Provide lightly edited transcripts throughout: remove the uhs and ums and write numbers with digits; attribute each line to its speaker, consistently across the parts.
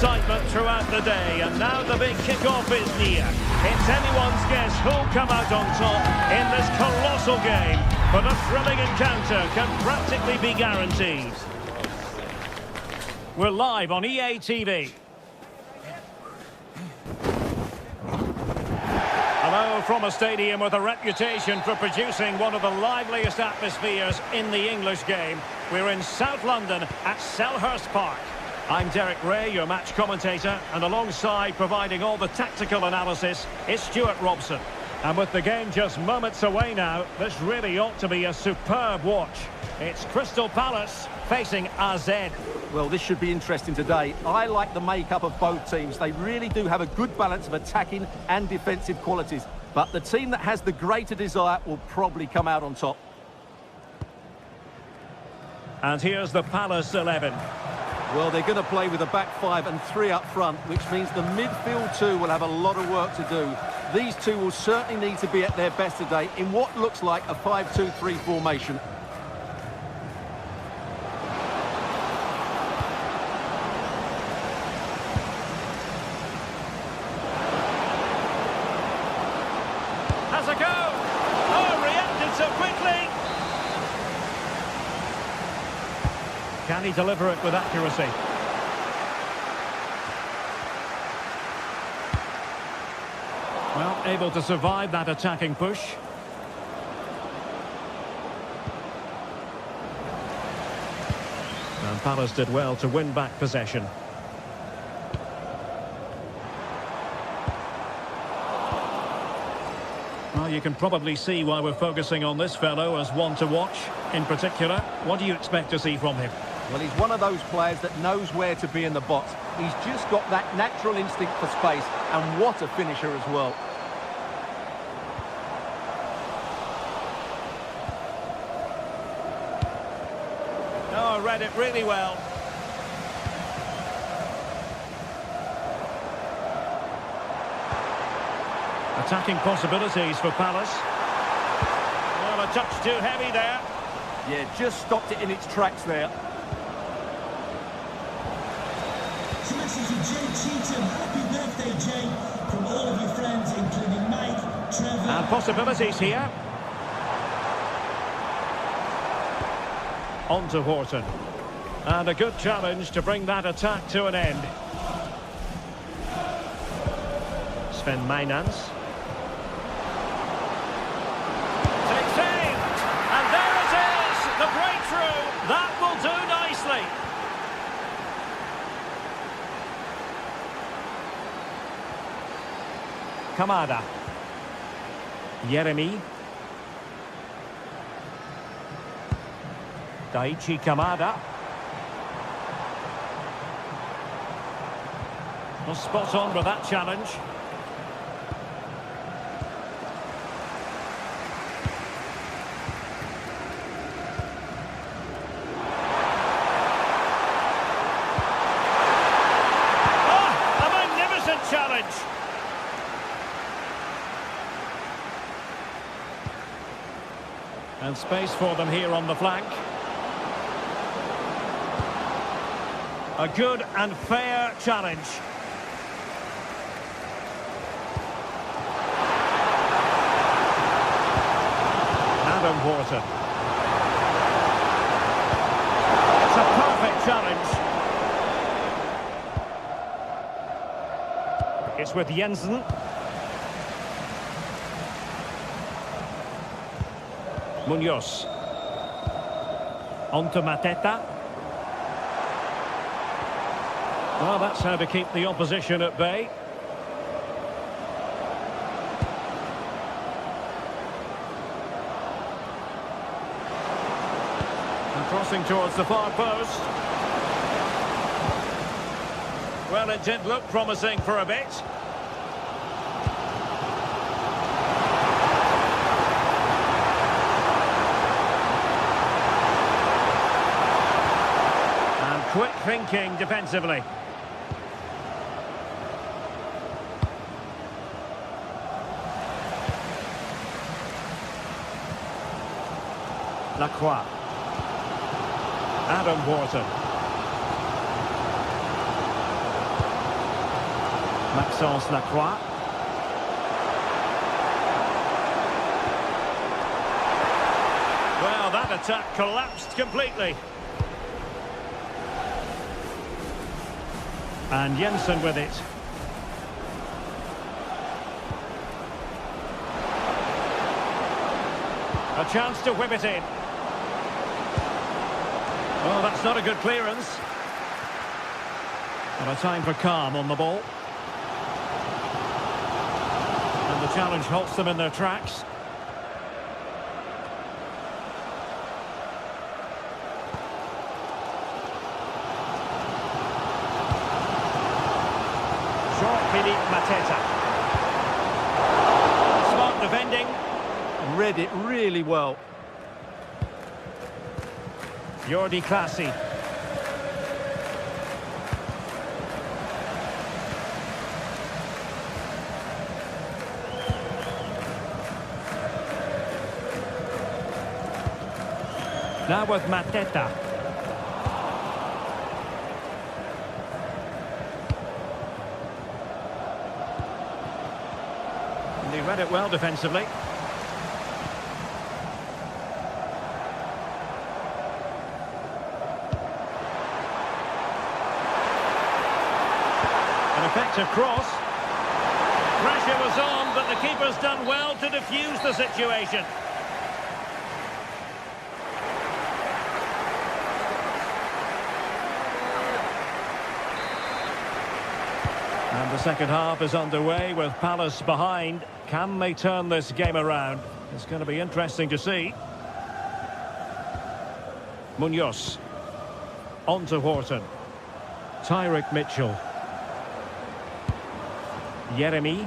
Speaker 1: excitement throughout the day, and now the big kick-off is near. It's anyone's guess who'll come out on top in this colossal game, but a thrilling encounter can practically be guaranteed. We're live on EA TV. Hello from a stadium with a reputation for producing one of the liveliest atmospheres in the English game. We're in South London at Selhurst Park. I'm Derek Ray, your match commentator, and alongside providing all the tactical analysis is Stuart Robson. And with the game just moments away now, this really ought to be a superb watch. It's Crystal Palace facing AZ.
Speaker 2: Well, this should be interesting today. I like the makeup of both teams. They really do have a good balance of attacking and defensive qualities. But the team that has the greater desire will probably come out on top.
Speaker 1: And here's the Palace 11.
Speaker 2: Well, they're going to play with a back five and three up front, which means the midfield two will have a lot of work to do. These two will certainly need to be at their best today in what looks like a 5-2-3 formation.
Speaker 1: Has a go! Oh, reacted so quickly! Can he deliver it with accuracy? Well, able to survive that attacking push. And Palace did well to win back possession. Well, you can probably see why we're focusing on this fellow as one to watch. In particular, what do you expect to see from him?
Speaker 2: Well, he's one of those players that knows where to be in the box. He's just got that natural instinct for space, and what a finisher as well.
Speaker 1: Oh, read it really well. Attacking possibilities for Palace. Well, a touch too heavy there.
Speaker 2: Yeah, just stopped it in its tracks there.
Speaker 3: It's a message to Jay Cheatham. Happy birthday, Jay, from all of your friends, including Mike, Trevor.
Speaker 1: And possibilities here. On to Horton. And a good challenge to bring that attack to an end. Sven Mijnans. Takes aim! And there it is! The breakthrough! That will do nicely! Kamada. Yeremi. Daichi Kamada. Well, spot on with that challenge. Oh, a magnificent challenge. And space for them here on the flank. A good and fair challenge. Adam Horton. It's a perfect challenge. It's with Jensen. Munoz. On to Mateta. Well, that's how to keep the opposition at bay. And crossing towards the far post. Well, it did look promising for a bit. And quick thinking defensively. Lacroix. Adam Horton. Maxence Lacroix. Well, that attack collapsed completely. And Jensen with it. A chance to whip it in. Oh, that's not a good clearance. And a time for calm on the ball. And the challenge halts them in their tracks. Jean-Philippe Mateta. Smart defending.
Speaker 2: Read it really well.
Speaker 1: Jordi Classy. Now with Mateta. And he read it well defensively. An effective cross. Pressure was on, but the keeper's done well to defuse the situation. And the second half is underway with Palace behind. Can they turn this game around? It's going to be interesting to see. Munoz. On to Horton. Tyrick Mitchell. Yeremy.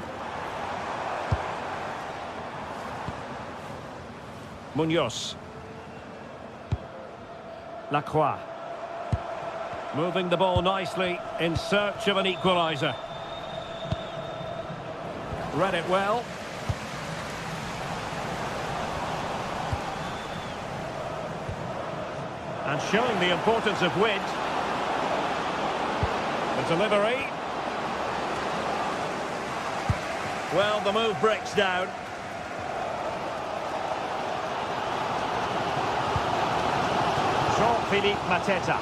Speaker 1: Munoz. Lacroix. Moving the ball nicely in search of an equaliser. Read it well. And showing the importance of width. The delivery. Well, the move breaks down. Jean-Philippe Mateta.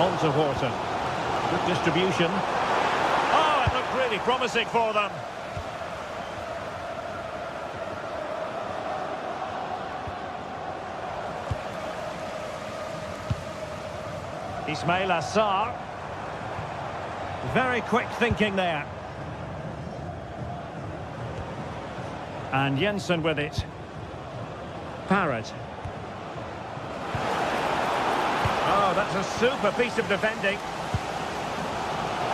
Speaker 1: On to Horton. Good distribution. Oh, it looked really promising for them. Ismail Assar. Very quick thinking there. And Jensen with it. Parrott. Oh, that's a super piece of defending.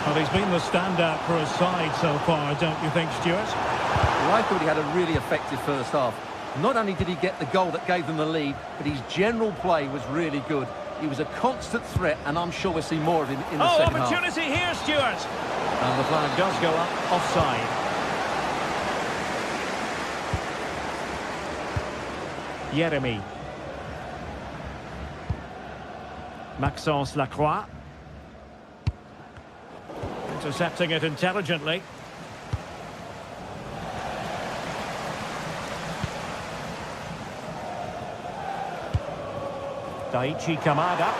Speaker 1: Well, he's been the standout for his side so far, don't you think, Stuart?
Speaker 2: Well, I thought he had a really effective first half. Not only did he get the goal that gave them the lead, but his general play was really good. He was a constant threat, and I'm sure we'll see more of him in the second half.
Speaker 1: Opportunity here, Stuart.
Speaker 2: And the flag
Speaker 1: Does go up offside. Yeremy. Maxence Lacroix. Intercepting it intelligently. Daichi Kamada.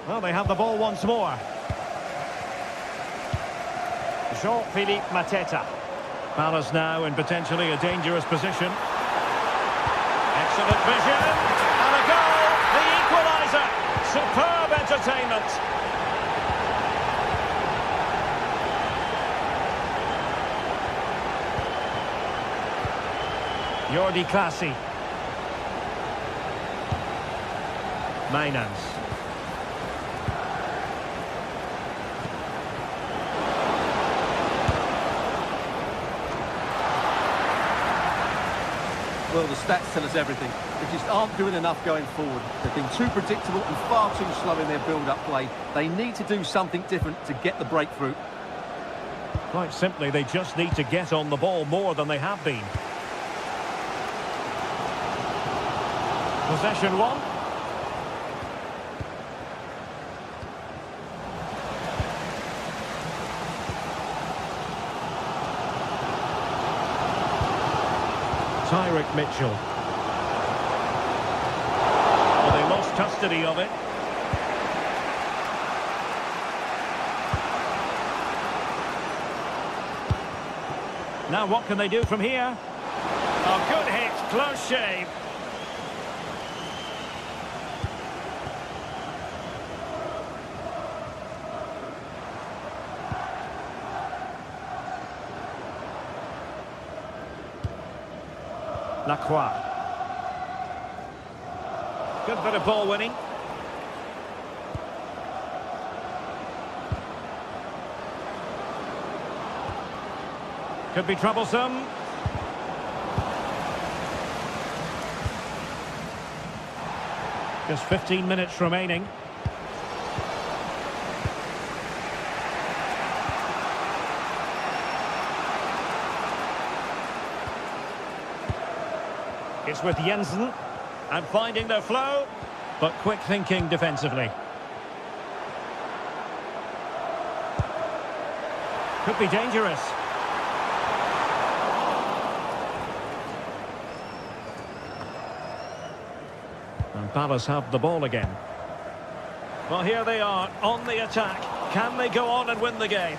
Speaker 1: Well, they have the ball once more. Jean-Philippe Mateta. Palace now in potentially a dangerous position. Excellent vision. And a goal. The equaliser. Superb entertainment. Jordi Classy. Mainans.
Speaker 2: Well, the stats tell us everything. They just aren't doing enough going forward. They've been too predictable and far too slow in their build-up play. They need to do something different to get the breakthrough.
Speaker 1: Quite simply, they just need to get on the ball more than they have been. Possession one. Tyrick Mitchell. Well, they lost custody of it. Now what can they do from here? Oh, good hit, close shave. Lacroix. Good bit of ball winning. Could be troublesome. Just 15 minutes remaining. It's with Jensen, and finding their flow, but quick thinking defensively. Could be dangerous. And Palace have the ball again. Well, here they are on the attack. Can they go on and win the game?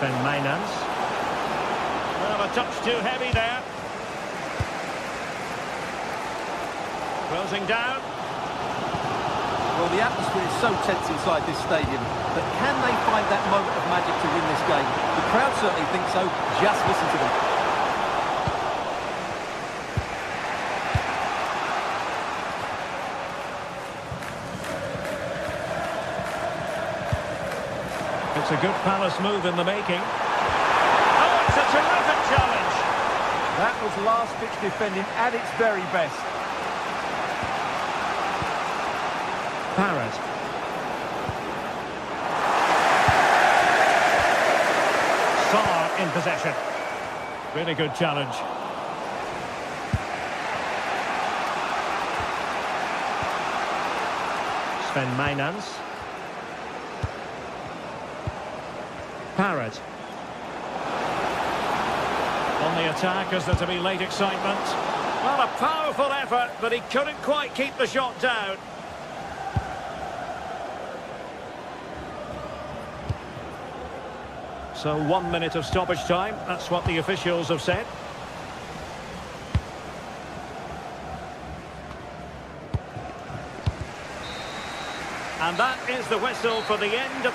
Speaker 1: Sven Mainans. Well, a touch too heavy there. Closing down.
Speaker 2: Well, the atmosphere is so tense inside this stadium, but can they find that moment of magic to win this game? The crowd certainly think so. Just listen to them.
Speaker 1: It's a good Palace move in the making. Oh, it's a terrific challenge.
Speaker 2: That was last-ditch defending at its very best.
Speaker 1: Parrott. Sarr in possession. Really good challenge. Sven Mainans. Parrott. On the attack as there to be late excitement. Well, a powerful effort, but he couldn't quite keep the shot down. So 1 minute of stoppage time, that's what the officials have said. And that is the whistle for the end of...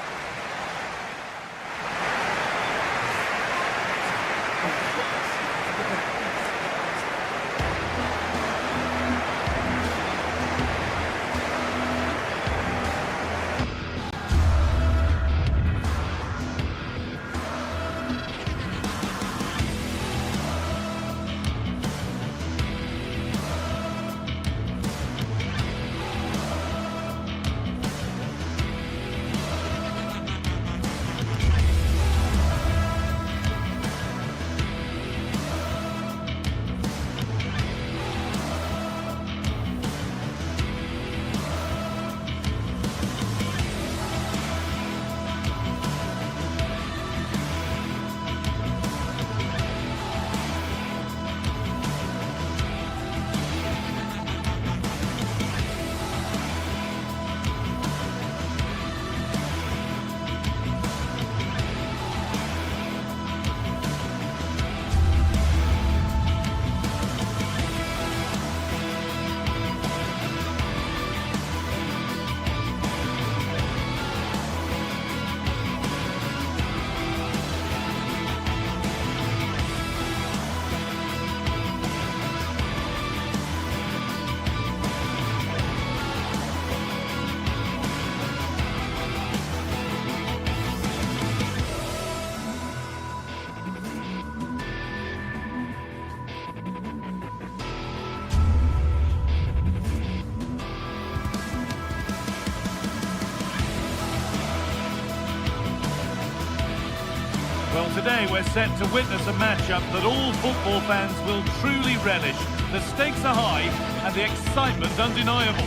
Speaker 4: Well, today we're set to witness a matchup that all football fans will truly relish. The stakes are high and the excitement undeniable.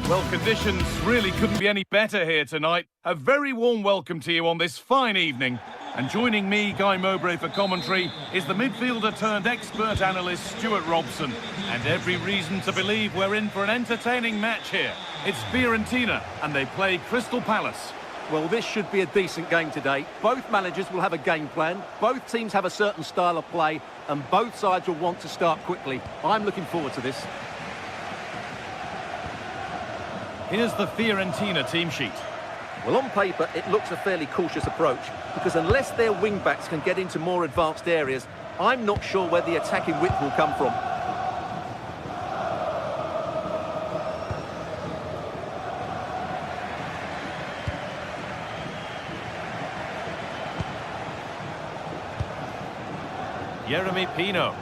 Speaker 4: Well, conditions really couldn't be any better here tonight. A very warm welcome to you on this fine evening. And joining me, Guy Mowbray, for commentary is the midfielder-turned-expert analyst Stuart Robson. And every reason to believe we're in for an entertaining match here. It's Fiorentina, and they play Crystal Palace.
Speaker 2: Well, this should be a decent game today. Both managers will have a game plan. Both teams have a certain style of play, and both sides will want to start quickly. I'm looking forward to this.
Speaker 4: Here's the Fiorentina team sheet.
Speaker 2: Well, on paper, it looks a fairly cautious approach, because unless their wing-backs can get into more advanced areas, I'm not sure where the attacking width will come from.
Speaker 4: Jeremy Pino.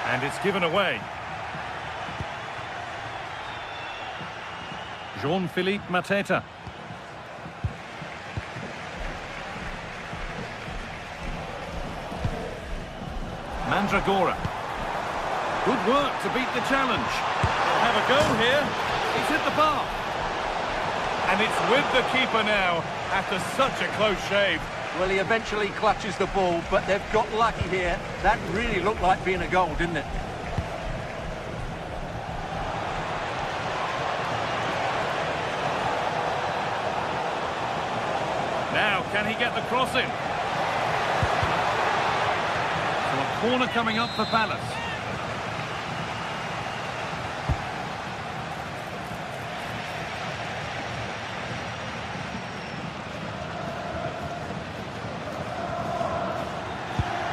Speaker 4: And it's given away. Jean-Philippe Mateta. Mandragora. Good work to beat the challenge. They'll have a go here. He's hit the bar. And it's with the keeper now after such a close shave.
Speaker 2: Well, he eventually clutches the ball, but they've got lucky here. That really looked like being a goal, didn't it?
Speaker 4: Now, can he get the cross in? So a corner coming up for Palace.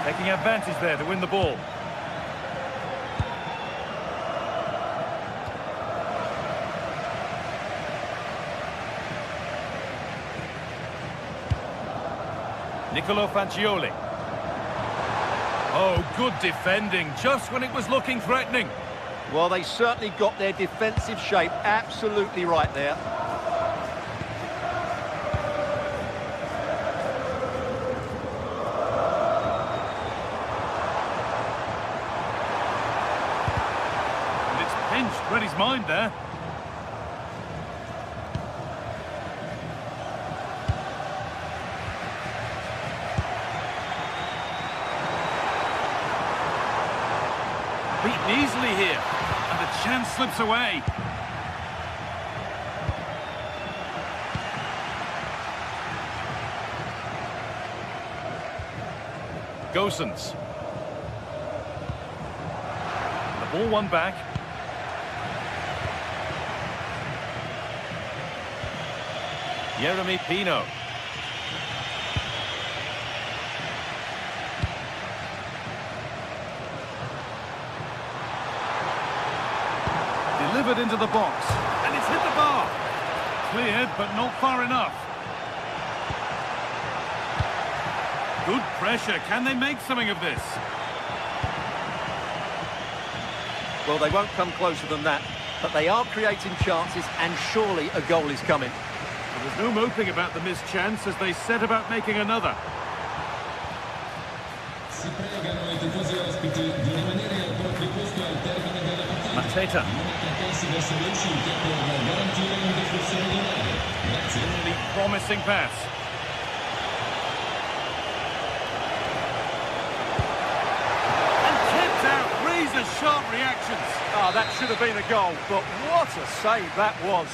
Speaker 4: Taking advantage there to win the ball. Nicolo Fagioli. Oh, good defending, just when it was looking threatening.
Speaker 2: Well, they certainly got their defensive shape absolutely right there.
Speaker 4: Read his mind there. Beaten easily here, and the chance slips away. Gosens. The ball won back. Jeremy Pino. Delivered into the box, and it's hit the bar. Cleared, but not far enough. Good pressure. Can they make something of this?
Speaker 2: Well, they won't come closer than that, but they are creating chances, and surely a goal is coming.
Speaker 4: There's no moping about the missed chance as they set about making another. Mateta. Really promising pass. And kept out. Razor-sharp reactions.
Speaker 2: Ah, that should have been a goal, but what a save that was.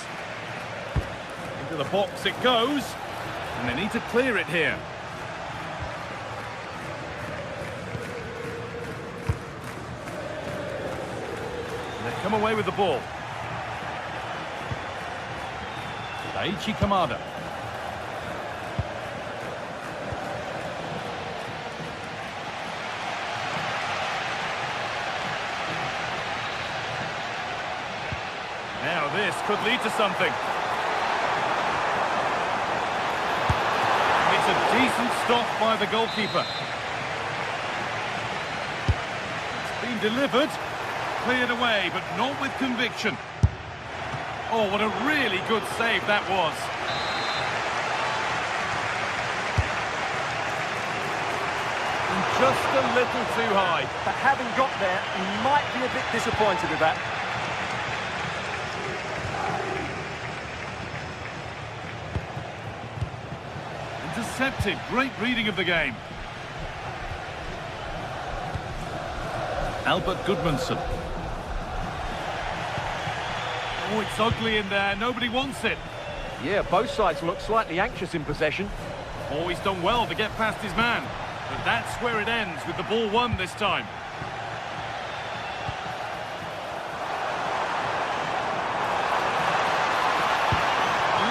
Speaker 4: To the box it goes, and they need to clear it here. And they come away with the ball. Daichi Kamada. Now this could lead to something. It's a decent stop by the goalkeeper. It's been delivered, cleared away, but not with conviction. Oh, what a really good save that was. just a little too high.
Speaker 2: But having got there, he might be a bit disappointed with that.
Speaker 4: Intercepted. Great reading of the game. Albert Goodmanson. Oh, it's ugly in there. Nobody wants it.
Speaker 2: Yeah, both sides look slightly anxious in possession.
Speaker 4: Oh, he's done well to get past his man. But that's where it ends, with the ball won this time.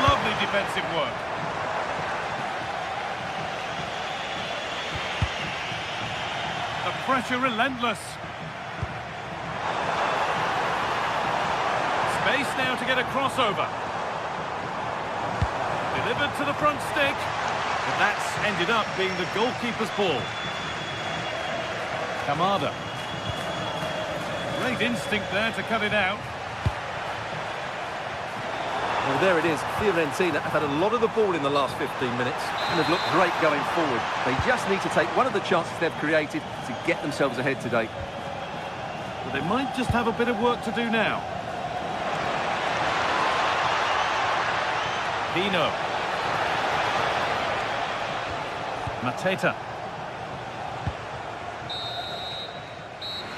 Speaker 4: Lovely defensive work. The pressure relentless. Space now to get a crossover. Delivered to the front stick. But that's ended up being the goalkeeper's ball. Kamada. Great instinct there to cut it out.
Speaker 2: Well, there it is. Fiorentina have had a lot of the ball in the last 15 minutes and have looked great going forward. They just need to take one of the chances they've created to get themselves ahead today.
Speaker 4: But they might just have a bit of work to do now. Pino. Mateta.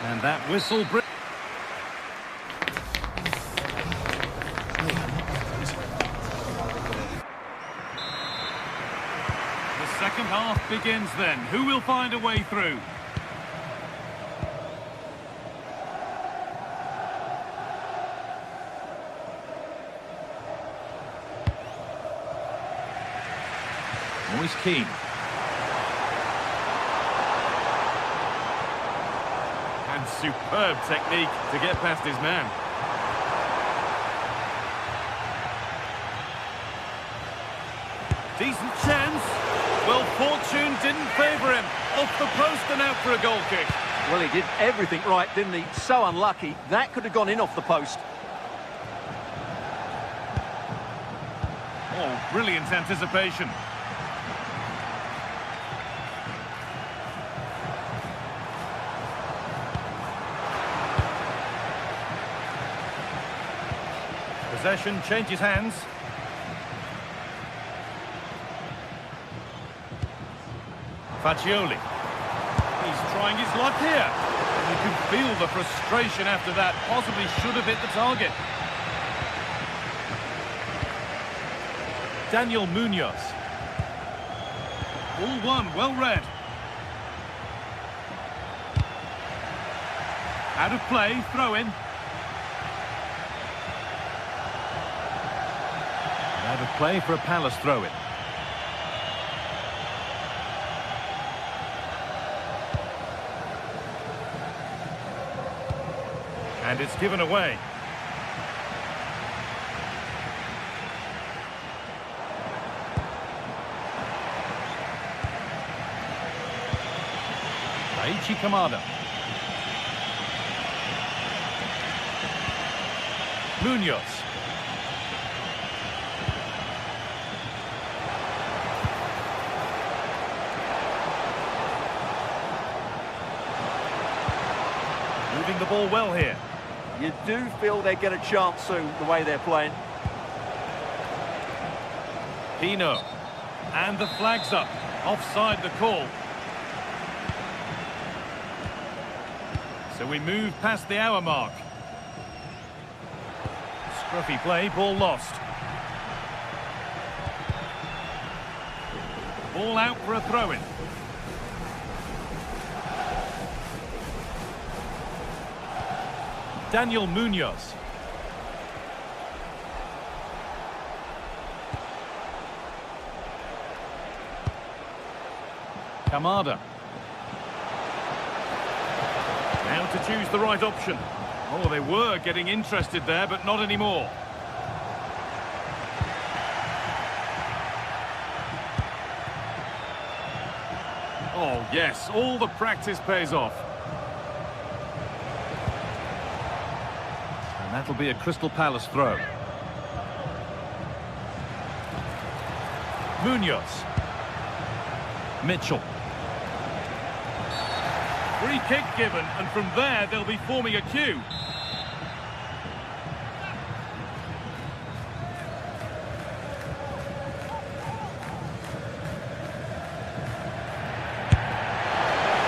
Speaker 4: And that whistle... The second half begins then. Who will find a way through? Moise Keane. And superb technique to get past his man. Decent chance. Well, fortune didn't favour him. Off the post and out for a goal kick.
Speaker 2: Well, he did everything right, didn't he? So unlucky. That could have gone in off the post.
Speaker 4: Oh, brilliant anticipation. Possession changes hands. Faccioli. He's trying his luck here. You can feel the frustration after that. Possibly should have hit the target. Daniel Munoz. All one, well read. Out of play, throw in. Out of play for a Palace throw-in. And it's given away. Daichi Kamada. Munoz. Moving the ball well here.
Speaker 2: You do feel they get a chance soon, the way they're playing.
Speaker 4: Pino. And the flag's up. Offside the call. So we move past the hour mark. Scruffy play, ball lost. Ball out for a throw-in. Daniel Munoz. Kamada. Now to choose the right option. Oh, they were getting interested there, but not anymore. Oh, yes, all the practice pays off. And that'll be a Crystal Palace throw. Munoz. Mitchell. Free kick given, and from there they'll be forming a queue.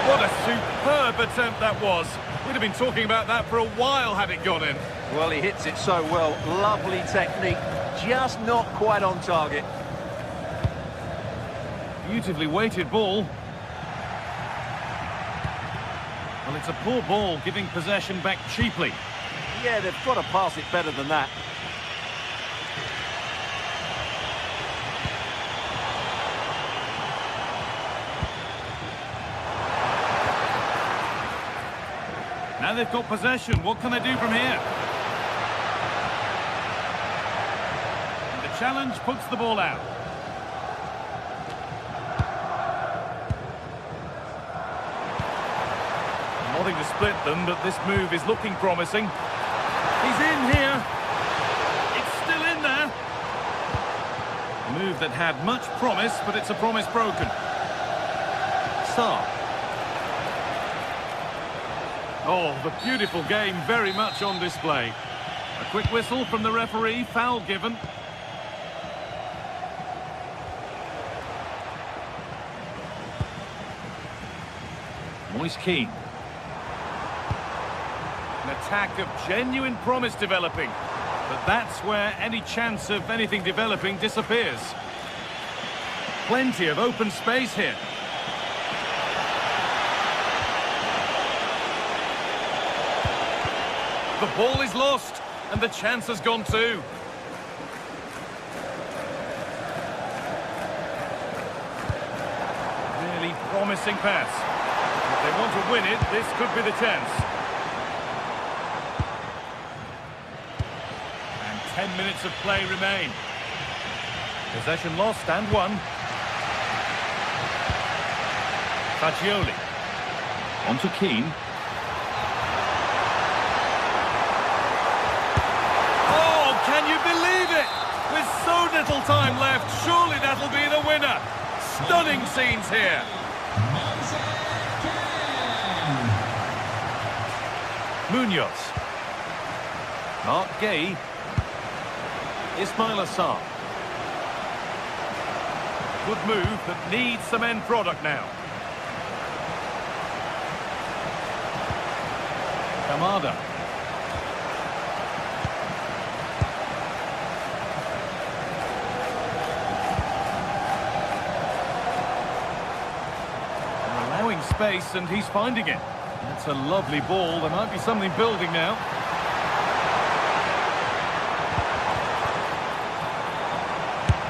Speaker 4: What a superb attempt that was. We'd have been talking about that for a while had it gone in.
Speaker 2: Well, he hits it so well. Lovely technique, just not quite on target.
Speaker 4: Beautifully weighted ball. Well, it's a poor ball, giving possession back cheaply.
Speaker 2: Yeah, they've got to pass it better than that.
Speaker 4: Now they've got possession. What can they do from here? And the challenge puts the ball out. Nothing to split them, but this move is looking promising. He's in here. It's still in there. A move that had much promise, but it's a promise broken.
Speaker 2: Sarr.
Speaker 4: Oh, the beautiful game very much on display. A quick whistle from the referee, foul given. Moise Keane. An attack of genuine promise developing. But that's where any chance of anything developing disappears. Plenty of open space here. The ball is lost, and the chance has gone too. Really promising pass. If they want to win it, this could be the chance. And 10 minutes of play remain. Possession lost and won. Fagioli. On to Keane. Can you believe it? With so little time left, surely that'll be the winner. Stunning scenes here. Munoz. Mark Gay. Ismail Assar. Good move that needs some end product now. Kamada. Space, and he's finding it. That's a lovely ball. There might be something building now.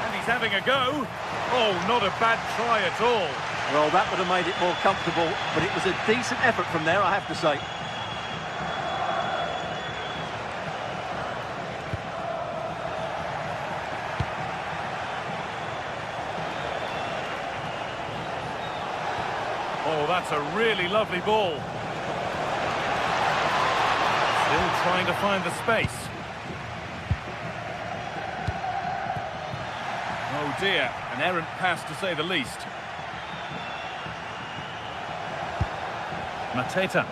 Speaker 4: And he's having a go. Oh, not a bad try at all.
Speaker 2: Well, that would have made it more comfortable, but it was a decent effort from there, I have to say.
Speaker 4: Oh, that's a really lovely ball. Still trying to find the space. Oh dear, an errant pass to say the least. Mateta.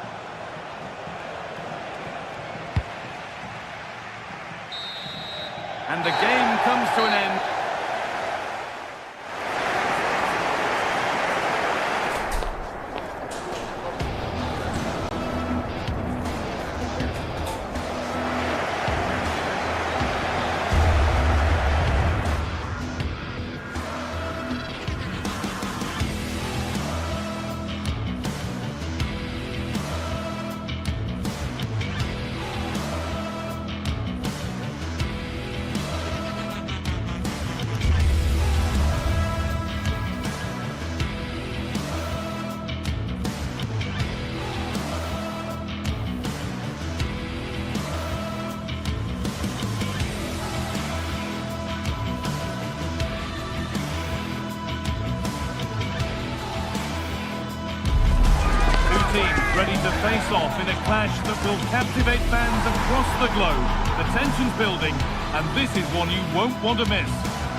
Speaker 4: And the game comes to an end. Teams ready to face off in a clash that will captivate fans across the globe. The tension's building, and this is one you won't want to miss.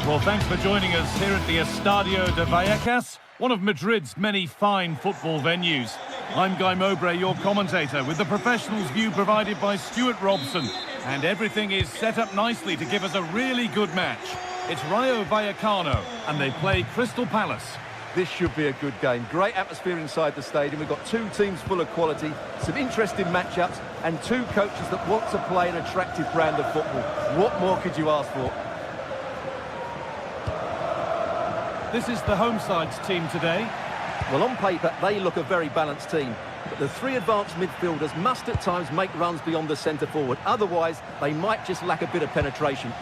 Speaker 4: Well, thanks for joining us here at the Estadio de Vallecas, one of Madrid's many fine football venues. I'm Guy Mowbray, your commentator, with the professionals' view provided by Stuart Robson. And everything is set up nicely to give us a really good match. It's Rayo Vallecano, and they play Crystal Palace.
Speaker 2: This should be a good game. Great atmosphere inside the stadium. We've got two teams full of quality, some interesting matchups, and two coaches that want to play an attractive brand of football. What more could you ask for?
Speaker 4: This is the home side's team today.
Speaker 2: Well, on paper, they look a very balanced team. But the three advanced midfielders must at times make runs beyond the centre forward. Otherwise, they might just lack a bit of penetration.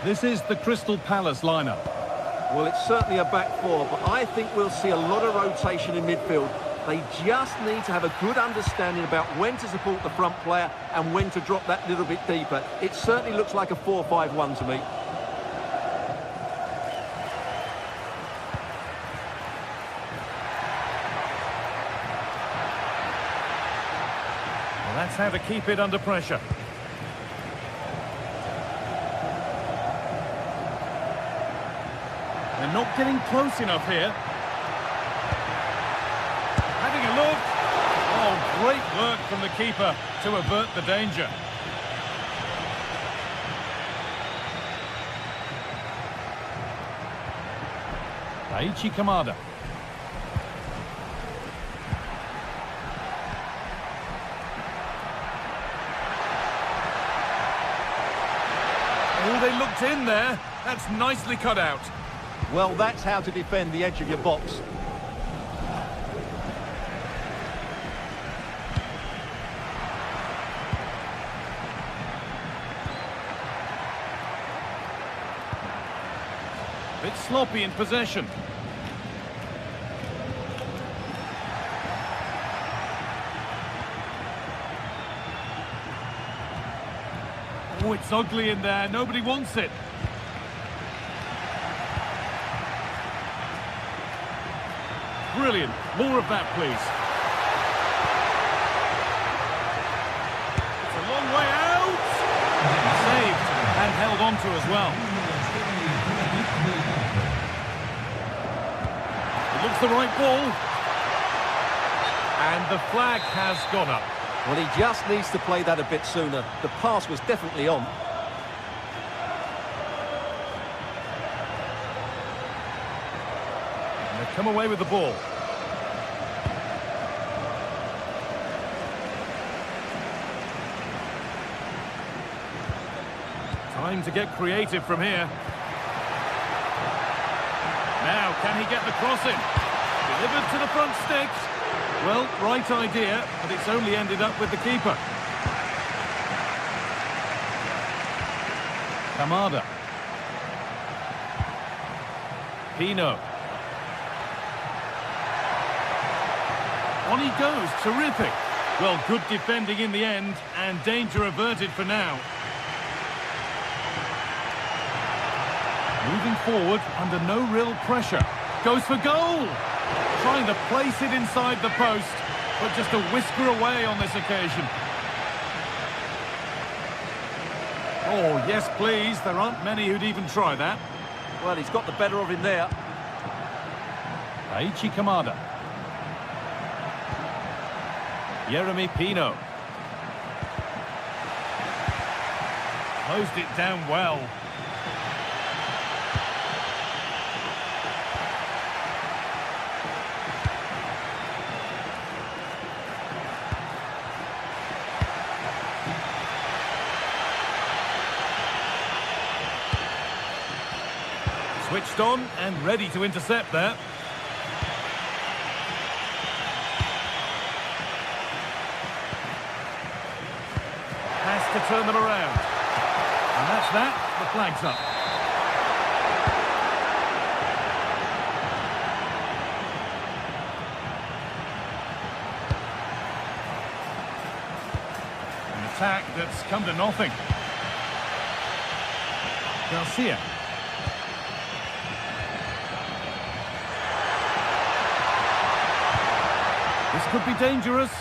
Speaker 4: This is the Crystal Palace lineup.
Speaker 2: Well, it's certainly a back four, but I think we'll see a lot of rotation in midfield. They just need to have a good understanding about when to support the front player and when to drop that little bit deeper. It certainly looks like a 4-5-1 to me.
Speaker 4: Well, that's how to keep it under pressure. They're not getting close enough here. Having a look. Oh, great work from the keeper to avert the danger. Aichi Kamada. Oh, they looked in there. That's nicely cut out.
Speaker 2: Well, that's how to defend the edge of your box.
Speaker 4: Bit sloppy in possession. Oh, it's ugly in there. Nobody wants it. Brilliant. More of that, please. It's a long way out. Saved and held on to as well. It looks the right ball. And the flag has gone up.
Speaker 2: Well, he just needs to play that a bit sooner. The pass was definitely on.
Speaker 4: Come away with the ball. Time to get creative from here. Now, can he get the cross in? Delivered to the front sticks. Well, right idea, but it's only ended up with the keeper. Kamada. Pino. On he goes, terrific. Well, good defending in the end, and danger averted for now. Moving forward under no real pressure. Goes for goal! Trying to place it inside the post, but just a whisker away on this occasion. Oh, yes, please. There aren't many who'd even try that.
Speaker 2: Well, he's got the better of him there.
Speaker 4: Aichi Kamada. Yeremy Pino. Closed it down well. Switched on and ready to intercept there. Has to turn them around. And that's that. The flag's up. An attack that's come to nothing. Garcia. This could be dangerous.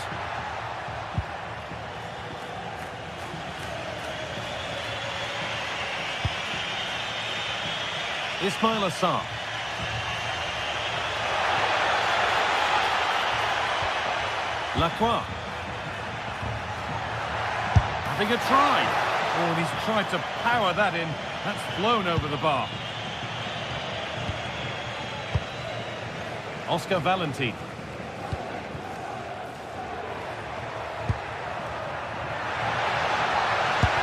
Speaker 4: Ismail Assar. Lacroix. Having a try. Oh, and he's tried to power that in. That's flown over the bar. Oscar Valentin.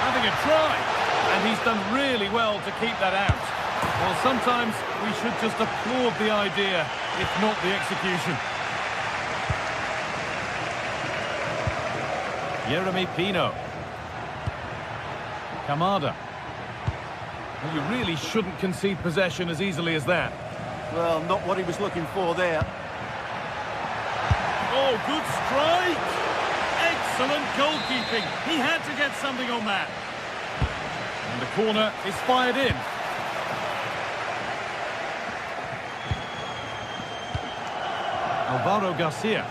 Speaker 4: Having a try. And he's done really well to keep that out. Well, sometimes we should just applaud the idea, if not the execution. Jeremy Pino. Kamada. Well, you really shouldn't concede possession as easily as that.
Speaker 2: Well, not what he was looking for there.
Speaker 4: Oh, good strike! Excellent goalkeeping. He had to get something on that. And the corner is fired in. Alvaro Garcia.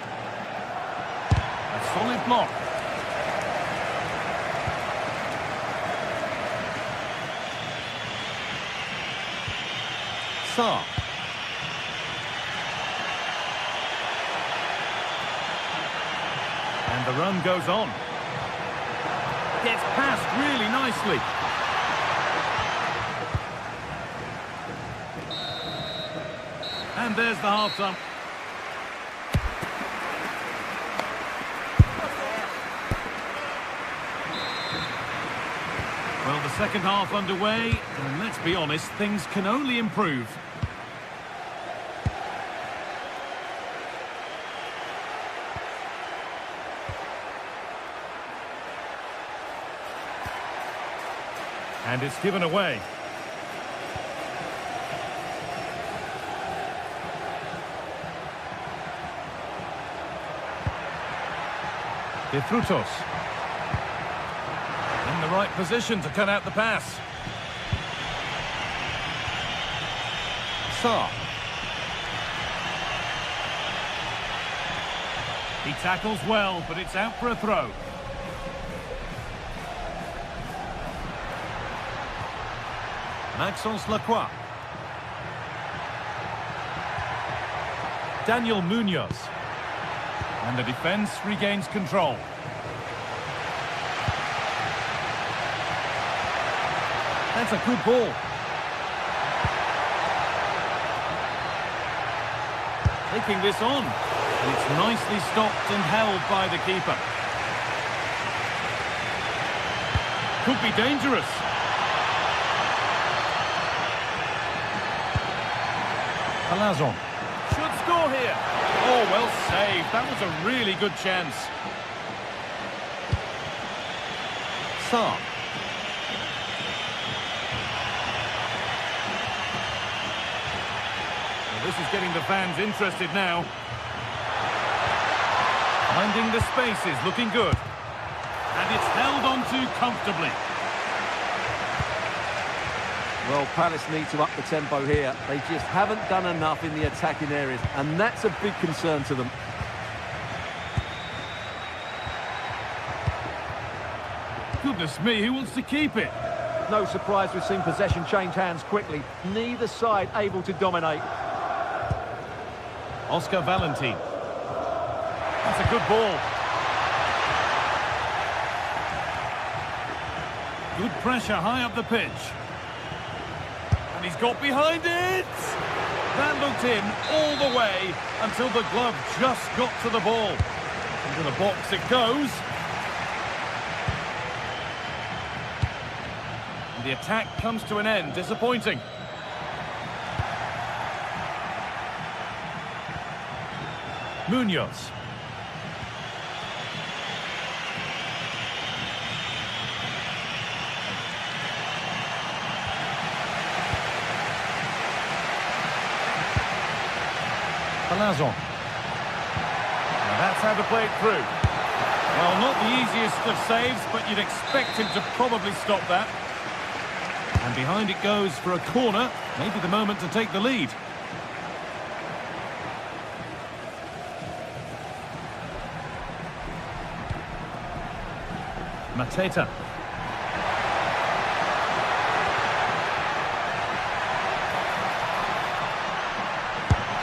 Speaker 4: A solid block. Sarr. And the run goes on. Gets past really nicely. And there's the half-time. Well, the second half underway, and let's be honest, things can only improve. And it's given away. De Frutos. In the right position to cut out the pass. Sarr. He tackles well, but it's out for a throw. Maxence Lacroix. Daniel Munoz. And the defence regains control. That's a good ball. Taking this on. And it's nicely stopped and held by the keeper. Could be dangerous. Palazon. Should score here. Oh, well saved. That was a really good chance. Sarr. Well, this is getting the fans interested now. Finding the spaces, looking good. And it's held on to comfortably.
Speaker 2: Well, Palace need to up the tempo here. They just haven't done enough in the attacking areas, and that's a big concern to them.
Speaker 4: Goodness me, who wants to keep it?
Speaker 2: No surprise we've seen possession change hands quickly. Neither side able to dominate.
Speaker 4: Oscar Valentin. That's a good ball. Good pressure high up the pitch. And he's got behind it! That looked in all the way until the glove just got to the ball. Into the box it goes. And the attack comes to an end, disappointing. Munoz. Palazon. Now that's how to play it through. Well, not the easiest of saves, but you'd expect him to probably stop that. And behind it goes for a corner. Maybe the moment to take the lead. Mateta.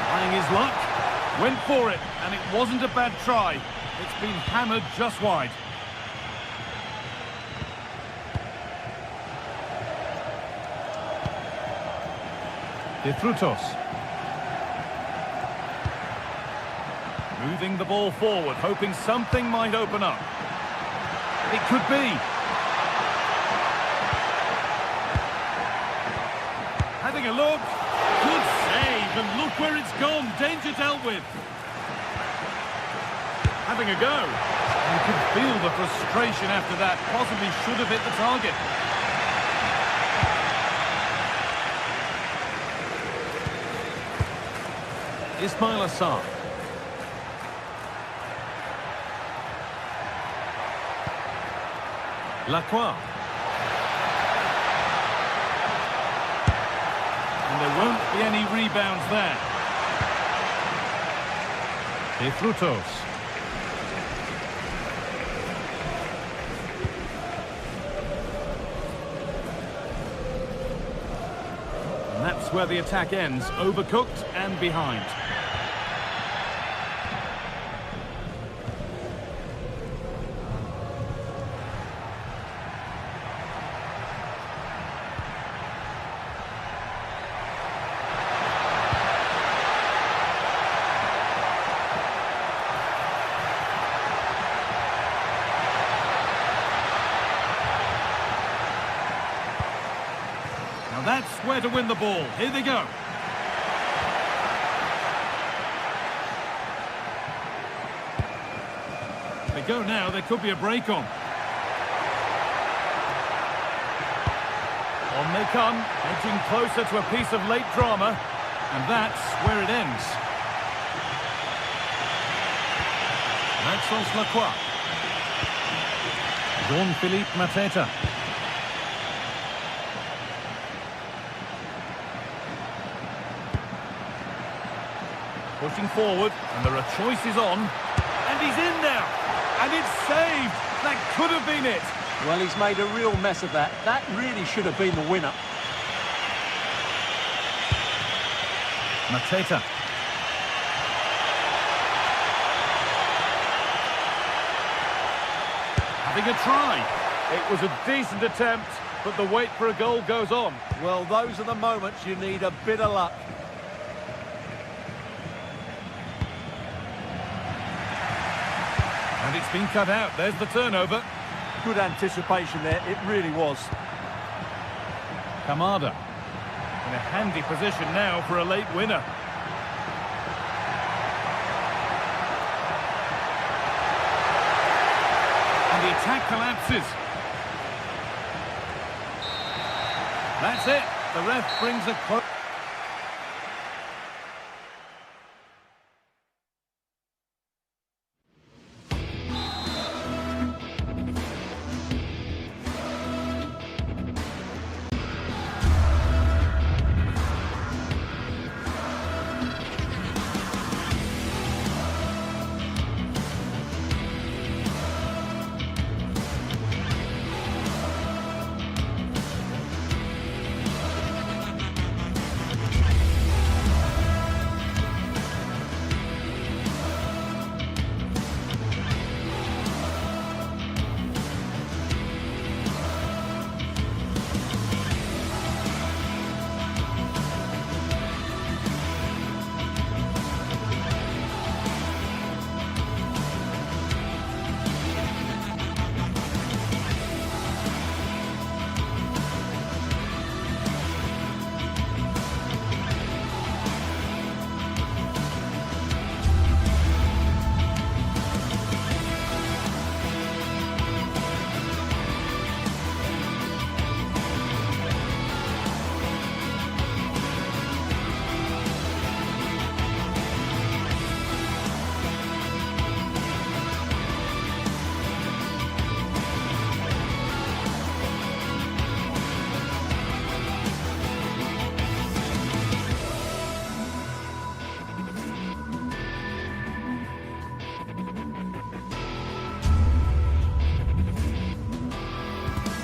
Speaker 4: Trying his luck. Went for it, and it wasn't a bad try. It's been hammered just wide. De Frutos. Moving the ball forward, hoping something might open up. It could be. Having a look. Good save, and look where it's gone. Danger dealt with. Having a go. You can feel the frustration after that. Possibly should have hit the target.
Speaker 2: Ismail Assar. Lacroix.
Speaker 4: And there won't be any rebounds there.
Speaker 2: De Frutos.
Speaker 4: And that's where the attack ends, overcooked and behind. Now that's where to win the ball. Here they go. They go now, there could be a break on. On they come, edging closer to a piece of late drama, and that's where it ends.
Speaker 2: Maxence Lacroix. Jean-Philippe Mateta.
Speaker 4: Pushing forward, and there are choices on. And he's in now! And it's saved! That could have been it!
Speaker 2: Well, he's made a real mess of that. That really should have been the winner.
Speaker 4: Mateta. Having a try. It was a decent attempt, but the wait for a goal goes on.
Speaker 2: Well, those are the moments you need a bit of luck.
Speaker 4: And it's been cut out. There's the turnover.
Speaker 2: Good anticipation there, it really was.
Speaker 4: Kamada. In a handy position now for a late winner. And the attack collapses. That's it. The ref brings a close.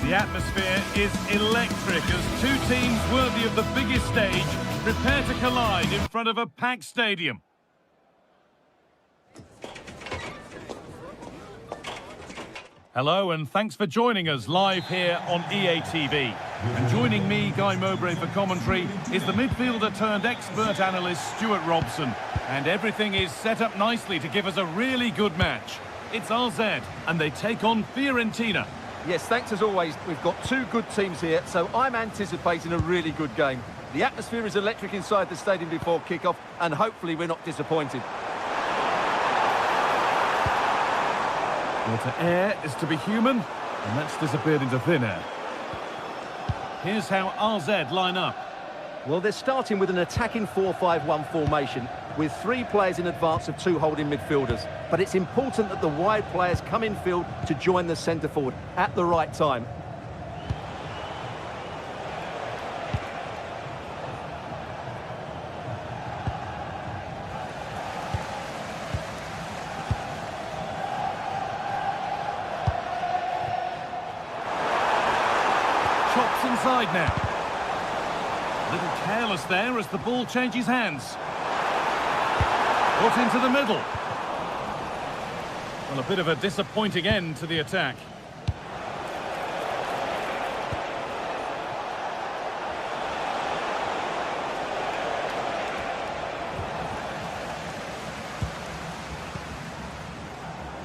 Speaker 4: The atmosphere is electric as two teams worthy of the biggest stage prepare to collide in front of a packed stadium. Hello and thanks for joining us live here on EA TV. And joining me, Guy Mowbray, for commentary is the midfielder turned expert analyst Stuart Robson. And everything is set up nicely to give us a really good match. It's RZ and they take on Fiorentina.
Speaker 2: Yes, thanks as always. We've got two good teams here, so I'm anticipating a really good game. The atmosphere is electric inside the stadium before kick-off, and hopefully we're not disappointed.
Speaker 4: Well, to err is to be human, and that's disappeared into thin air. Here's how RZ line up.
Speaker 2: Well, they're starting with an attacking 4-5-1 formation, with 3 players in advance of 2 holding midfielders. But it's important that the wide players come in field to join the centre forward at the right time.
Speaker 4: Chops inside now. A little careless there as the ball changes hands. Put into the middle. Well, a bit of a disappointing end to the attack.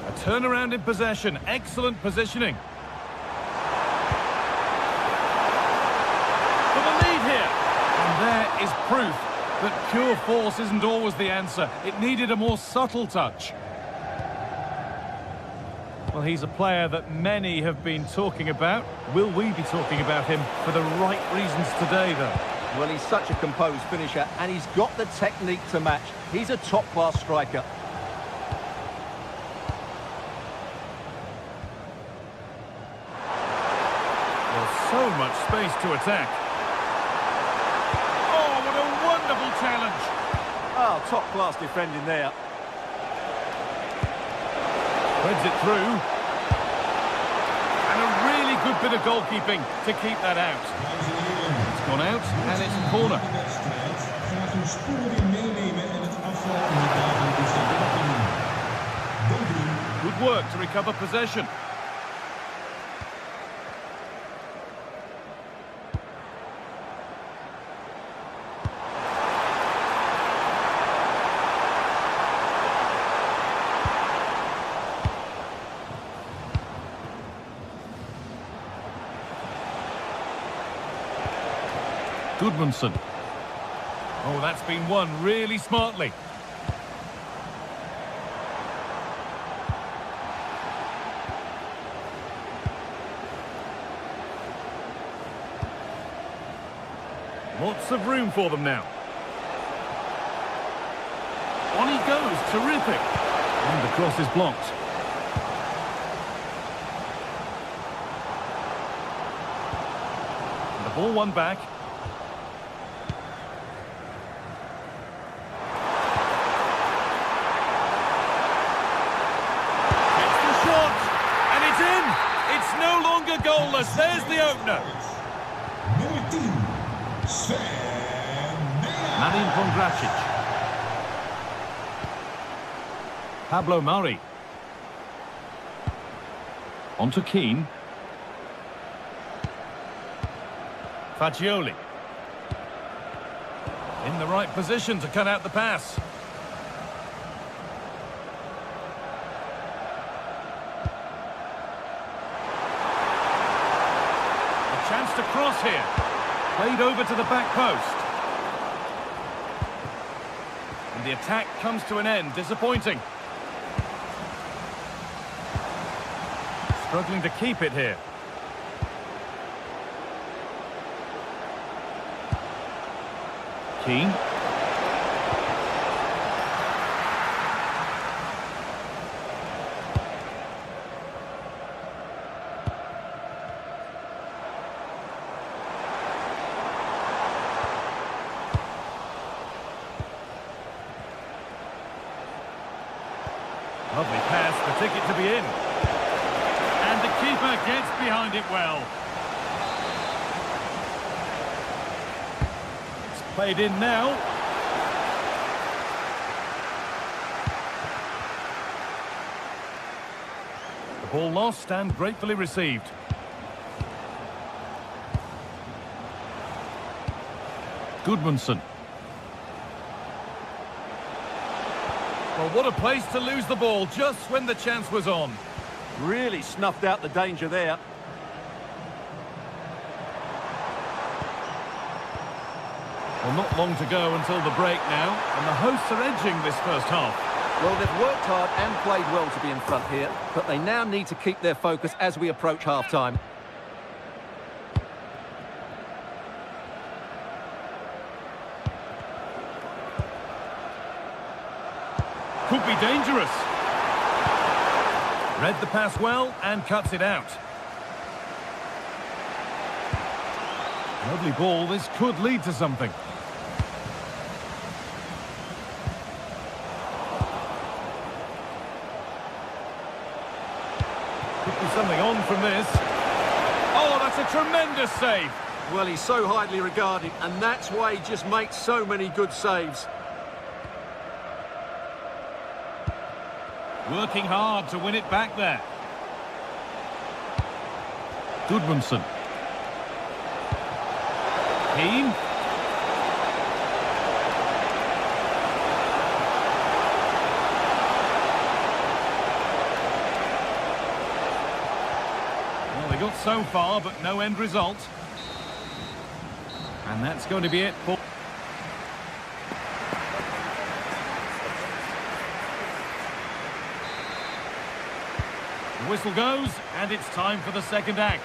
Speaker 4: A turnaround in possession. Excellent positioning. And there is proof that pure force isn't always the answer. It needed a more subtle touch. Well, he's a player that many have been talking about. Will we be talking about him for the right reasons today, though?
Speaker 2: Well, he's such a composed finisher, and he's got the technique to match. He's a top-class striker.
Speaker 4: There's so much space to attack. Wonderful challenge.
Speaker 2: Oh, top-class defending there.
Speaker 4: Threads it through. And a really good bit of goalkeeping to keep that out. It's gone out and it's a corner. Good work to recover possession. Goodmanson. Oh, that's been won really smartly. Lots of room for them now. On he goes, terrific. And the cross is blocked. And the ball won back. Goalless. There's the opener. Marin Pongracic. Pablo Mari. On to Keane. Fagioli. In the right position to cut out the pass. Chance to cross here. Played over to the back post. And the attack comes to an end. Disappointing. Struggling to keep it here. Keane. Lovely pass, the ticket to be in. And the keeper gets behind it well. It's played in now. The Ball lost and gratefully received. Goodmanson. Well, what a place to lose the ball just when the chance was on.
Speaker 2: Really snuffed out the danger there.
Speaker 4: Well, not long to go until the break now, and the hosts are edging this first half.
Speaker 2: Well, they've worked hard and played well to be in front here, but they now need to keep their focus as we approach half-time.
Speaker 4: Could be dangerous. Read the pass well and cuts it out. Lovely ball, this could lead to something. Could be something on from this. Oh, that's a tremendous save.
Speaker 2: Well, he's so highly regarded, and that's why he just makes so many good saves.
Speaker 4: Working hard to win it back there. Goodmanson. Keane. Well, they got so far, but no end result. And that's going to be it for... The whistle goes, and it's time for the second act.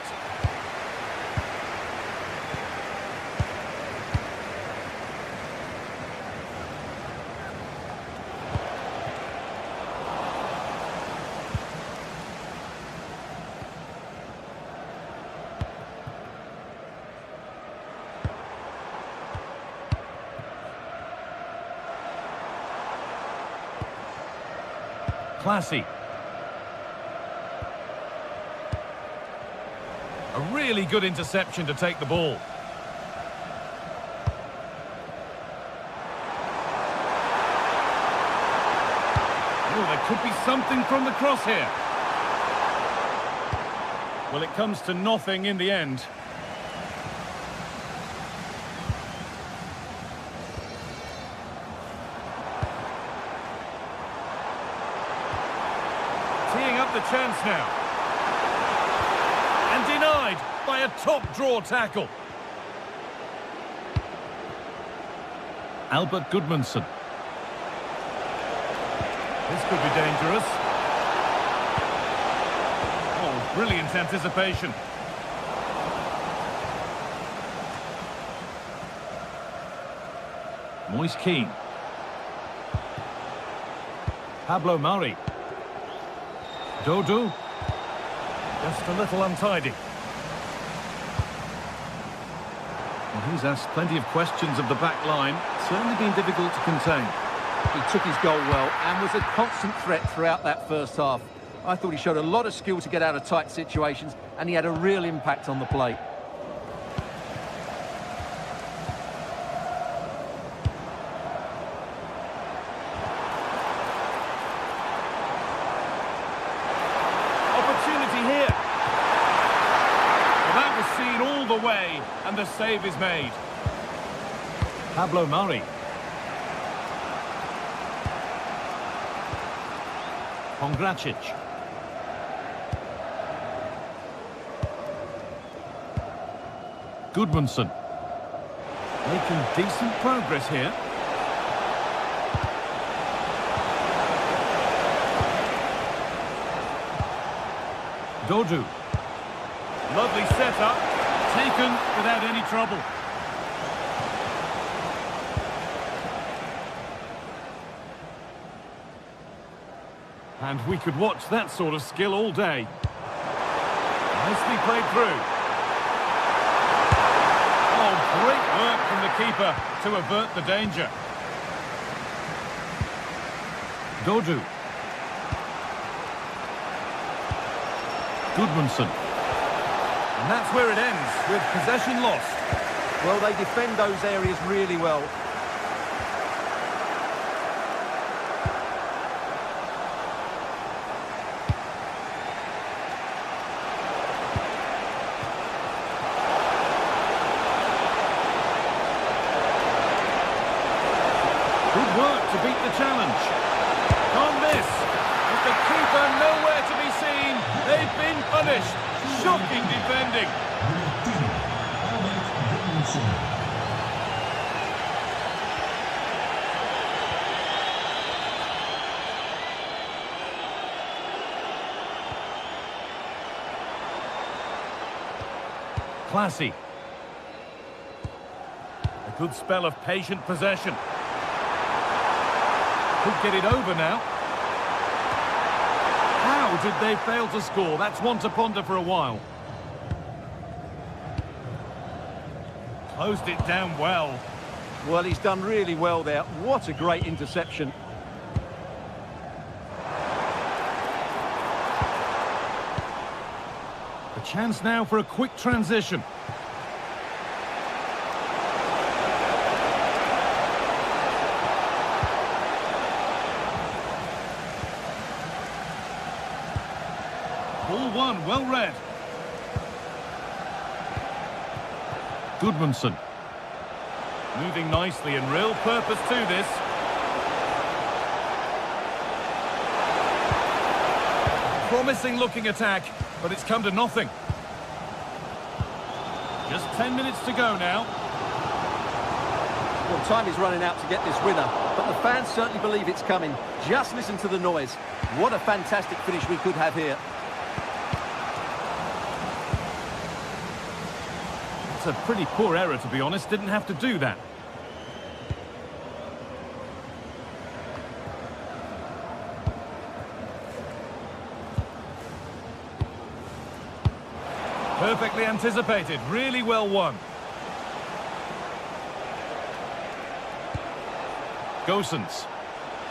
Speaker 4: Classy. A really good interception to take the ball. Oh, there could be something from the cross here. Well, it comes to nothing in the end. Teeing up the chance now. And denied by a top draw tackle. Albert Goodmanson. This could be dangerous. Oh, brilliant anticipation. Moise Keane. Pablo Mari. Dodo. Just a little untidy. Well, he's asked plenty of questions of the back line. Certainly been difficult to contain.
Speaker 2: He took his goal well and was a constant threat throughout that first half. I thought he showed a lot of skill to get out of tight situations, and he had a real impact on the plate.
Speaker 4: Opportunity here. Well, that was seen all the way, and the save is made. Pablo Mari. Pongracic. Goodmanson. Making decent progress here. Dodu. Lovely setup, taken without any trouble. And we could watch that sort of skill all day. Nicely played through. Oh, great work from the keeper to avert the danger. Dodu. Goodmanson. And that's where it ends, with possession lost.
Speaker 2: Well, they defend those areas really well.
Speaker 4: work to beat the challenge. Can't miss. With the keeper nowhere to be seen, they've been punished. Shocking defending. Classy. A good spell of patient possession. Could get it over now. How did they fail to score? That's one to ponder for a while. Closed it down well.
Speaker 2: Well, he's done really well there. What a great interception.
Speaker 4: A chance now for a quick transition. Ball one, well read. Goodmanson. Moving nicely and real purpose to this. Promising looking attack, but it's come to nothing. Just 10 minutes to go now.
Speaker 2: Well, time is running out to get this winner, but the fans certainly believe it's coming. Just listen to the noise. What a fantastic finish we could have here.
Speaker 4: It's a pretty poor error, to be honest. Didn't have to do that. Perfectly anticipated, really well won. Gosens.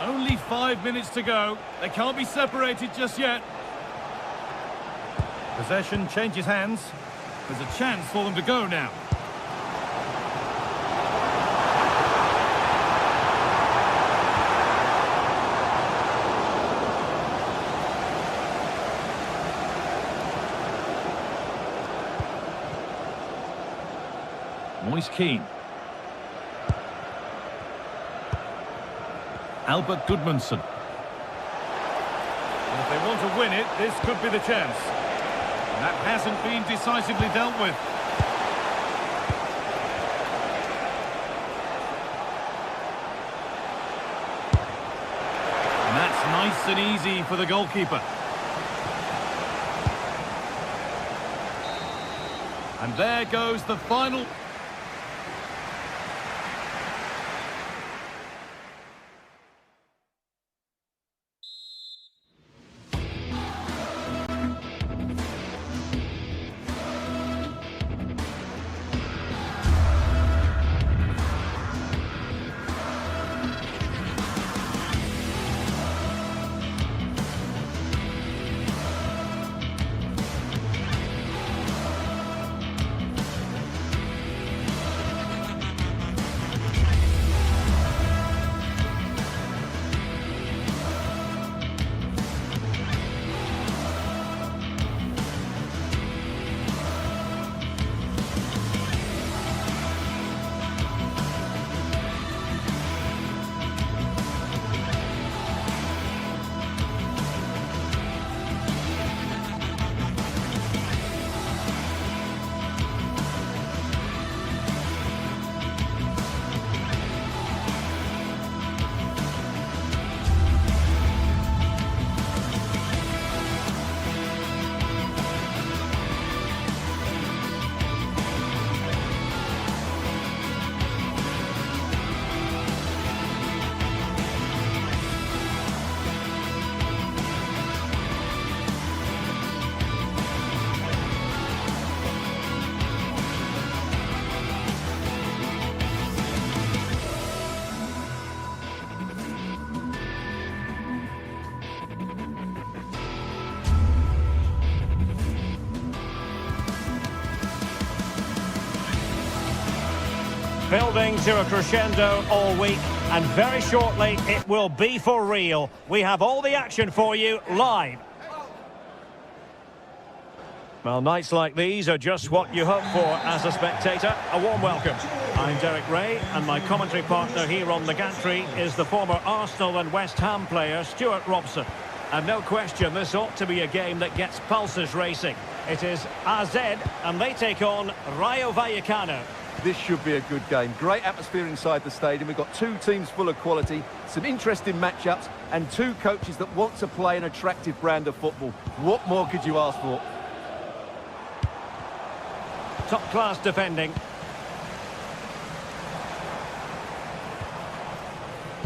Speaker 4: Only 5 minutes to go. They can't be separated just yet. Possession changes hands. There's a chance for them to go now. Moise Keane. Albert Goodmanson. And if they want to win it, this could be the chance. And that hasn't been decisively dealt with. And that's nice and easy for the goalkeeper. And there goes the final.
Speaker 1: Building to a crescendo all week, and very shortly it will be for real. We have all the action for you live. Well, nights like these are just what you hope for as a spectator. A warm welcome. I'm Derek Ray, and my commentary partner here on the gantry is the former Arsenal and West Ham player Stuart Robson. And no question, this ought to be a game that gets pulses racing. It is AZ, and they take on Rayo Vallecano.
Speaker 2: This should be a good game. Great atmosphere inside the stadium. We've got two teams full of quality, some interesting matchups, and two coaches that want to play an attractive brand of football. What more could you ask for?
Speaker 1: Top-class defending.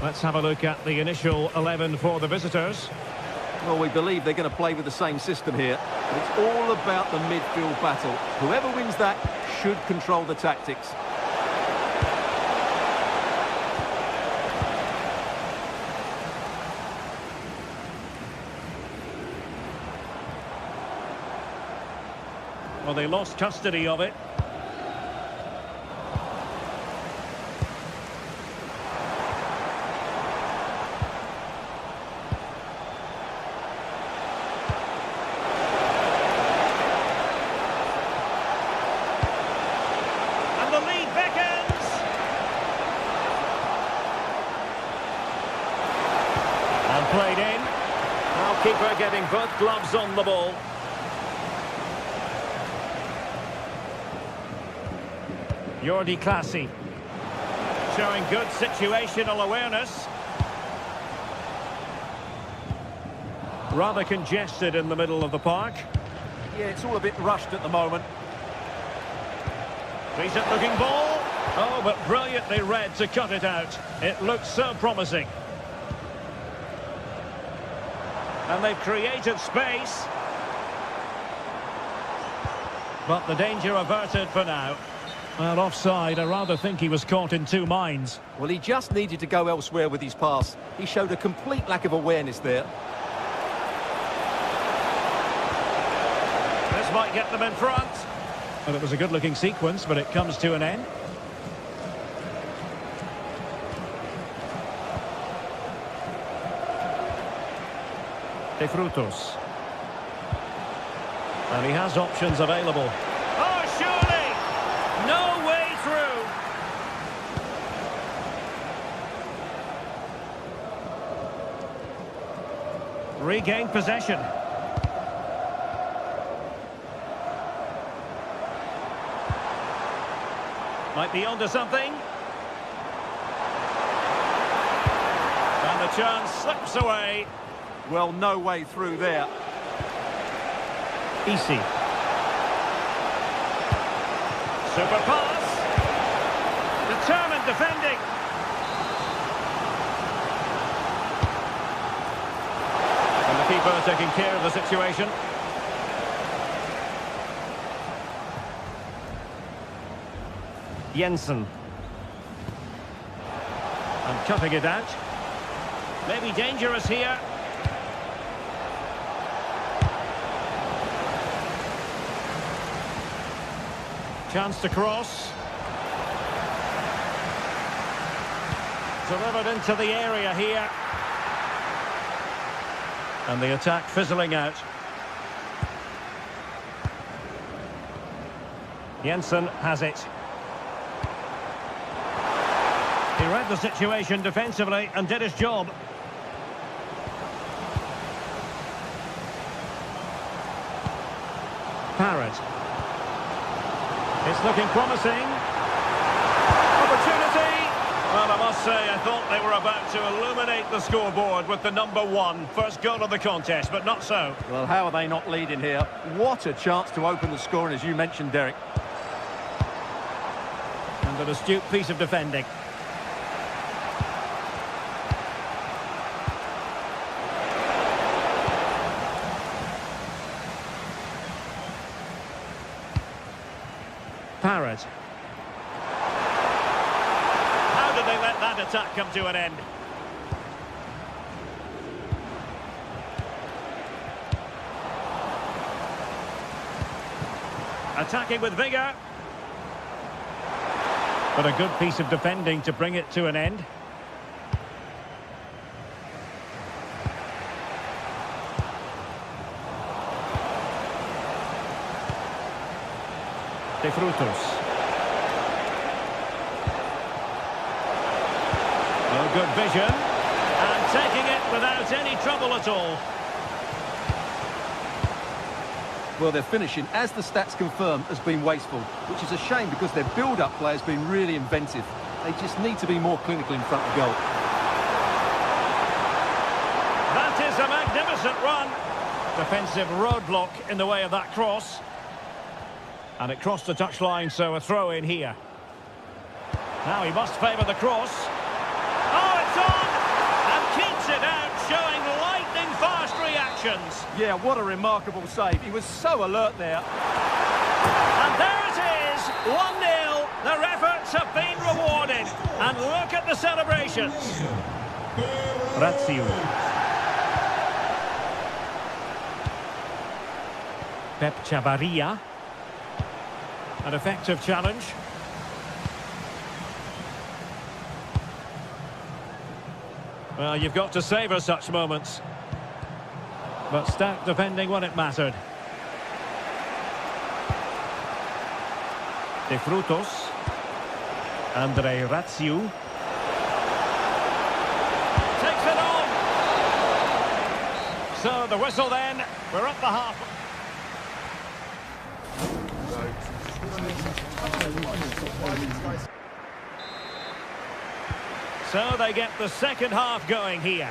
Speaker 1: Let's have a look at the initial 11 for the visitors.
Speaker 2: Well, we believe they're going to play with the same system here. But it's all about the midfield battle. Whoever wins that should control the tactics.
Speaker 1: Well, they lost custody of it. And the lead beckons. And played in. Now keeper getting both gloves on the ball. Jordi Classy showing good situational awareness. Rather congested in the middle of the park.
Speaker 2: Yeah, it's all a bit rushed at the moment.
Speaker 1: Decent looking ball. Oh, but brilliantly read to cut it out. It looks so promising. And they've created space. But the danger averted for now. Well, offside, I rather think he was caught in two minds.
Speaker 2: Well, he just needed to go elsewhere with his pass. He showed a complete lack of awareness there.
Speaker 1: This might get them in front. Well, it was a good-looking sequence, but it comes to an end. De Frutos. And he has options available. Oh, surely! No way through. Regained possession. Might be onto something. And the chance slips away.
Speaker 2: Well, no way through there.
Speaker 1: Easy. Super pass. Determined defending. And the keeper taking care of the situation. Jensen. And cutting it out. Maybe dangerous here. Chance to cross. Delivered into the area here. And the attack fizzling out. Jensen has it. He read the situation defensively and did his job. Parrott. It's looking promising. Opportunity. Well, I must say, I thought they were about to illuminate the scoreboard with the #1. First goal of the contest, but not so.
Speaker 2: Well, how are they not leading here? What a chance to open the scoring, as you mentioned, Derek.
Speaker 1: And an astute piece of defending. Parrott. How did they let that attack come to an end? Attacking with vigour. But a good piece of defending to bring it to an end. De Frutos. Oh, good vision. And taking it without any trouble at all.
Speaker 2: Well, their finishing, as the stats confirm, has been wasteful, which is a shame because their build-up play has been really inventive. They just need to be more clinical in front of goal.
Speaker 1: That is a magnificent run. Defensive roadblock in the way of that cross. And it crossed the touchline, so a throw in here. Now he must favour the cross. Oh, it's on! And keeps it out, showing lightning-fast reactions.
Speaker 2: Yeah, what a remarkable save. He was so alert there.
Speaker 1: And there it is, 1-0. Their efforts have been rewarded. And look at the celebrations. Razio. Pep Chavarria. An effective challenge. Well, you've got to savour such moments. But stout defending when it mattered. De Frutos. Andre Razio. Takes it on. So the whistle then. We're up the half. So they get the second half going here.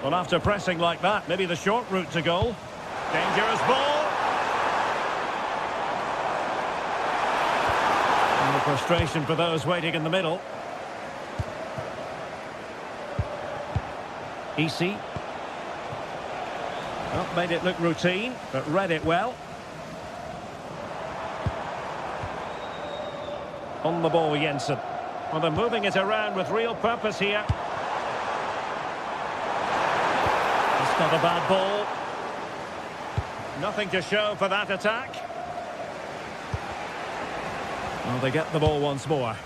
Speaker 1: Well, after pressing like that, maybe the short route to goal. Dangerous ball. And the frustration for those waiting in the middle. Easy. Well, made it look routine, but read it well. On the ball, Jensen. Well, they're moving it around with real purpose here. It's not a bad ball. Nothing to show for that attack. Well, they get the ball once more.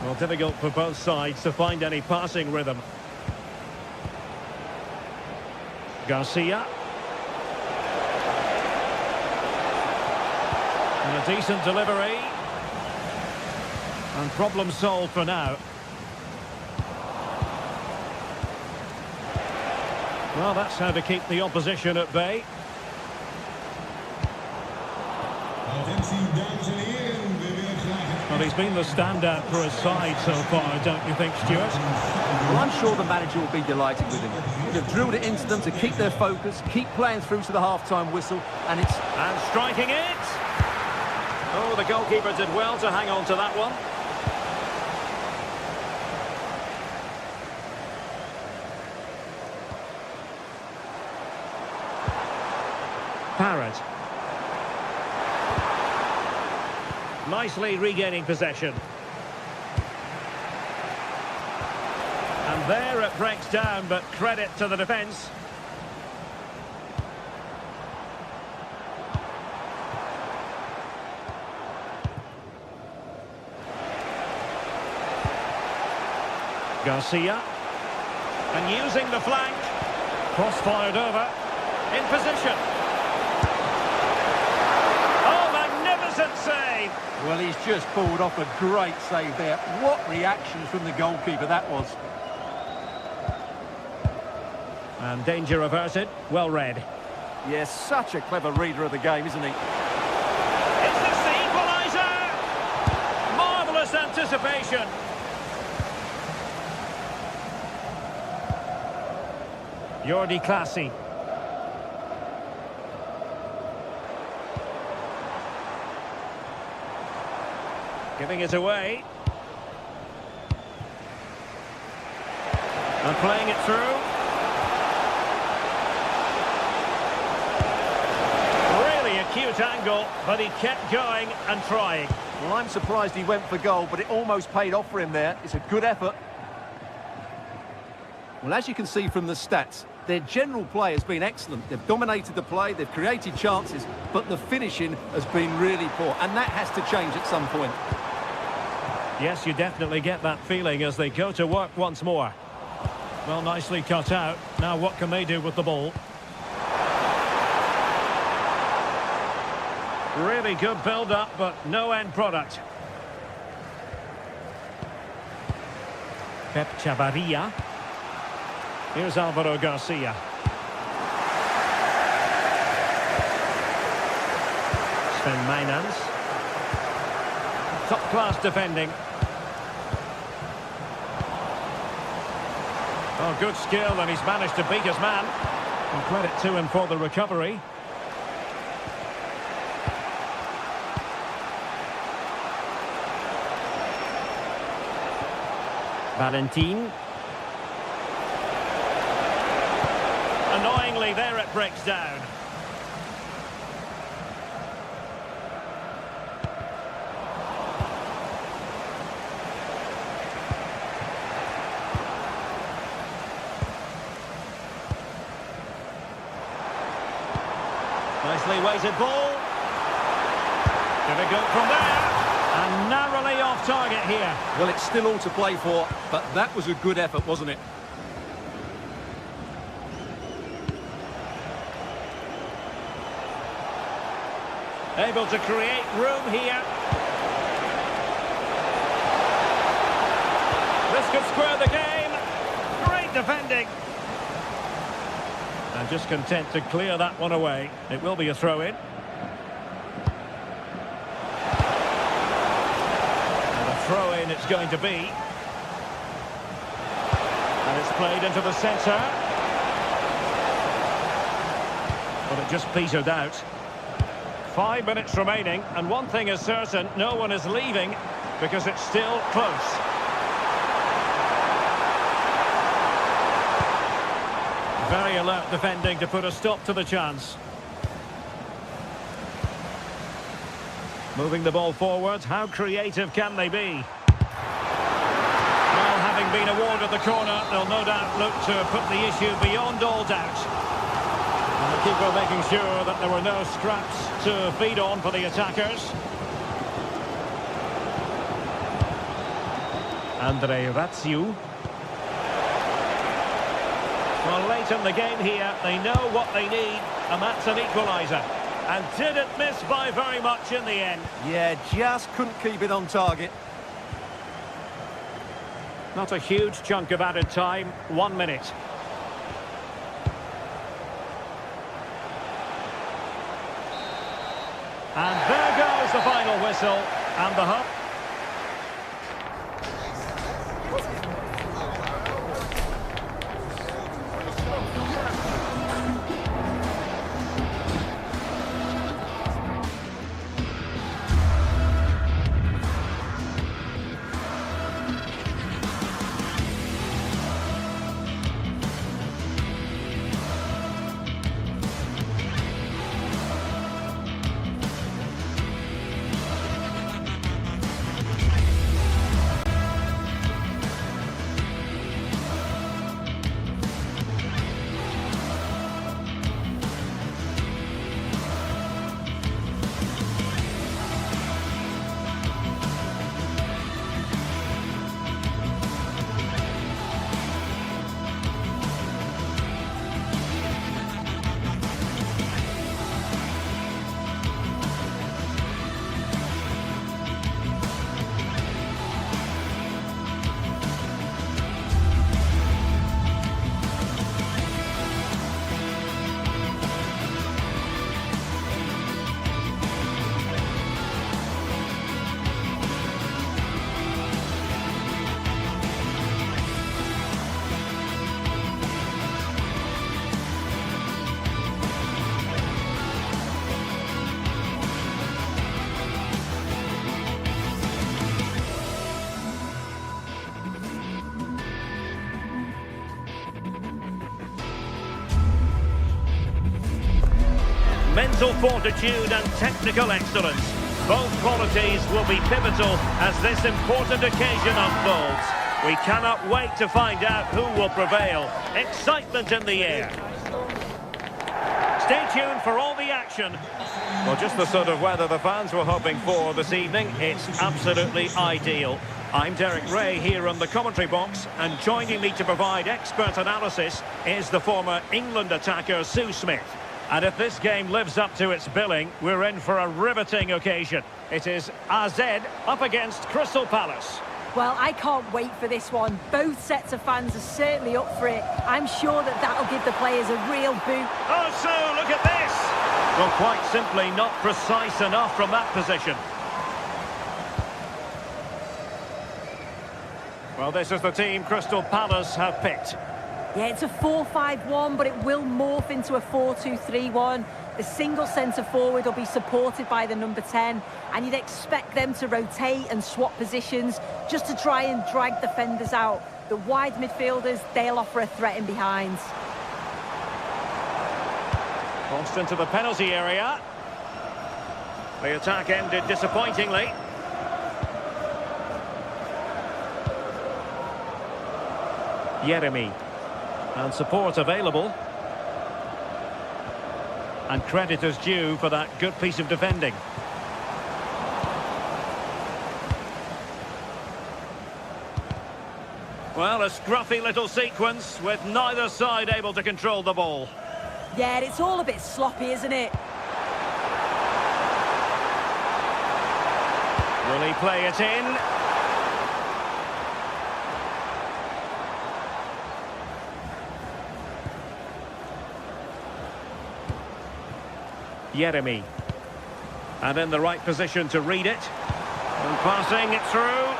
Speaker 1: Well, difficult for both sides to find any passing rhythm. Garcia. And a decent delivery. And problem solved for now. Well, that's how to keep the opposition at bay. Well, he's been the standout for his side so far, don't you think, Stuart?
Speaker 2: Well, I'm sure the manager will be delighted with him. They've drilled it into them to keep their focus, keep playing through to the half-time whistle, and it's...
Speaker 1: And striking it! Oh, the goalkeeper did well to hang on to that one. Parrott. Nicely regaining possession. And there it breaks down, but credit to the defence. Garcia. And using the flank. Cross fired over. In position. Oh, magnificent save!
Speaker 2: Well, he's just pulled off a great save there. What reactions from the goalkeeper that was.
Speaker 1: And danger averted. Well read.
Speaker 2: Yes, such a clever reader of the game, isn't he?
Speaker 1: Is this the equaliser? Marvellous anticipation. Jordi Clasie. Giving it away. And playing it through. Really acute angle, but he kept going and trying.
Speaker 2: Well, I'm surprised he went for goal, but it almost paid off for him there. It's a good effort. Well, as you can see from the stats, Their general play has been excellent. They've dominated the play, they've created chances, but the finishing has been really poor, and that has to change at some point.
Speaker 1: Yes, you definitely get that feeling as they go to work once more. Well, nicely cut out. Now what can they do with the ball? Really good build-up, but no end product. Pep Chavarria. Here's Alvaro Garcia. Sven Meinans. Top-class defending. Oh, good skill, and he's managed to beat his man. And credit to him for the recovery. Valentin. Annoyingly, there it breaks down. Nicely weighted ball. Gonna go from there. And narrowly off target here.
Speaker 2: Well, it's still all to play for, but that was a good effort, wasn't it?
Speaker 1: Able to create room here. This could square the game. Great defending. And just content to clear that one away. It will be a throw-in. And a throw-in it's going to be. And it's played into the centre. But it just petered out. 5 minutes remaining, and one thing is certain, no one is leaving because it's still close. Very alert defending to put a stop to the chance. Moving the ball forward, how creative can they be? Well, having been awarded the corner, they'll no doubt look to put the issue beyond all doubt. And the keeper making sure that there were no scraps to feed on for the attackers. Andre Ratsiu. Well, late in the game here, they know what they need, and that's an equaliser. And didn't miss by very much in the end.
Speaker 2: Yeah, just couldn't keep it on target.
Speaker 1: Not a huge chunk of added time, 1 minute. And there goes the final whistle, and the hook. Mental fortitude and technical excellence. Both qualities will be pivotal as this important occasion unfolds. We cannot wait to find out who will prevail. Excitement in the air. Stay tuned for all the action. Well, just the sort of weather the fans were hoping for this evening. It's absolutely ideal. I'm Derek Ray here on the commentary box, and joining me to provide expert analysis is the former England attacker Sue Smith. And if this game lives up to its billing, we're in for a riveting occasion. It is AZ up against Crystal Palace.
Speaker 5: Well, I can't wait for this one. Both sets of fans are certainly up for it. I'm sure that that'll give the players a real boot.
Speaker 1: Oh, Sue, look at this! Well, quite simply not precise enough from that position. Well, this is the team Crystal Palace have picked.
Speaker 5: Yeah, it's a 4-5-1, but it will morph into a 4-2-3-1. The single centre-forward will be supported by the number 10, and you'd expect them to rotate and swap positions just to try and drag defenders out. The wide midfielders, they'll offer a threat in behind.
Speaker 1: Crossed into the penalty area. The attack ended disappointingly. Yeremy. And support available. And credit is due for that good piece of defending. Well, a scruffy little sequence with neither side able to control the ball.
Speaker 5: Yeah, it's all a bit sloppy, isn't it?
Speaker 1: Will he play it in? Yeremy. And in the right position to read it. And passing it through.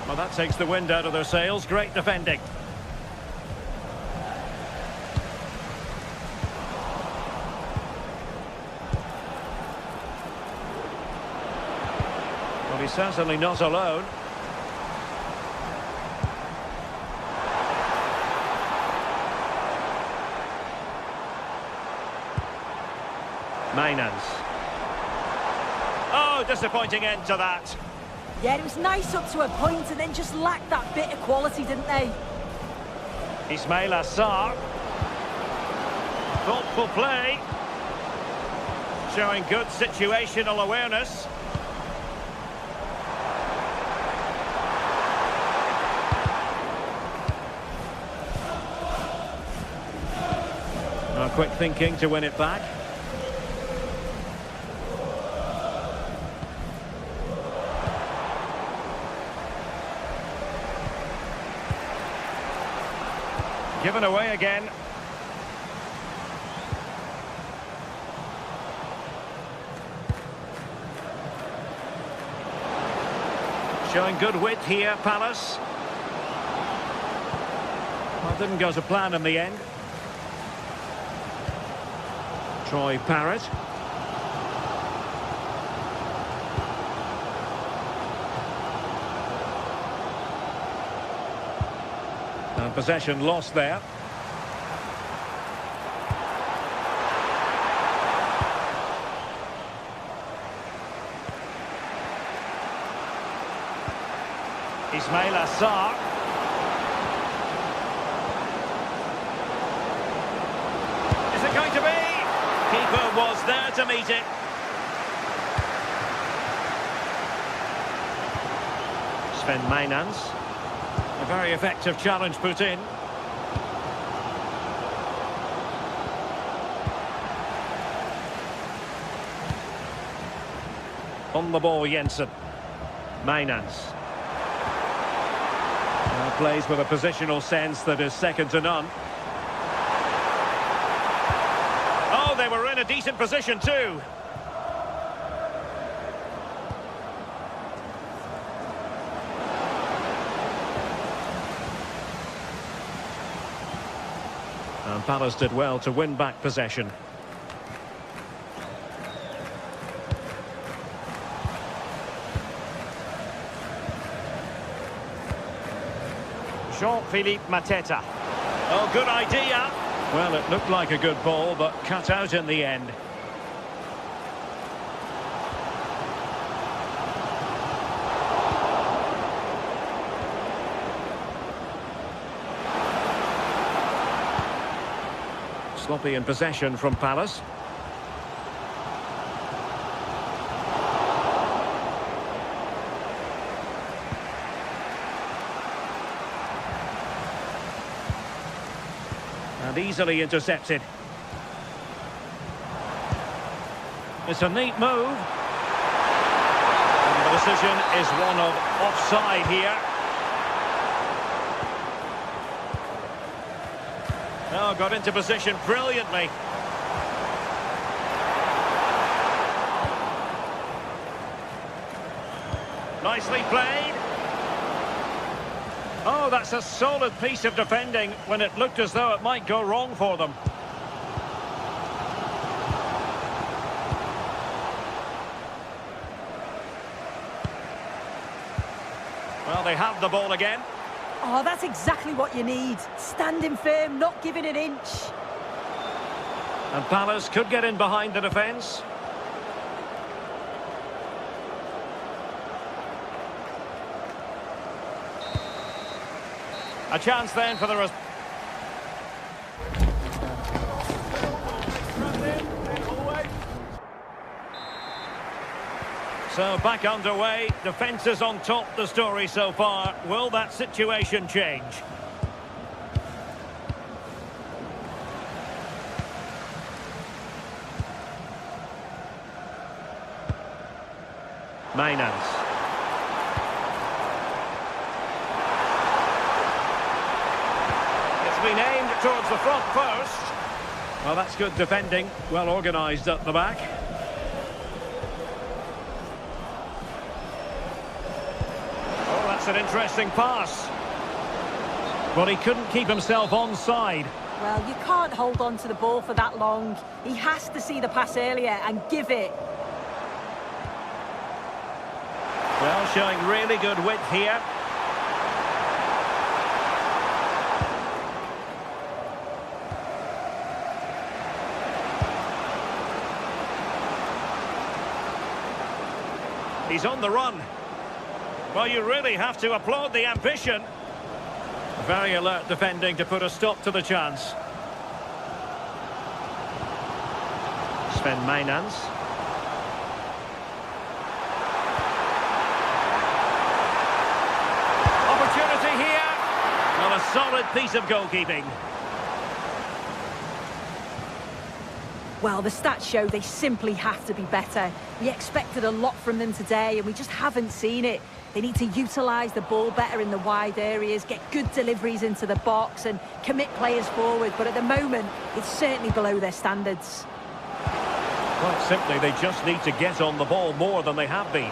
Speaker 1: Well, that takes the wind out of their sails. Great defending. Well, he's certainly not alone. Mainans. Oh, disappointing end to that.
Speaker 5: Yeah, it was nice up to a point and then just lacked that bit of quality, didn't they?
Speaker 1: Ismail Assar. Thoughtful play. Showing good situational awareness. Quick thinking to win it back. Given away again. Showing good width here, Palace. Well, didn't go to plan in the end. Troy Parrott. And possession lost there. Ismail Assar. Is it going to be? Keeper was there to meet it. Sven Mainans. A very effective challenge put in. On the ball, Jensen. Mainans. Now plays with a positional sense that is second to none. Oh, they were in a decent position too. And Palace did well to win back possession. Jean-Philippe Mateta. Oh, good idea. Well, it looked like a good ball, but cut out in the end. Sloppy in possession from Palace. And easily intercepted. It's a neat move. And the decision is one of offside here. Oh, got into position brilliantly. Nicely played. Oh, that's a solid piece of defending when it looked as though it might go wrong for them. Well, they have the ball again.
Speaker 5: Oh, that's exactly what you need. Standing firm, not giving an inch.
Speaker 1: And Palace could get in behind the defence. A chance then for the... So back underway, defence is on top, the story so far. Will that situation change? Maynans. It's been aimed towards the front post. Well, that's good defending, well organised at the back. That's an interesting pass. But he couldn't keep himself onside.
Speaker 5: Well, you can't hold on to the ball for that long. He has to see the pass earlier and give it.
Speaker 1: Well, showing really good width here. He's on the run. Well, you really have to applaud the ambition. Very alert defending to put a stop to the chance. Sven Maynans. Opportunity here. Well, a solid piece of goalkeeping.
Speaker 5: Well, the stats show they simply have to be better. We expected a lot from them today, and we just haven't seen it. They need to utilise the ball better in the wide areas, get good deliveries into the box and commit players forward. But at the moment, it's certainly below their standards.
Speaker 1: Quite simply, they just need to get on the ball more than they have been.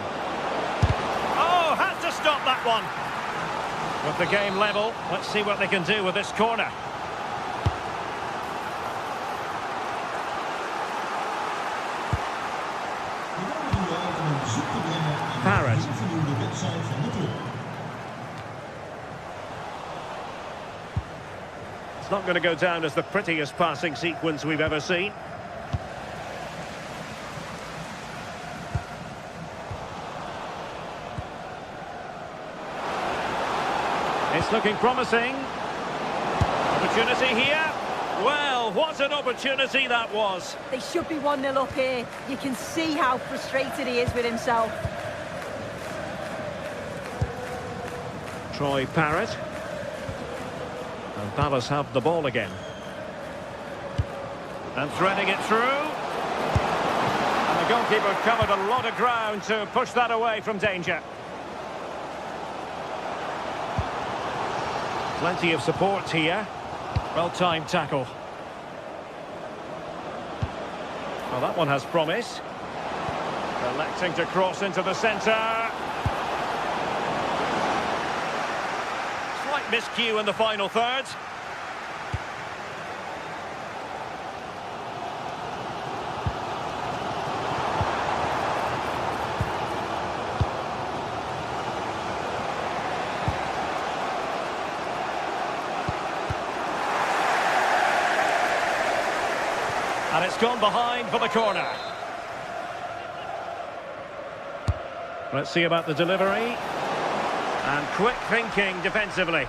Speaker 1: Oh, had to stop that one. With the game level, let's see what they can do with this corner. Parrott. It's not going to go down as the prettiest passing sequence we've ever seen. It's looking promising. Opportunity here. Well, what an opportunity that was.
Speaker 5: They should be 1-0 up here. You can see how frustrated he is with himself.
Speaker 1: Troy Parrott. And Palace have the ball again. And threading it through. And the goalkeeper covered a lot of ground to push that away from danger. Plenty of support here. Well-timed tackle. Well, that one has promise. Electing to cross into the centre. Slight miscue in the final third. And it's gone behind for the corner. Let's see about the delivery. And quick thinking defensively.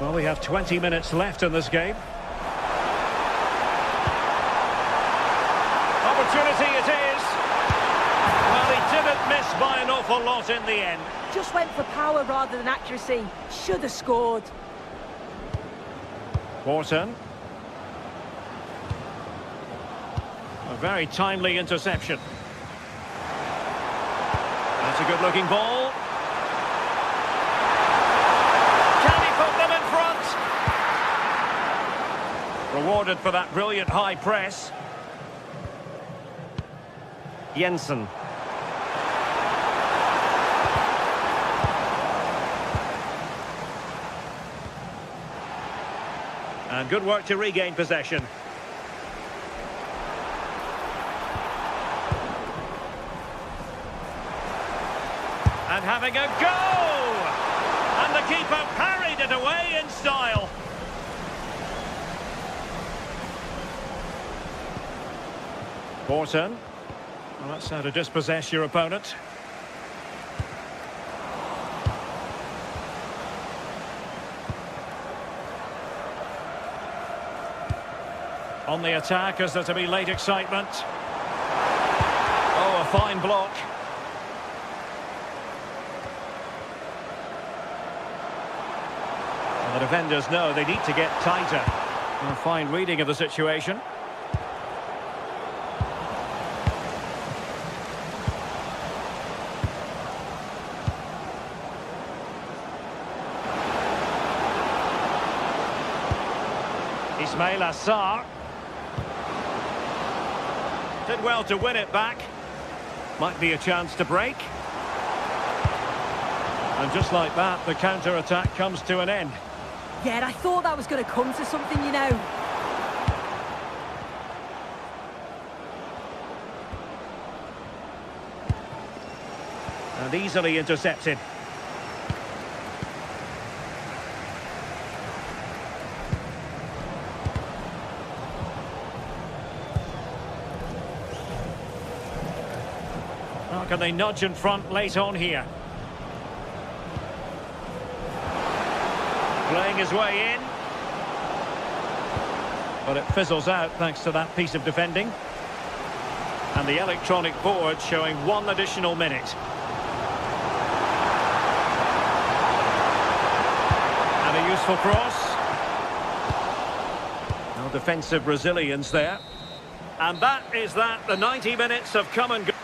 Speaker 1: Well, we have 20 minutes left in this game. Opportunity it is. Well, he didn't miss by an awful lot in the end.
Speaker 5: Just went for power rather than accuracy. Should have scored.
Speaker 1: Wharton. A very timely interception. That's a good-looking ball. Can he put them in front? Rewarded for that brilliant high press. Jensen. And good work to regain possession. And having a go! And the keeper parried it away in style. Wharton. Well, that's how to dispossess your opponent. On the attack, is there to be late excitement? Oh, a fine block. And the defenders know they need to get tighter. A fine reading of the situation. Ismail Assar. Did well to win it back. Might be a chance to break. And just like that, the counter-attack comes to an end.
Speaker 5: Yeah, and I thought that was going to come to something, you know.
Speaker 1: And easily intercepted. How can they nudge in front late on here? Playing his way in. But it fizzles out thanks to that piece of defending. And the electronic board showing 1 additional minute. And a useful cross. No defensive resilience there. And that is that. The 90 minutes have come and gone.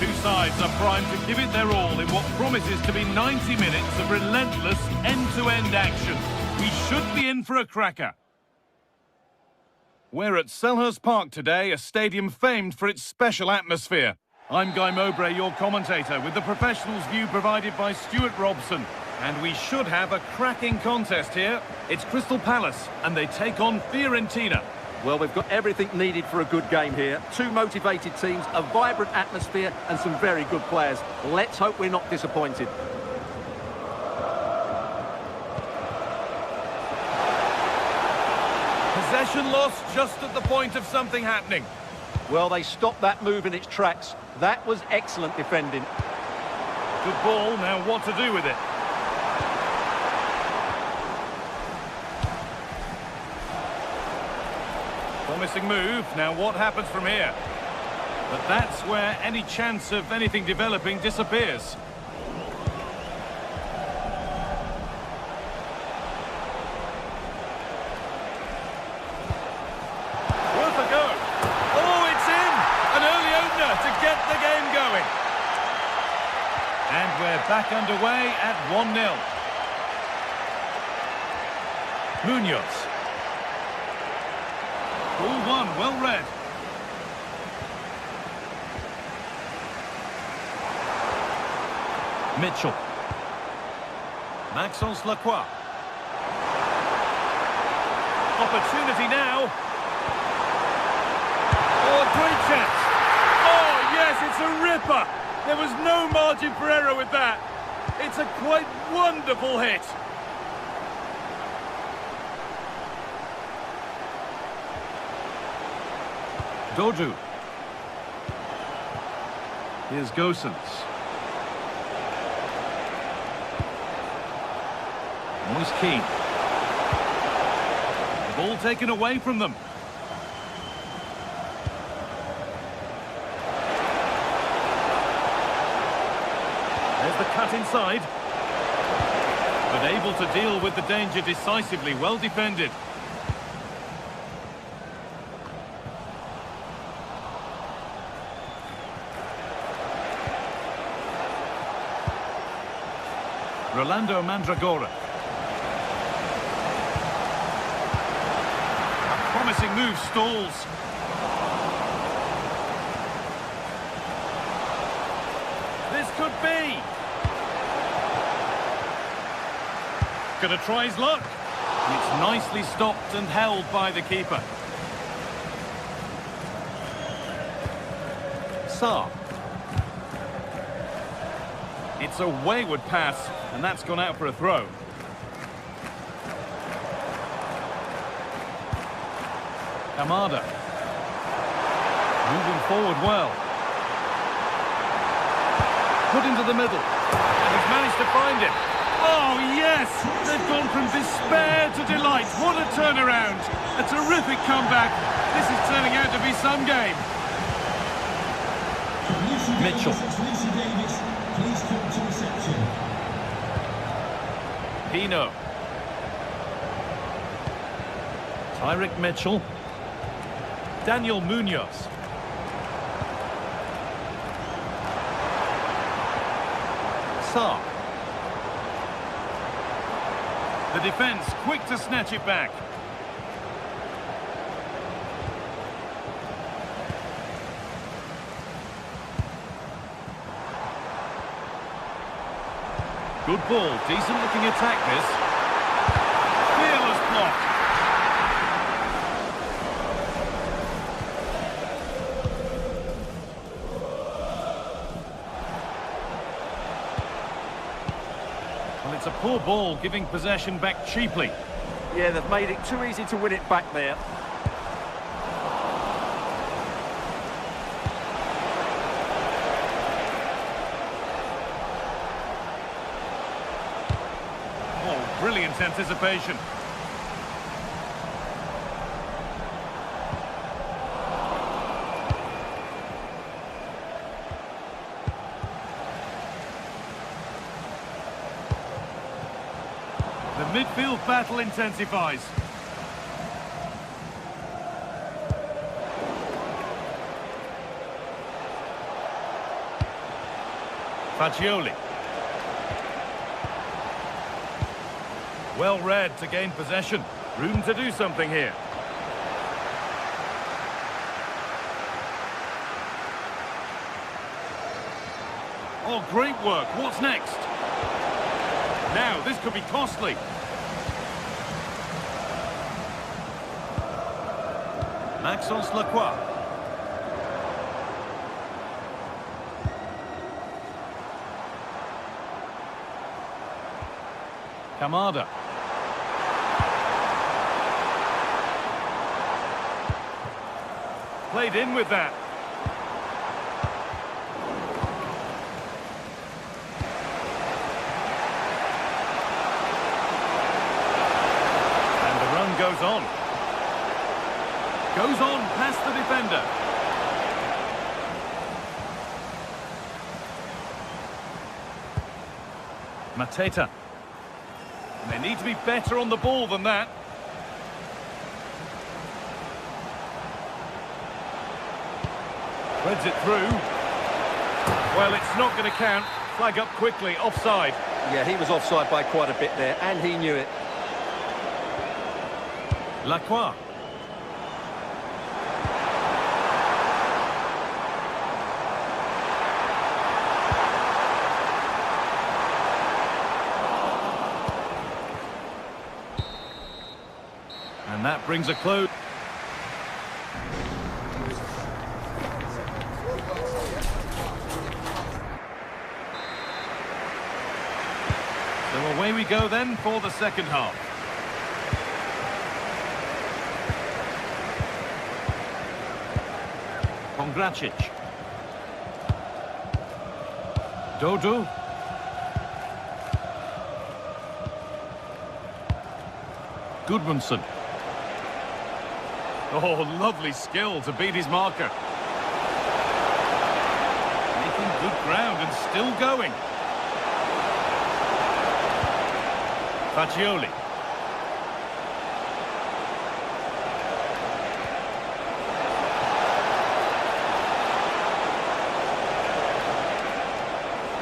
Speaker 4: two sides are primed to give it their all in what promises to be 90 minutes of relentless end-to-end action. We should be in for a cracker. We're at Selhurst Park today, a stadium famed for its special atmosphere. I'm Guy Mowbray, your commentator, with the professionals' view provided by Stuart Robson. And we should have a cracking contest here. It's Crystal Palace, and they take on Fiorentina.
Speaker 2: Well, we've got everything needed for a good game here. Two motivated teams, a vibrant atmosphere and some very good players. Let's hope we're not disappointed.
Speaker 4: Possession lost just at the point of something happening.
Speaker 2: Well, they stopped that move in its tracks. That was excellent defending.
Speaker 4: Good ball, now what to do with it? Promising move, now what happens from here? But that's where any chance of anything developing disappears. Worth a go. Oh, it's in! An early opener to get the game going. And we're back underway at 1-0. Munoz. Ball one, well read. Mitchell. Maxence Lacroix. Opportunity now. Oh, a great chance. Oh, yes, it's a ripper. There was no margin for error with that. It's a quite wonderful hit. Dodu. Here's Gosens. Moise Keane. The ball taken away from them. There's the cut inside. But able to deal with the danger decisively, well defended. Rolando Mandragora. A promising move stalls. This could be. Gonna try his luck. It's nicely stopped and held by the keeper. Sarr. It's a wayward pass, and that's gone out for a throw. Kamada. Moving forward well. Put into the middle. And he's managed to find it. Oh, yes! They've gone from despair to delight. What a turnaround. A terrific comeback. This is turning out to be some game. Mitchell.
Speaker 3: Please come to reception.
Speaker 4: Pino. Tyrick Mitchell. Daniel Munoz. Sarr. The defence quick to snatch it back. Good ball, decent looking attack this. Fearless block. Well, it's a poor ball, giving possession back cheaply.
Speaker 2: Yeah, they've made it too easy to win it back there.
Speaker 4: Brilliant anticipation. The midfield battle intensifies. Fagioli. Well read to gain possession. Room to do something here. Oh, great work. What's next? Now, this could be costly. Maxence Lacroix. Kamada. Played in with that. And the run goes on. Goes on past the defender. Mateta. They need to be better on the ball than that. Threads it through. Well, it's not going to count. Flag up quickly, offside.
Speaker 2: Yeah, he was offside by quite a bit there, and he knew it.
Speaker 4: Lacroix. And that brings a close. So away we go then for the second half. Pongracic. Dodo. Goodmanson. Oh, lovely skill to beat his marker. Making good ground and still going. Fagioli.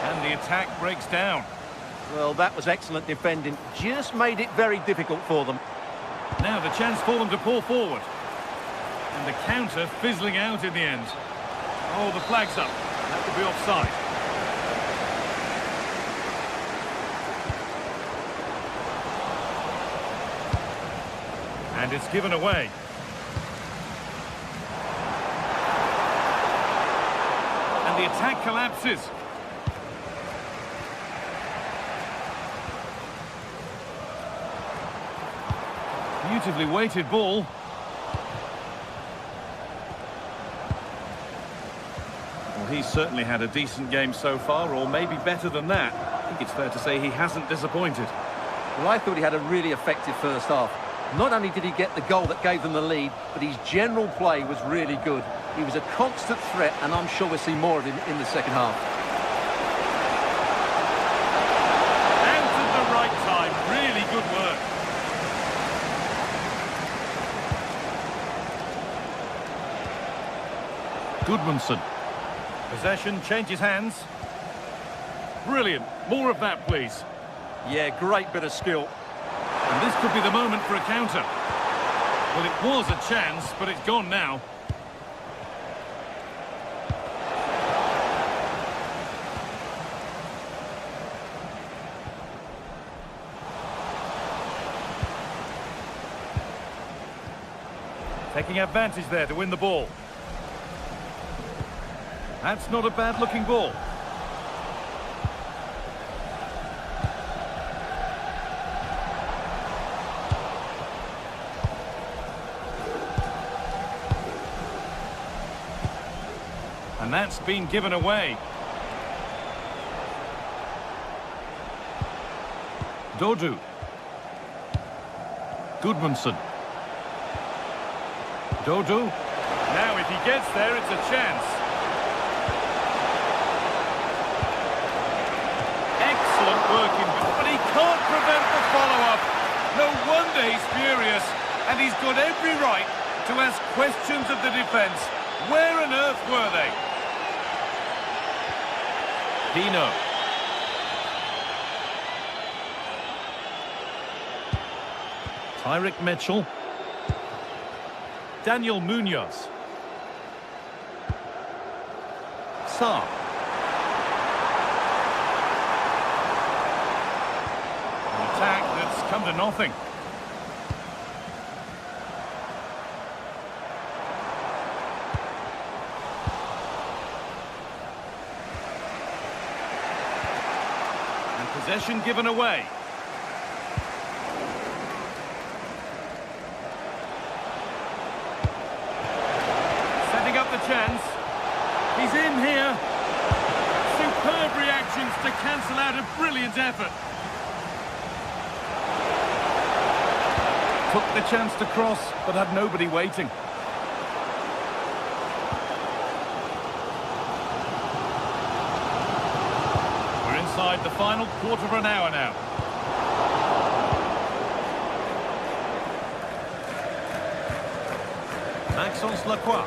Speaker 4: And the attack breaks down.
Speaker 2: Well, that was excellent defending. Just made it very difficult for them.
Speaker 4: Now the chance for them to pull forward. And the counter fizzling out in the end. Oh, the flag's up. That could be offside. And it's given away. And the attack collapses. Beautifully weighted ball. Well, he's certainly had a decent game so far, or maybe better than that. I think it's fair to say he hasn't disappointed.
Speaker 2: Well, I thought he had a really effective first half. Not only did he get the goal that gave them the lead, but his general play was really good. He was a constant threat, and I'm sure we'll see more of him in the second half.
Speaker 4: Out at the right time. Really good work. Goodmanson. Possession changes hands. Brilliant. More of that, please.
Speaker 2: Yeah, great bit of skill.
Speaker 4: And this could be the moment for a counter. Well, it was a chance, but it's gone now. Taking advantage there to win the ball. That's not a bad-looking ball. And that's been given away. Dodu. Goodmanson. Dodu. Now if he gets there, it's a chance. Excellent working, but he can't prevent the follow-up. No wonder he's furious, and he's got every right to ask questions of the defence. Where on earth were they? Pino. Tyrick Mitchell. Daniel Munoz. Sarr. An attack that's come to nothing. And possession given away. Setting up the chance. He's in here. Superb reactions to cancel out a brilliant effort. Took the chance to cross, but had nobody waiting. We're inside the final quarter of an hour now. Maxence Lacroix.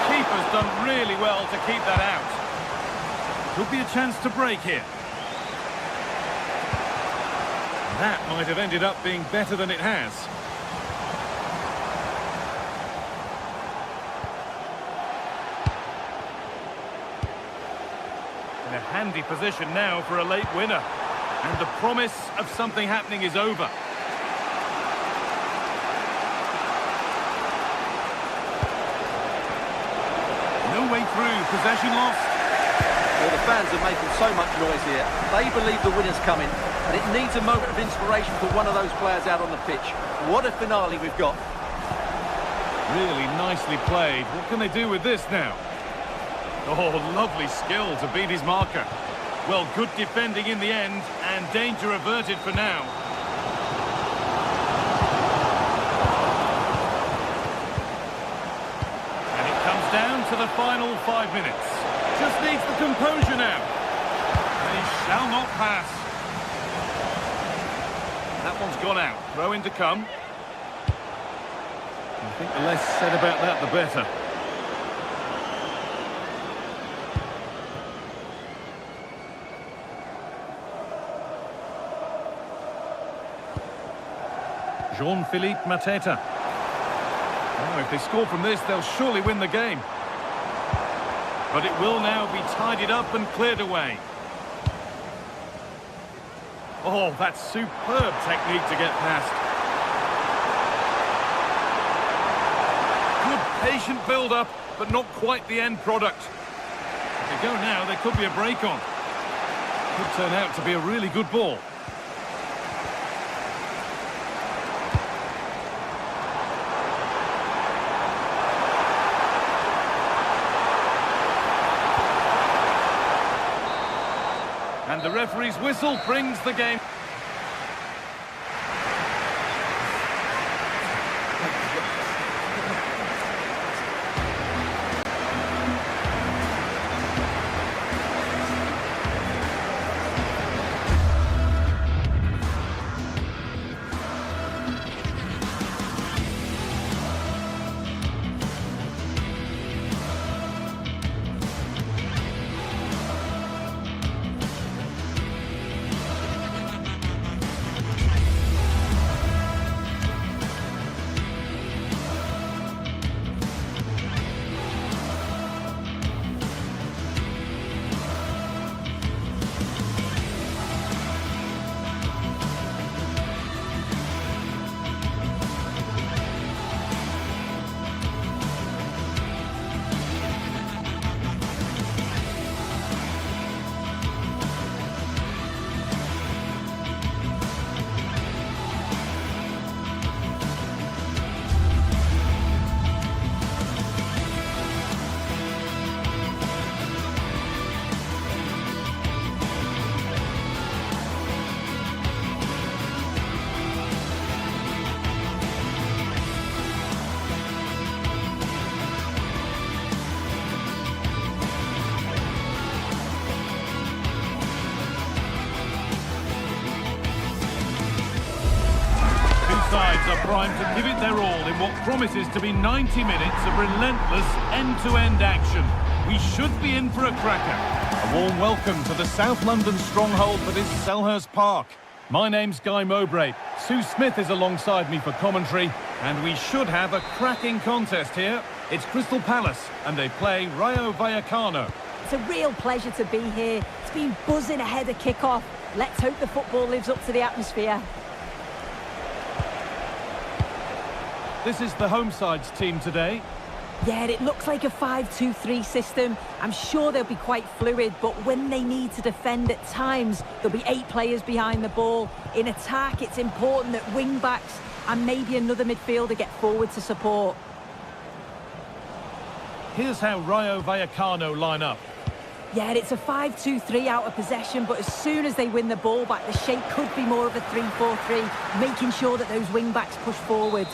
Speaker 4: Keeper's done really well to keep that out. Could be a chance to break here. That might have ended up being better than it has. In a handy position now for a late winner. And the promise of something happening is over. No way through, possession lost.
Speaker 2: Well, the fans are making so much noise here. They believe the winner's coming, and it needs a moment of inspiration for one of those players out on the pitch. What a finale we've got.
Speaker 4: Really nicely played. What can they do with this now? Oh, lovely skill to beat his marker. Well, good defending in the end, and danger averted for now. Down to the final 5 minutes. Just needs the composure now. And he shall not pass. That one's gone out. Throw in to come. I think the less said about that, the better. Jean-Philippe Mateta. Oh, if they score from this, they'll surely win the game. But it will now be tidied up and cleared away. Oh, that's superb technique to get past. Good patient build-up, but not quite the end product. If they go now, there could be a break on. Could turn out to be a really good ball. And the referee's whistle brings the game. Sides are primed to give it their all in what promises to be 90 minutes of relentless end-to-end action. We should be in for a cracker. A warm welcome to the South London stronghold that is Selhurst Park. My name's Guy Mowbray. Sue Smith is alongside me for commentary, and we should have a cracking contest here. It's Crystal Palace, and they play Rayo Vallecano.
Speaker 5: It's a real pleasure to be here. It's been buzzing ahead of kick-off. Let's hope the football lives up to the atmosphere.
Speaker 4: This is the home side's team today.
Speaker 5: Yeah, it looks like a 5-2-3 system. I'm sure they'll be quite fluid, but when they need to defend at times, there'll be 8 players behind the ball. In attack, it's important that wing-backs and maybe another midfielder get forward to support.
Speaker 4: Here's how Rayo Vallecano line up.
Speaker 5: Yeah, it's a 5-2-3 out of possession, but as soon as they win the ball back, the shape could be more of a 3-4-3, making sure that those wing-backs push forward.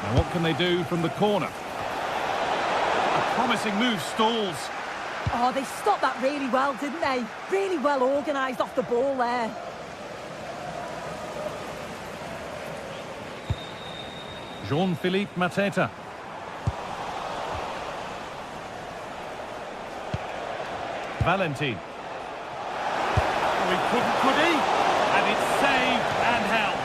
Speaker 4: Now what can they do from the corner? A promising move stalls.
Speaker 5: Oh, they stopped that really well, didn't they? Really well organised off the ball there.
Speaker 4: Jean-Philippe Mateta. Valentin. Oh, he couldn't, could he? And it's saved and held.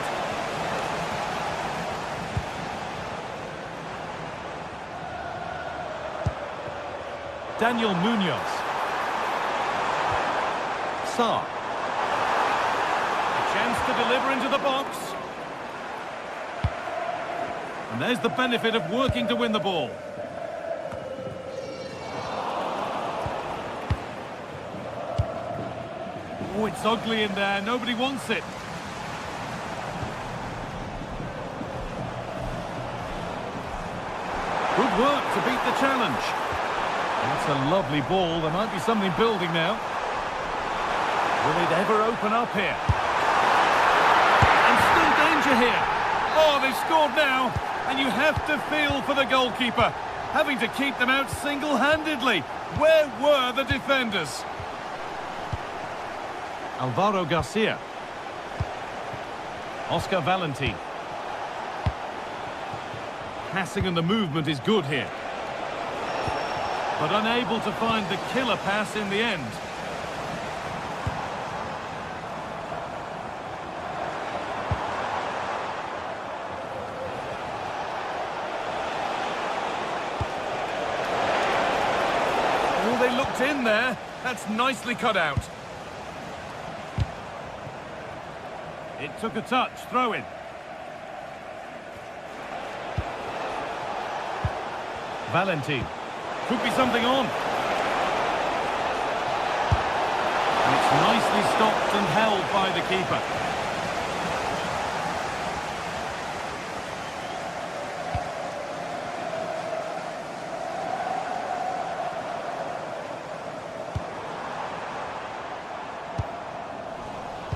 Speaker 4: Daniel Munoz. Sarr. A chance to deliver into the box. And there's the benefit of working to win the ball. Oh, it's ugly in there. Nobody wants it. Good work to beat the challenge. That's a lovely ball. There might be something building now. Will it ever open up here? And still danger here. Oh, they've scored now. And you have to feel for the goalkeeper, having to keep them out single-handedly. Where were the defenders? Alvaro Garcia. Oscar Valentin. Passing and the movement is good here. But unable to find the killer pass in the end. Oh, they looked in there. That's nicely cut out. It took a touch, throw in. Valentin. Could be something on. And it's nicely stopped and held by the keeper.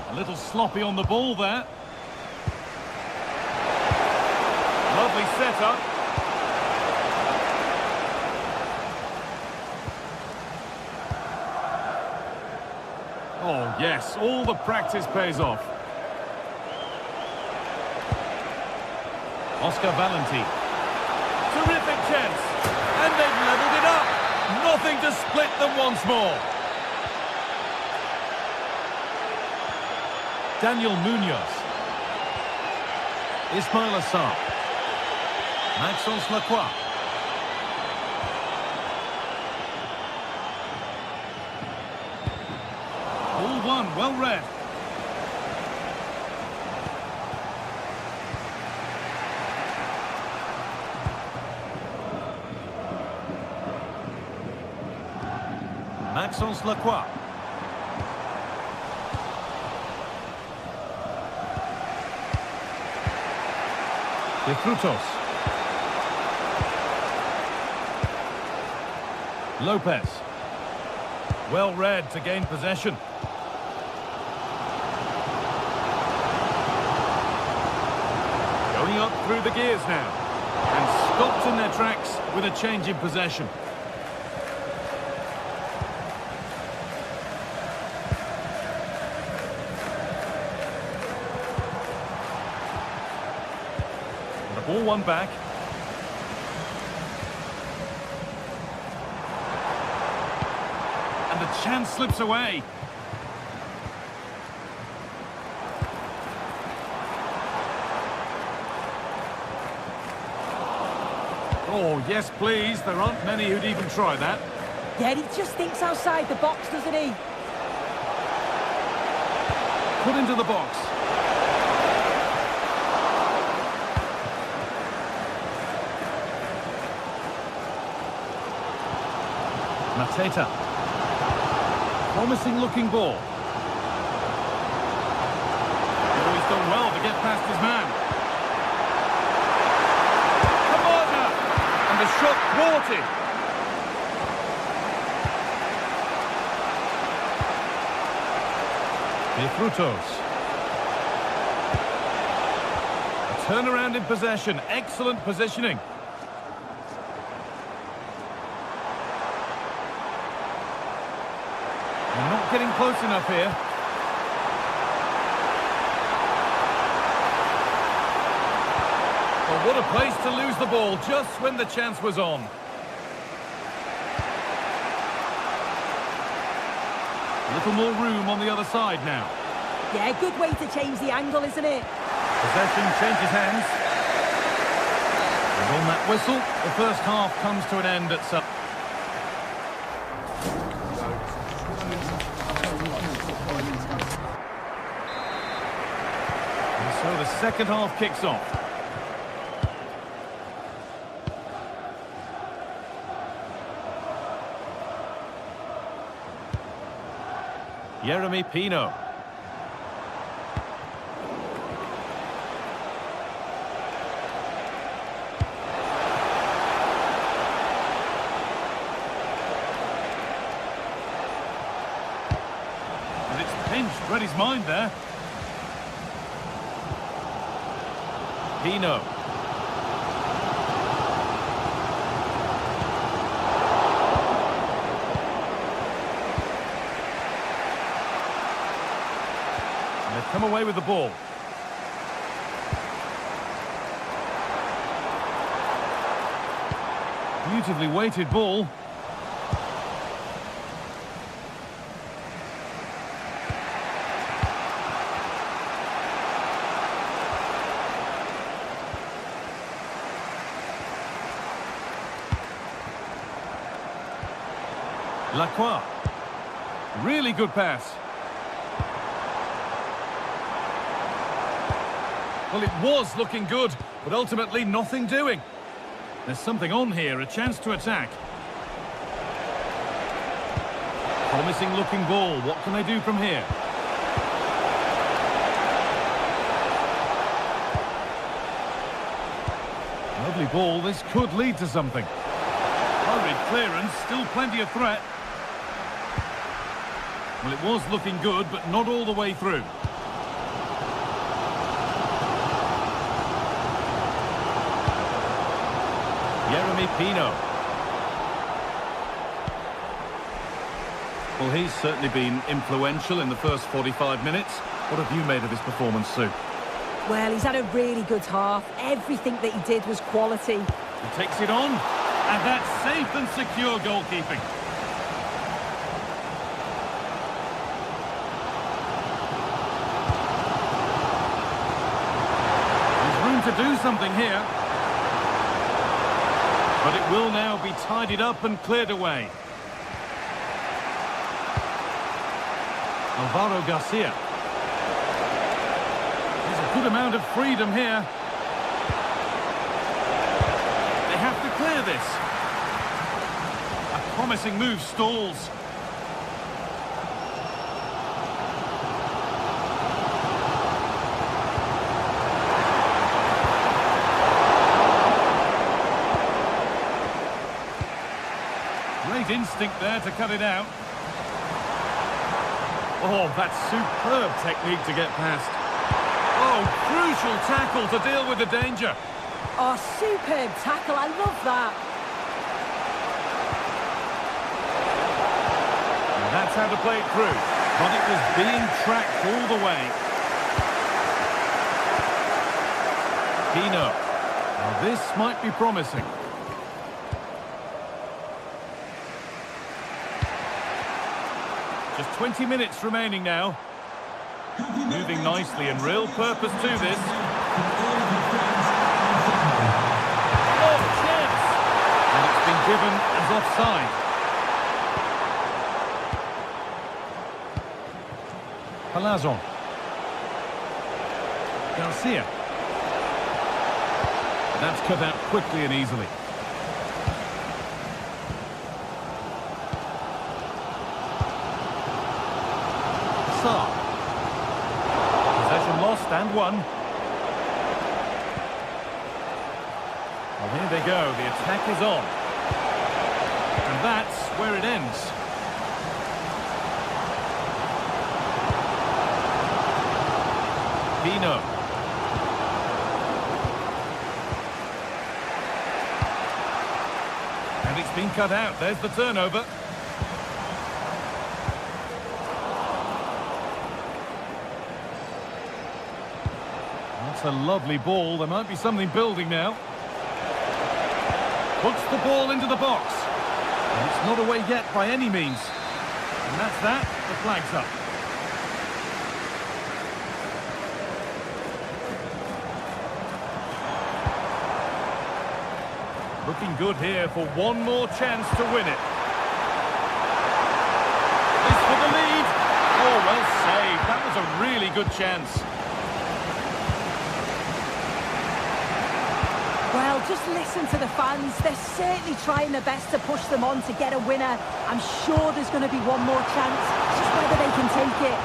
Speaker 4: A little sloppy on the ball there. Lovely setup. Oh, yes, all the practice pays off. Oscar Valentin. Terrific chance. And they've levelled it up. Nothing to split them once more. Daniel Munoz. Ismail Assar. Maxence Lacroix. All one, well read. Maxence Lacroix. De Frutos. Lopez. Well read to gain possession. Going up through the gears now. And stopped in their tracks with a change in possession. The ball won back. chance slips away. Oh, yes, please. There aren't many who'd even try that.
Speaker 5: Yeah, he just thinks outside the box, doesn't he?
Speaker 4: Put into the box. Mateta. Promising looking ball. Oh, he's done well to get past his man. Kamada! And the shot thwarted. Frutos. A turnaround in possession. Excellent positioning. They're not getting close enough here. Well, what a place to lose the ball just when the chance was on. A little more room on the other side now.
Speaker 5: Yeah, good way to change the angle, isn't it?
Speaker 4: Possession changes hands. And on that whistle, the first half comes to an end at some... And so the second half kicks off. Jeremy Pino. And it's pinched, read his mind there. Pino. Come away with the ball. Beautifully weighted ball. Lacroix. Really good pass. Well, it was looking good, but ultimately nothing doing. There's something on here, a chance to attack. Promising looking ball. What can they do from here? Lovely ball. This could lead to something. Hurried clearance, still plenty of threat. Well, it was looking good, but not all the way through. Jeremy Pino. Well, he's certainly been influential in the first 45 minutes. What have you made of his performance, Sue?
Speaker 5: Well, he's had a really good half. Everything that he did was quality.
Speaker 4: He takes it on, and that's safe and secure goalkeeping. There's room to do something here. But it will now be tidied up and cleared away. Alvaro Garcia. There's a good amount of freedom here. They have to clear this. A promising move stalls. Great instinct there to cut it out. Oh, that's superb technique to get past. Oh, crucial tackle to deal with the danger.
Speaker 5: Oh, superb tackle. I love that.
Speaker 4: And that's how to play it through. But it was being tracked all the way. Pino. Now this might be promising. Just 20 minutes remaining now. Moving nicely and real purpose to this. Oh, chance! And it's been given as offside. Palazon. Garcia. That's cut out quickly and easily. Saar. Possession lost and won. Well, here they go. The attack is on. And that's where it ends. Pino. And it's been cut out. There's the turnover. That's a lovely ball. There might be something building now. Puts the ball into the box. And it's not away yet by any means. And that's that. The flag's up. Looking good here for one more chance to win it. This for the lead. Oh, well saved. That was a really good chance.
Speaker 5: Well, just listen to the fans. They're certainly trying their best to push them on to get a winner. I'm sure there's going to be one more chance. It's just whether they can take it.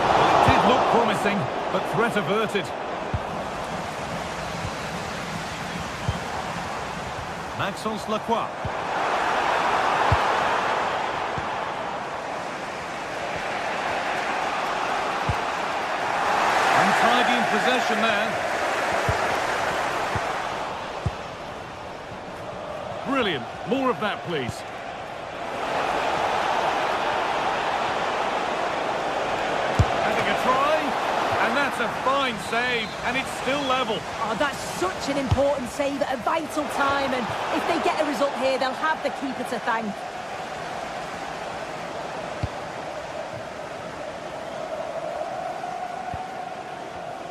Speaker 4: Well, it did look promising, but threat averted. Maxence Lacroix. Untidy in possession there. Brilliant. More of that, please. Having a try. And that's a fine save. And it's still level.
Speaker 5: Oh, that's such an important save at a vital time, and if they get a result here, they'll have the keeper to thank.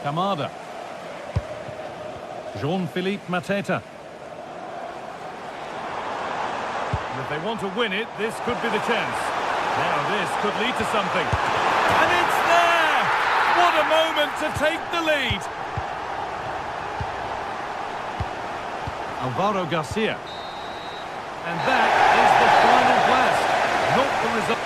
Speaker 4: Kamada. Jean-Philippe Mateta. And if they want to win it, this could be the chance. Now this could lead to something. And it's there! What a moment to take the lead! Alvaro Garcia. And that is the final blast. Not the result.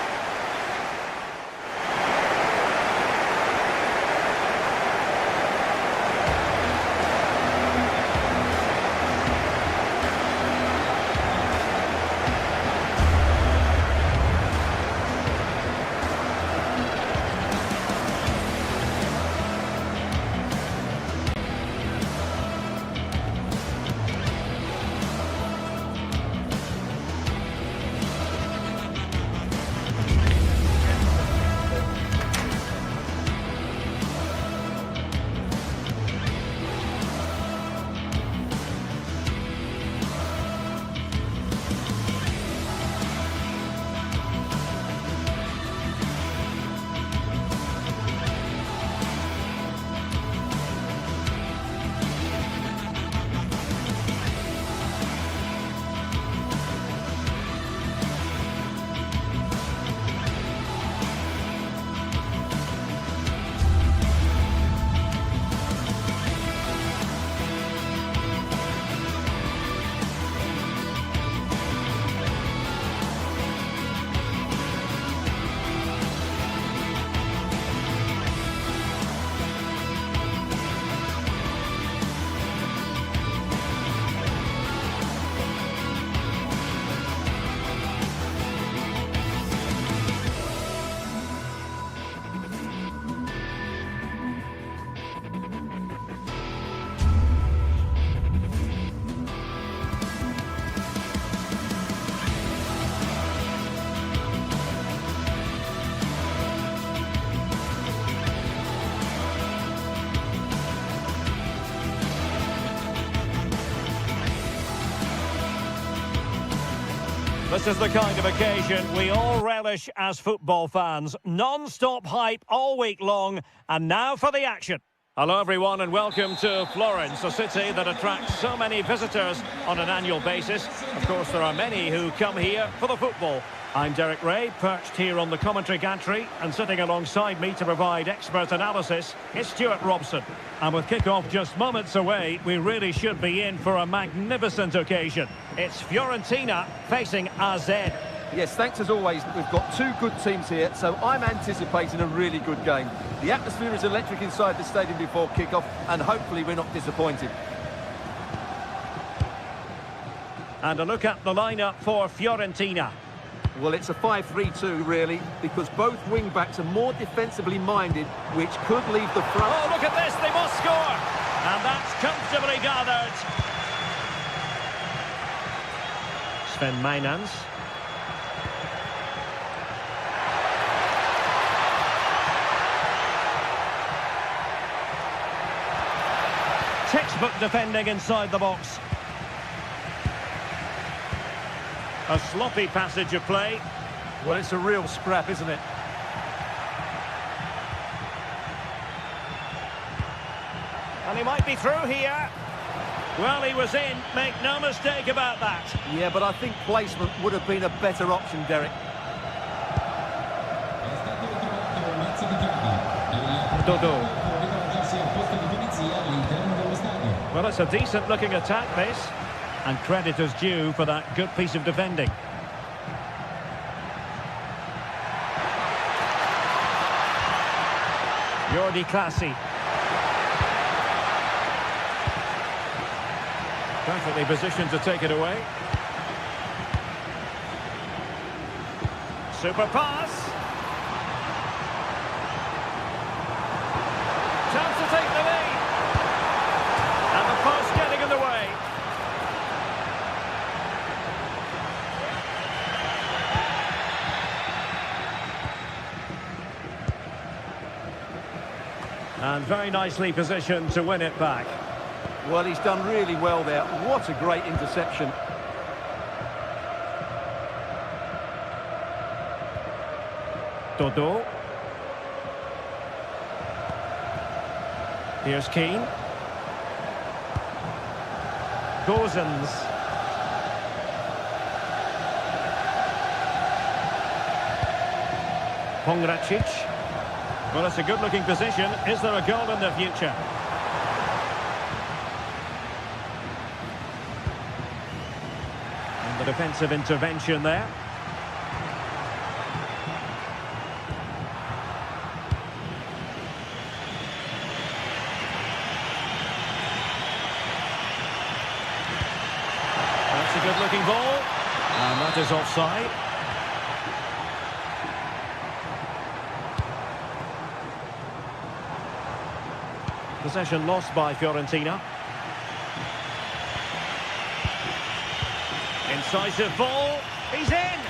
Speaker 1: This is the kind of occasion we all relish as football fans. Non-stop hype all week long, and now for the action. Hello everyone and welcome to Florence, a city that attracts so many visitors on an annual basis. Of course, there are many who come here for the football. I'm Derek Ray, perched here on the commentary gantry, and sitting alongside me to provide expert analysis is Stuart Robson. And with kick-off just moments away, we really should be in for a magnificent occasion. It's Fiorentina facing AZ.
Speaker 2: Yes, thanks as always. We've got two good teams here, so I'm anticipating a really good game. The atmosphere is electric inside the stadium before kick-off, and hopefully we're not disappointed.
Speaker 1: And a look at the lineup for Fiorentina.
Speaker 2: Well, it's a 5-3-2, really, because both wing-backs are more defensively minded, which could leave the front...
Speaker 1: Oh, look at this, they must score! And that's comfortably gathered. Sven Meinans. Textbook defending inside the box. A sloppy passage of play.
Speaker 2: Well, it's a real scrap, isn't it?
Speaker 1: And he might be through here. Well, he was in, make no mistake about that.
Speaker 2: Yeah, but I think placement would have been a better option, Derek.
Speaker 1: Dodo. Well, it's a decent-looking attack, this. And credit is due for that good piece of defending. Jordi Clasie. Perfectly positioned to take it away. Super pass. Chance to take the lead. And the post getting in the way. And very nicely positioned to win it back.
Speaker 2: Well, he's done really well there. What a great interception.
Speaker 1: Dodo. Here's Keane. Gozens. Pongracic. Well, it's a good-looking position. Is there a goal in the future? And the defensive intervention there. That's a good-looking ball. And that is offside. Possession lost by Fiorentina. Incisive ball. He's in.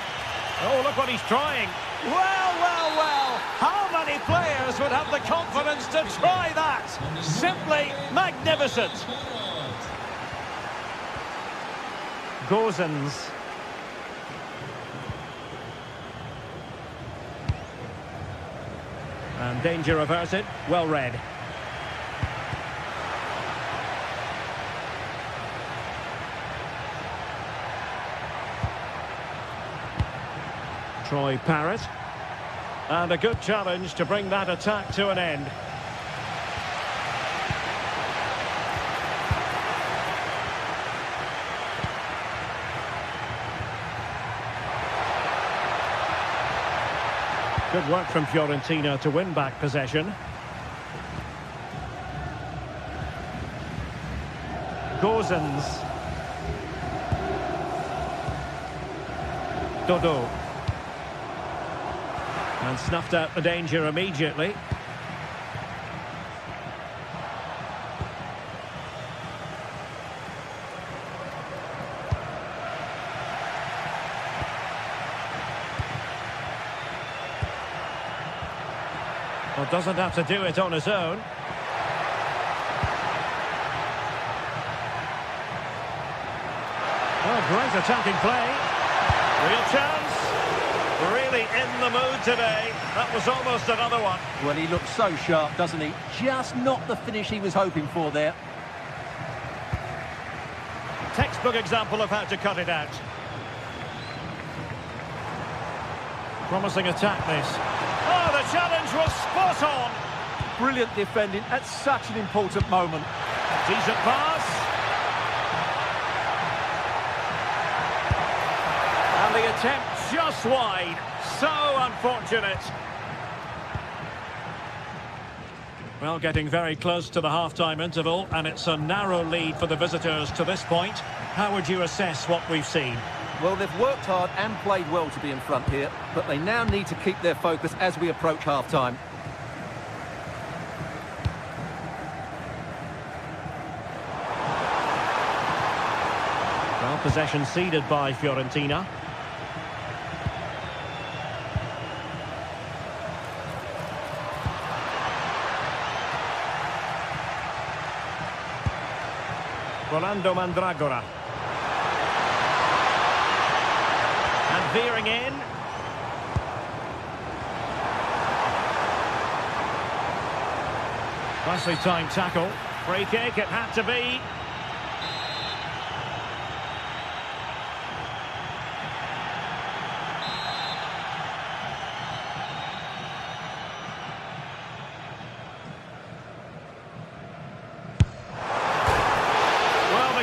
Speaker 1: Oh, look what he's trying. Well, well, well. How many players would have the confidence to try that? Simply magnificent. Gozens. And danger averted. Well read. Troy Parrott. And a good challenge to bring that attack to an end. Good work from Fiorentina to win back possession. Gozens. Dodo. And snuffed out the danger immediately. Well, doesn't have to do it on his own. Oh, great attacking play. Real chance. Really in the mood today. That was almost another one.
Speaker 2: Well, he looks so sharp, doesn't he? Just not the finish he was hoping for there.
Speaker 1: Textbook example of how to cut it out. Promising attack, this. Oh, the challenge was spot on.
Speaker 2: Brilliant defending at such an important moment.
Speaker 1: Decent pass. And the attempt just wide. So unfortunate. Well, getting very close to the half-time interval, and it's a narrow lead for the visitors to this point. How would you assess what we've seen?
Speaker 2: Well, they've worked hard and played well to be in front here, but they now need to keep their focus as we approach half-time.
Speaker 1: Well, possession ceded by Fiorentina. Rolando Mandragora. And veering in. Nicely timed tackle. Free kick, it had to be.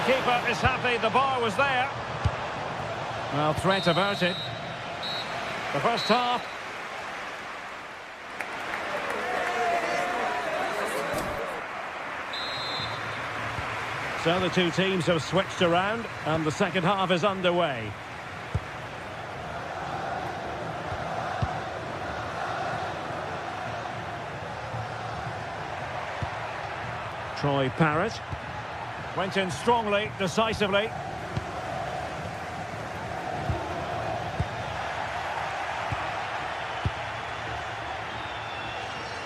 Speaker 1: Keeper is happy the bar was there. Well, threat averted. The first half. So the two teams have switched around and the second half is underway. Troy Parrott. Went in strongly, decisively.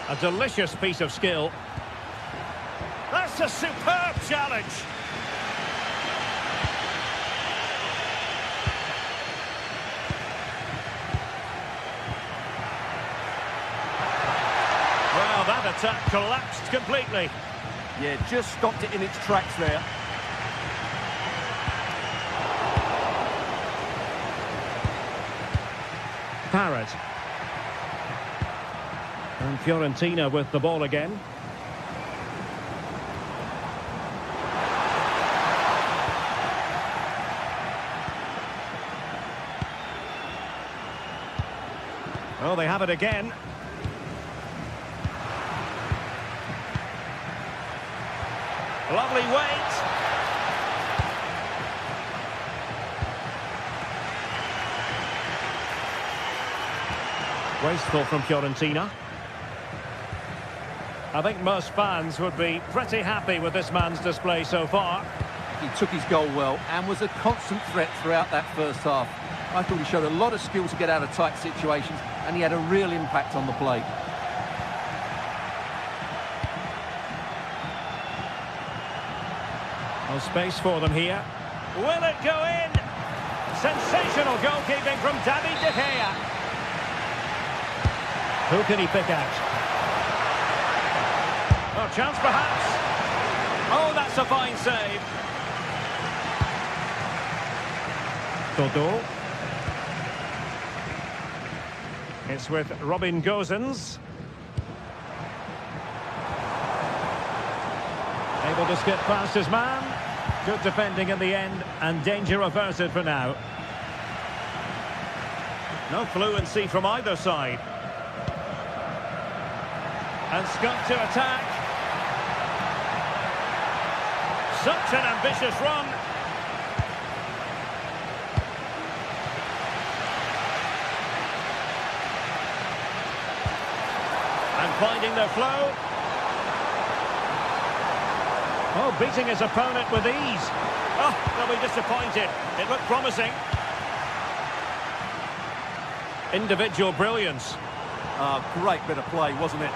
Speaker 1: A delicious piece of skill. That's a superb challenge. Well, that attack collapsed completely.
Speaker 2: Yeah, just stopped it in its tracks there.
Speaker 1: Parrott. And Fiorentina with the ball again. Oh, they have it again. Lovely weight. Wasteful from Fiorentina. I think most fans would be pretty happy with this man's display so far.
Speaker 2: He took his goal well and was a constant threat throughout that first half. I thought he showed a lot of skill to get out of tight situations, and he had a real impact on the play.
Speaker 1: No space for them here. Will it go in? Sensational goalkeeping from David De Gea. Who can he pick out? Oh, chance perhaps. Oh, that's a fine save. Todo. It's with Robin Gosens. Able to skip past his man. Good defending in the end, and danger averted for now. No fluency from either side. And Scott to attack. Such an ambitious run. And finding their flow. Oh, beating his opponent with ease. Oh, they'll be disappointed. It looked promising. Individual brilliance.
Speaker 2: Great bit of play, wasn't it?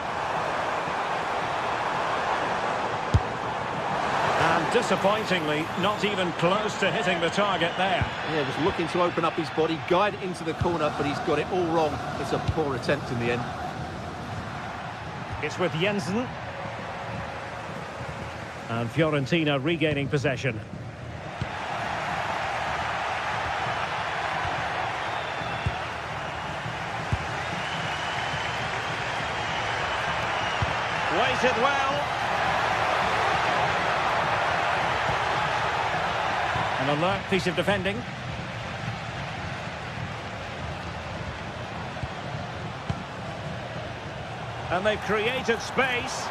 Speaker 1: And And disappointingly, not even close to hitting the target there.
Speaker 2: Yeah, was looking to open up his body, guide it into the corner, but he's got it all wrong. It's a poor attempt in the end.
Speaker 1: It's with Jensen. And Fiorentina regaining possession. Weighted well. An alert piece of defending. And they've created space.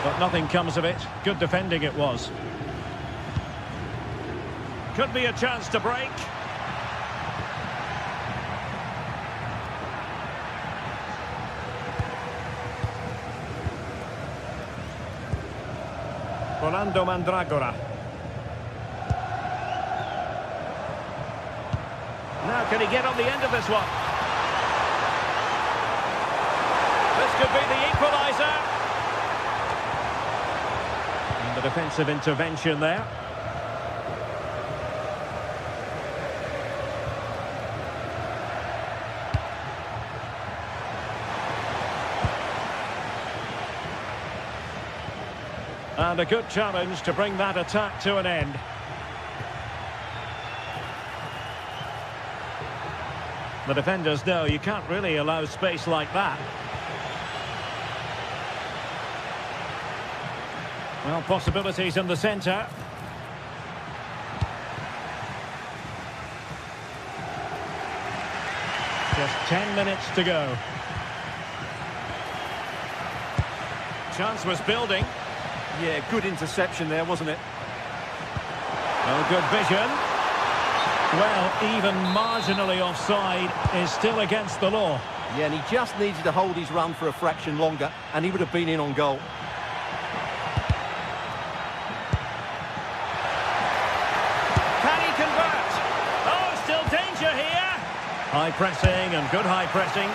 Speaker 1: But nothing comes of it. Good defending it was. Could be a chance to break. Rolando Mandragora. Now can he get on the end of this one? This could be the equaliser. And the defensive intervention there. And a good challenge to bring that attack to an end. The defenders know you can't really allow space like that. Well, possibilities in the centre. Just 10 minutes to go. Chance was building.
Speaker 2: Yeah, good interception there, wasn't it?
Speaker 1: Oh, good vision. Well, even marginally offside is still against the law.
Speaker 2: Yeah, and he just needed to hold his run for a fraction longer, and he would have been in on goal.
Speaker 1: Can he convert? Oh, still danger here. High pressing and good high pressing.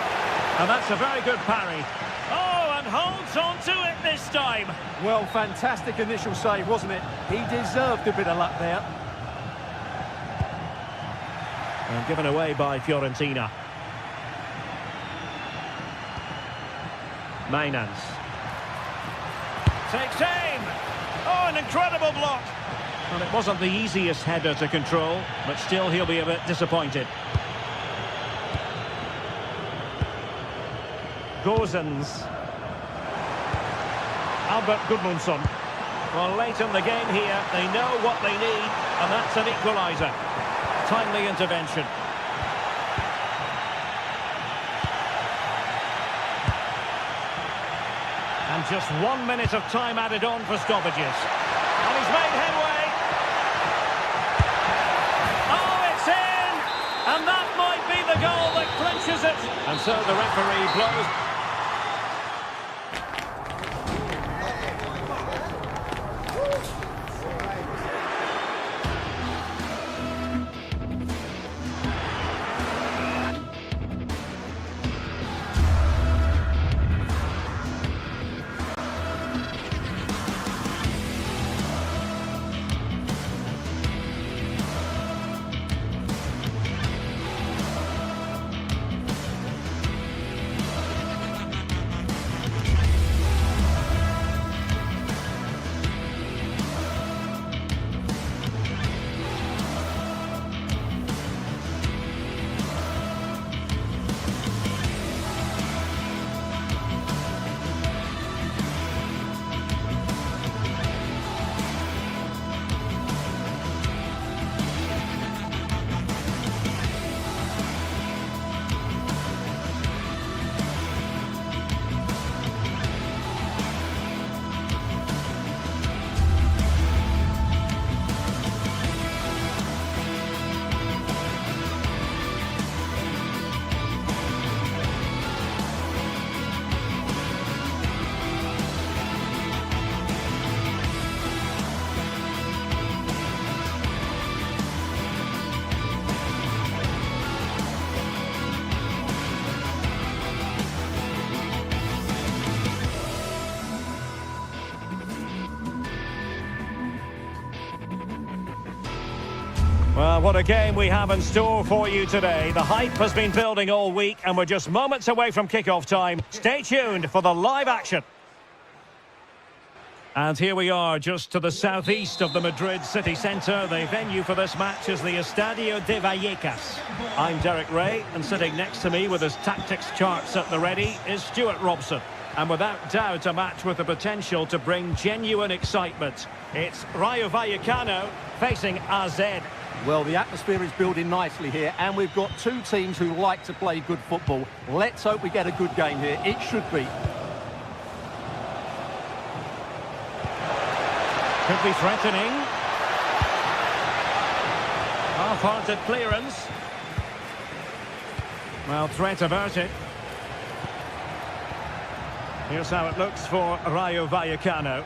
Speaker 1: And that's a very good parry. Oh, and holds on to it this time.
Speaker 2: Well, fantastic initial save, wasn't it? He deserved a bit of luck there.
Speaker 1: And given away by Fiorentina. Mainans. Takes aim. Oh, an incredible block. Well, it wasn't the easiest header to control, but still he'll be a bit disappointed. Gozens. Albert Gudmundsson. Well, late in the game here, they know what they need, and that's an equaliser. Timely intervention. And just 1 minute of time added on for stoppages. And he's made headway. Oh, it's in! And that might be the goal that clinches it. And so the referee blows. Well, what a game we have in store for you today. The hype has been building all week and we're just moments away from kickoff time. Stay tuned for the live action. And here we are, just to the southeast of the Madrid city centre. The venue for this match is the Estadio de Vallecas. I'm Derek Ray, and sitting next to me with his tactics charts at the ready is Stuart Robson. And without doubt, a match with the potential to bring genuine excitement. It's Rayo Vallecano facing AZ.
Speaker 2: Well, the atmosphere is building nicely here, and we've got two teams who like to play good football. Let's hope we get a good game here. It should be.
Speaker 1: Could be threatening. Half-hearted clearance. Well, threat averted. Here's how it looks for Rayo Vallecano.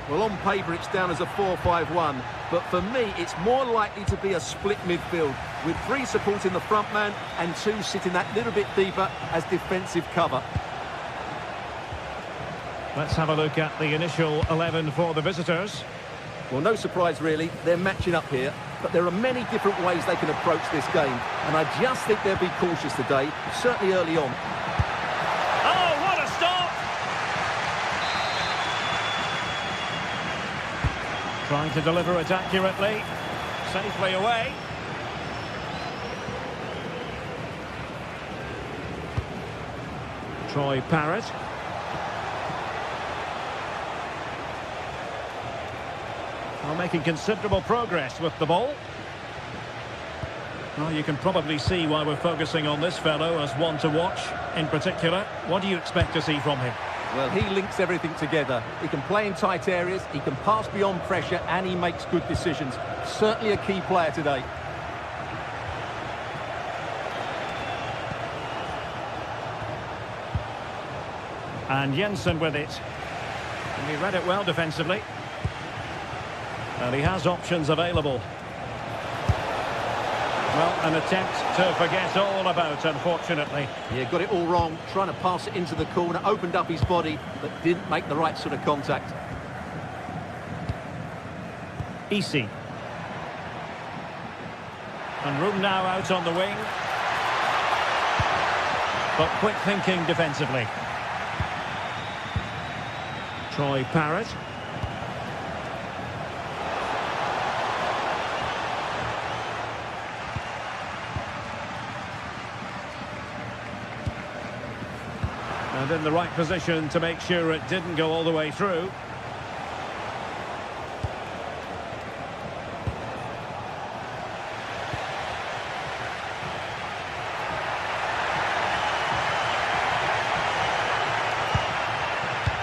Speaker 2: Well, on paper, it's down as a 4-5-1, but for me, it's more likely to be a split midfield, with 3 supporting the front man and 2 sitting that little bit deeper as defensive cover.
Speaker 1: Let's have a look at the initial 11 for the visitors.
Speaker 2: Well, no surprise, really. They're matching up here, but there are many different ways they can approach this game, and I just think they'll be cautious today, certainly early on.
Speaker 1: Oh, what a stop! Trying to deliver it accurately, safely away. Troy Parrott. Well, making considerable progress with the ball. Well, you can probably see why we're focusing on this fellow as one to watch in particular. What do you expect to see from him?
Speaker 2: Well, he links everything together. He can play in tight areas, he can pass beyond pressure, and he makes good decisions. Certainly a key player today.
Speaker 1: And Jensen with it. And he read it well defensively. And he has options available. Well, an attempt to forget all about, unfortunately.
Speaker 2: Yeah, got it all wrong. Trying to pass it into the corner, opened up his body, but didn't make the right sort of contact.
Speaker 1: Easy. And room now out on the wing. But quick thinking defensively. Troy Parrott. And in the right position to make sure it didn't go all the way through.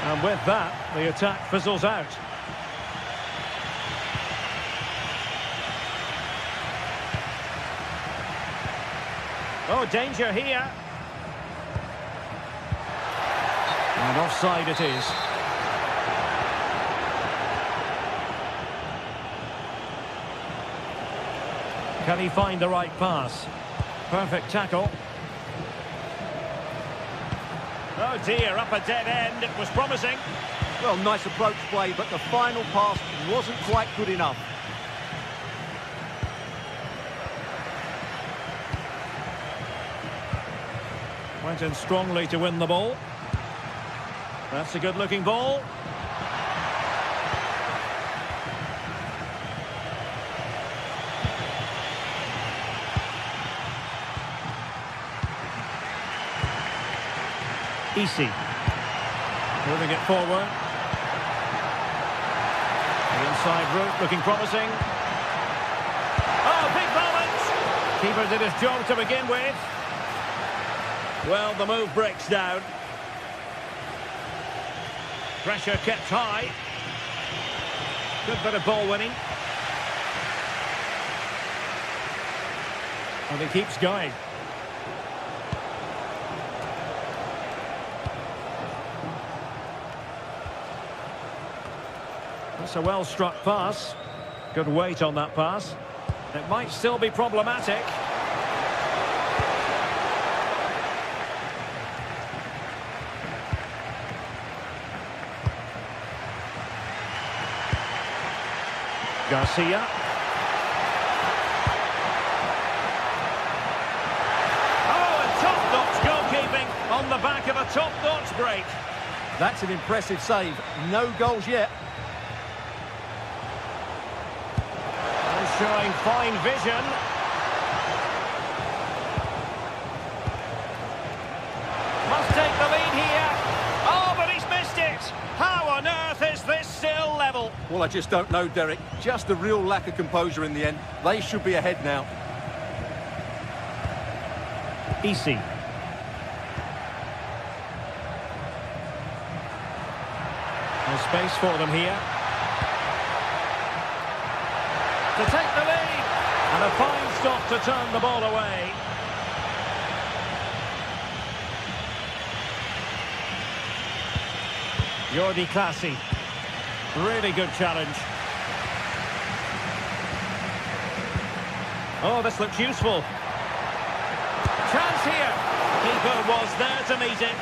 Speaker 1: And with that, the attack fizzles out. Oh, danger here. And offside it is. Can he find the right pass? Perfect tackle. Oh dear, up a dead end. It was promising.
Speaker 2: Well, nice approach play, but the final pass wasn't quite good enough.
Speaker 1: Went in strongly to win the ball. That's a good-looking ball. Easy. Moving it forward. The inside route looking promising. Oh, big moment! Keeper did his job to begin with. Well, the move breaks down. Pressure kept high. Good bit of ball winning. And he keeps going. That's a well-struck pass. Good weight on that pass. It might still be problematic. Garcia. On the back of a top-notch break.
Speaker 2: That's an impressive save. No goals yet.
Speaker 1: And showing fine vision. Must take the lead here. Oh, but he's missed it. How on earth is this still level?
Speaker 2: Well, I just don't know, Derek. Just a real lack of composure in the end. They should be ahead now.
Speaker 1: Easy. There's space for them here. To take the lead. And a fine stop to turn the ball away. Jordi Classy. Really good challenge. Oh, this looks useful. Chance here. Keeper was there to meet it.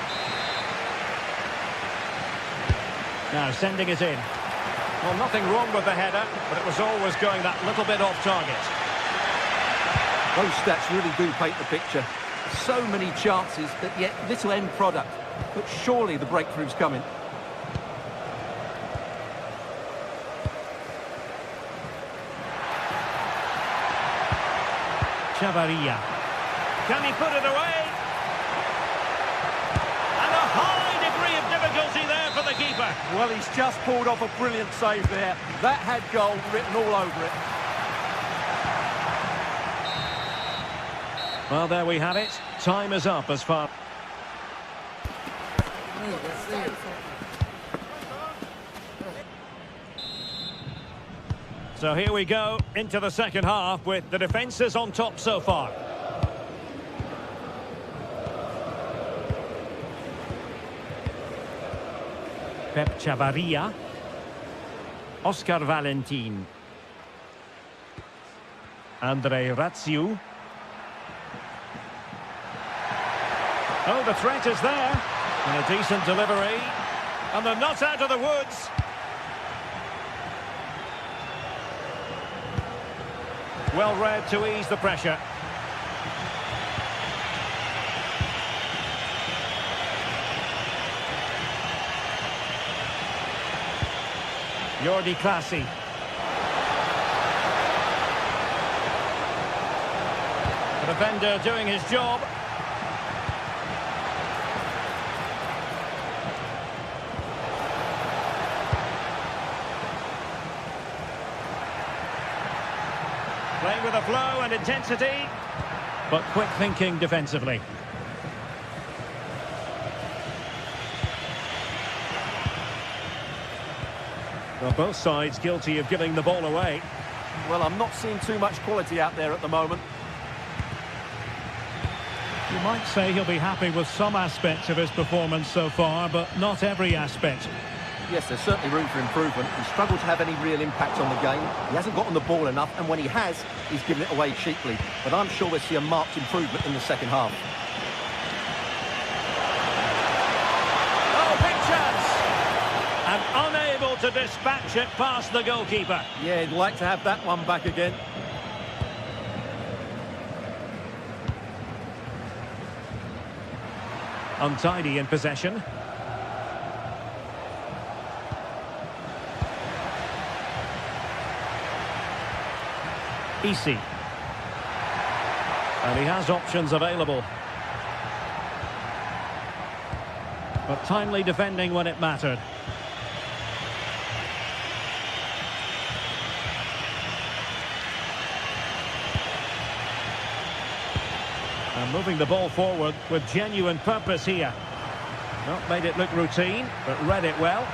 Speaker 1: Now sending it in. Well, nothing wrong with the header, but it was always going that little bit off target.
Speaker 2: Those stats really do paint the picture. So many chances, but yet little end product. But surely the breakthrough's coming.
Speaker 1: Chavaria. Can he put it away? And a high degree of difficulty there for the keeper.
Speaker 2: Well, he's just pulled off a brilliant save there. That had goal written all over it.
Speaker 1: Well, there we have it. Time is up as far. So here we go into the second half with the defences on top so far. Pep Chavaria. Oscar Valentin. Andrei Ratsiu. Oh, the threat is there. And a decent delivery. And they're not out of the woods. Well read to ease the pressure. Jordi Classy. The defender doing his job. Playing with a flow and intensity, but quick thinking defensively. Well, both sides guilty of giving the ball away.
Speaker 2: Well, I'm not seeing too much quality out there at the moment.
Speaker 1: You might say he'll be happy with some aspects of his performance so far, but not every aspect.
Speaker 2: Yes, there's certainly room for improvement. He's struggled to have any real impact on the game. He hasn't gotten the ball enough, and when he has, he's given it away cheaply. But I'm sure we'll see a marked improvement in the second half.
Speaker 1: Oh, big chance! And unable to dispatch it past the goalkeeper.
Speaker 2: Yeah, he'd like to have that one back again.
Speaker 1: Untidy in possession. Easy. And he has options available. But timely defending when it mattered. And moving the ball forward with genuine purpose here. Not made it look routine, but read it well.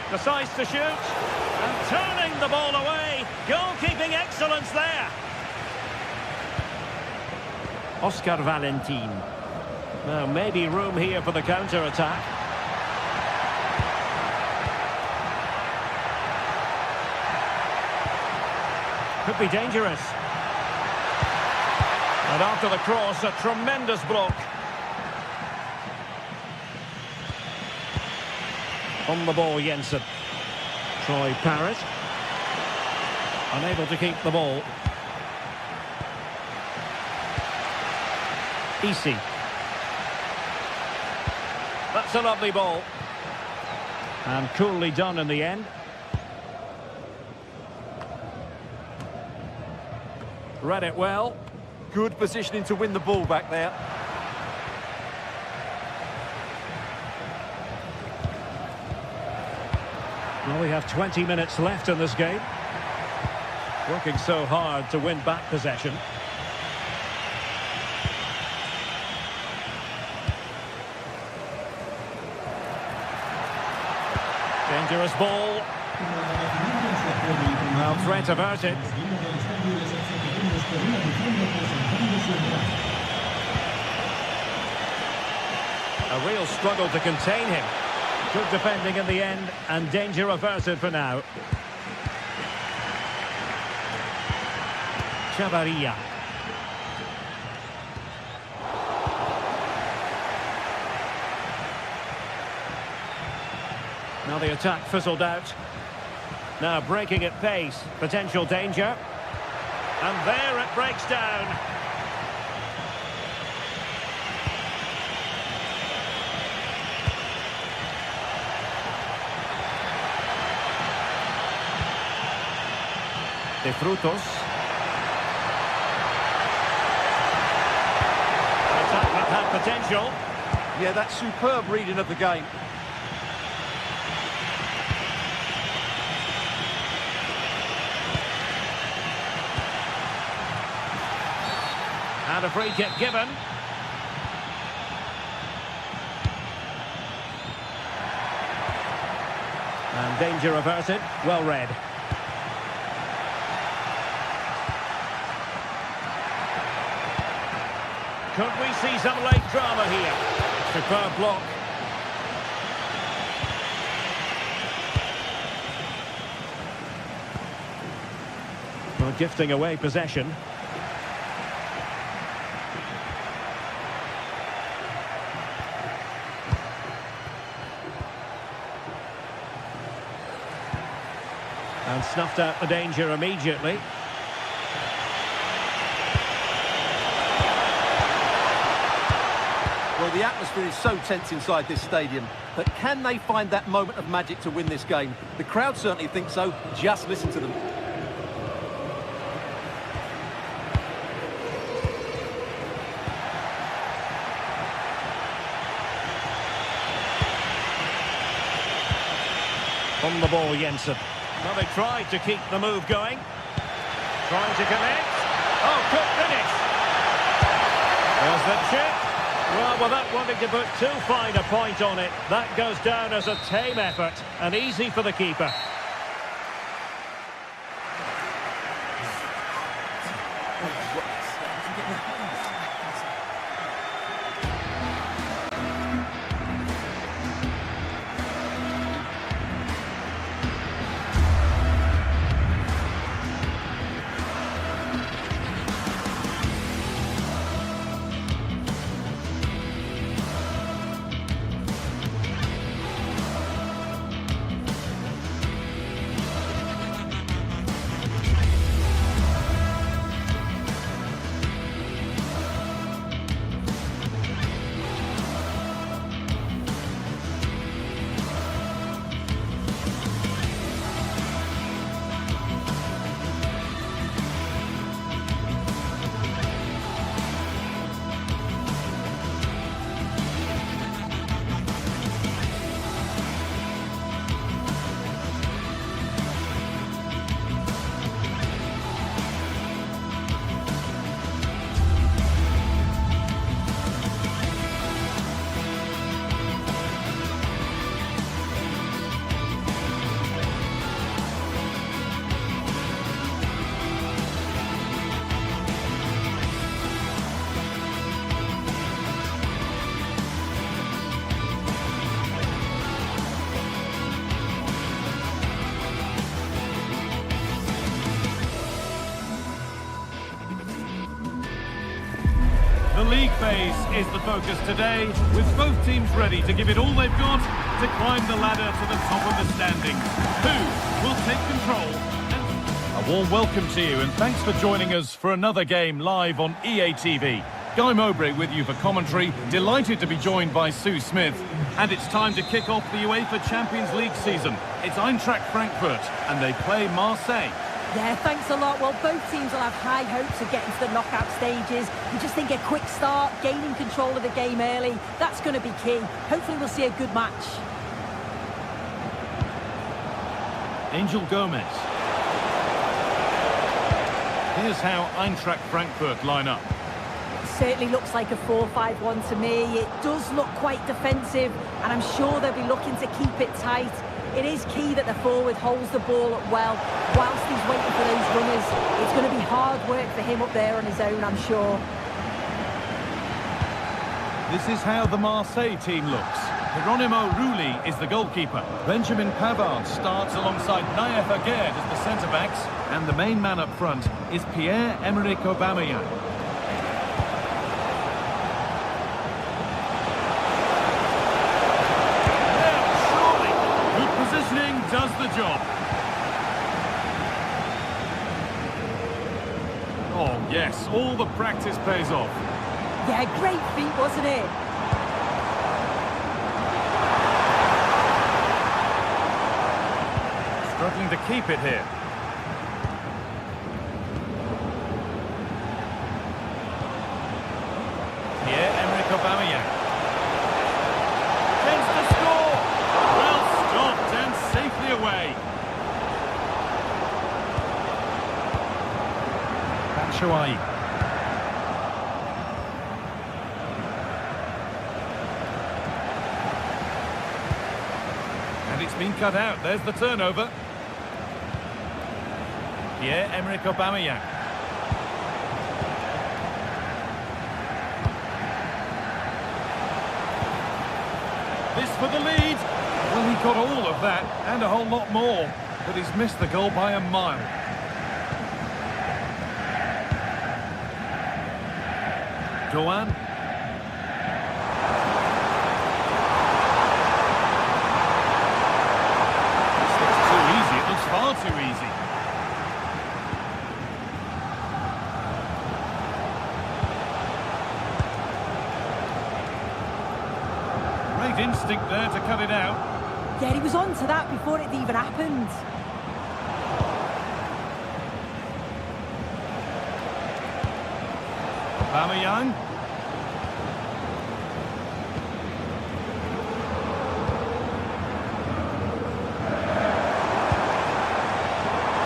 Speaker 1: Decides to shoot, and turning the ball away. Goalkeeping excellence there. Oscar Valentin. Now maybe room here for the counter-attack. Could be dangerous. And after the cross, a tremendous block. On the ball, Jensen. Troy Parrott. Unable to keep the ball. Easy. That's a lovely ball. And coolly done in the end. Read it well.
Speaker 2: Good positioning to win the ball back there.
Speaker 1: Well, we have 20 minutes left in this game. Working so hard to win back possession. Dangerous ball. Well, threat averted. A real struggle to contain him. Good defending in the end, and danger averted for now. Chavarria. Now the attack fizzled out. Now breaking at pace. Potential danger. And there it breaks down. De Frutos. Attack that had potential.
Speaker 2: Yeah, that's superb reading of the game.
Speaker 1: And a free kick given. And danger averted. Well read. Could we see some late drama here? Superb block. Well, gifting away possession. And snuffed out the danger immediately.
Speaker 2: Well, the atmosphere is so tense inside this stadium, but can they find that moment of magic to win this game? The crowd certainly think so. Just listen to them.
Speaker 1: On the ball, Jensen. Well, they tried to keep the move going. Trying to connect. Oh, good finish. There's the chip. Well, without wanting to put too fine a point on it, that goes down as a tame effort and easy for the keeper.
Speaker 4: The league phase is the focus today, with both teams ready to give it all they've got to climb the ladder to the top of the standings. Who will take control? A warm welcome to you, and thanks for joining us for another game live on EA TV. Guy Mowbray with you for commentary. Delighted to be joined by Sue Smith. And it's time to kick off the UEFA Champions League season. It's Eintracht Frankfurt and they play Marseille.
Speaker 5: Yeah, thanks a lot. Well, both teams will have high hopes of getting to the knockout stages. You just think a quick start, gaining control of the game early, that's going to be key. Hopefully we'll see a good match.
Speaker 4: Angel Gomez. Here's how Eintracht Frankfurt line up.
Speaker 5: Certainly looks like a 4-5-1 to me. It does look quite defensive, and I'm sure they'll be looking to keep it tight. It is key that the forward holds the ball up well whilst he's waiting for those runners. It's going to be hard work for him up there on his own, I'm sure.
Speaker 4: This is how the Marseille team looks. Geronimo Rulli is the goalkeeper. Benjamin Pavard starts alongside Naef Aguerd as the centre-backs. And the main man up front is Pierre-Emerick Aubameyang. Does the job. Oh yes, all the practice pays off.
Speaker 5: Yeah, great feat, wasn't it?
Speaker 4: Struggling to keep it here. Pierre-Emerick Aubameyang. Chance to score. Well stopped and safely away. Batshuayi. And it's been cut out. There's the turnover. Pierre-Emerick Aubameyang. This for the lead. Well, he got all of that and a whole lot more, but he's missed the goal by a mile. Doan. This looks too easy. It looks far too easy. Great instinct there to cut it out.
Speaker 5: Yeah, he was on to that before it even happened.
Speaker 4: Aubameyang.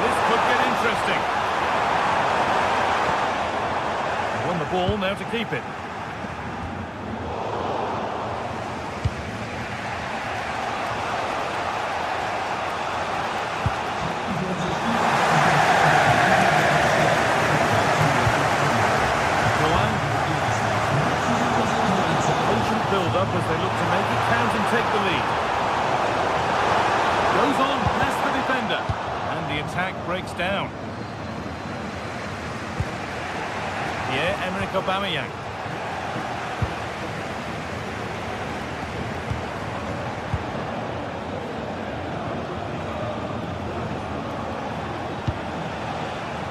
Speaker 4: This could get interesting. Won the ball, now to keep it. Build-up as they look to make it count and take the lead. Goes on past the defender, and the attack breaks down. Pierre-Emerick Aubameyang.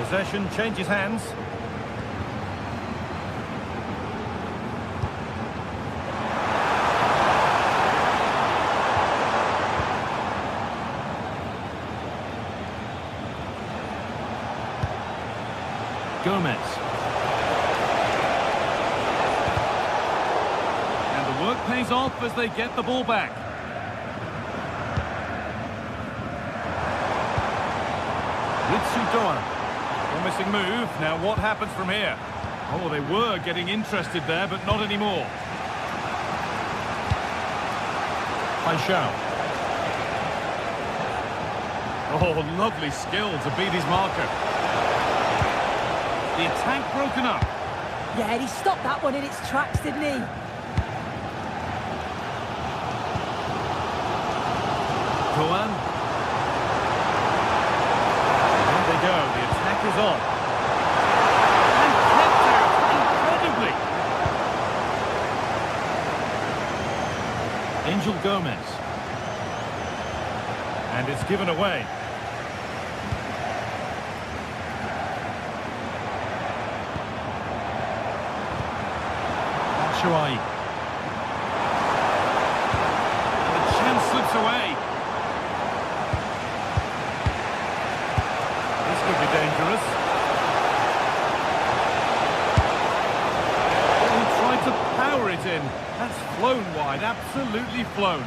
Speaker 4: Possession changes hands. Gomez. And the work pays off as they get the ball back. Ritsu Doan. Promising move. Now what happens from here? Oh, they were getting interested there, but not anymore. Paixão. Oh, lovely skill to beat his marker. The attack broken up.
Speaker 5: Yeah, he stopped that one in its tracks, didn't he?
Speaker 4: Doan. There they go. The attack is on. And kept out incredibly. Angel Gomez. And it's given away. Batshuayi. And the chance slips away. This could be dangerous. Oh, he tried to power it in. That's flown wide, absolutely flown.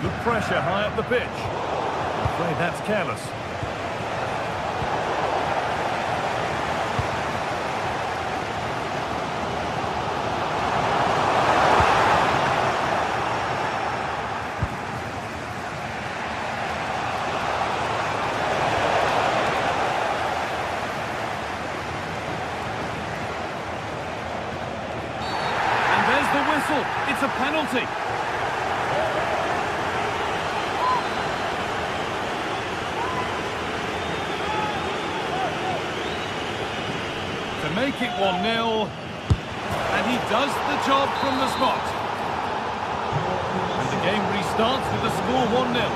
Speaker 4: Good pressure high up the pitch. I'm afraid that's careless. And there's the whistle. It's a penalty. To make it 1-0, and he does the job from the spot. And the game restarts with the score 1-0.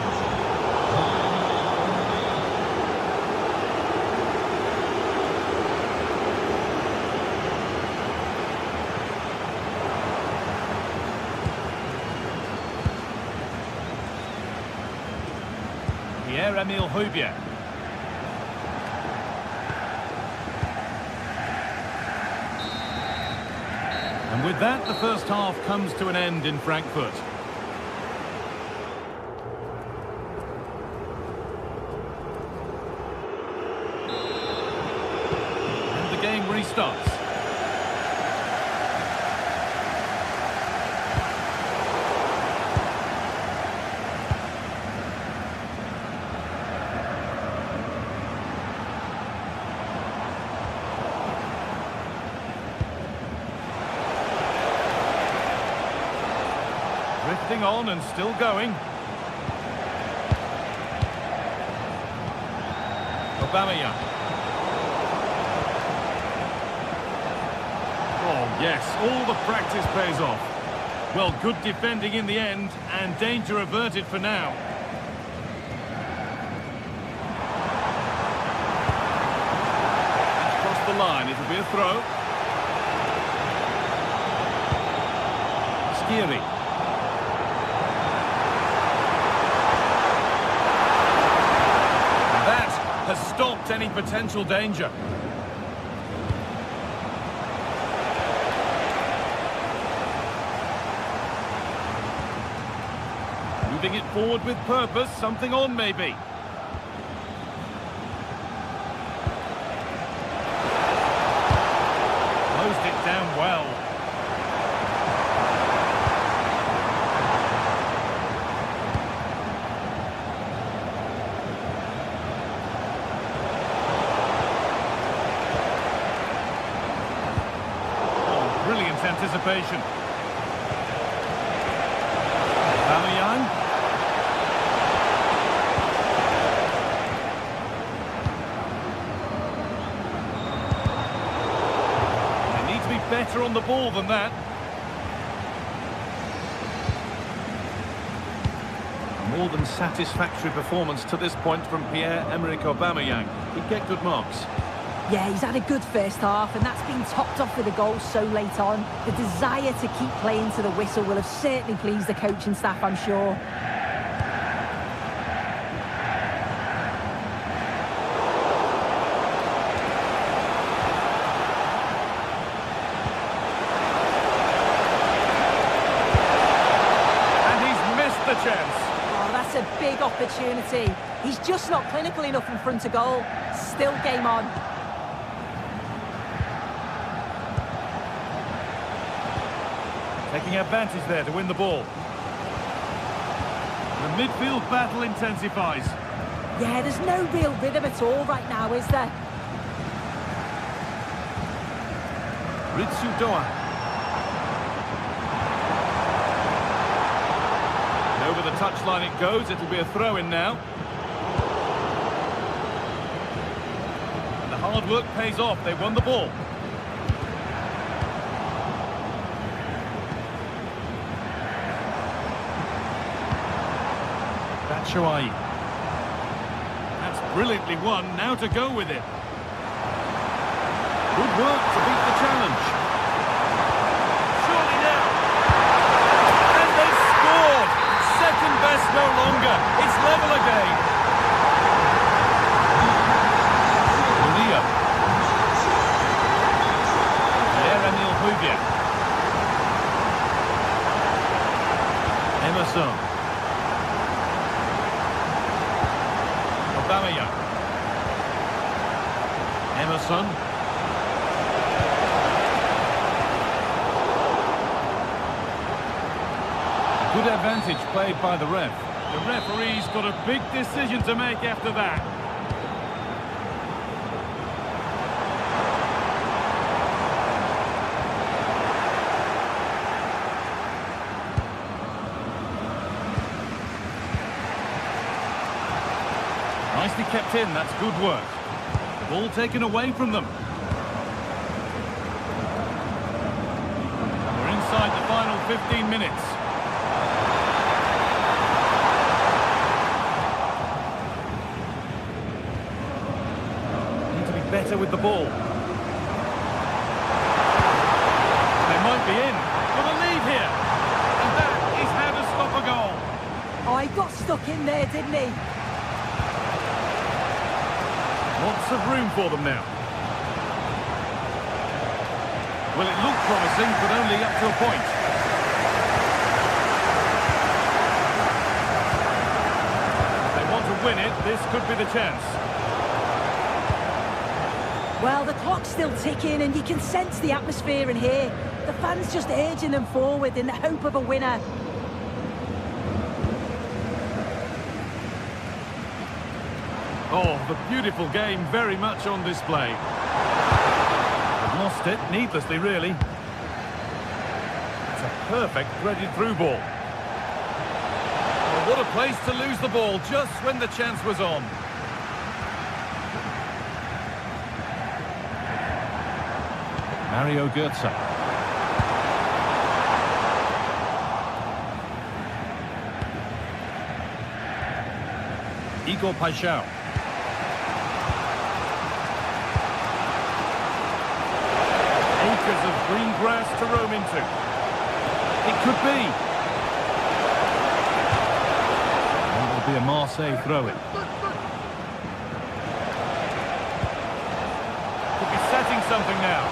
Speaker 4: Pierre-Emile Højbjerg. And with that, the first half comes to an end in Frankfurt. And the game restarts. Drifting on and still going. Aubameyang. Oh yes, all the practice pays off. Well, good defending in the end, and danger averted for now. Across the line, it'll be a throw. Skiri. Has stopped any potential danger. Moving it forward with purpose, something on maybe. Closed it down well. Anticipation. Aubameyang. They need to be better on the ball than that. A more than satisfactory performance to this point from Pierre-Emerick Aubameyang. He'd get good marks.
Speaker 5: Yeah, he's had a good first half, and that's been topped off with a goal so late on. The desire to keep playing to the whistle will have certainly pleased the coaching staff, I'm sure.
Speaker 4: And he's missed the chance.
Speaker 5: Oh, that's a big opportunity. He's just not clinical enough in front of goal. Still game on.
Speaker 4: Taking advantage there to win the ball. The midfield battle intensifies.
Speaker 5: Yeah, there's no real rhythm at all right now, is there?
Speaker 4: Ritsu Doan. And over the touchline it goes. It'll be a throw-in now. And the hard work pays off. They won the ball. Batshuayi. That's brilliantly won. Now to go with it. Good work to beat the challenge. Surely now. And they've scored. Second best no longer. It's level again. Murillo. Pierre-Emile Houvier. Emerson. Aubameyang. Emerson. Good advantage played by the ref. The referee's got a big decision to make after that. Nicely kept in, that's good work. Ball taken away from them. We're inside the final 15 minutes. Need to be better with the ball. They might be in for the lead here. And that is how to stop a goal.
Speaker 5: Oh, he got stuck in there, didn't he?
Speaker 4: Lots of room for them now. Well, it looked promising, but only up to a point. If they want to win it, this could be the chance.
Speaker 5: Well, the clock's still ticking and you can sense the atmosphere in here. The fans just urging them forward in the hope of a winner.
Speaker 4: Oh, the beautiful game very much on display. They've lost it, needlessly really. It's a perfect threaded through ball. Oh, what a place to lose the ball just when the chance was on. Mario Götze. Igor Paixão. Acres of green grass to roam into. It could be. And it will be a Marseille throw-in. Could be setting something now.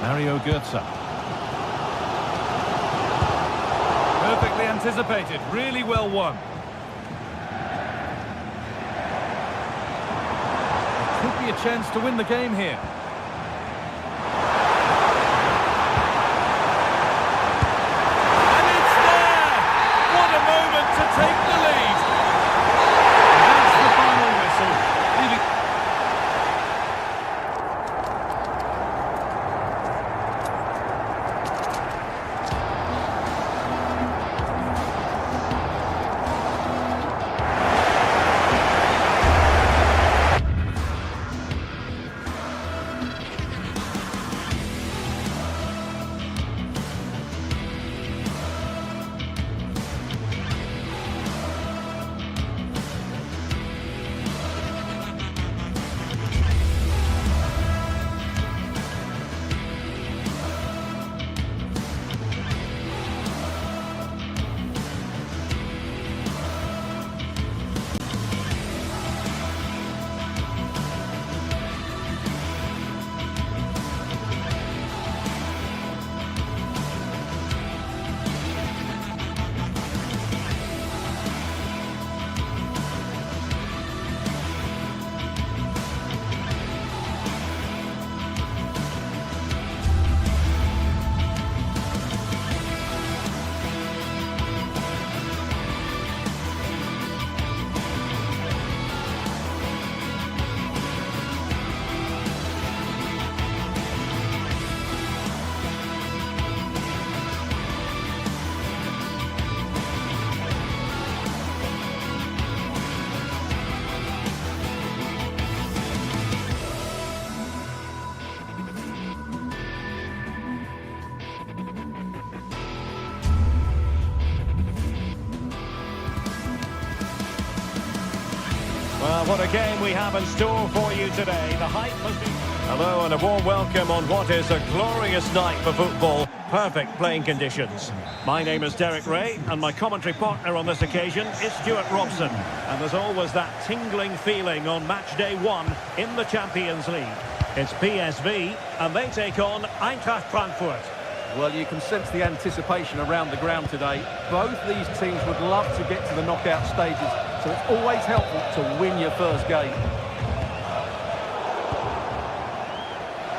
Speaker 4: Mario Götze. Perfectly anticipated, really well won. Could be a chance to win the game here. And it's there! What a moment to take the lead! That's the final whistle. Leading...
Speaker 1: What a game we have in store for you today. The hype must be... Hello and a warm welcome on what is a glorious night for football. Perfect playing conditions. My name is Derek Ray and my commentary partner on this occasion is Stuart Robson. And there's always that tingling feeling on match day 1 in the Champions League. It's PSV and they take on Eintracht Frankfurt.
Speaker 2: Well, you can sense the anticipation around the ground today. Both these teams would love to get to the knockout stages, so it's always helpful to win your first game.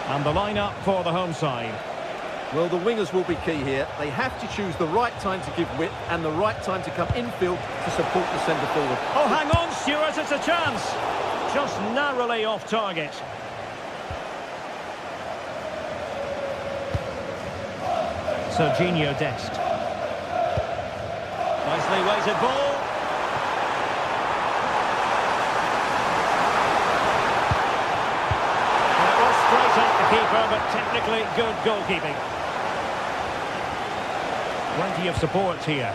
Speaker 1: And the lineup for the home side.
Speaker 2: Well, the wingers will be key here. They have to choose the right time to give width and the right time to come infield to support the centre forward.
Speaker 1: Oh, hang on, Stuart, it's a chance. Just narrowly off target. Serginho Dest. Nicely weighted ball. And it was straight at the keeper, but technically good goalkeeping. Plenty of support here.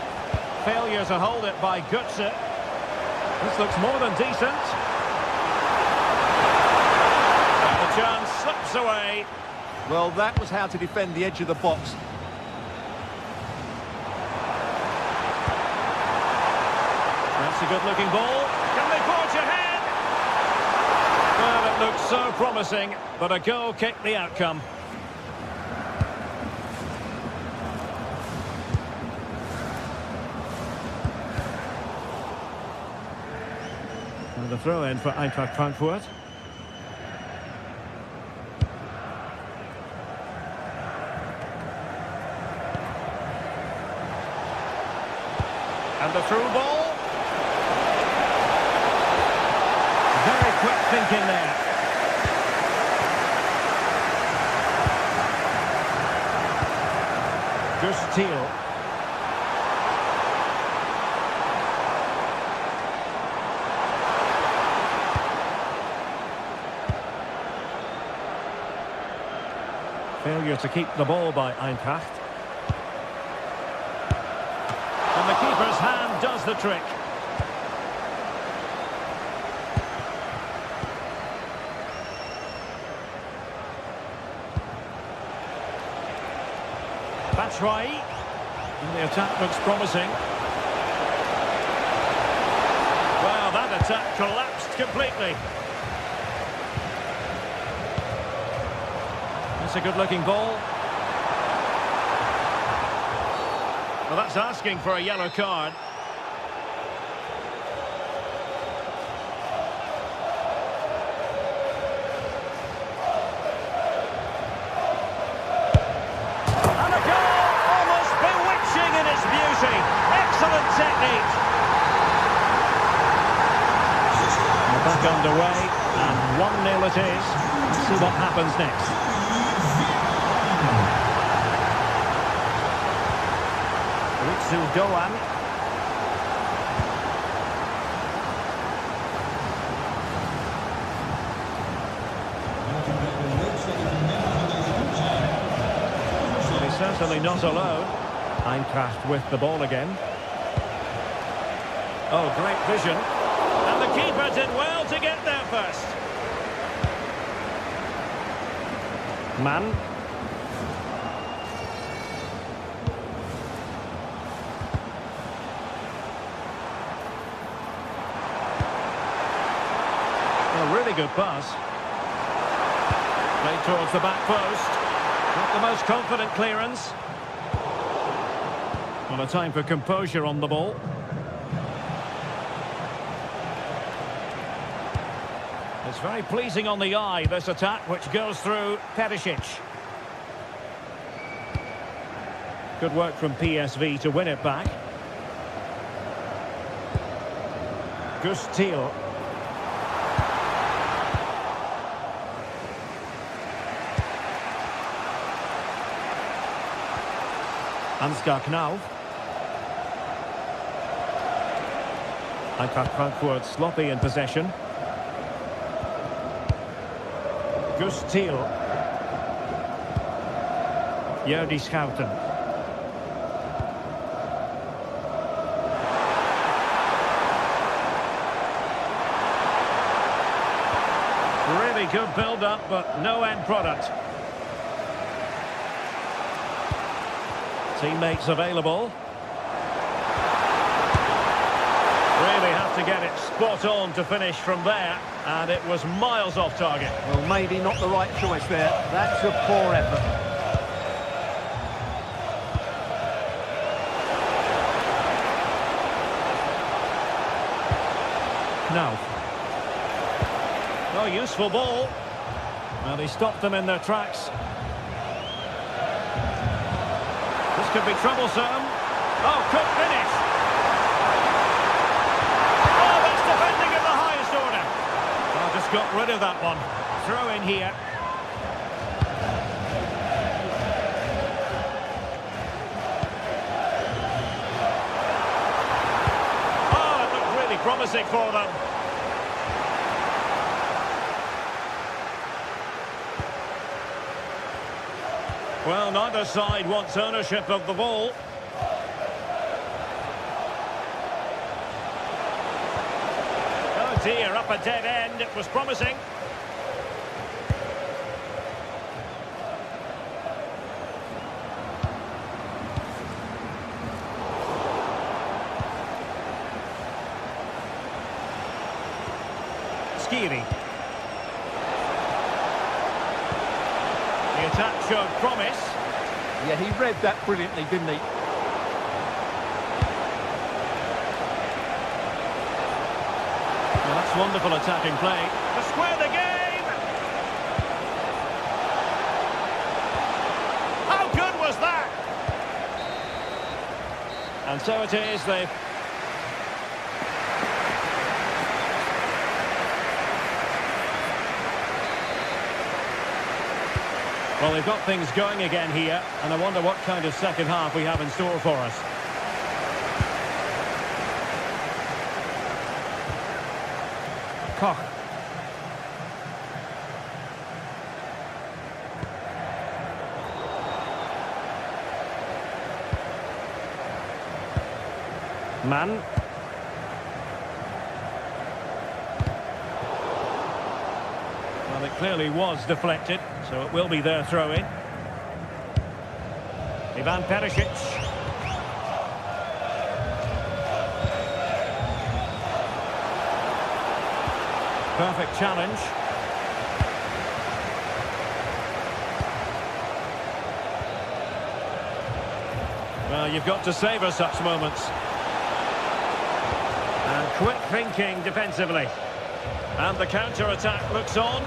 Speaker 1: Failure to hold it by Götze. This looks more than decent. And the chance slips away.
Speaker 2: Well, that was how to defend the edge of the box.
Speaker 1: That's a good-looking ball. Can they forge ahead? Well, it looks so promising, but a goal kicked the outcome. And the throw-in for Eintracht Frankfurt. And the through ball. Very quick thinking there. Gusteel. Failure to keep the ball by Eintracht. And the keeper's hand does the trick. Batshuayi. And the attack looks promising. Well, that attack collapsed completely. That's a good-looking ball. Well, that's asking for a yellow card. And a goal! Almost bewitching in its beauty. Excellent technique. We're back underway, and 1-0 it is. Let's see what happens next. Doan. He's certainly not alone. Eintracht with the ball again. Oh, great vision. And the keeper did well to get there first. Mann. A really good pass. Played towards the back post. Not the most confident clearance. Well, a time for composure on the ball. It's very pleasing on the eye, this attack, which goes through Perisic. Good work from PSV to win it back. Gusteel. Ansgar Knauf. Eintracht Frankfurt sloppy in possession. Gusteel. Jordi Schouten. Good build-up, but no end product. Teammates available. Really have to get it spot on to finish from there, and it was miles off target.
Speaker 2: Well, maybe not the right choice there. That's a poor effort.
Speaker 1: Now. Oh, useful ball. Well, he stopped them in their tracks. This could be troublesome. Oh, could finish. Oh, that's defending at the highest order. Well, just got rid of that one. Throw in here. Oh, it looked really promising for them. Well, neither side wants ownership of the ball. Oh dear, up a dead end. It was promising. Skiri. The attack showed promise.
Speaker 2: Yeah, he read that brilliantly, didn't he?
Speaker 1: Well, that's wonderful attacking play. To square the game! How good was that? And so it is, they've... Well, they've got things going again here, and I wonder what kind of second half we have in store for us. Koch. Mann. Well, it clearly was deflected, so it will be their throw-in. Ivan Perisic. Perfect challenge. Well, you've got to savour such moments. And quick thinking defensively. And the counter-attack looks on.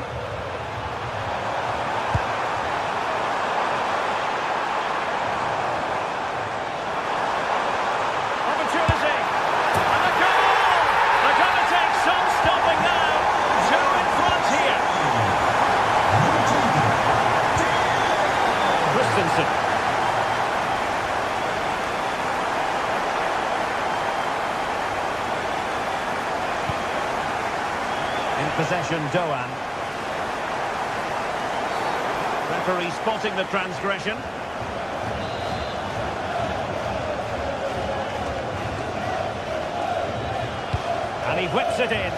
Speaker 1: Opportunity. And a goal! They're going to take some stopping now. Two in front here. Christensen. Possession, Doan. Referee spotting the transgression. And he whips it in.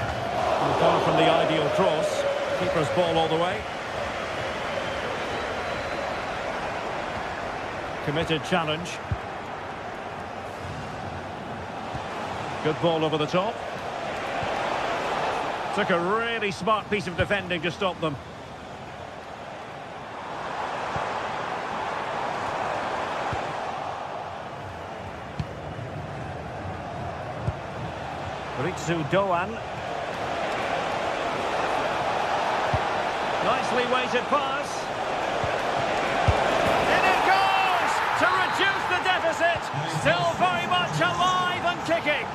Speaker 1: Far from the ideal cross. Keeper's ball all the way. Committed challenge. Good ball over the top. Took a really smart piece of defending to stop them. Ritsu Doan. Nicely weighted pass. In it goes! To reduce the deficit. Still very much alive and kicking.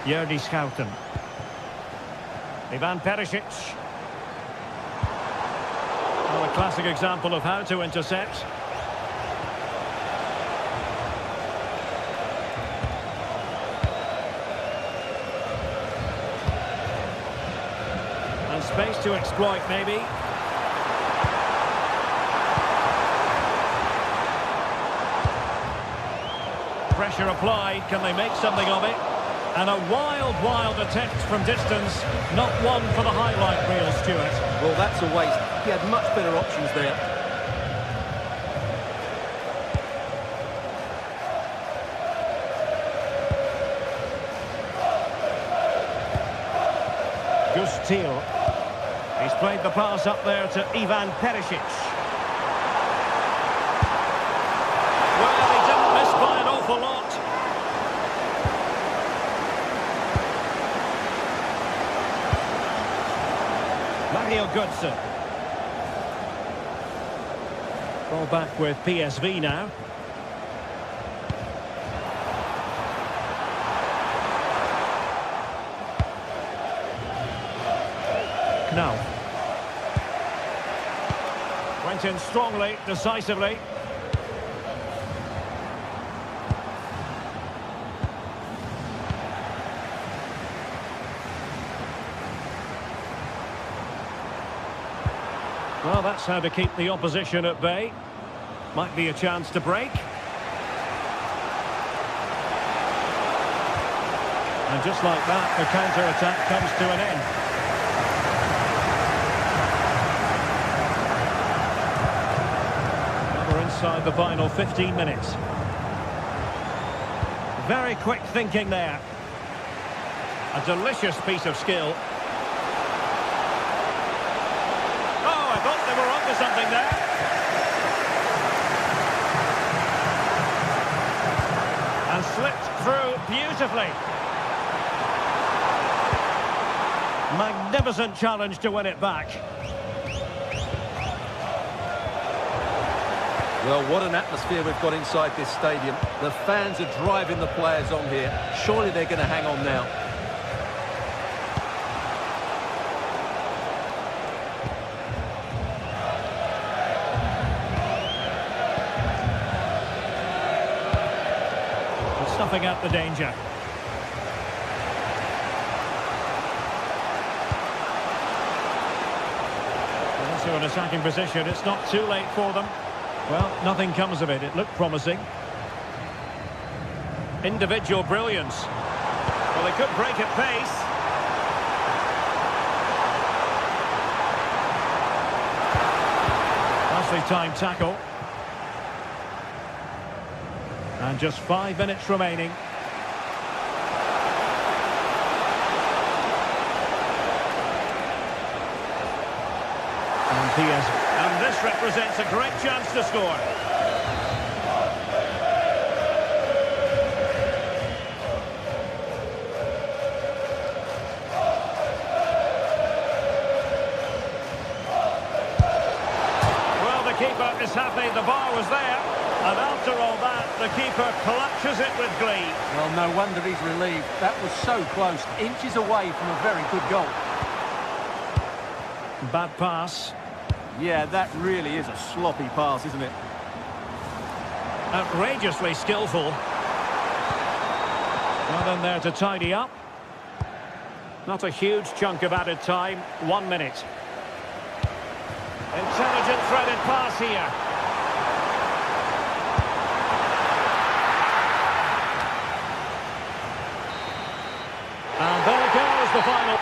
Speaker 1: Jordi Schouten. Ivan Perisic. Well, a classic example of how to intercept. And space to exploit, maybe. pressure applied. Can they make something of it? And a wild attempt from distance. Not one for the highlight reel, Stuart.
Speaker 2: Well, that's a waste. He had much better options there.
Speaker 1: Gustil. He's played the pass up there to Ivan Perisic. Well, he didn't miss by an awful lot. Mario Götze. Ball back with PSV now. Now. Went in strongly, decisively. Well, that's how to keep the opposition at bay. Might be a chance to break. And just like that, the counter-attack comes to an end. Inside the final 15 minutes. Very quick thinking there. A delicious piece of skill. Oh, I thought they were onto something there. And slipped through beautifully. Magnificent challenge to win it back.
Speaker 2: Well, what an atmosphere we've got inside this stadium. The fans are driving the players on here. Surely they're going to hang on now.
Speaker 1: And snuffing out the danger. Also an attacking position. It's not too late for them. Well, nothing comes of it. It looked promising. Individual brilliance. Well, they could break at pace. Nicely timed tackle. And just 5 minutes remaining. And this represents a great chance to score. Well, the keeper is happy the bar was there. And after all that, the keeper clutches it with glee.
Speaker 2: Well, no wonder he's relieved. That was so close, inches away from a very good goal.
Speaker 1: Bad pass.
Speaker 2: Yeah, that really is a sloppy pass, isn't it?
Speaker 1: Outrageously skillful. Well, in there to tidy up. Not a huge chunk of added time. 1 minute. Intelligent threaded pass here. And there goes the final.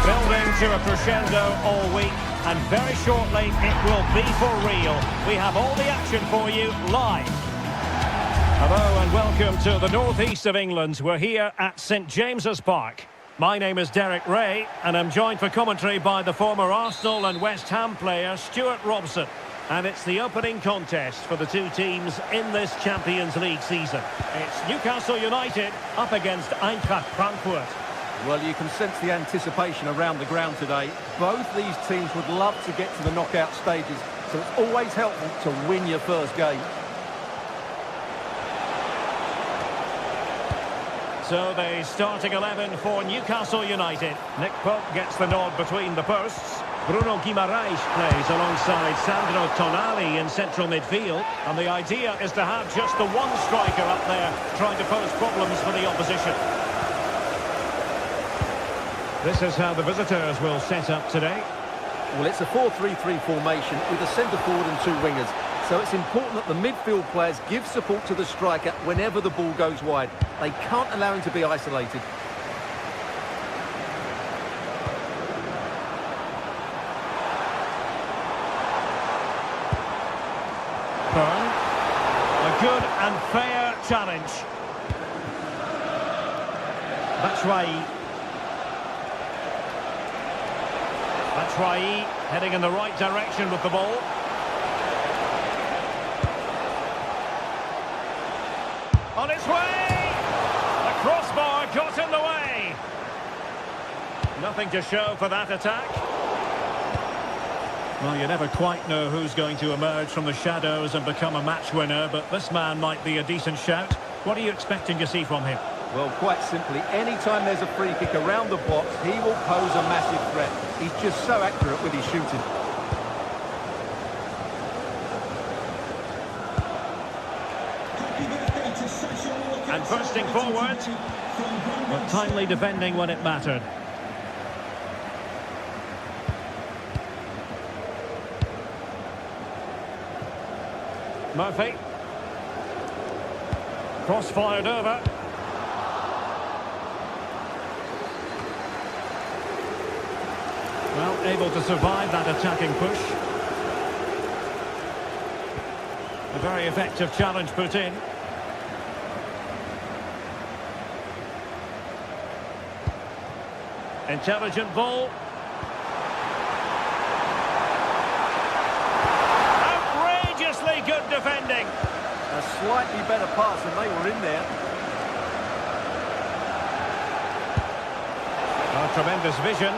Speaker 1: Building to a crescendo all week, and very shortly it will be for real. We have all the action for you live. Hello and welcome to the northeast of England. We're here at St James's Park. My name is Derek Ray, and I'm joined for commentary by the former Arsenal and West Ham player Stuart Robson. And it's the opening contest for the two teams in this Champions League season. It's Newcastle United up against Eintracht Frankfurt.
Speaker 2: Well, you can sense the anticipation around the ground today. Both these teams would love to get to the knockout stages, so it's always helpful to win your first game.
Speaker 1: So the starting 11 for Newcastle United. Nick Pope gets the nod between the posts. Bruno Guimaraes plays alongside Sandro Tonali in central midfield. And the idea is to have just the one striker up there trying to pose problems for the opposition. This is how the visitors will set up today.
Speaker 2: Well, it's a 4-3-3 formation with a centre forward and two wingers. So it's important that the midfield players give support to the striker whenever the ball goes wide. They can't allow him to be isolated.
Speaker 1: Byrne. A good and fair challenge. Batshuayi. Batshuayi heading in the right direction with the ball. On its way! The crossbar got in the way. Nothing to show for that attack. Well, you never quite know who's going to emerge from the shadows and become a match winner, but this man might be a decent shout. What are you expecting to see from him?
Speaker 2: Well, quite simply, anytime there's a free kick around the box, he will pose a massive threat. He's just so accurate with his shooting.
Speaker 1: And bursting forward, but timely defending when it mattered. Murphy. Cross fired over. Well, able to survive that attacking push. A very effective challenge put in. Intelligent ball. Outrageously good defending.
Speaker 2: A slightly better pass and they were in there.
Speaker 1: Oh, tremendous vision.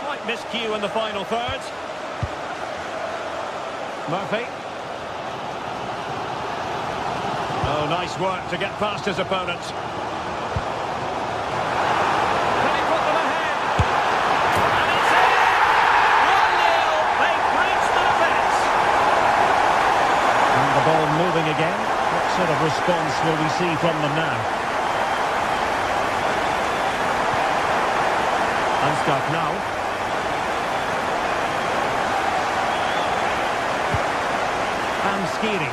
Speaker 1: Slight miscue in the final third. Murphy. Oh, nice work to get past his opponent. Can he put them ahead? And it's in! 1-0. They breached the defence. And the ball moving again. What sort of response will we see from them now? Unstuck now. Skiri.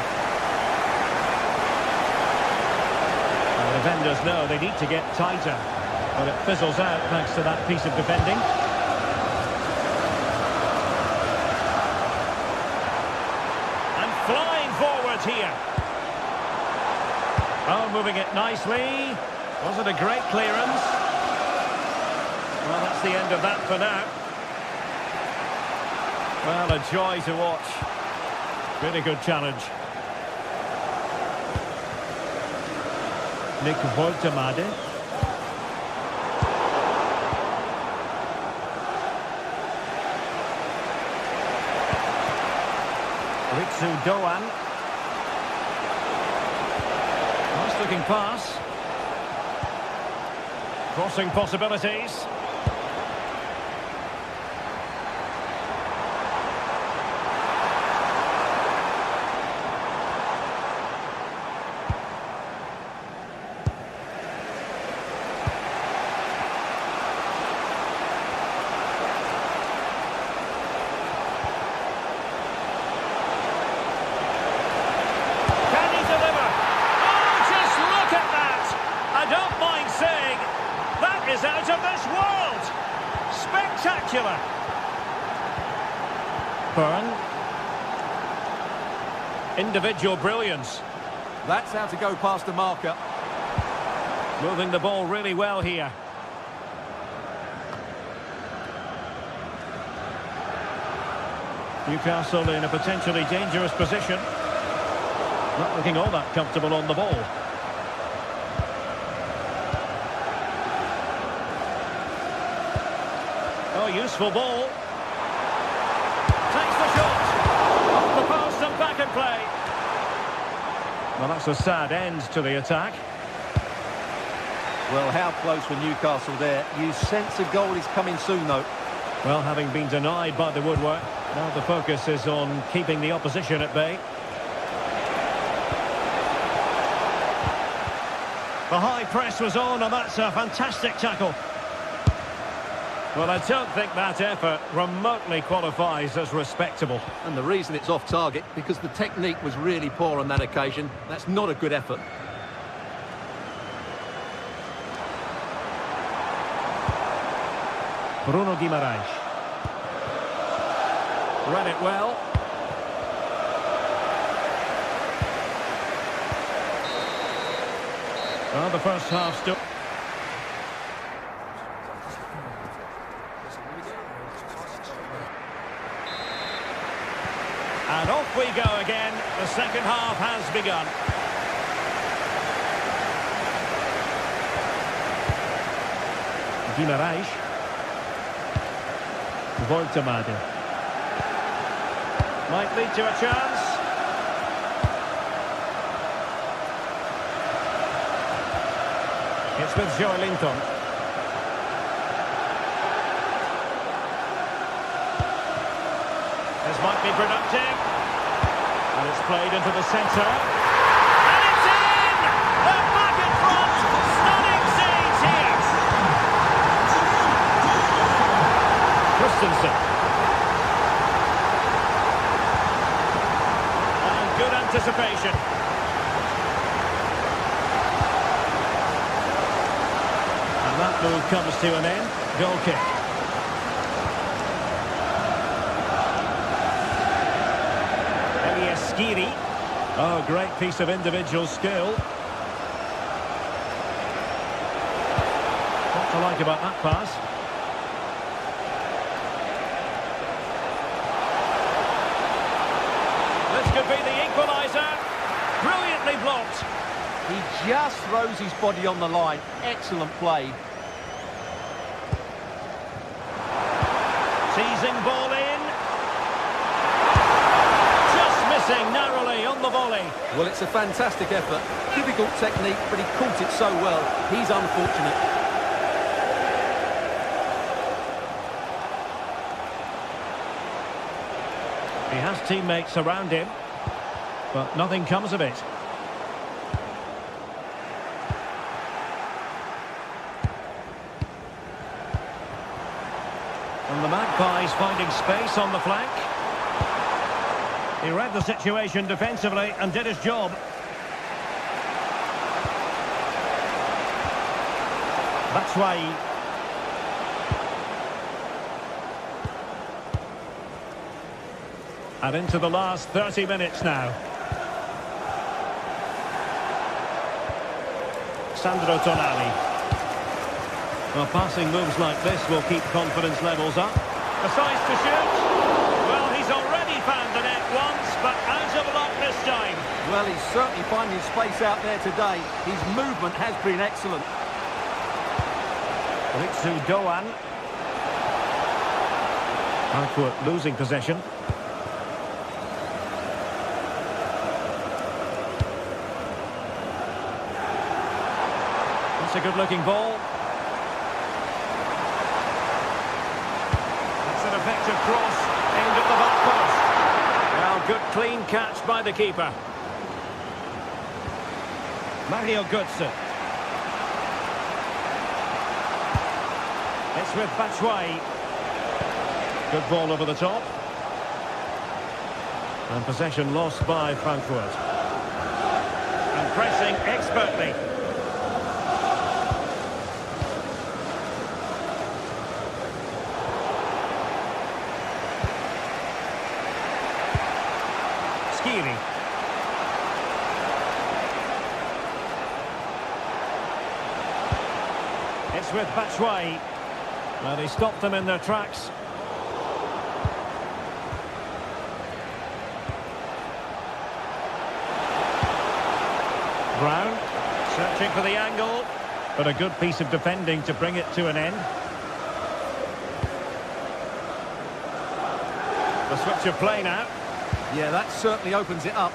Speaker 1: The defenders know they need to get tighter, but it fizzles out thanks to that piece of defending. And flying forward here. Oh, moving it nicely. Was it a great clearance? Well, that's the end of that for now. Well, a joy to watch. Really good challenge. Nick Woltemade. Ritsu Doan. Nice looking pass. Crossing possibilities. Is out of this world. Spectacular. Blackburn. Individual brilliance.
Speaker 2: That's how to go past the marker.
Speaker 1: Moving the ball really well here. Newcastle in a potentially dangerous position. Not looking all that comfortable on the ball. Oh, useful ball. Takes the shot. Off the post and back in play. Well, that's a sad end to the attack.
Speaker 2: Well, how close for Newcastle there. You sense a goal is coming soon, though.
Speaker 1: Well, having been denied by the woodwork, now the focus is on keeping the opposition at bay. The high press was on, and that's a fantastic tackle. Well, I don't think that effort remotely qualifies as respectable.
Speaker 2: And the reason it's off target, because the technique was really poor on that occasion. That's not a good effort.
Speaker 1: Bruno Guimaraes. Read it well. Well, the first half still... And off we go again. The second half has begun. Guimaraes. Voltemade. Might lead to a chance. It's with Joe Linton. This might be productive. And it's played into the centre. And it's in! They're back in front! Stunning scenes here! Christensen. And good anticipation. And that move comes to an end. Goal kick. Skiri. Oh, great piece of individual skill. What to like about that pass? This could be the equaliser. Brilliantly blocked.
Speaker 2: He just throws his body on the line. Excellent play.
Speaker 1: Teasing ball in. Narrowly on the volley.
Speaker 2: Well, it's a fantastic effort. Difficult technique, but he caught it so well. He's unfortunate.
Speaker 1: He has teammates around him, but nothing comes of it. And the Magpies finding space on the flank. He read the situation defensively and did his job. That's why. And into the last 30 minutes now. Sandro Tonali. Well, passing moves like this will keep confidence levels up. Decides to shoot. Well, he's already found the net once, but out of luck this time.
Speaker 2: Well, he's certainly finding space out there today. His movement has been excellent.
Speaker 1: Ritsu Doan. Frankfurt losing possession. That's a good-looking ball. That's an effective cross aimed at the back post. Well, good clean catch by the keeper. Mario Götze. It's with Batshuayi. Good ball over the top. And possession lost by Frankfurt. And pressing expertly. It's with Batshuayi. Well, he stopped them in their tracks. Brown, searching for the angle, but a good piece of defending to bring it to an end. The switch of play now.
Speaker 2: Yeah, that certainly opens it up.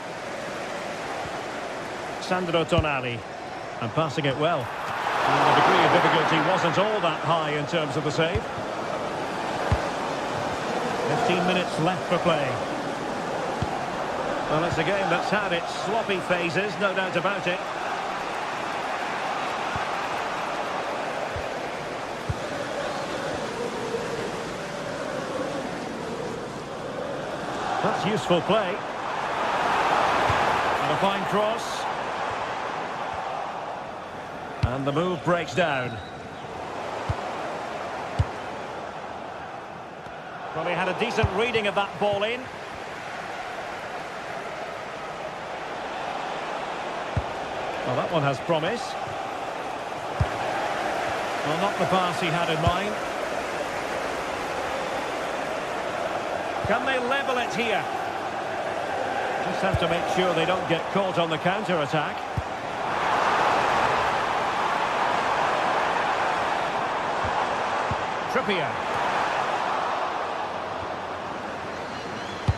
Speaker 1: Sandro Tonali, and passing it well. And the degree of difficulty wasn't all that high in terms of the save. 15 minutes left for play. Well, it's a game that's had its sloppy phases, no doubt about it. That's useful play. And a fine cross. And the move breaks down. Well, he had a decent reading of that ball in. Well, that one has promise. Well, not the pass he had in mind. Can they level it here? Just have to make sure they don't get caught on the counter-attack. Trippier.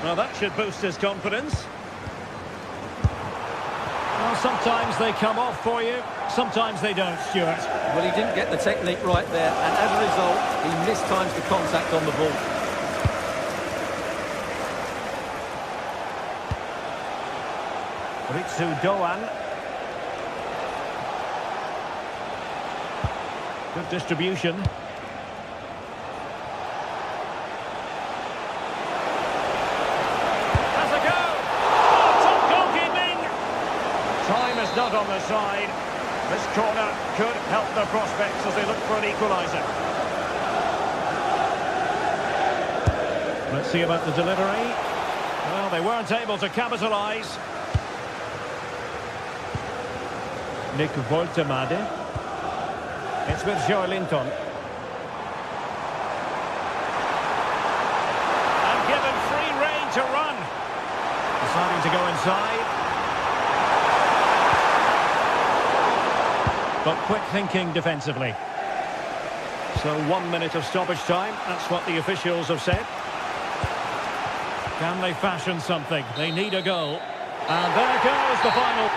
Speaker 1: Well, that should boost his confidence. Well, sometimes they come off for you, sometimes they don't, Stuart.
Speaker 2: Well, he didn't get the technique right there, and as a result, he mistimes the contact on the ball.
Speaker 1: Ritsu Doan. Good distribution. Has a go! Oh, top goalkeeping! Time is not on the side. This corner could help their prospects as they look for an equaliser. Let's see about the delivery. Well, they weren't able to capitalise. Nick Woltemade. It's with Joe Linton. And given free rein to run. Deciding to go inside. But quick thinking defensively. So 1 minute of stoppage time. That's what the officials have said. Can they fashion something? They need a goal. And there goes the final.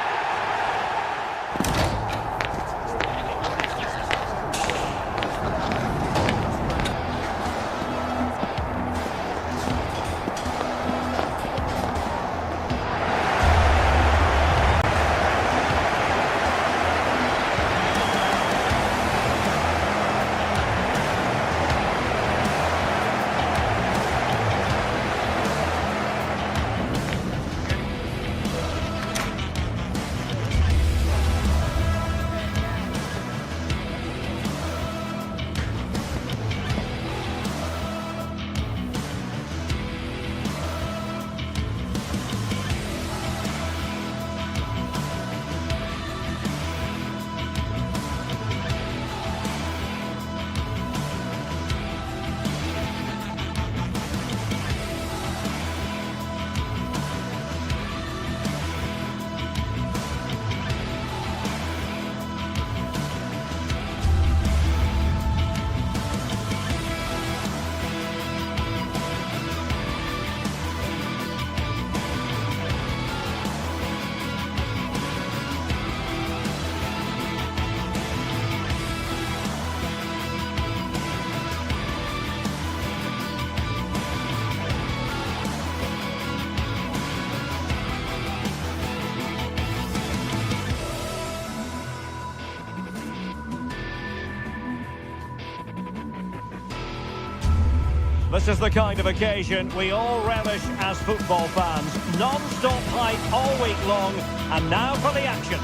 Speaker 1: This is the kind of occasion we all relish as football fans. Non-stop hype all week long, and now for the action.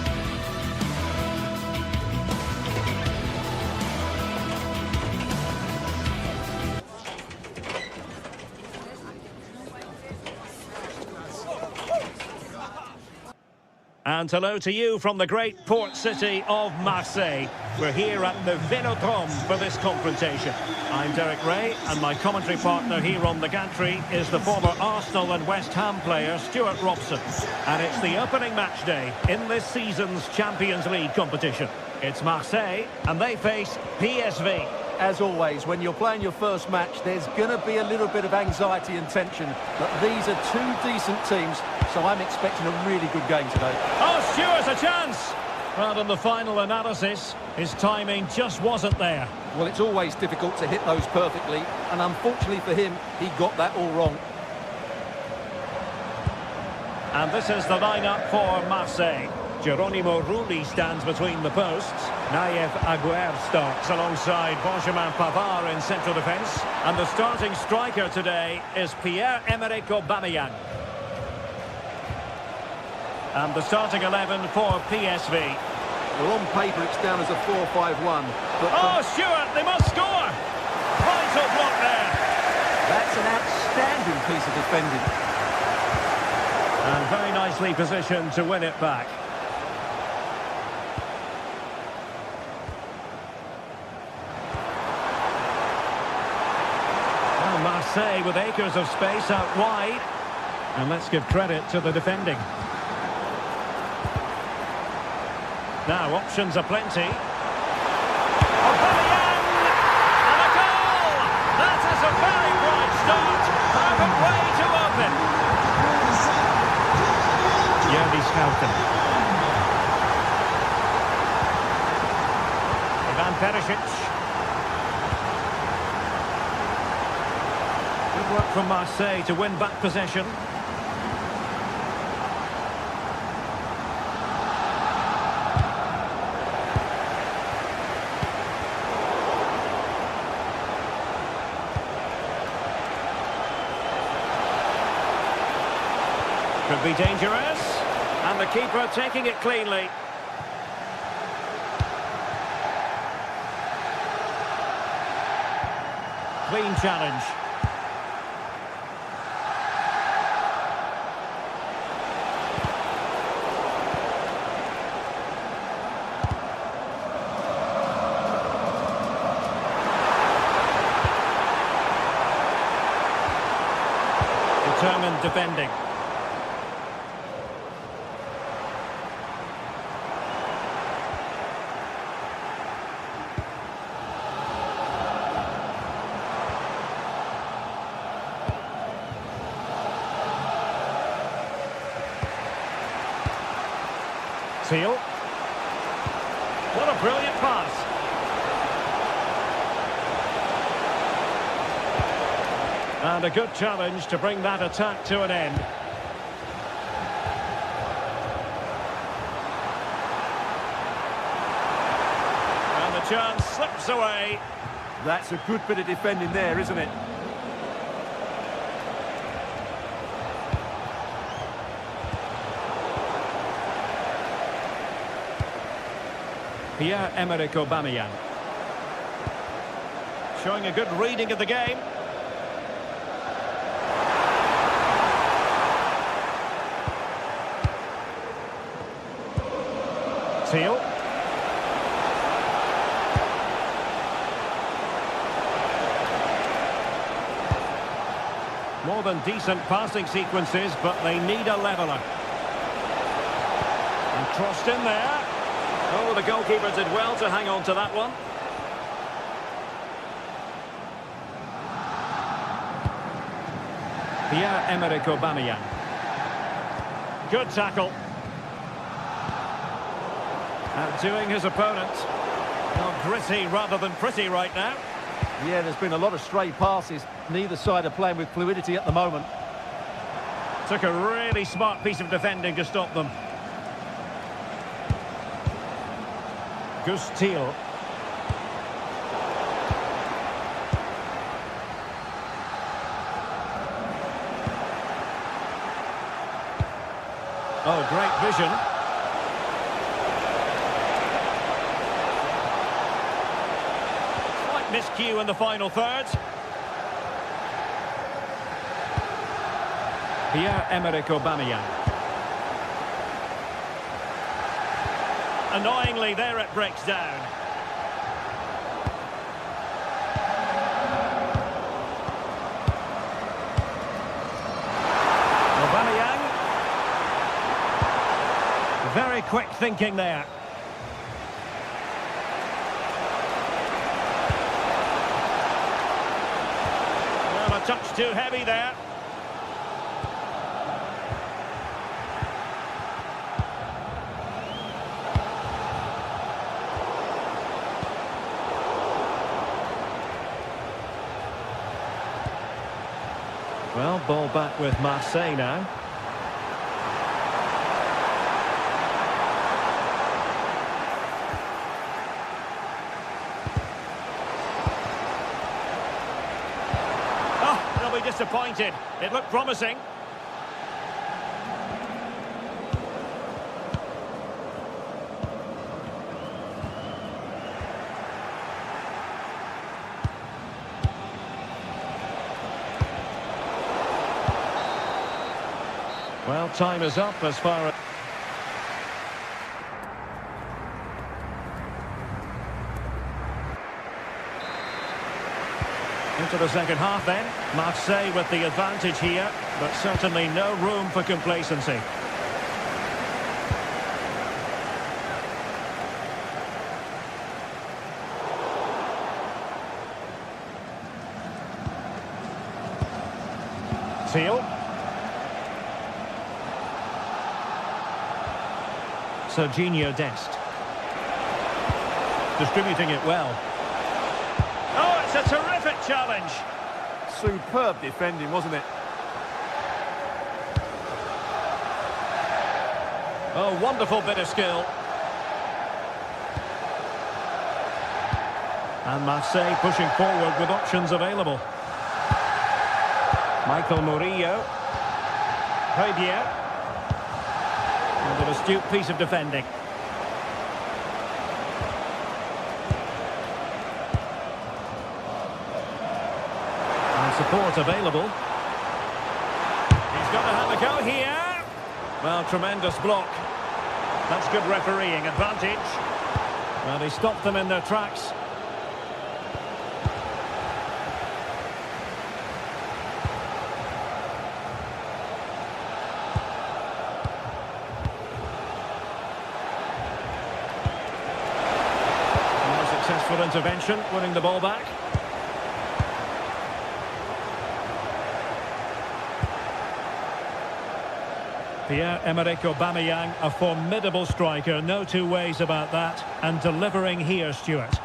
Speaker 1: And hello to you from the great port city of Marseille. We're here at the Vélodrome for this confrontation. I'm Derek Ray, and my commentary partner here on the gantry is the former Arsenal and West Ham player Stuart Robson. And it's the opening match day in this season's Champions League competition. It's Marseille, and they face PSV.
Speaker 2: As always, when you're playing your first match, there's going to be a little bit of anxiety and tension. But these are two decent teams, so I'm expecting a really good game today.
Speaker 1: Oh, Stuart's a chance! Well, in the final analysis, his timing just wasn't there.
Speaker 2: Well, it's always difficult to hit those perfectly, and unfortunately for him, he got that all wrong.
Speaker 1: And this is the lineup for Marseille. Geronimo Rulli stands between the posts. Naïef Aguerd starts alongside Benjamin Pavard in central defence. And the starting striker today is Pierre-Emerick Aubameyang. And the starting 11 for PSV.
Speaker 2: Well, on paper, it's down as a 4-5-1.
Speaker 1: Oh, Stuart, they must score! Vital block there.
Speaker 2: That's an outstanding piece of defending.
Speaker 1: And very nicely positioned to win it back. Marseille with acres of space out wide. And let's give credit to the defending. Now, options are plenty. Aubameyang! And a goal! That is a very bright start. Perfect way to open. Jerdy Schouten. Ivan Perisic. Good work from Marseille to win back possession. Could be dangerous. And the keeper taking it cleanly. Clean challenge. Determined defending. Seal. What a brilliant pass. And a good challenge to bring that attack to an end. And the chance slips away.
Speaker 2: That's a good bit of defending there, isn't it?
Speaker 1: Pierre-Emerick Aubameyang. Showing a good reading of the game. Seal. More than decent passing sequences, but they need a leveller. And crossed in there. Oh, the goalkeeper did well to hang on to that one. Pierre-Emerick Aubameyang. Good tackle. Outdoing his opponent. Well, gritty rather than pretty right now.
Speaker 2: Yeah, there's been a lot of stray passes. Neither side are playing with fluidity at the moment.
Speaker 1: Took a really smart piece of defending to stop them. Gus Thiel. Oh, great vision. Slight miscue in the final third. Pierre-Emerick Aubameyang. annoyingly, there it breaks down. Aubameyang. Very quick thinking there. Well, a touch too heavy there. Well, ball back with Marseille now. Oh, they'll be disappointed. It looked promising. Well, time is up as far as... Into the second half then. Marseille with the advantage here, but certainly no room for complacency. Seal. Serginho Dest. Distributing it well. Oh, it's a terrific challenge.
Speaker 2: Superb defending, wasn't it?
Speaker 1: Oh, wonderful bit of skill. And Marseille pushing forward with options available. Michael Murillo. Højbjerg. And an astute piece of defending. And support available. He's got to have a go here. Well, tremendous block. That's good refereeing advantage. Well, he stopped them in their tracks. Successful intervention, winning the ball back. Pierre-Emerick Aubameyang, a formidable striker, no two ways about that, and delivering here, Stuart.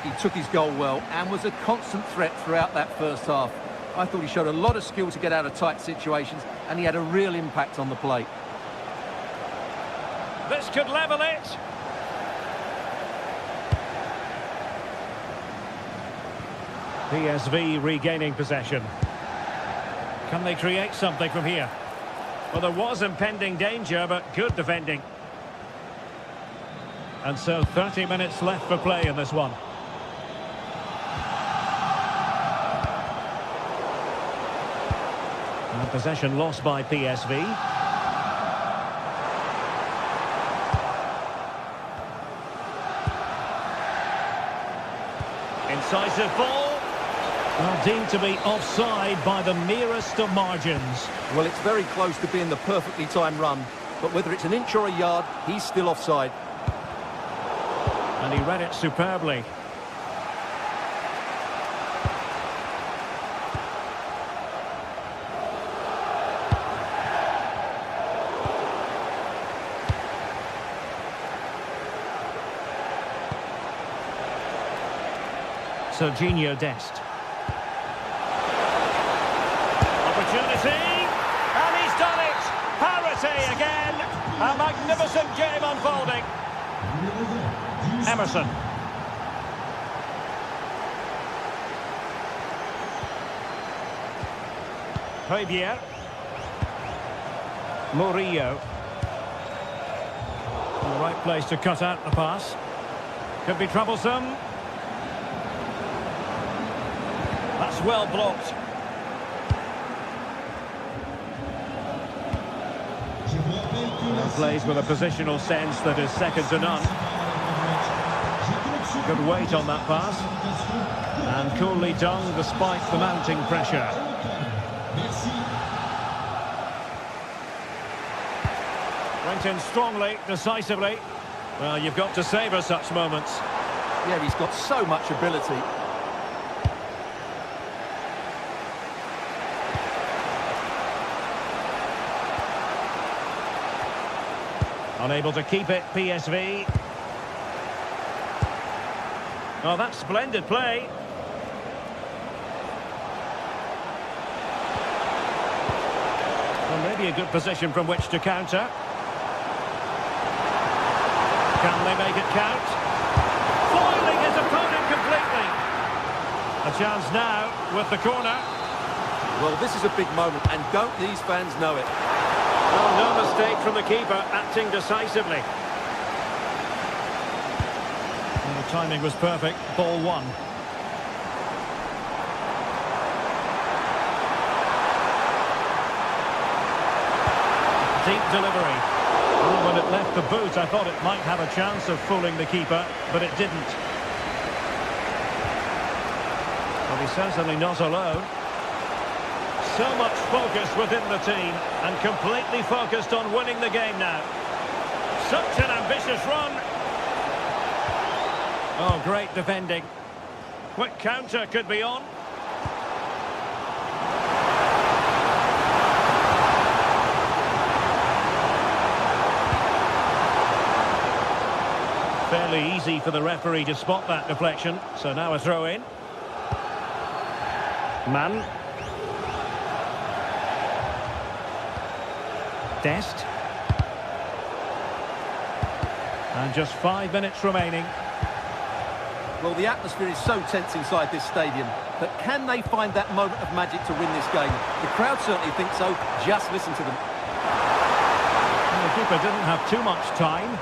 Speaker 2: He took his goal well and was a constant threat throughout that first half. I thought he showed a lot of skill to get out of tight situations, and he had a real impact on the plate.
Speaker 1: This could level it. PSV regaining possession. Can they create something from here? Well, there was impending danger, but good defending. And so 30 minutes left for play in this one. And possession lost by PSV. Incisive ball. Well, deemed to be offside by the merest of margins.
Speaker 2: Well, it's very close to being the perfectly timed run, but whether it's an inch or a yard, he's still offside.
Speaker 1: And he read it superbly. Serginho Dest. Opportunity, and he's done it! Parity again! A magnificent game unfolding. Emerson. Højbjerg. Murillo. In the right place to cut out the pass. Could be troublesome. That's well blocked. Plays with a positional sense that is second to none. Good weight on that pass. And coolly done despite the mounting pressure. Went in strongly, decisively. Well, you've got to savour such moments.
Speaker 2: Yeah, he's got so much ability.
Speaker 1: Unable to keep it, PSV. Oh, that's splendid play. Well, maybe a good position from which to counter. Can they make it count? Foiling his opponent completely. A chance now with the corner.
Speaker 2: Well, this is a big moment, and don't these fans know it?
Speaker 1: Well, no mistake from the keeper, acting decisively. And the timing was perfect. Ball one. Deep delivery. Well, when it left the boot, I thought it might have a chance of fooling the keeper, but it didn't. Well, he's certainly not alone. So much focus within the team, and completely focused on winning the game now. Such an ambitious run. Oh, great defending. Quick counter could be on. Fairly easy for the referee to spot that deflection, so now a throw in. Mann. Dest. And just 5 minutes remaining.
Speaker 2: Well, the atmosphere is so tense inside this stadium, but can they find that moment of magic to win this game? The crowd certainly think so. Just listen to them.
Speaker 1: And the keeper didn't have too much time.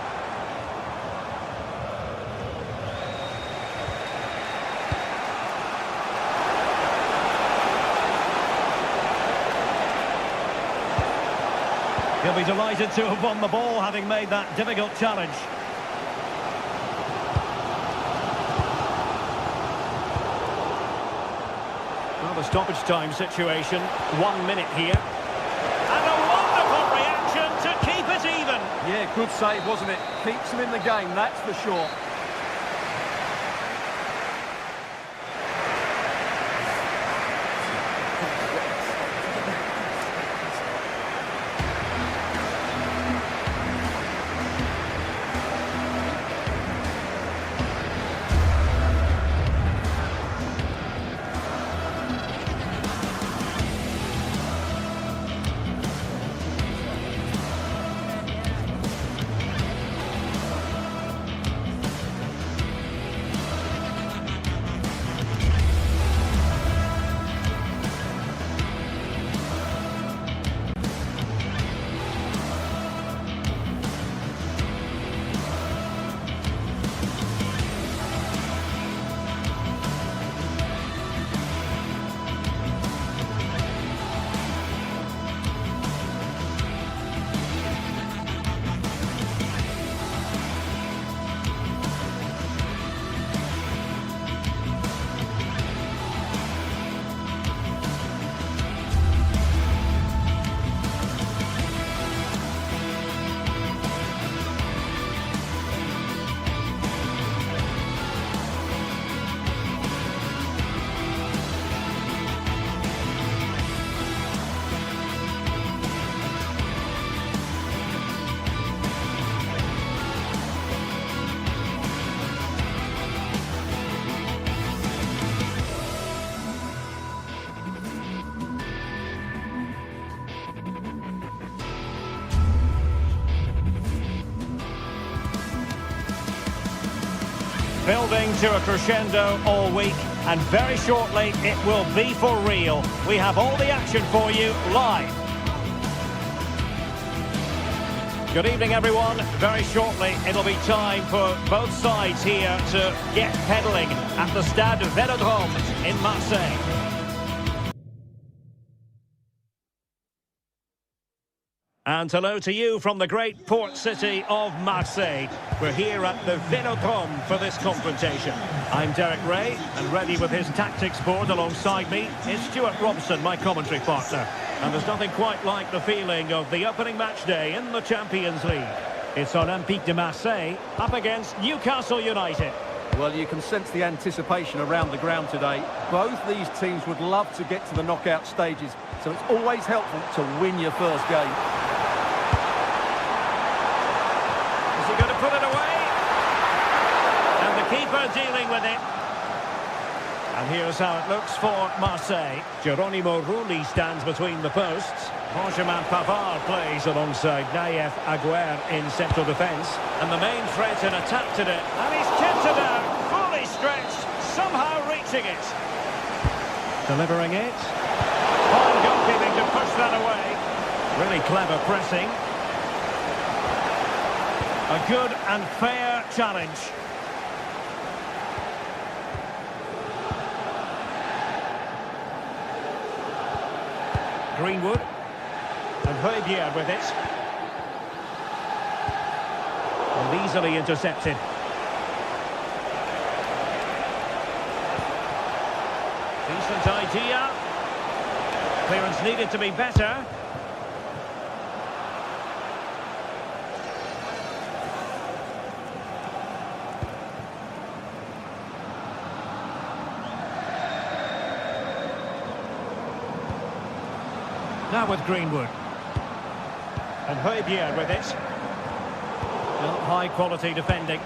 Speaker 1: He'll be delighted to have won the ball, having made that difficult challenge. Well, the stoppage time situation, 1 minute here. And a wonderful reaction to keep it even.
Speaker 2: Yeah, good save, wasn't it? Keeps them in the game, that's for sure.
Speaker 1: Building to a crescendo all week, and very shortly it will be for real. We have all the action for you live. Good evening, everyone. Very shortly it'll be time for both sides here to get pedalling at the Stade Vélodrome in Marseille. And hello to you from the great port city of Marseille. We're here at the Vélodrome for this confrontation. I'm Derek Ray, and ready with his tactics board alongside me is Stuart Robson, my commentary partner. And there's nothing quite like the feeling of the opening match day in the Champions League. It's Olympique de Marseille up against Newcastle United.
Speaker 2: Well, you can sense the anticipation around the ground today. Both these teams would love to get to the knockout stages, so it's always helpful to win your first game.
Speaker 1: Is he going to put it away? And the keeper dealing with it. And here's how it looks for Marseille. Geronimo Rulli stands between the posts. Benjamin Pavard plays alongside Nayef Aguer in central defence. And the main threat in attack today. And he's kept it out, fully stretched, somehow reaching it. Delivering it. Fine goalkeeping to push that away. Really clever pressing. A good and fair challenge. Greenwood. And Højbjerg with it. And easily intercepted. Decent idea. Clearance needed to be better. Now with Greenwood. And Højbjerg with it. Well, high quality defending.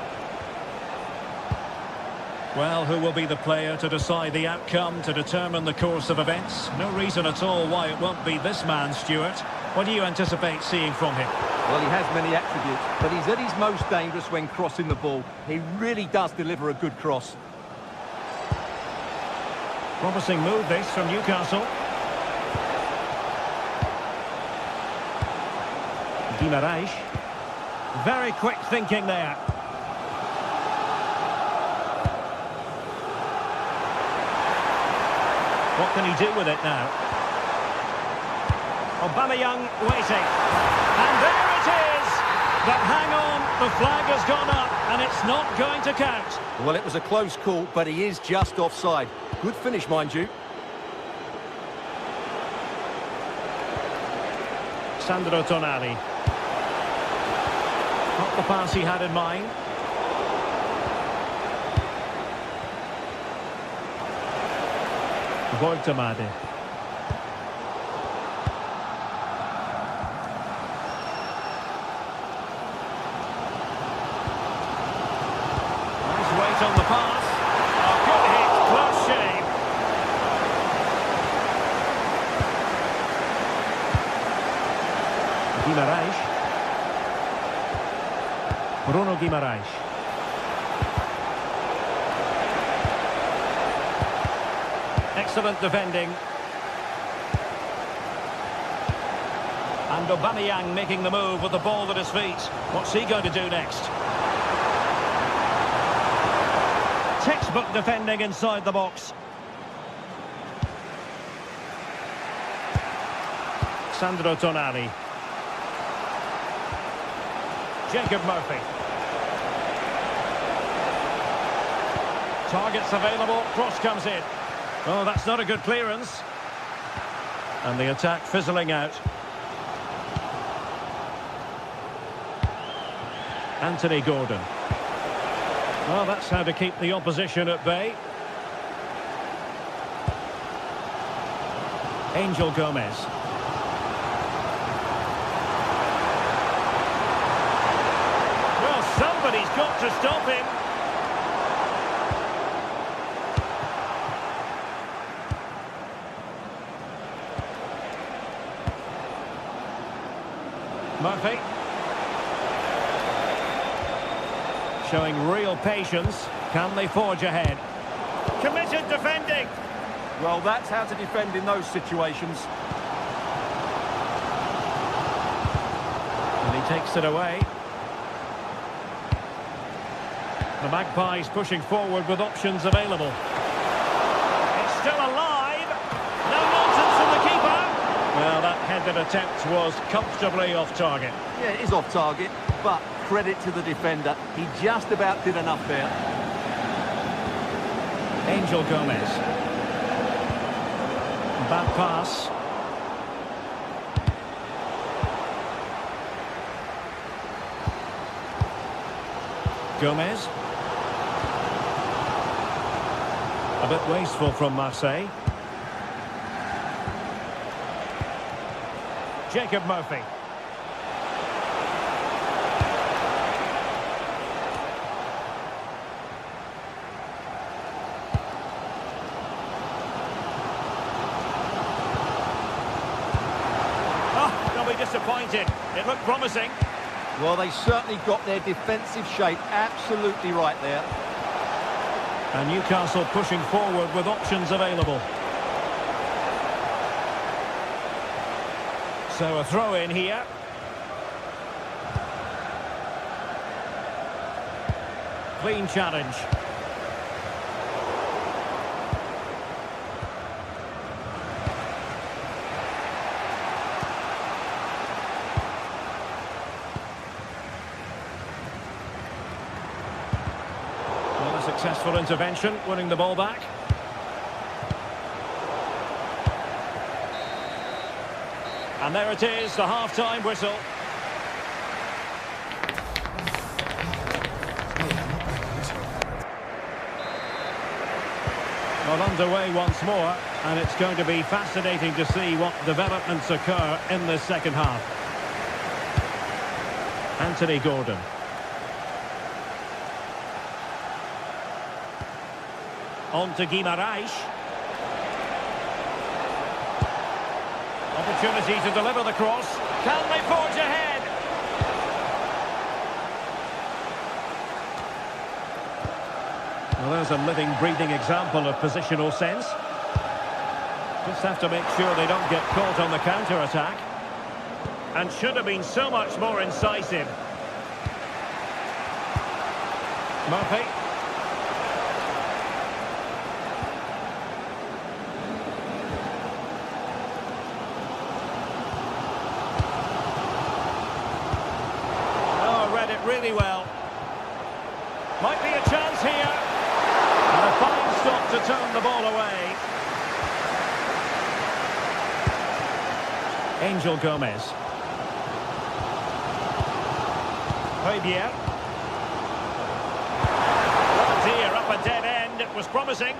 Speaker 1: Well, who will be the player to decide the outcome, to determine the course of events? No reason at all why it won't be this man, Stuart. What do you anticipate seeing from him?
Speaker 2: Well, he has many attributes, but he's at his most dangerous when crossing the ball. He really does deliver a good cross.
Speaker 1: Promising move this from Newcastle. Guimaraes. Very quick thinking there. What can he do with it now? Aubameyang waiting. And there it is! But hang on, the flag has gone up and it's not going to count.
Speaker 2: Well, it was a close call, but he is just offside. Good finish, mind you.
Speaker 1: Sandro Tonali. Not the pass he had in mind. Voltemade. Nice weight on the pass. Oh, good hit, close shave. Guimaraes. Bruno Guimaraes. Excellent defending. And Aubameyang making the move with the ball at his feet. What's he going to do next? Textbook defending inside the box. Sandro Tonali. Jacob Murphy. Targets available, cross comes in. Oh, that's not a good clearance. And the attack fizzling out. Anthony Gordon. Well, that's how to keep the opposition at bay. Angel Gomez. Well, somebody's got to stop him. Murphy. Showing real patience. Can they forge ahead? Committed defending.
Speaker 2: Well, that's how to defend in those situations.
Speaker 1: And he takes it away. The Magpies pushing forward with options available. It's still alive. No nonsense from the keeper. Well, that headed attempt was comfortably off target.
Speaker 2: Yeah, it is off target, but credit to the defender. He just about did enough there.
Speaker 1: Angel Gomez. Bad pass. Gomez. A bit wasteful from Marseille. Jacob Murphy. Oh, they'll be disappointed. It looked promising.
Speaker 2: Well, they certainly got their defensive shape absolutely right there.
Speaker 1: And Newcastle pushing forward with options available. So a throw in here. Clean challenge. Well, a successful intervention, winning the ball back. And there it is, the half-time whistle. Well, underway once more, and it's going to be fascinating to see what developments occur in the second half. Anthony Gordon. On to Guimaraes. Opportunity to deliver the cross. Can they forge ahead? Well, there's a living, breathing example of positional sense. Just have to make sure they don't get caught on the counter-attack. And should have been so much more incisive. Murphy. Really well. Might be a chance here. And a fine stop to turn the ball away. Angel Gomez. Fabier. Oh dear, up a dead end. It was promising.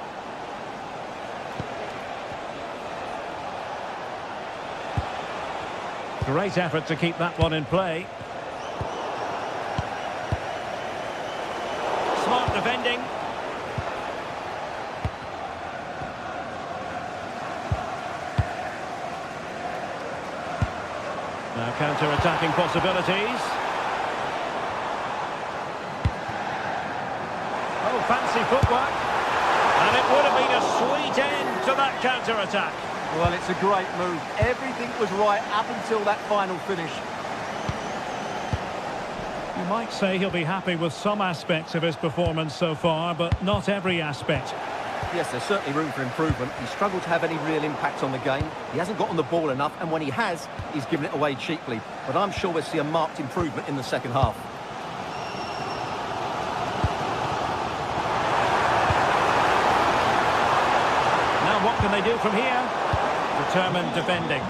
Speaker 1: Great effort to keep that one in play. Smart defending. Now counter-attacking possibilities. Oh, fancy footwork. And it would have been a sweet end to that counter-attack.
Speaker 2: Well, it's a great move. Everything was right up until that final finish.
Speaker 1: You might say he'll be happy with some aspects of his performance so far, but not every aspect.
Speaker 2: Yes, there's certainly room for improvement. He struggled to have any real impact on the game. He hasn't got on the ball enough, and when he has, he's given it away cheaply. But I'm sure we'll see a marked improvement in the second half.
Speaker 1: Now what can they do from here? Determined defending.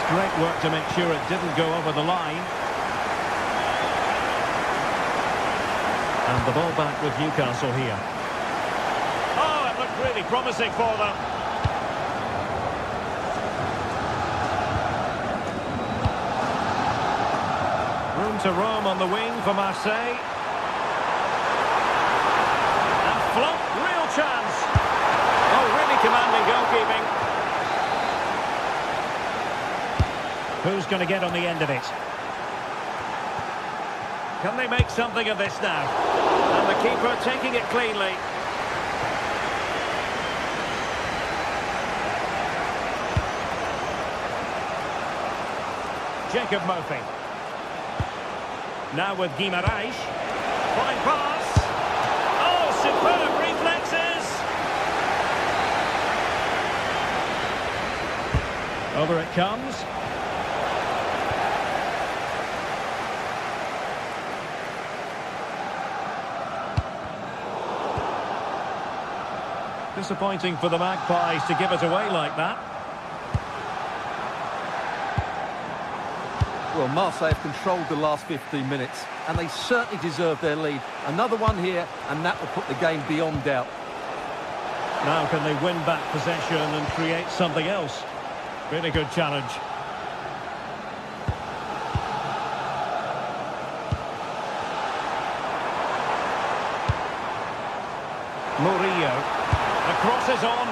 Speaker 1: Great work to make sure it didn't go over the line. And the ball back with Newcastle here. Oh, it looked really promising for them. Room to roam on the wing for Marseille. And flop, real chance. Oh, really commanding Excellent goalkeeping. Who's going to get on the end of it? Can they make something of this now? And the keeper taking it cleanly. Jacob Murphy. Now with Guimaraes. Fine pass. Oh, superb reflexes. Over it comes. Disappointing for the Magpies to give it away like that.
Speaker 2: Well, Marseille have controlled the last 15 minutes, and they certainly deserve their lead. Another one here, and that will put the game beyond doubt.
Speaker 1: Now can they win back possession and create something else? Really good challenge. Murillo. The cross is on.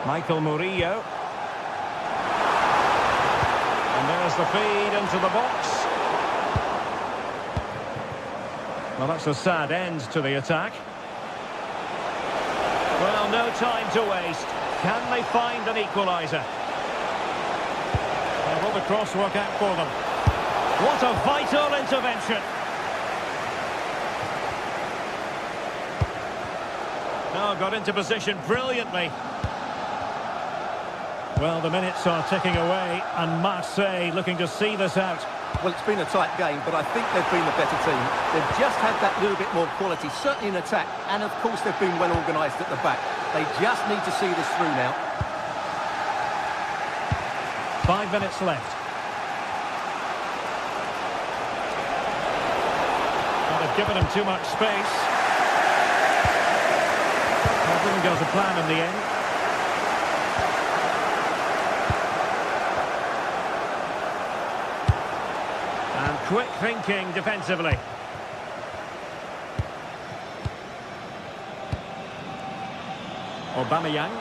Speaker 1: Michael Murillo. And there's the feed into the box. Well, that's a sad end to the attack. Well, no time to waste. Can they find an equaliser? Will the cross work out for them? What a vital intervention. Oh, got into position brilliantly. Well, the minutes are ticking away, and Marseille looking to see this out.
Speaker 2: Well, it's been a tight game, but I think they've been the better team. They've just had that little bit more quality, certainly in attack, and of course they've been well organised at the back. They just need to see this through now.
Speaker 1: 5 minutes left. Well, they've given him too much space. That didn't go to plan in the end. And quick thinking defensively. Aubameyang.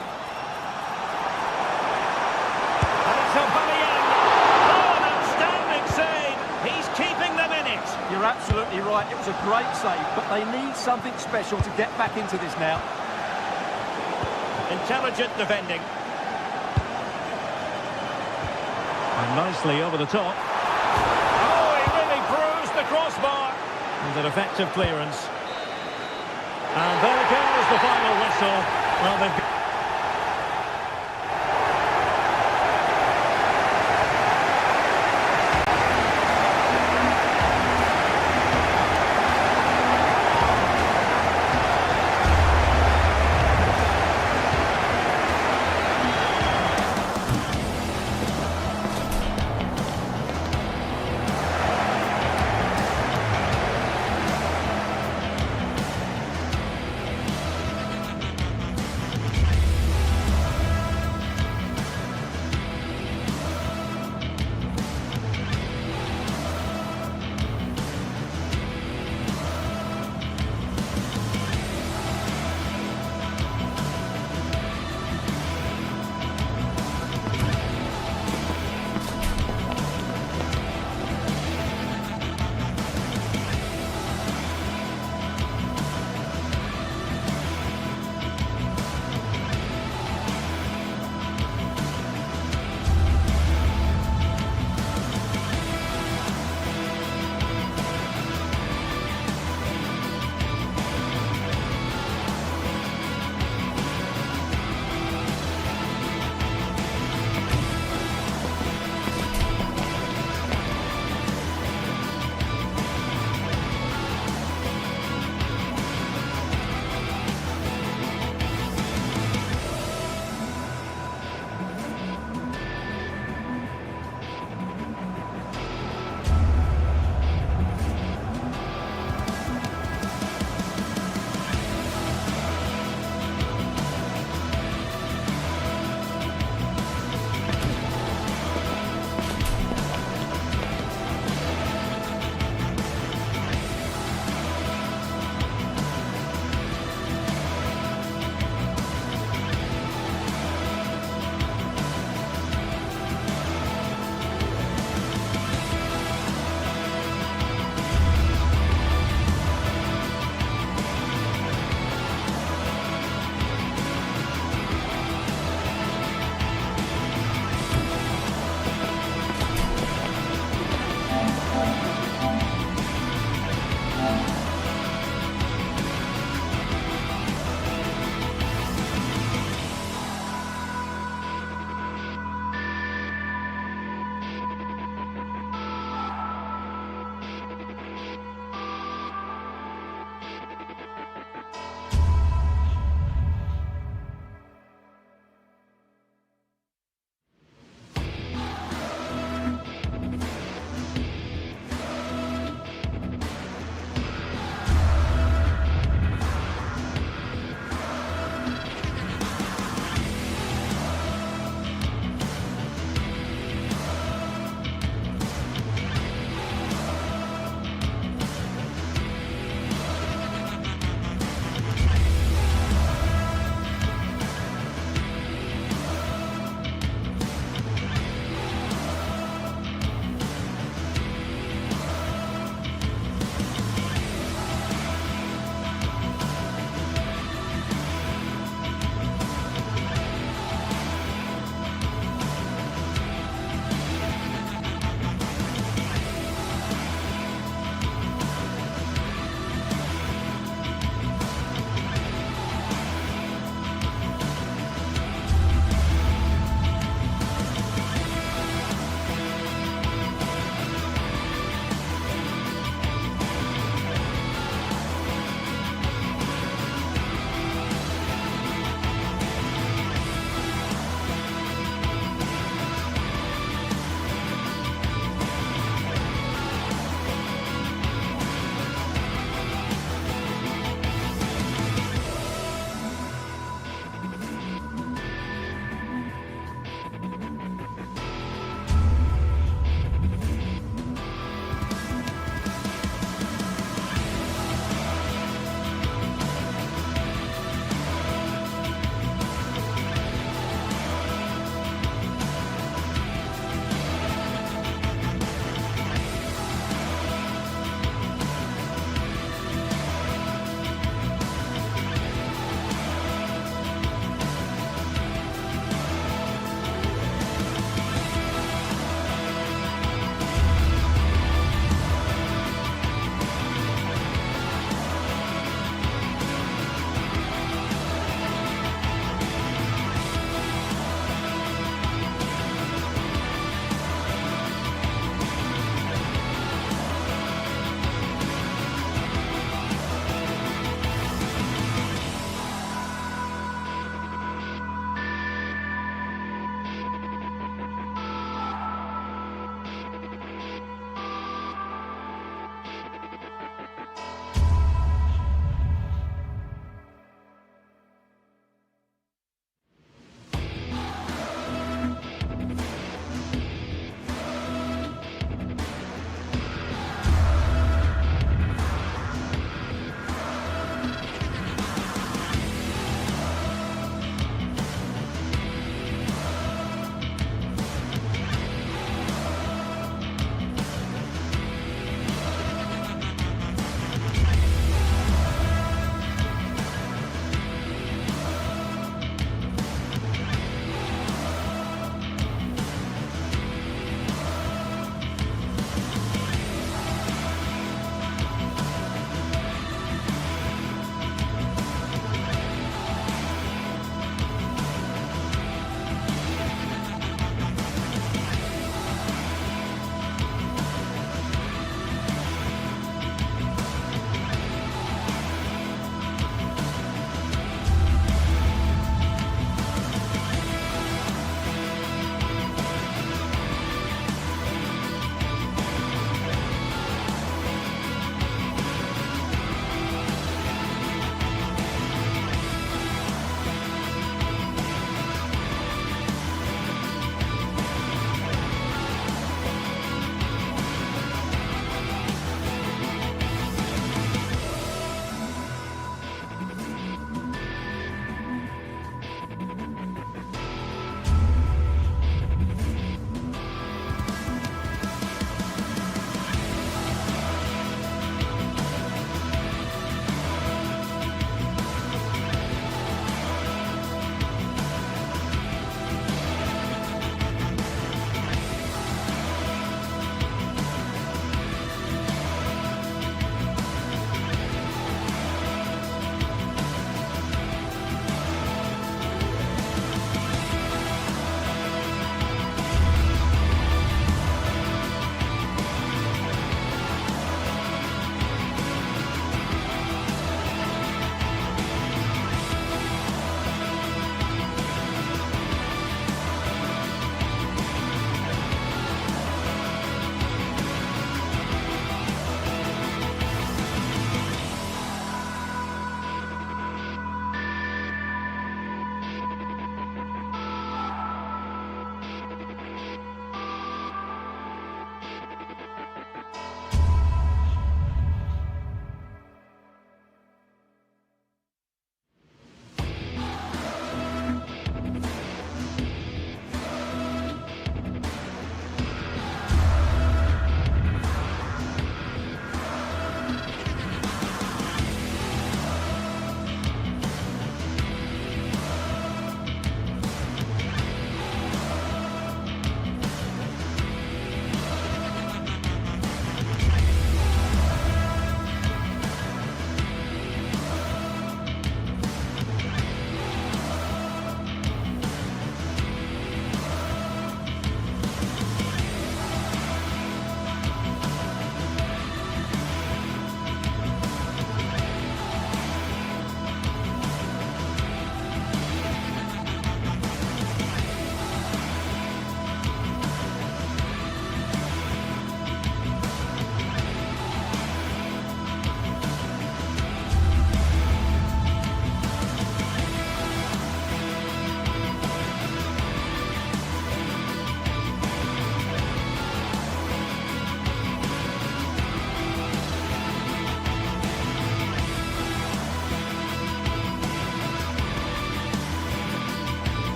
Speaker 1: And it's Aubameyang. Oh, an outstanding save. He's keeping them in it.
Speaker 2: You're absolutely right. It was a great save, but they need something special to get back into this now.
Speaker 1: Intelligent defending. And nicely over the top. Oh, he really bruised the crossbar. And an effective clearance. And there goes the final whistle. Well, they've got...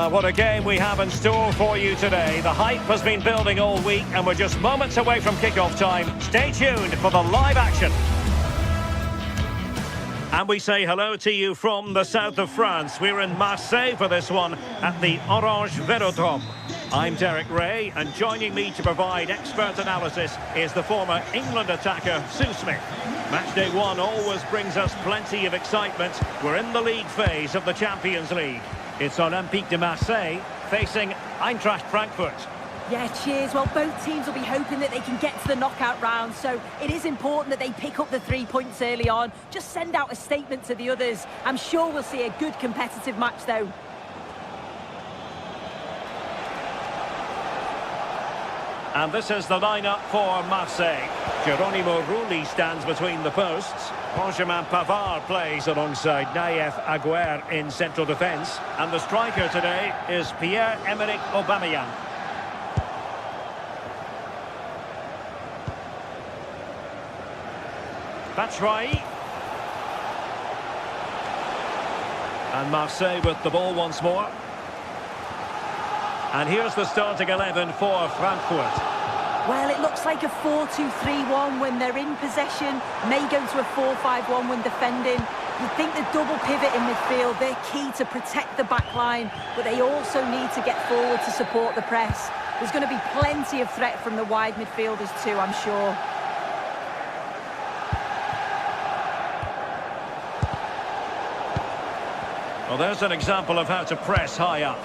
Speaker 1: Well, what a game we have in store for you today. The hype has been building all week and we're just moments away from kickoff time. Stay tuned for the live action. And we say hello to you from the south of France. We're in Marseille for this one at the Orange Velodrome. I'm Derek Ray, and joining me to provide expert analysis is the former England attacker, Sue Smith. Match day one always brings us plenty of excitement. We're in the league phase of the Champions League. It's Olympique de Marseille facing Eintracht Frankfurt.
Speaker 5: Yeah, cheers. Well, both teams will be hoping that they can get to the knockout round, so it is important that they pick up the 3 points early on. Just send out a statement to the others. I'm sure we'll see a good competitive match, though.
Speaker 1: And this is the lineup for Marseille. Geronimo Rulli stands between the posts. Benjamin Pavard plays alongside Nayef Aguer in central defence. And the striker today is Pierre-Emerick Aubameyang. Batshuayi. And Marseille with the ball once more. And here's the starting 11 for Frankfurt.
Speaker 5: Well, it looks like a 4-2-3-1 when they're in possession. May go to a 4-5-1 when defending. You'd think the double pivot in midfield, they're key to protect the back line, but they also need to get forward to support the press. There's going to be plenty of threat from the wide midfielders too, I'm sure.
Speaker 1: Well, there's an example of how to press high up.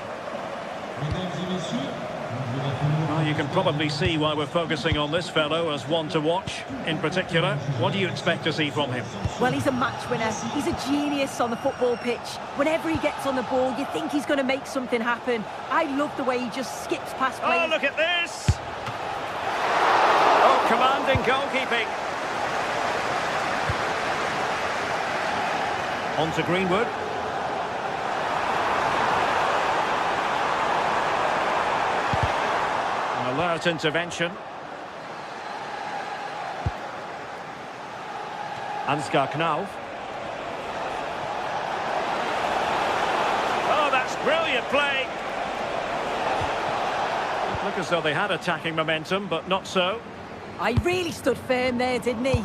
Speaker 1: Well, you can probably see why we're focusing on this fellow as one to watch in particular. What do you expect to see from him?
Speaker 5: Well, he's a match winner. He's a genius on the football pitch. Whenever he gets on the ball, you think he's going to make something happen. I love the way he just skips past players.
Speaker 1: Oh, look at this! Oh, commanding goalkeeping. On to Greenwood. Alert intervention. Ansgar Knauf. Oh, that's brilliant play. Look as though they had attacking momentum, but not so.
Speaker 5: I really stood firm there, didn't he?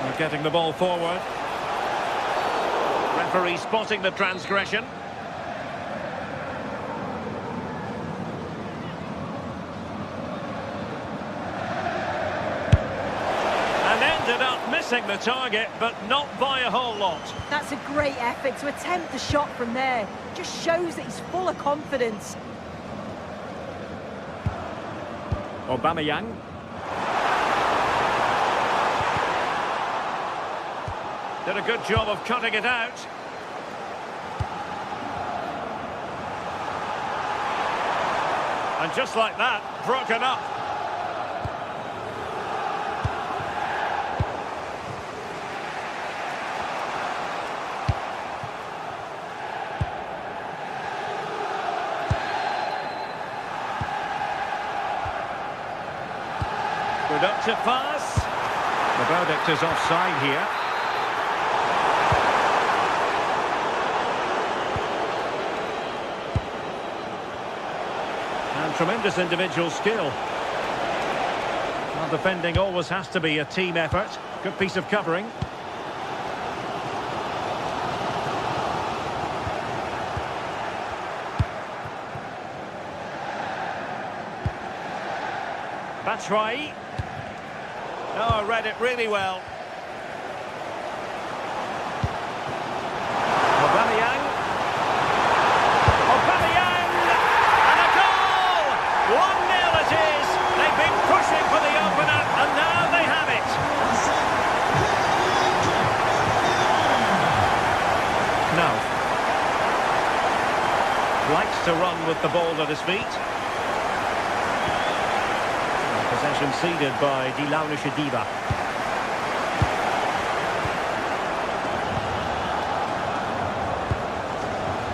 Speaker 1: They're getting the ball forward. Referee spotting the transgression. Ended up missing the target, but not by a whole lot.
Speaker 5: That's a great effort to attempt the shot from there. Just shows that he's full of confidence.
Speaker 1: Aubameyang. Did a good job of cutting it out. And just like that, broken up. Productive pass. The verdict is offside here. And tremendous individual skill. Well, defending always has to be a team effort. Good piece of covering. Batshuayi. Oh, read it really well. Aubameyang. Aubameyang! And a goal! 1-0 it is. They've been pushing for the opener, and now they have it. Now. Likes to run with the ball at his feet. Possession ceded by Dilaunische Diva.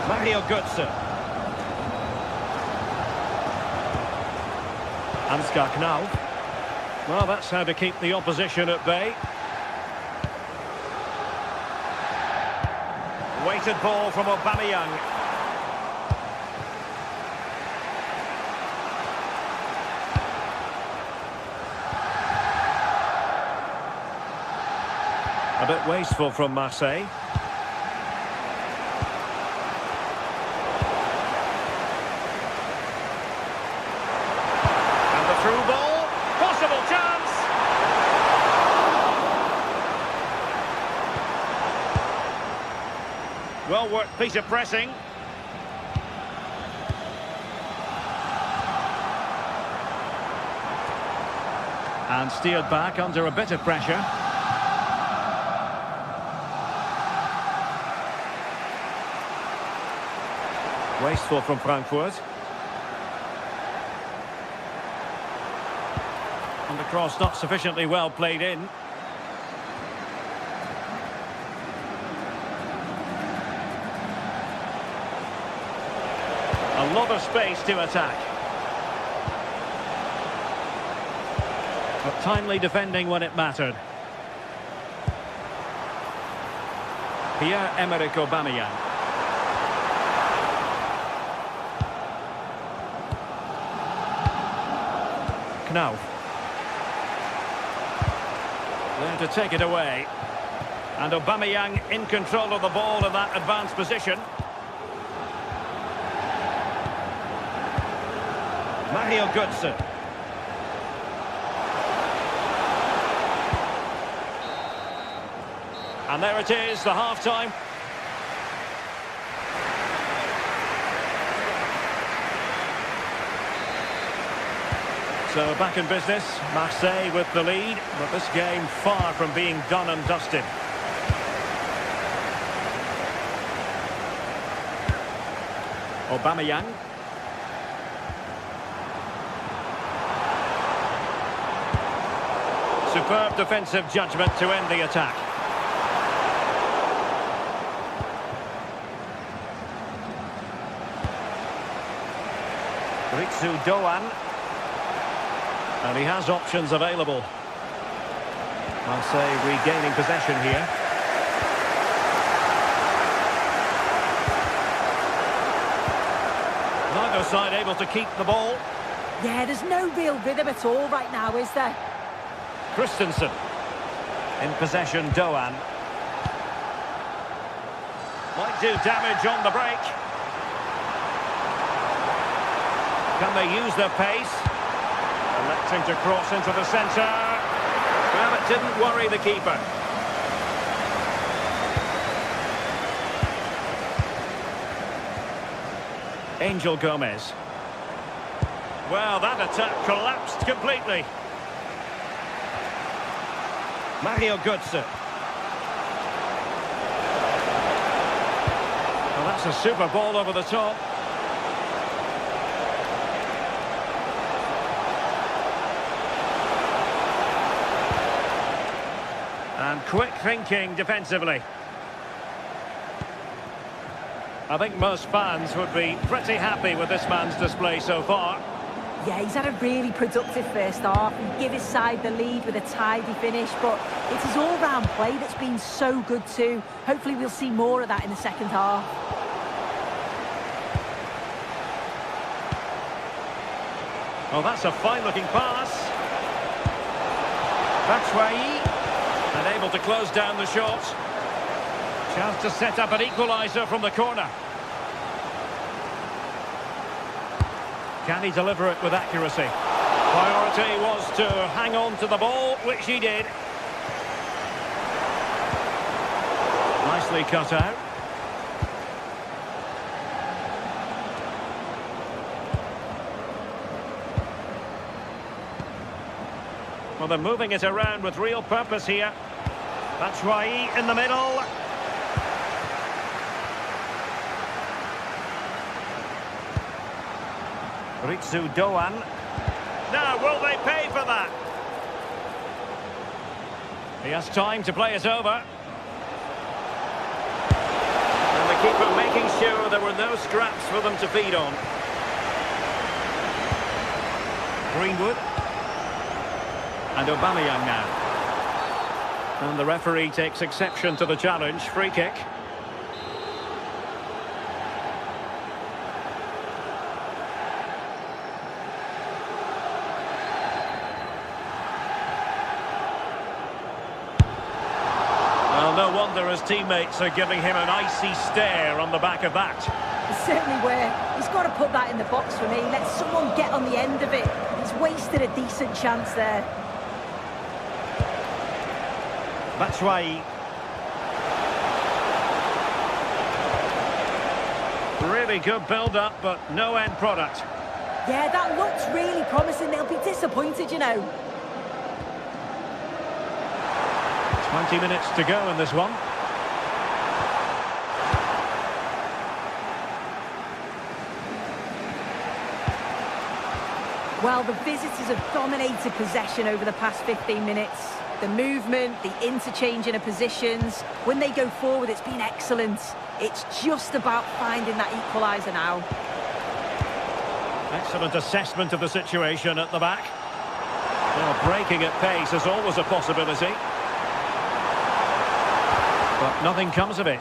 Speaker 1: Mario Götze. Ansgar Knauf. Well, that's how to keep the opposition at bay. weighted ball from Aubameyang. A bit wasteful from Marseille. And the through ball. Possible chance. Well worked piece of pressing. And steered back under a bit of pressure. Wasteful from Frankfurt. And the cross not sufficiently well played in. A lot of space to attack. But timely defending when it mattered. Pierre-Emerick Aubameyang. Now, there to take it away, and Aubameyang in control of the ball in that advanced position. Mario Götze. And there it is, the half-time. So back in business, Marseille with the lead, but this game far from being done and dusted. Aubameyang. Superb defensive judgment to end the attack. Ritsu Doan. And he has options available. Marseille regaining possession here. Neither side able to keep the ball.
Speaker 5: Yeah, there's no real rhythm at all right now, is there?
Speaker 1: Christensen. In possession, Doan. Might do damage on the break. Can they use their pace? Electing to cross into the centre. Well, it didn't worry the keeper. Angel Gomez. Well, that attack collapsed completely. Mario Götze. Well, that's a super ball over the top. And quick thinking defensively. I think most fans would be pretty happy with this man's display so far.
Speaker 5: Yeah, he's had a really productive first half and give his side the lead with a tidy finish, but it's his all-round play that's been so good too. Hopefully we'll see more of that in the second half.
Speaker 1: Well, that's a fine-looking pass. Batshuayi. And able to close down the shot. Chance to set up an equaliser from the corner. Can he deliver it with accuracy? Priority was to hang on to the ball, which he did. Nicely cut out. Well, they're moving it around with real purpose here. Batshuayi in the middle. Ritsu Doan. Now, will they pay for that? He has time to play it over. And the keeper making sure there were no scraps for them to feed on. Greenwood. And Aubameyang now. And the referee takes exception to the challenge. Free kick. Well, no wonder his teammates are giving him an icy stare on the back of that.
Speaker 5: He certainly were. He's got to put that in the box for me. Let someone get on the end of it. He's wasted a decent chance there.
Speaker 1: Batshuayi. Really good build-up, but no end product.
Speaker 5: Yeah, that looks really promising. They'll be disappointed, you know.
Speaker 1: 20 minutes to go in this one.
Speaker 5: Well, the visitors have dominated possession over the past 15 minutes. The movement, the interchanging of positions. When they go forward, it's been excellent. It's just about finding that equaliser now.
Speaker 1: Excellent assessment of the situation at the back. Well, breaking at pace is always a possibility. But nothing comes of it.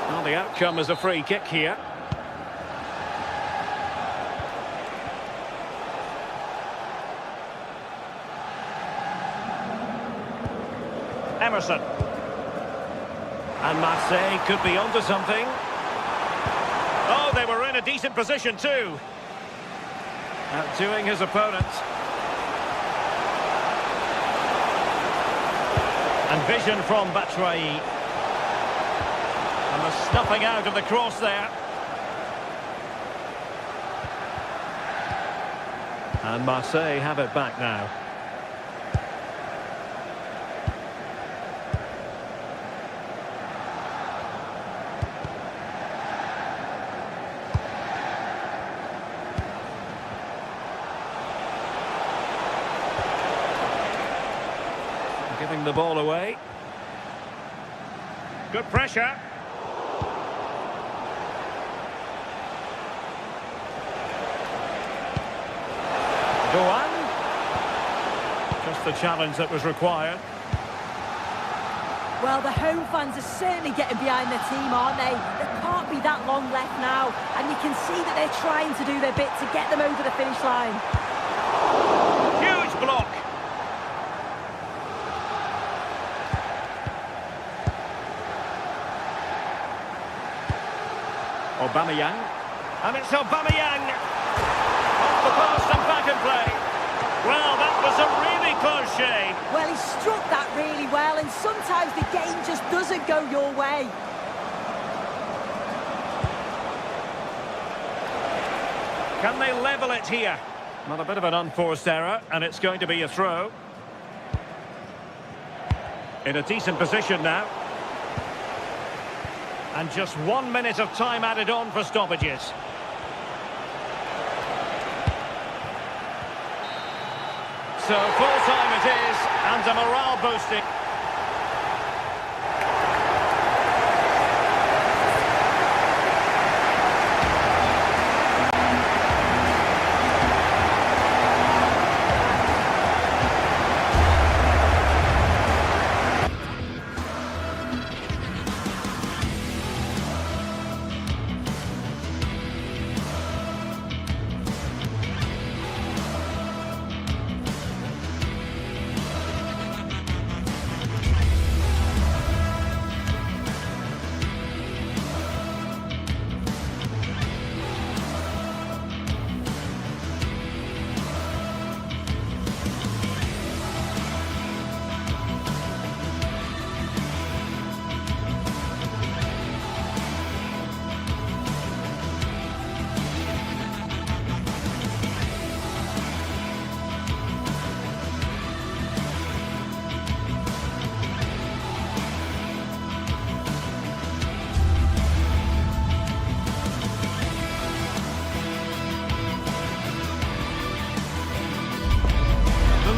Speaker 1: Well, the outcome is a free kick here. Emerson. And Marseille could be onto something. Oh, they were in a decent position too. Outdoing his opponent. And vision from Batshuayi. And the snuffing out of the cross there. And Marseille have it back now. Giving the ball away. Good pressure. Go on. Just the challenge that was required.
Speaker 5: Well, the home fans are certainly getting behind their team, aren't they? There can't be that long left now. And you can see that they're trying to do their bit to get them over the finish line.
Speaker 1: Huge block. Aubameyang. And it's Aubameyang. Off the post and back in play. Well, that was a really close shave.
Speaker 5: Well, he struck that really well, and sometimes the game just doesn't go your way.
Speaker 1: Can they level it here? Well, a bit of an unforced error, and it's going to be a throw. In a decent position now. And just 1 minute of time added on for stoppages. So full time it is, and a morale boosting.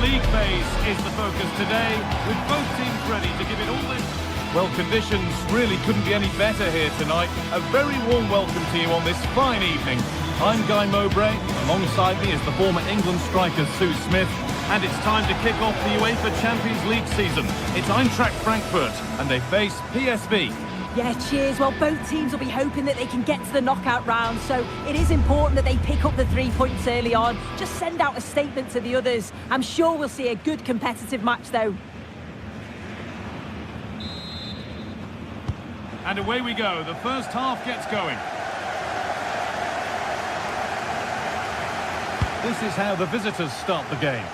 Speaker 4: League phase is the focus today, with both teams ready to give it all in. Well, conditions really couldn't be any better here tonight. A very warm welcome to you on this fine evening. I'm Guy Mowbray. Alongside me is the former England striker Sue Smith. And it's time to kick off the UEFA Champions League season. It's Eintracht Frankfurt, and they face PSV.
Speaker 5: Yeah, cheers. Well, both teams will be hoping that they can get to the knockout round, so it is important that they pick up the 3 points early on. Just send out a statement to the others. I'm sure we'll see a good competitive match, though.
Speaker 4: And away we go. The first half gets going. This is how the visitors start the game.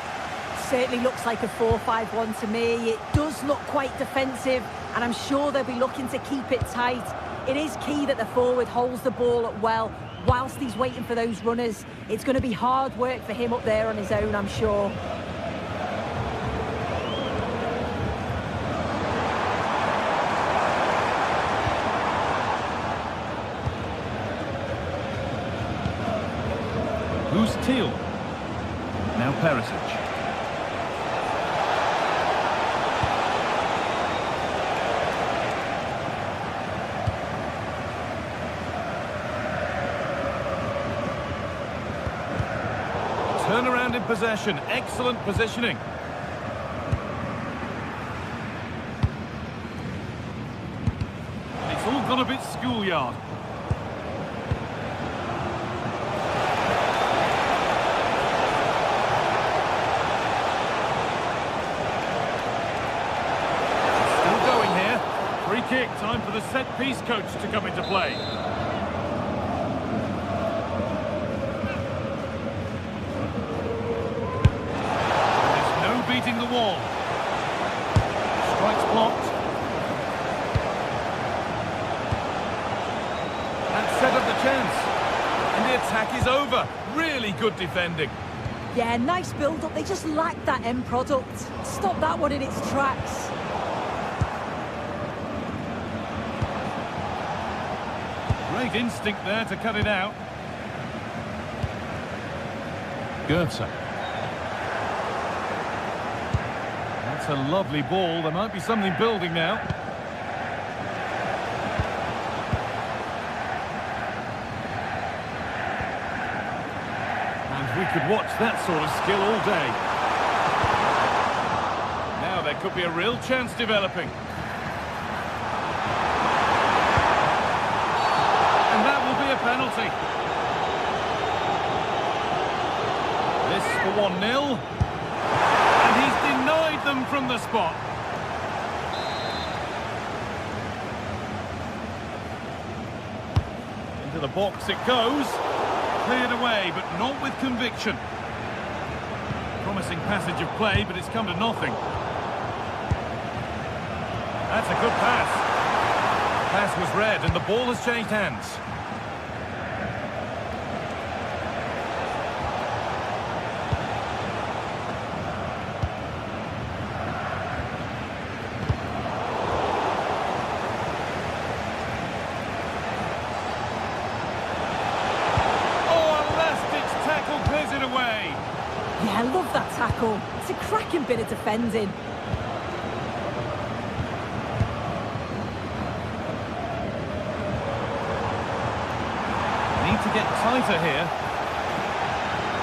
Speaker 5: Certainly looks like a 4-5-1 to me. It does look quite defensive, and I'm sure they'll be looking to keep it tight. It is key that the forward holds the ball up well whilst he's waiting for those runners. It's going to be hard work for him up there on his own, I'm sure.
Speaker 4: Who's Teal? Now Perisic. Turnaround in possession. Excellent positioning. It's all gone a bit schoolyard. Kick, time for the set-piece coach to come into play. There's no beating the wall. Strikes blocked. And set up the chance. And the attack is over. Really good defending.
Speaker 5: Yeah, nice build-up. They just lacked that end product. Stop that one in its tracks.
Speaker 4: Great instinct there to cut it out. Goetze. That's a lovely ball. There might be something building now. And we could watch that sort of skill all day. Now there could be a real chance developing. Penalty. This for 1-0. And he's denied them from the spot. Into the box it goes. Cleared away, but not with conviction. Promising passage of play, but it's come to nothing. That's a good pass. The pass was read, and the ball has changed hands.
Speaker 5: Yeah, I love that tackle. It's a cracking bit of defending.
Speaker 4: Need to get tighter here.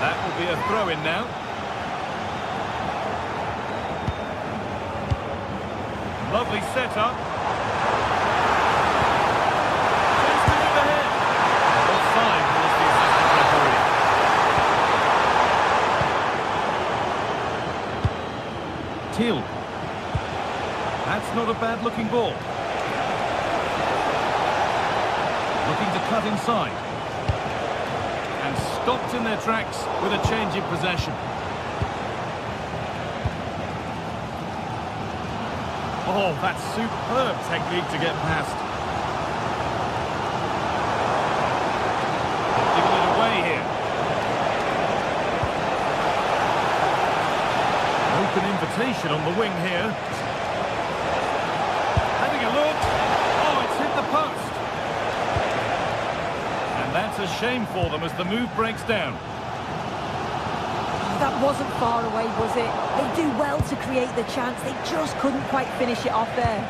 Speaker 4: That will be a throw-in now. Lovely setup. Chance to move ahead. Offside was the assistant referee. Teal. That's not a bad-looking ball. Looking to cut inside. And stopped in their tracks with a change in possession. Oh, that's superb technique to get past. Giving it away here. Open invitation on the wing here. Having a look. Oh, it's hit the post. And that's a shame for them as the move breaks down.
Speaker 5: That wasn't far away, was it? They do well to create the chance. They just couldn't quite finish it off there.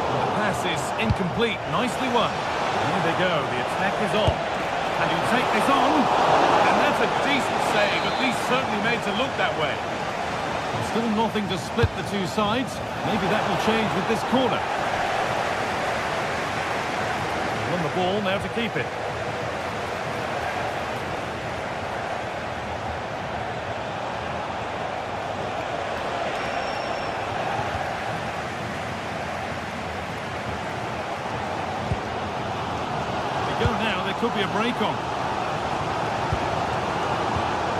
Speaker 4: The pass is incomplete. Nicely won. Here they go. The attack is on. And he'll take this on. And that's a decent save, at least certainly made to look that way. Still nothing to split the two sides. Maybe that will change with this corner. Won the ball, now to keep it. They go now, there could be a break on.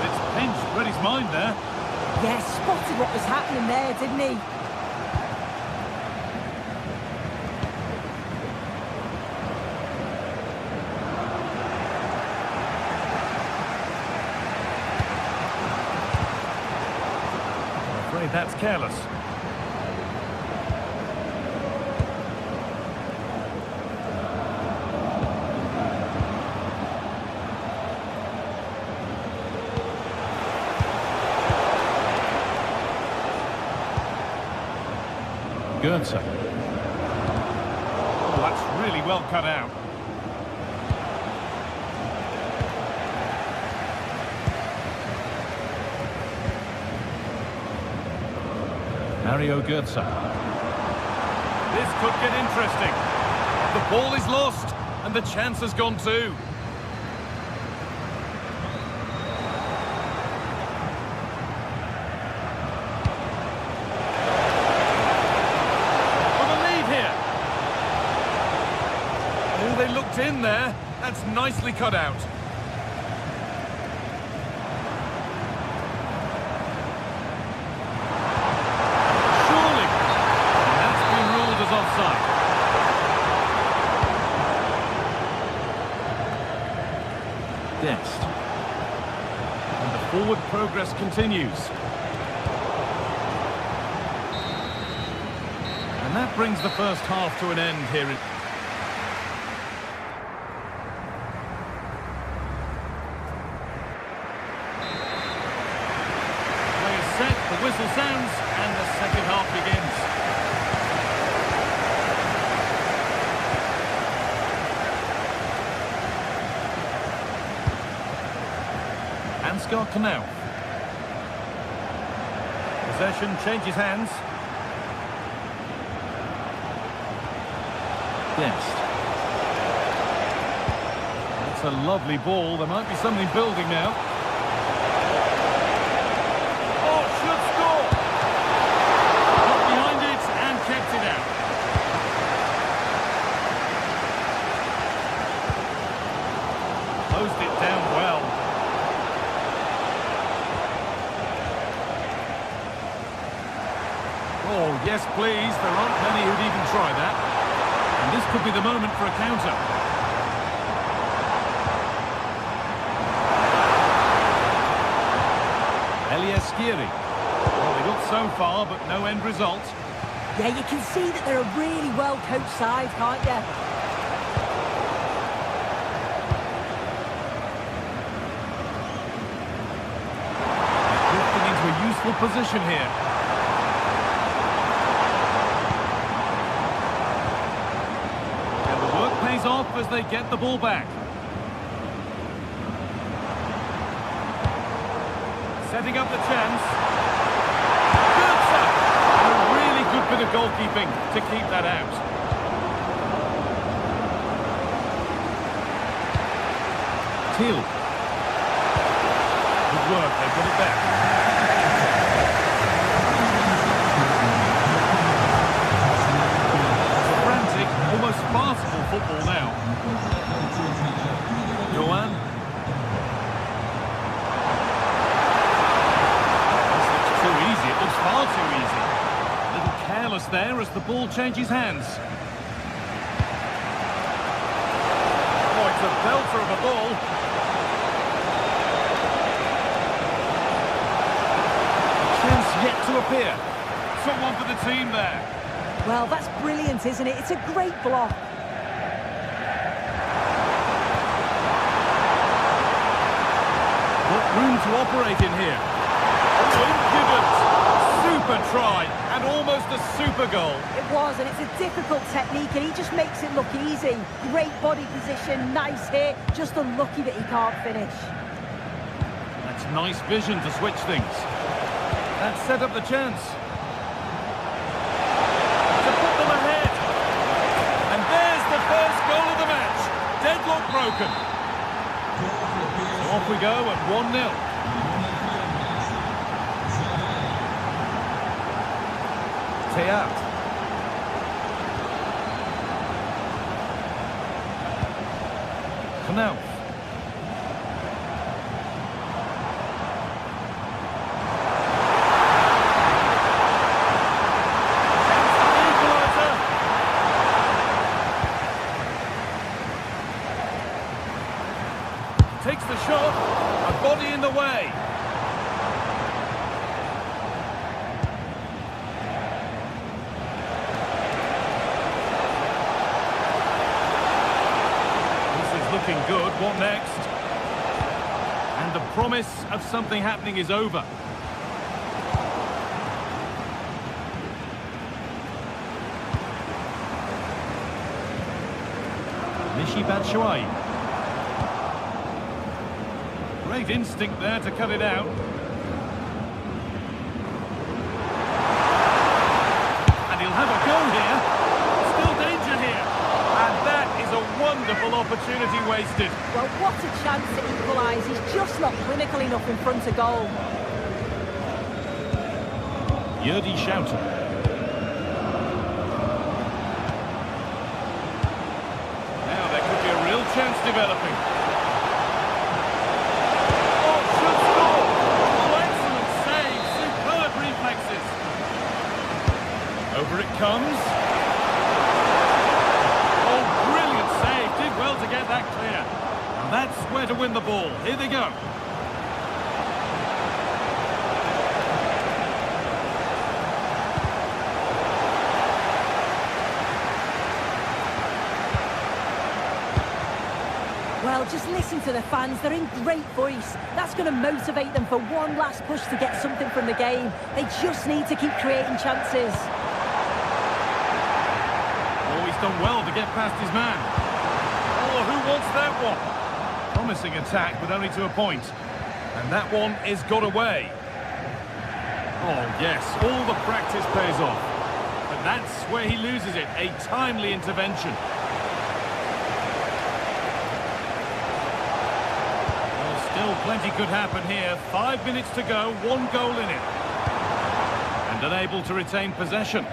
Speaker 4: It's pinched, read his mind there.
Speaker 5: Yeah, spotted what was happening there, didn't he?
Speaker 4: I'm afraid that's careless. Goetze. Oh, that's really well cut out. Mario Goetze. This could get interesting. The ball is lost, and the chance has gone too. They looked in there. That's nicely cut out. Surely. And that's been ruled as offside. Dest. And the forward progress continues. And that brings the first half to an end here. The whistle sounds and the second half begins. Ansgar Knauff. Possession changes hands. Dest. It's a lovely ball. There might be something building now. Closed it down well. Oh, yes, please. There aren't many who'd even try that. And this could be the moment for a counter. Eliaskiri. Well, they got so far, but no end result.
Speaker 5: Yeah, you can see that they're a really well-coached side, can't you?
Speaker 4: Useful position here. And the work pays off as they get the ball back. Setting up the chance. Goetze! And a really good bit of goalkeeping to keep that out. Thiel. Good work, they put it back. Almost farcical football now. Johan. This looks too easy. It looks far too easy. A little careless there as the ball changes hands. Oh, it's a belter of a ball. A chance yet to appear. Someone for the team there.
Speaker 5: Well, that's brilliant, isn't it? It's a great block.
Speaker 4: What room to operate in here. Oh, impudent. Super try and almost a super goal.
Speaker 5: It was, and it's a difficult technique, and he just makes it look easy. Great body position, nice hit, just unlucky that he can't finish.
Speaker 4: That's nice vision to switch things. That set up the chance. To put them ahead. And there's the first goal of the match. Deadlock broken. So off we go at 1-0. Teat. Knauf. Takes the shot, a body in the way. This is looking good. What next? And the promise of something happening is over. Michy Batshuayi. Great instinct there to cut it out. And he'll have a go here. Still danger here. And that is a wonderful opportunity wasted.
Speaker 5: Well, what a chance to equalise. He's just not clinical enough in front of goal.
Speaker 4: Yerdy Schouten. Now there could be a real chance developing. Over it comes. Oh, brilliant save. Did well to get that clear. And that's where to win the ball. Here they go.
Speaker 5: Well, just listen to the fans. They're in great voice. That's going to motivate them for one last push to get something from the game. They just need to keep creating chances.
Speaker 4: Done well to get past his man. Oh, who wants that one? Promising attack, but only to a point. And that one is got away. Oh, yes, all the practice pays off. But that's where he loses it, a timely intervention. Well, still plenty could happen here. 5 minutes to go, 1 goal in it. And unable to retain possession.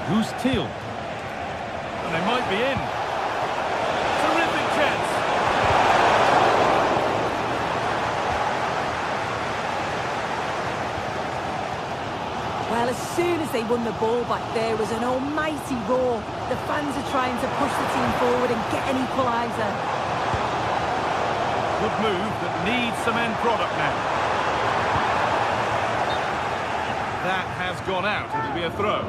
Speaker 4: Who's Teal? And they might be in. Terrific chance.
Speaker 5: Well, as soon as they won the ball back, there was an almighty roar. The fans are trying to push the team forward and get an equaliser.
Speaker 4: Good move that needs some end product now. That has gone out. It'll be a throw.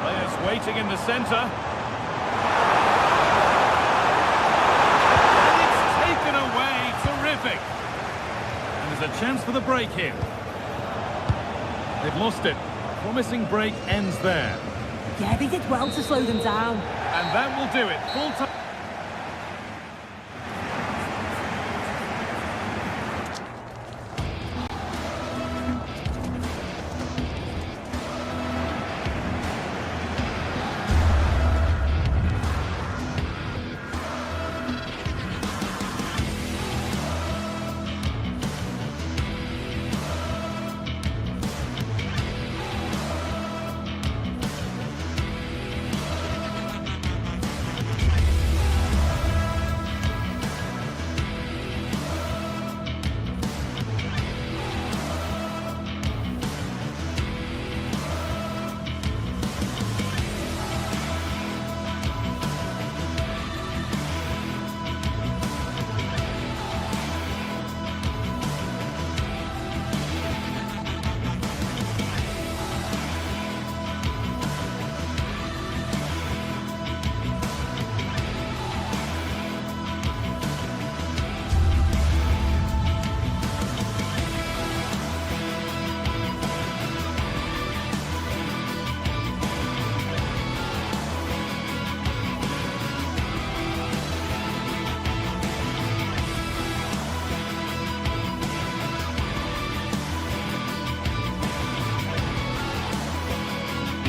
Speaker 4: Players waiting in the centre. And it's taken away. Terrific. And there's a chance for the break here. They've lost it. Promising break ends there.
Speaker 5: Yeah, they did well to slow them down.
Speaker 4: And that will do it. Full time.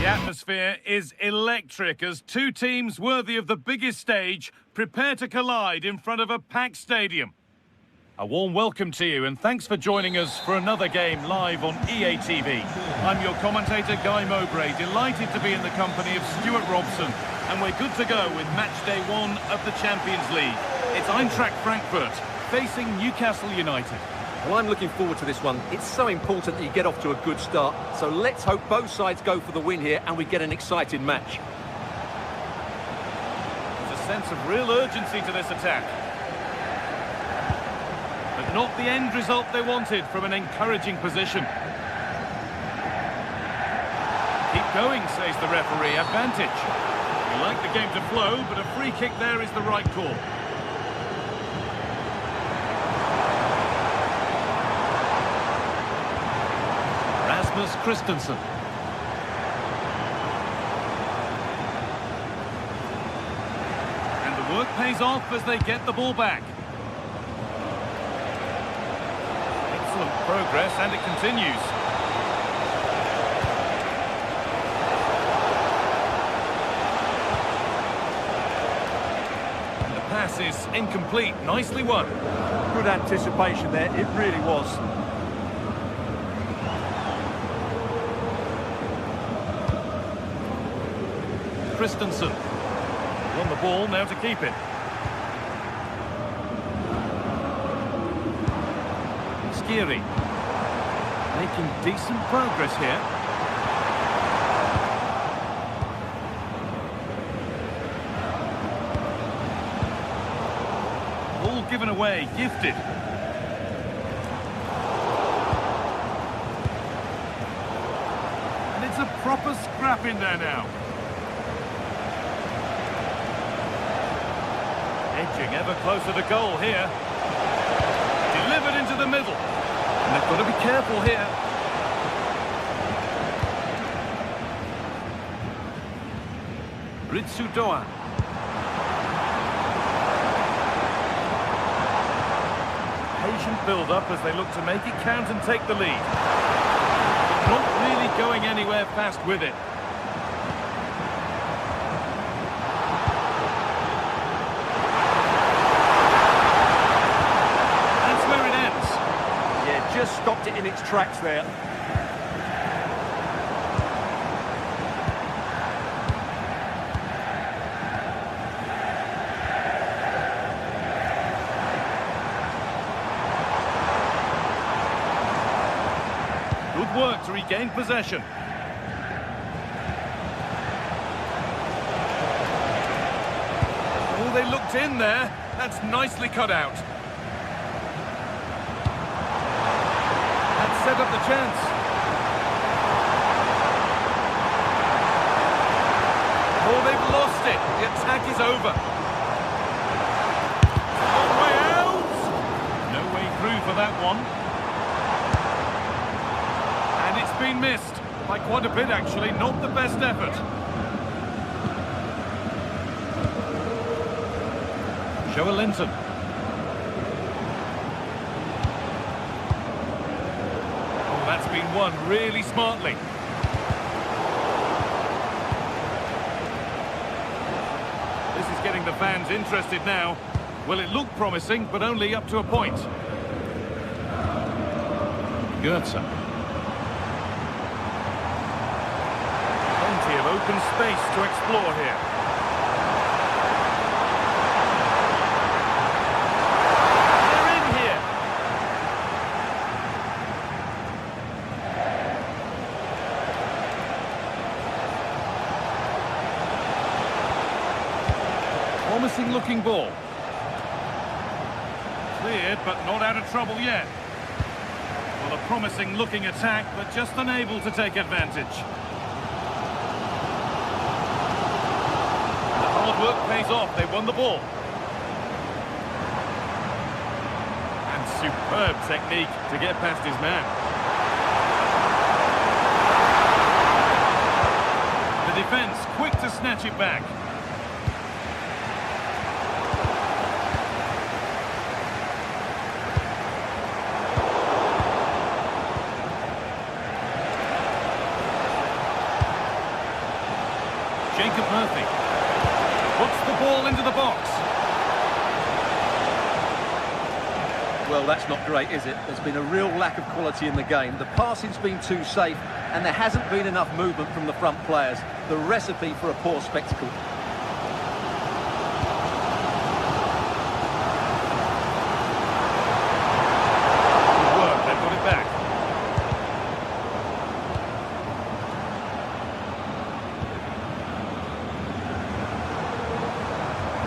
Speaker 4: The atmosphere is electric as two teams worthy of the biggest stage prepare to collide in front of a packed stadium. A warm welcome to you and thanks for joining us for another game live on EA TV. I'm your commentator Guy Mowbray, delighted to be in the company of Stuart Robson, and we're good to go with match day 1 of the Champions League. It's Eintracht Frankfurt facing Newcastle United.
Speaker 2: Well, I'm looking forward to this one. It's so important that you get off to a good start, so let's hope both sides go for the win here and we get an exciting match.
Speaker 4: There's a sense of real urgency to this attack. But not the end result they wanted from an encouraging position. Keep going, says the referee. Advantage. We like the game to flow, but a free kick there is the right call.
Speaker 1: Rasmus Christensen.
Speaker 4: And the work pays off as they get the ball back. Excellent progress, and it continues. And the pass is incomplete. Nicely won.
Speaker 2: Good anticipation there, it really was.
Speaker 4: Christensen. Won the ball, now to keep it. Skiri. Making decent progress here. Ball given away, gifted. And it's a proper scrap in there now. Edging ever closer to goal here. Delivered into the middle. And they've got to be careful here. Ritsu Doan. Patient build-up as they look to make it count and take the lead. Not really going anywhere fast with it.
Speaker 2: Just stopped it in its tracks there.
Speaker 4: Good work to regain possession. Oh, they looked in there. That's nicely cut out. Set up the chance. Oh, they've lost it. The attack is over. Long way out. No way through for that one. And it's been missed. By quite a bit, actually. Not the best effort. Joe Linton. That's been won really smartly. This is getting the fans interested now. Well, it looked promising, but only up to a point. Goetze. Plenty of open space to explore here. Promising looking ball. Cleared, but not out of trouble yet. Well, a promising looking attack, but just unable to take advantage. The hard work pays off. They won the ball. And superb technique to get past his man. The defence quick to snatch it back. Jacob Murphy puts the ball into the box.
Speaker 2: Well, that's not great, is it? There's been a real lack of quality in the game. The passing's been too safe, and there hasn't been enough movement from the front players. The recipe for a poor spectacle.
Speaker 4: Good work, they've got it back.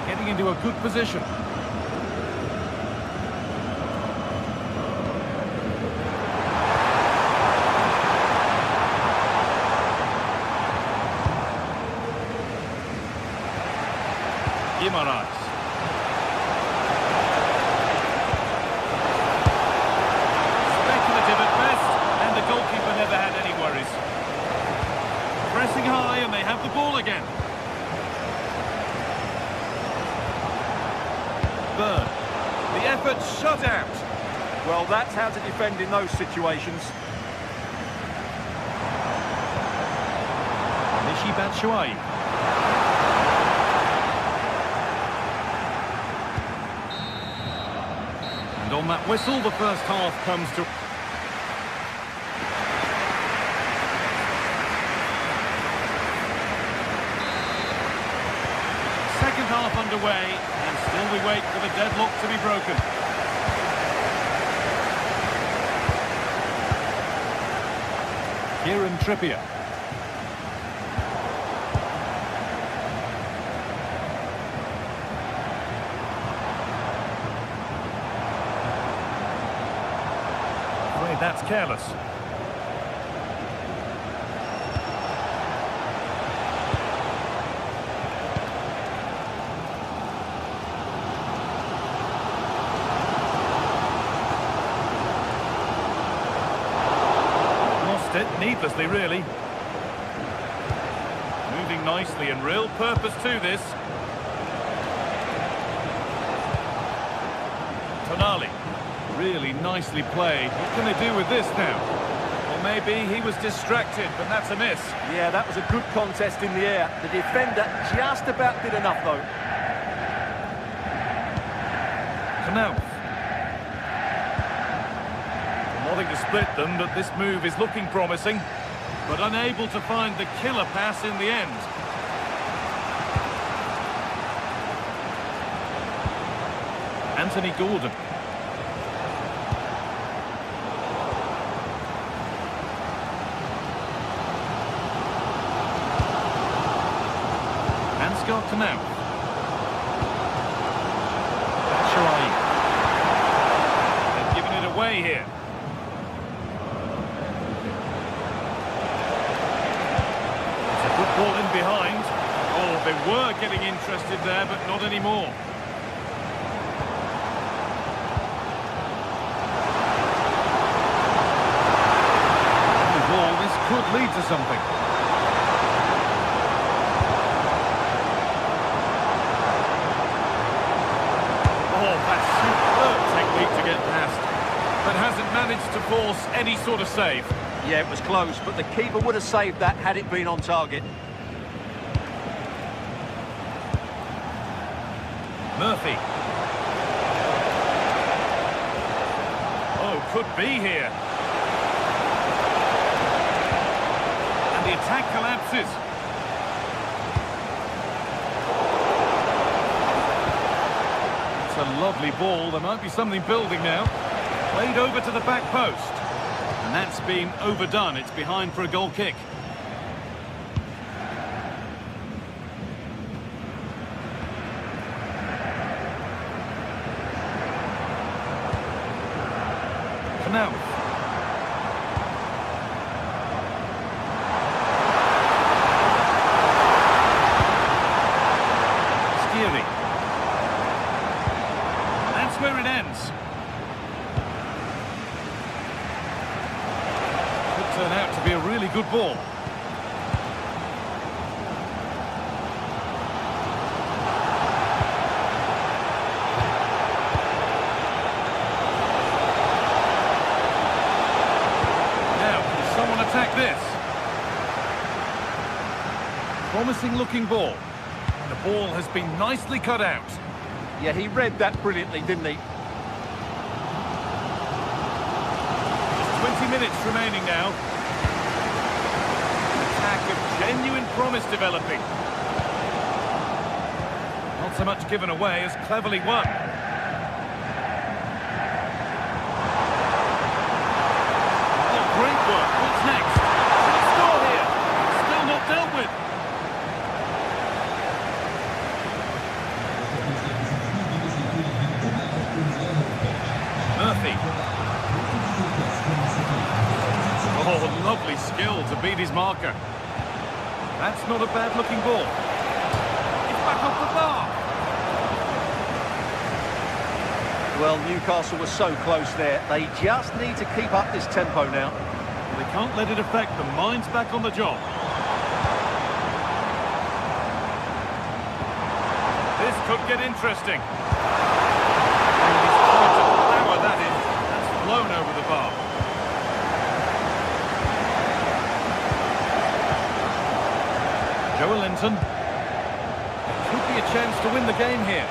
Speaker 4: Getting into a good position. Guimaraes. Speculative at best, and the goalkeeper never had any worries. Pressing high, and they have the ball again. Bird. The effort shut out.
Speaker 2: Well, that's how to defend in those situations.
Speaker 4: Michy Batshuayi. And on that whistle, the first half comes to... Second half underway, and still we wait for the deadlock to be broken. Kieran Trippier. That's careless. Lost it needlessly, really. Moving nicely and real purpose to this. Tonali. Really nicely played. What can they do with this now? Well, maybe he was distracted, but that's a miss.
Speaker 2: Yeah, that was a good contest in the air. The defender just about did enough, though.
Speaker 4: Knauf. Nothing to split them, but this move is looking promising, but unable to find the killer pass in the end. Anthony Gordon. Got to now. Batshuayi. They've given it away here. It's a good ball in behind. Oh, they were getting interested there, but not anymore. The ball, this could lead to something. To get past, but hasn't managed to force any sort of save.
Speaker 2: Yeah, it was close, but the keeper would have saved that had it been on target.
Speaker 4: Murphy. Oh, could be here. And the attack collapses. A lovely ball. There might be something building now. Played over to the back post, and that's been overdone. It's behind for a goal kick. Knauf. Where it ends. Could turn out to be a really good ball. Now, can someone attack this? promising looking ball. The ball has been nicely cut out.
Speaker 2: Yeah, he read that brilliantly, didn't he?
Speaker 4: 20 minutes remaining now. An attack of genuine promise developing. Not so much given away as cleverly won. Oh, great work. What's next? Should he score here? Still not dealt with. Murphy. Oh, lovely skill to beat his marker. That's not a bad-looking ball. It's back off the bar.
Speaker 2: Well, Newcastle was so close there. They just need to keep up this tempo now.
Speaker 4: They can't let it affect them. Mind's back on the job. This could get interesting. And he's trying to power that in. That's flown over the bar. Joelinton. Could be a chance to win the game here.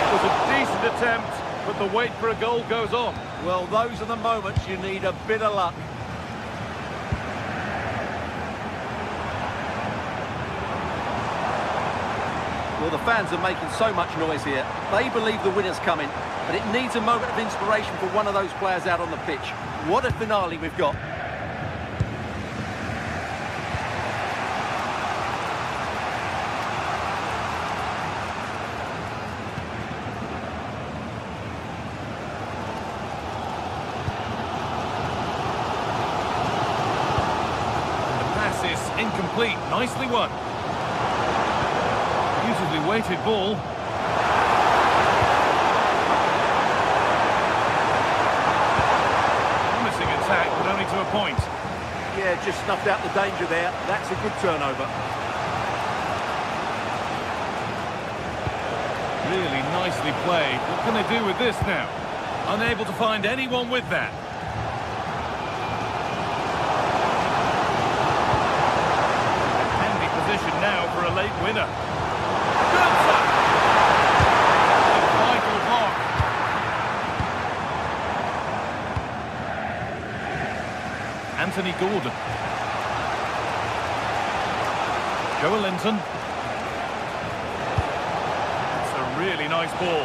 Speaker 4: It was a decent attempt, but the wait for a goal goes on.
Speaker 2: Well, those are the moments you need a bit of luck. Well, the fans are making so much noise here. They believe the winner's coming, but it needs a moment of inspiration for one of those players out on the pitch. What a finale we've got.
Speaker 4: The pass is incomplete. Nicely won. Beautifully weighted ball. Promising attack, but only to a point.
Speaker 2: Yeah, just snuffed out the danger there. That's a good turnover.
Speaker 4: Really nicely played. What can they do with this now? Unable to find anyone with that. Handy position now for a late winner. Good shot! A vital block. Anthony Gordon. Joelinton. It's a really nice ball.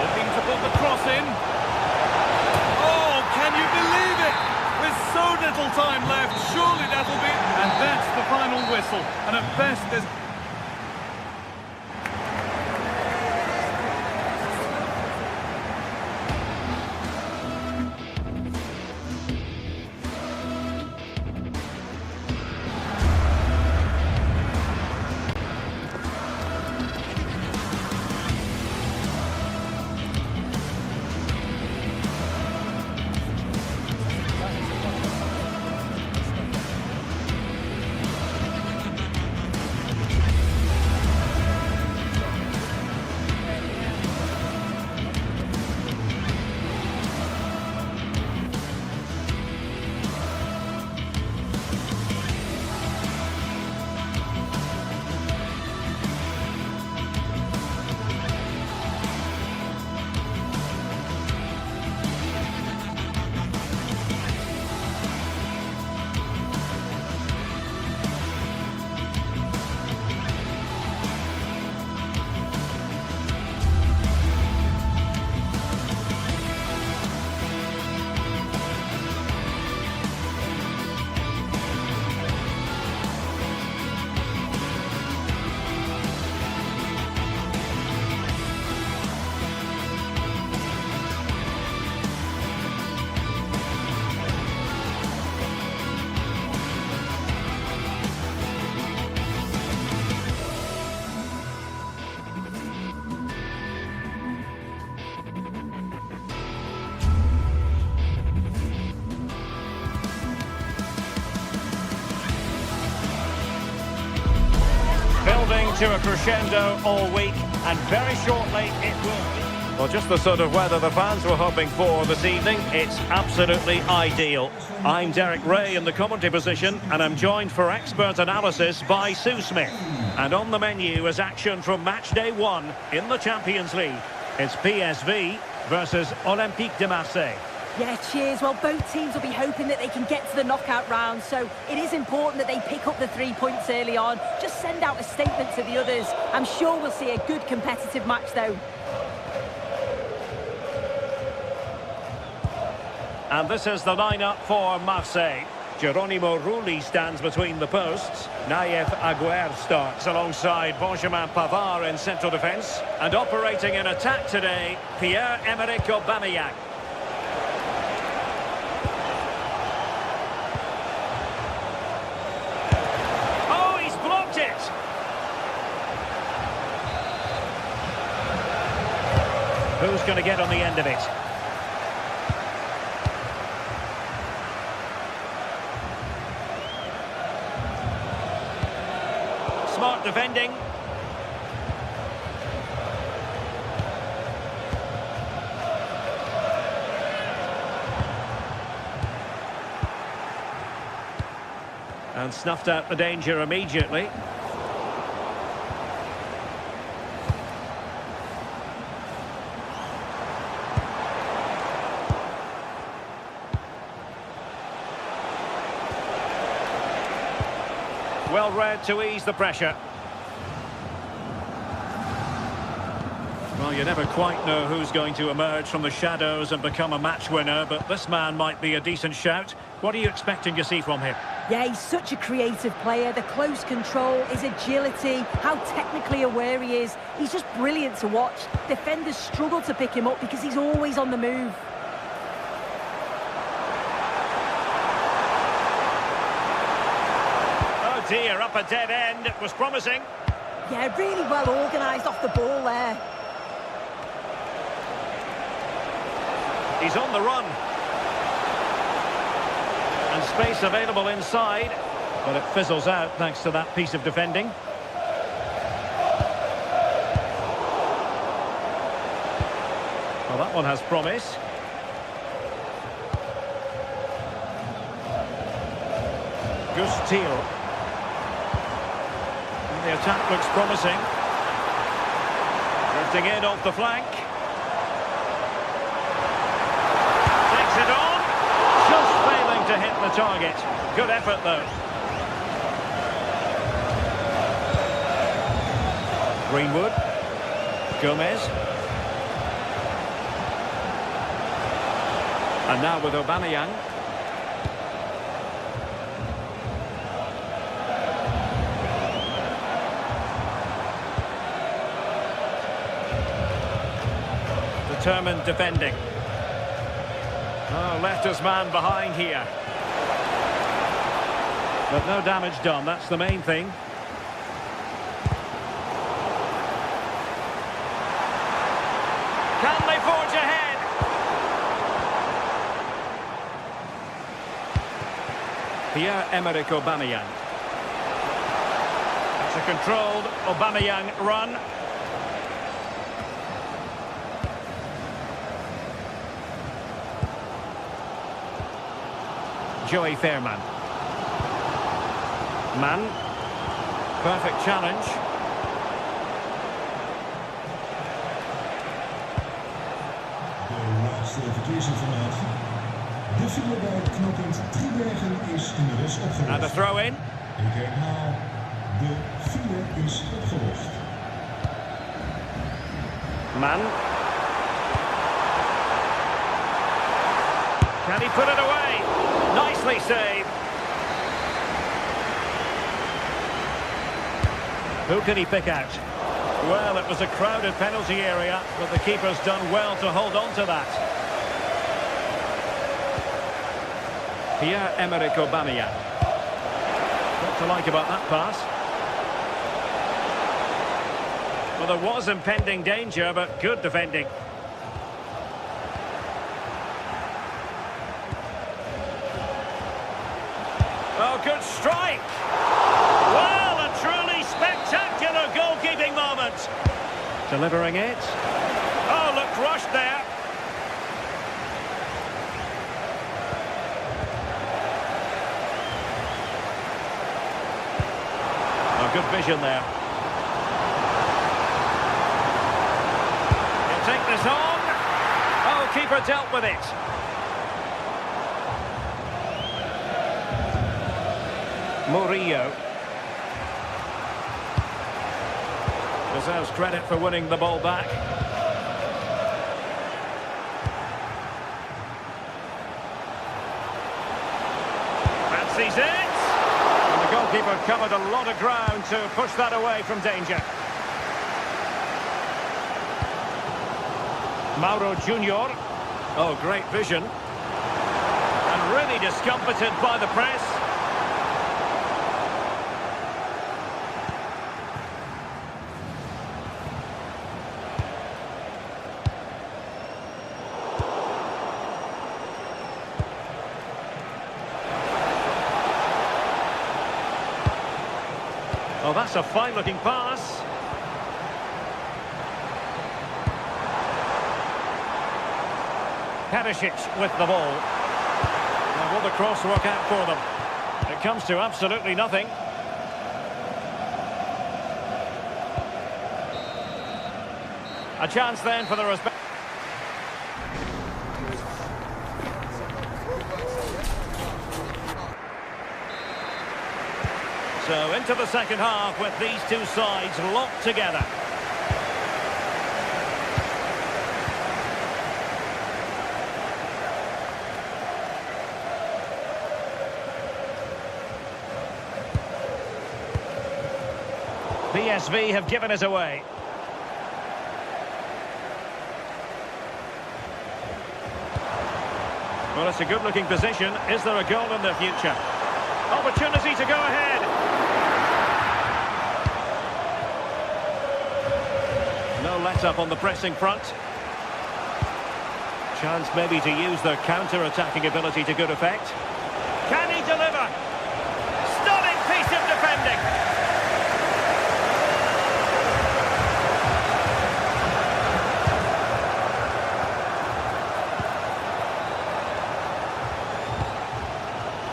Speaker 4: Looking to put the cross in. Oh, can you believe it? With so little time left, surely that'll be... And that's the final whistle. And at best, there's...
Speaker 1: Building to a crescendo all week, and very shortly it will be. Well, just the sort of weather the fans were hoping for this evening. It's absolutely ideal. I'm Derek Ray in the commentary position, and I'm joined for expert analysis by Sue Smith. And on the menu is action from match day 1 in the Champions League. It's PSV versus Olympique de Marseille.
Speaker 5: Yeah, cheers. Well, both teams will be hoping that they can get to the knockout round, so it is important that they pick up the 3 points early on. Just send out a statement to the others. I'm sure we'll see a good competitive match, though.
Speaker 1: And this is the lineup for Marseille. Geronimo Rulli stands between the posts. Naïef Aguerd starts alongside Benjamin Pavard in central defence. And operating in attack today, Pierre-Emerick Aubameyang. Oh, he's blocked it! Who's going to get on the end of it? Smart defending. And snuffed out the danger immediately. Well read to ease the pressure. Well, you never quite know who's going to emerge from the shadows and become a match winner, but this man might be a decent shout. What are you expecting to see from him?
Speaker 5: Yeah, he's such a creative player. The close control, his agility, how technically aware he is. He's just brilliant to watch. Defenders struggle to pick him up because he's always on the move.
Speaker 1: Dear, up a dead end. It was promising.
Speaker 5: Yeah, really well organised off the ball there.
Speaker 1: He's on the run. And space available inside. But it fizzles out thanks to that piece of defending. Well, that one has promise. Gus Thiel. The attack looks promising. Drifting in off the flank. Takes it on. Just failing to hit the target. Good effort, though. Greenwood. Gomez. And now with Aubameyang. Determined defending. Oh, left his man behind here. But no damage done, that's the main thing. Can they forge ahead? Pierre-Emerick Aubameyang. It's a controlled Aubameyang run. Joey Fairman. Man. Perfect challenge.
Speaker 3: De laatste verkeersinformatie. De file bij het knooppunt Driebergen is inmiddels opgelost.
Speaker 1: And a throw in.
Speaker 3: Ik herhaal, de file is opgelost.
Speaker 1: Man. Can he put it away? Nicely saved. Who can he pick out? Well, it was a crowded penalty area, but the keeper's done well to hold on to that. Pierre-Emerick Aubameyang. What to like about that pass? Well, there was impending danger, but good defending. Oh, good strike! Well, a truly spectacular goalkeeping moment. Delivering it. Oh, look looked rushed there. Oh, good vision there. He'll take this on. Oh, keeper dealt with it. Murillo. Deserves credit for winning the ball back. Fancies it. And the goalkeeper covered a lot of ground to push that away from danger. Mauro Junior. Oh, great vision. And really discomfited by the press. Oh, that's a fine-looking pass. Perisic with the ball. Now, will the cross work out for them? It comes to absolutely nothing. A chance then for the respect. So into the second half with these two sides locked together. PSV have given it away. Well, it's a good-looking position. Is there a goal in the future? Opportunity to go ahead. No let-up on the pressing front. Chance maybe to use their counter-attacking ability to good effect. Can he deliver? Stunning piece of defending.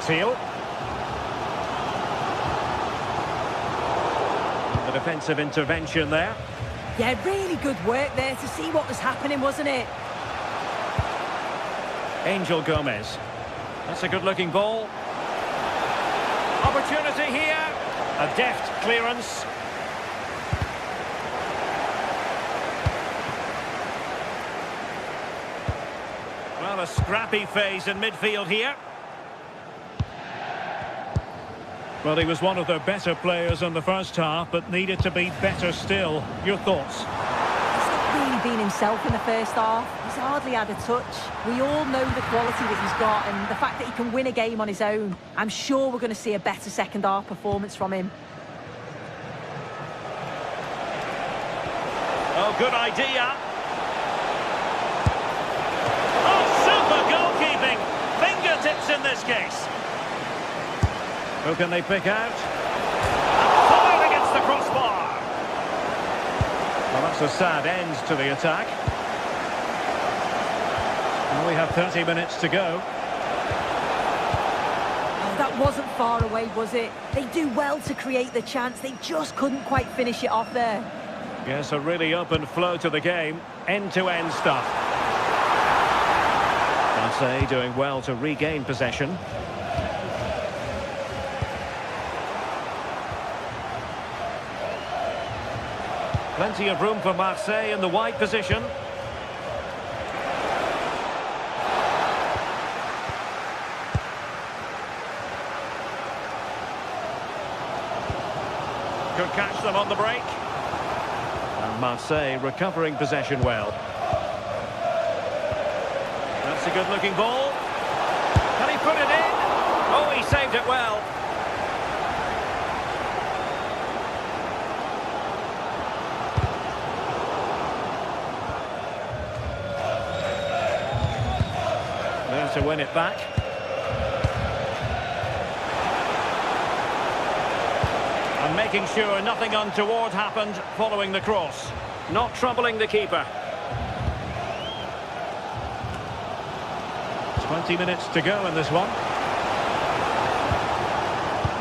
Speaker 1: Seal. The defensive intervention there.
Speaker 5: Yeah, really good work there to see what was happening, wasn't it?
Speaker 1: Angel Gomez. That's a good-looking ball. Opportunity here. A deft clearance. Well, a scrappy phase in midfield here. Well, he was one of their better players in the first half, but needed to be better still. Your thoughts?
Speaker 5: He's not really been himself in the first half. He's hardly had a touch. We all know the quality that he's got and the fact that he can win a game on his own. I'm sure we're going to see a better second half performance from him.
Speaker 1: Oh, good idea. Oh, super goalkeeping. Fingertips in this case. Who can they pick out? Fired against the crossbar. Well, that's a sad end to the attack. And we have 30 minutes to go.
Speaker 5: Oh, that wasn't far away, was it? They do well to create the chance. They just couldn't quite finish it off there.
Speaker 1: Yes, a really open flow to the game. End-to-end stuff. Marseille doing well to regain possession. Plenty of room for Marseille in the wide position. Could catch them on the break. And Marseille recovering possession well. That's a good-looking ball. Can he put it in? Oh, he saved it well. There to win it back. And making sure nothing untoward happened following the cross. Not troubling the keeper. 20 minutes to go in this one.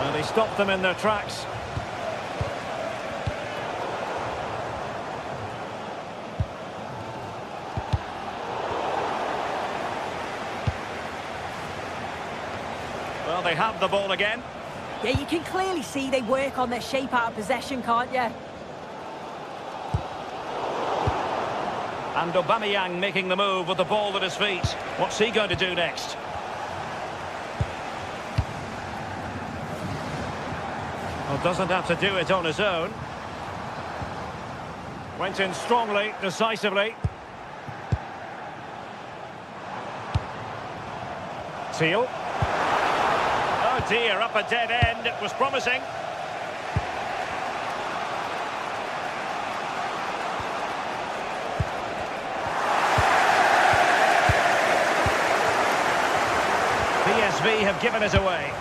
Speaker 1: And he stopped them in their tracks. Well, they have the ball again.
Speaker 5: Yeah, you can clearly see they work on their shape out of possession, can't you?
Speaker 1: And Aubameyang making the move with the ball at his feet. What's he going to do next? Well, doesn't have to do it on his own. Went in strongly, decisively. Teal. Oh dear, up a dead end. It was promising. PSV have given it away.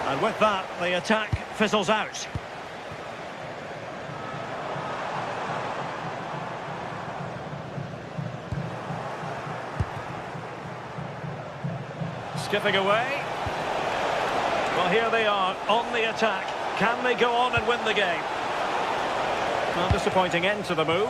Speaker 1: And with that, the attack fizzles out. Skipping away. Well, here they are on the attack. Can they go on and win the game? Well, disappointing end to the move.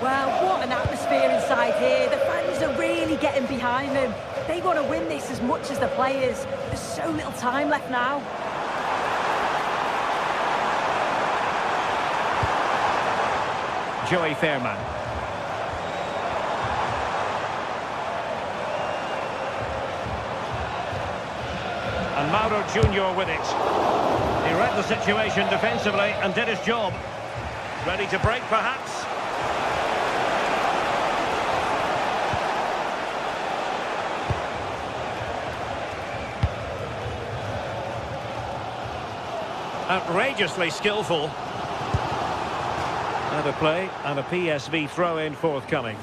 Speaker 5: Well, what an atmosphere inside here. The fans are really getting behind them. They want to win this as much as the players. There's so little time left now.
Speaker 1: Joey Fairman. And Mauro Junior with it. He read the situation defensively and did his job. Ready to break, perhaps? Outrageously skillful. And a play and a PSV throw-in forthcoming.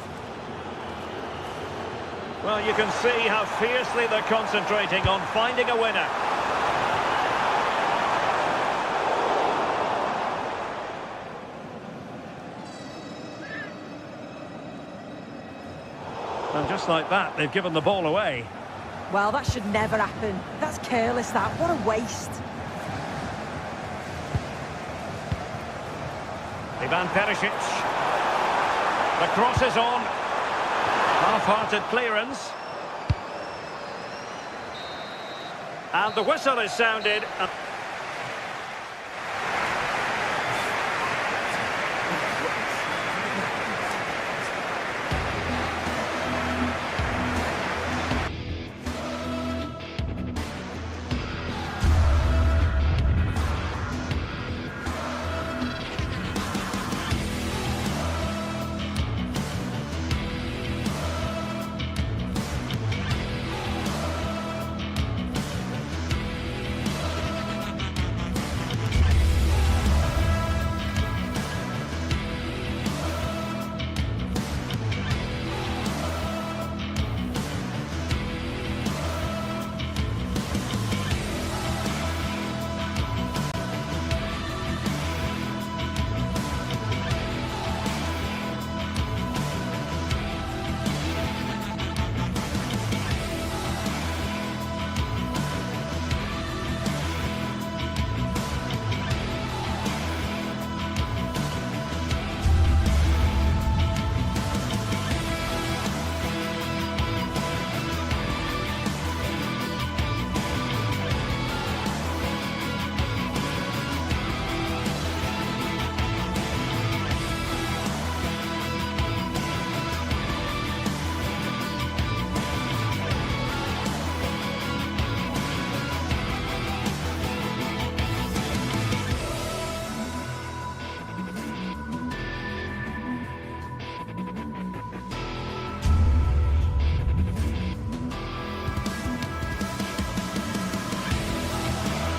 Speaker 1: Well, you can see how fiercely they're concentrating on finding a winner. And just like that, they've given the ball away.
Speaker 5: Well, that should never happen. That's careless, that. What a waste.
Speaker 1: Ivan Perisic. The cross is on. Half-hearted clearance. And the whistle is sounded.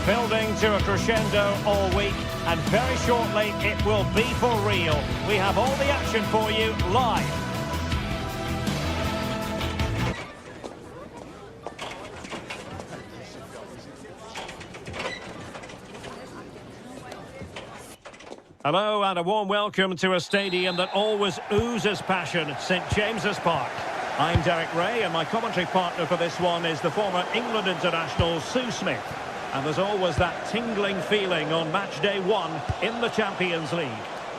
Speaker 1: Building to a crescendo all week, and very shortly it will be for real. We have all the action for you live. Hello and a warm welcome to a stadium that always oozes passion, St James's Park. I'm Derek Ray and my commentary partner for this one is the former England international Sue Smith. And there's always that tingling feeling on match day 1 in the Champions League.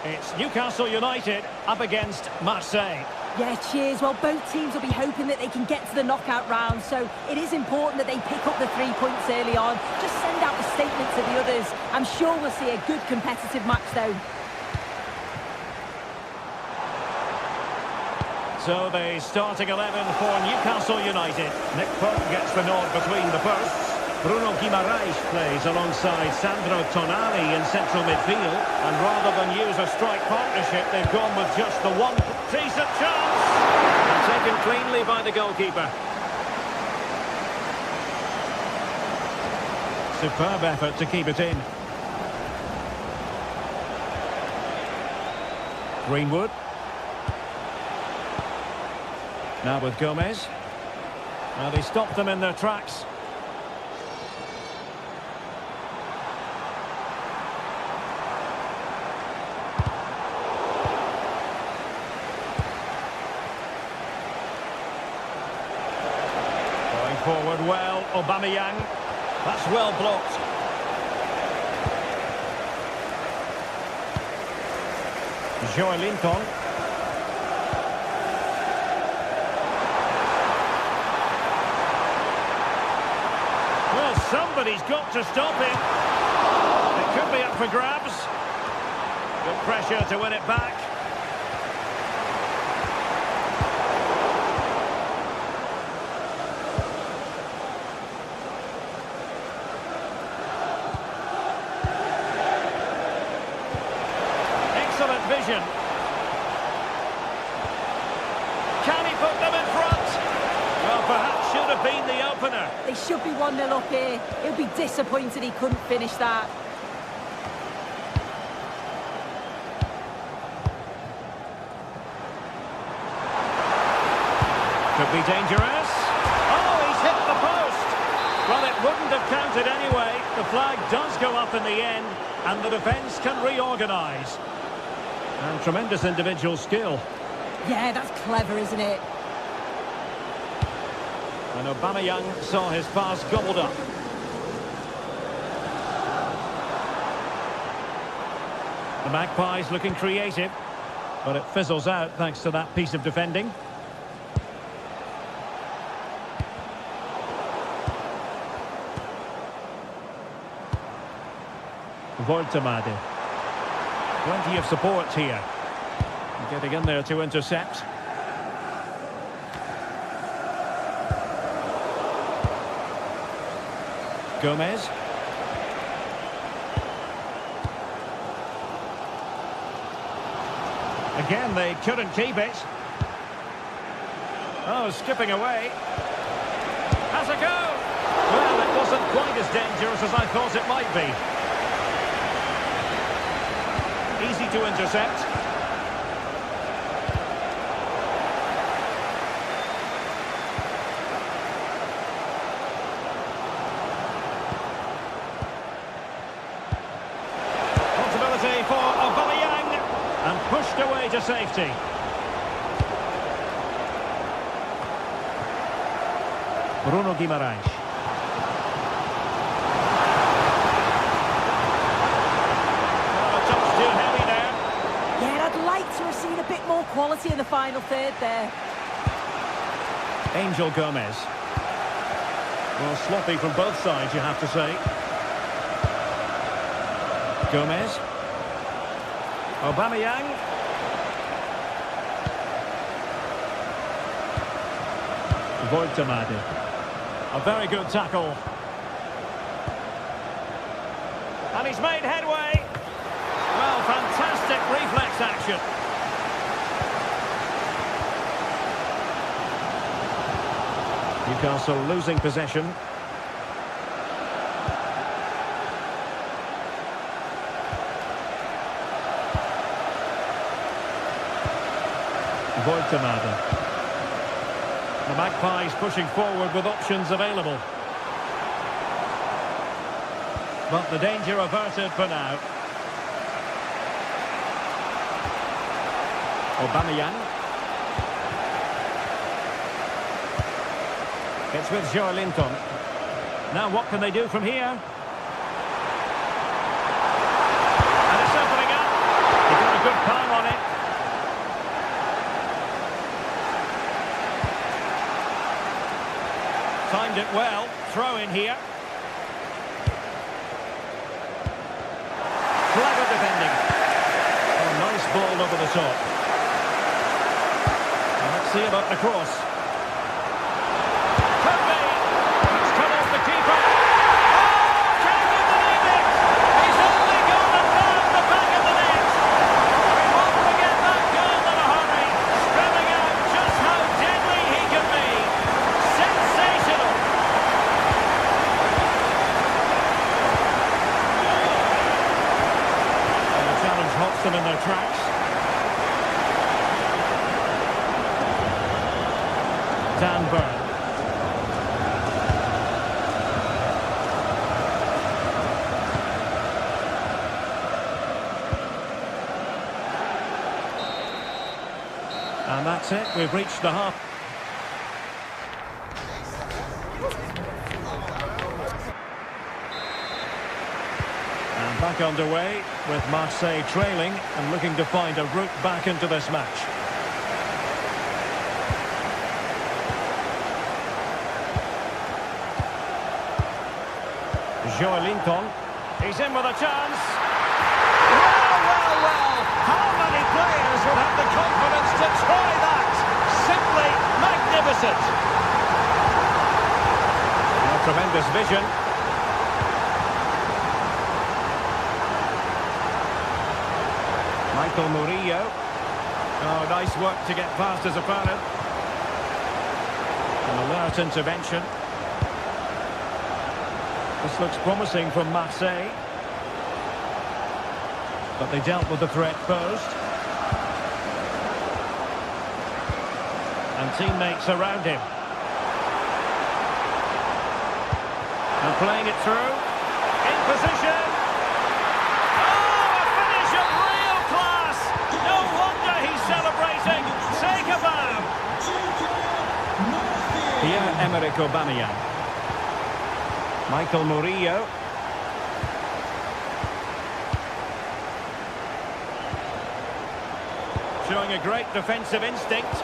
Speaker 1: It's Newcastle United up against Marseille.
Speaker 5: Yeah, cheers. Well, both teams will be hoping that they can get to the knockout round, so it is important that they pick up the 3 points early on. Just send out the statement to the others. I'm sure we'll see a good competitive match, though.
Speaker 1: So the starting 11 for Newcastle United. Nick Pope gets the nod between the posts. Bruno Guimaraes plays alongside Sandro Tonali in central midfield. And rather than use a strike partnership, they've gone with just the one decent chance. And taken cleanly by the goalkeeper. Superb effort to keep it in. Greenwood. Now with Gomez. Well, they stopped them in their tracks. Going forward well, Aubameyang. That's well blocked. Joelinton. Well, somebody's got to stop him. It could be up for grabs. Good pressure to win it back. Excellent vision. Can he put them in front? Well, perhaps should have been the opener.
Speaker 5: They should be 1-0 up here. He'll be disappointed he couldn't finish that.
Speaker 1: Could be dangerous. Oh, he's hit the post. Well, it wouldn't have counted anyway. The flag does go up in the end, and the defence can reorganise. And tremendous individual skill.
Speaker 5: Yeah, that's clever, isn't it?
Speaker 1: And Aubameyang saw his pass gobbled up. The Magpies looking creative, but it fizzles out thanks to that piece of defending. Voltemade. Plenty of support here. Getting in there to intercept. Gomez. Again, they couldn't keep it. Oh, skipping away. Has a go! Well, it wasn't quite as dangerous as I thought it might be. Easy to intercept. Possibility for Aubameyang, and pushed away to safety. Bruno Guimaraes.
Speaker 5: To have seen a bit more quality in the final third there.
Speaker 1: Angel Gomez. Well, sloppy from both sides, you have to say. Gomez. Aubameyang. Voltemade. A very good tackle. And he's made headway. Well, fantastic reflex action. Newcastle losing possession. Voltemade. The Magpies pushing forward with options available. But the danger averted for now. Aubameyang. It's with Joelinton. Now what can they do from here? And it's opening up. He got a good palm on it. Timed it well. Throw in here. Clever defending. Oh, nice ball over the top. And let's see about the cross. Could be. It's come off the keeper. Oh, can you believe it? He's only gone and found the back of the net. We won't forget that goal in a hurry. Spelling out just how deadly he can be. Sensational. Halts them in their tracks. Dan Burn. And that's it. We've reached the half. And back underway with Marseille trailing and looking to find a route back into this match. Joelinton, he's in with a chance. Well. How many players would have the confidence to try that? Simply magnificent. A tremendous vision. Michael Murillo. Oh, nice work to get past his opponent. An alert intervention. This looks promising from Marseille. But they dealt with the threat posed. And teammates around him. And playing it through. In position. Pierre-Emerick Aubameyang. Michael Murillo. Showing a great defensive instinct.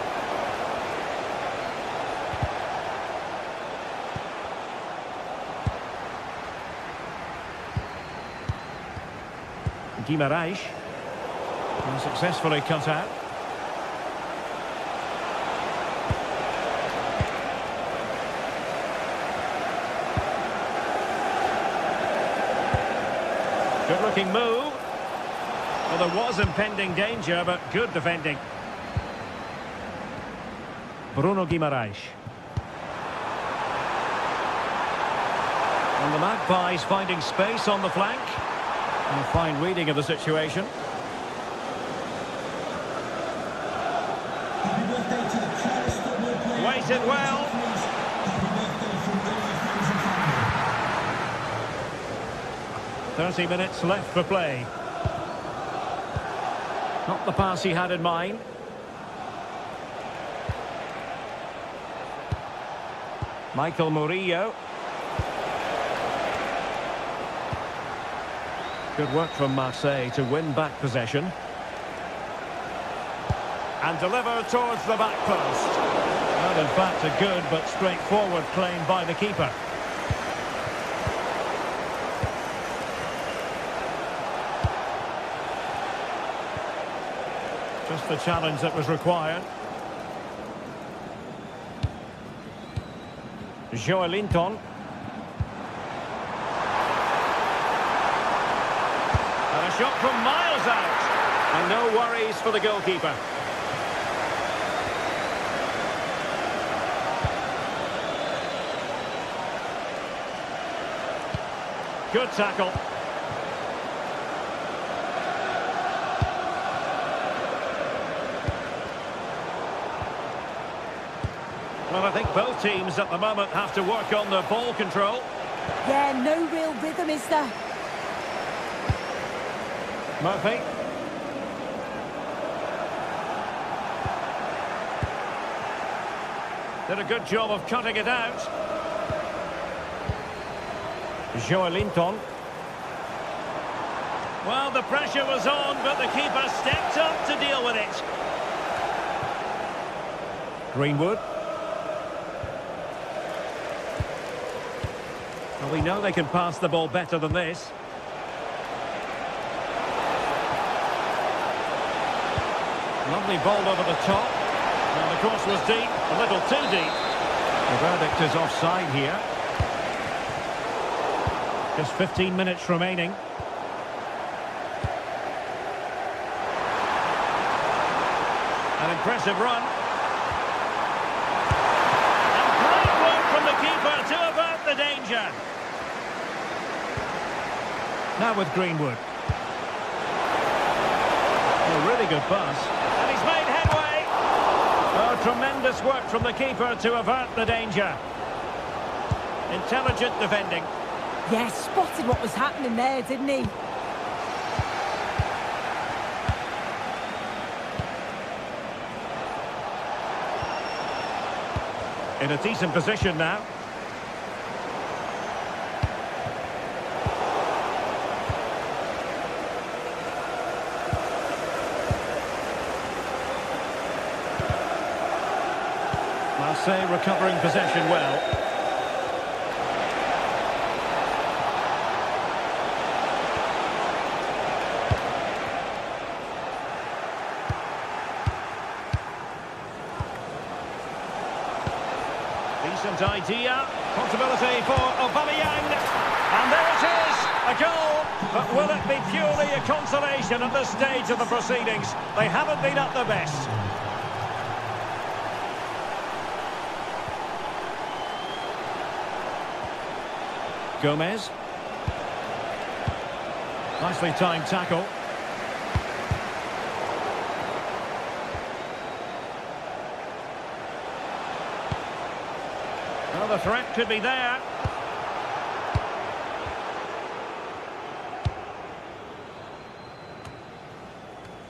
Speaker 1: Guimaraes. Successfully cut out. Good-looking move. Well, there was impending danger, but good defending. Bruno Guimaraes. And the Magpies finding space on the flank. And a fine reading of the situation. Waited well. 30 minutes left for play. Not the pass he had in mind. Michael Murillo. Good work from Marseille to win back possession. And deliver towards the back post. Well, in fact, a good but straightforward claim by the keeper. Just the challenge that was required. Joelinton. And a shot from miles out. And no worries for the goalkeeper. Good tackle. Well, I think both teams at the moment have to work on their ball control.
Speaker 5: Yeah, no real rhythm, is there?
Speaker 1: Murphy. Did a good job of cutting it out. Joelinton. Well, the pressure was on, but the keeper stepped up to deal with it. Greenwood. Well, we know they can pass the ball better than this. Lovely ball over the top. And the cross was deep, a little too deep. The verdict is offside here. Just 15 minutes remaining. An impressive run. And great work from the keeper to avert the danger. Now with Greenwood. A really good pass. And he's made headway. Oh, tremendous work from the keeper to avert the danger. Intelligent defending.
Speaker 5: Yeah, spotted what was happening there, didn't he?
Speaker 1: In a decent position now. Marseille recovering possession well. Decent idea, possibility for Aubameyang, and there it is, a goal, but will it be purely a consolation at this stage of the proceedings? They haven't been at their best. Gomez. Nicely timed tackle. Well, the threat could be there.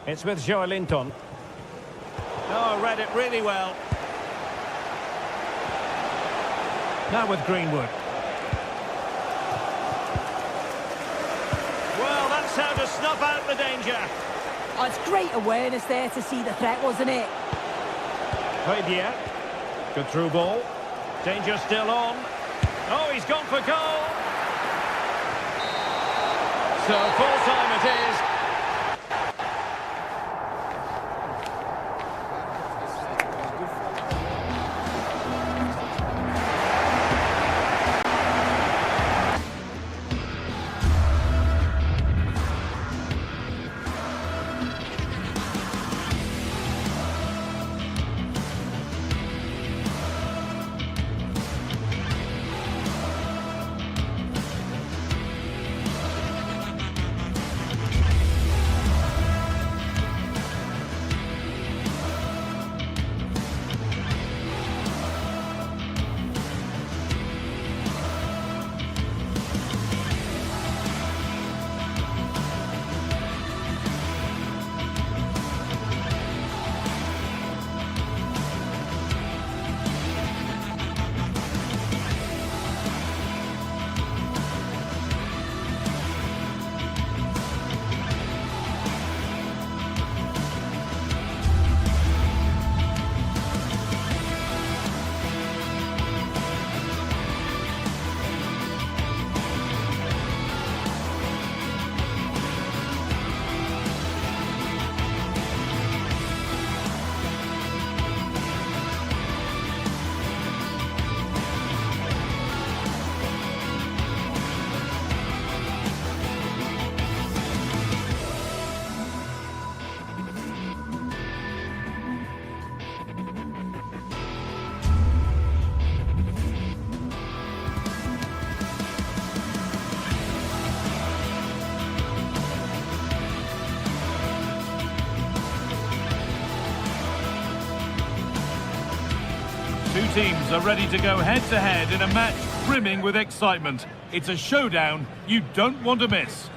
Speaker 1: It's with Joelinton. Oh, read it really well. Now with Greenwood. Well, that's how to snuff out the danger.
Speaker 5: Oh, it's great awareness there to see the threat, wasn't it?
Speaker 1: Fabier. Good through ball. Danger still on. Oh, he's gone for goal. So full time it is.
Speaker 4: Two teams are ready to go head-to-head in a match brimming with excitement. It's a showdown you don't want to miss.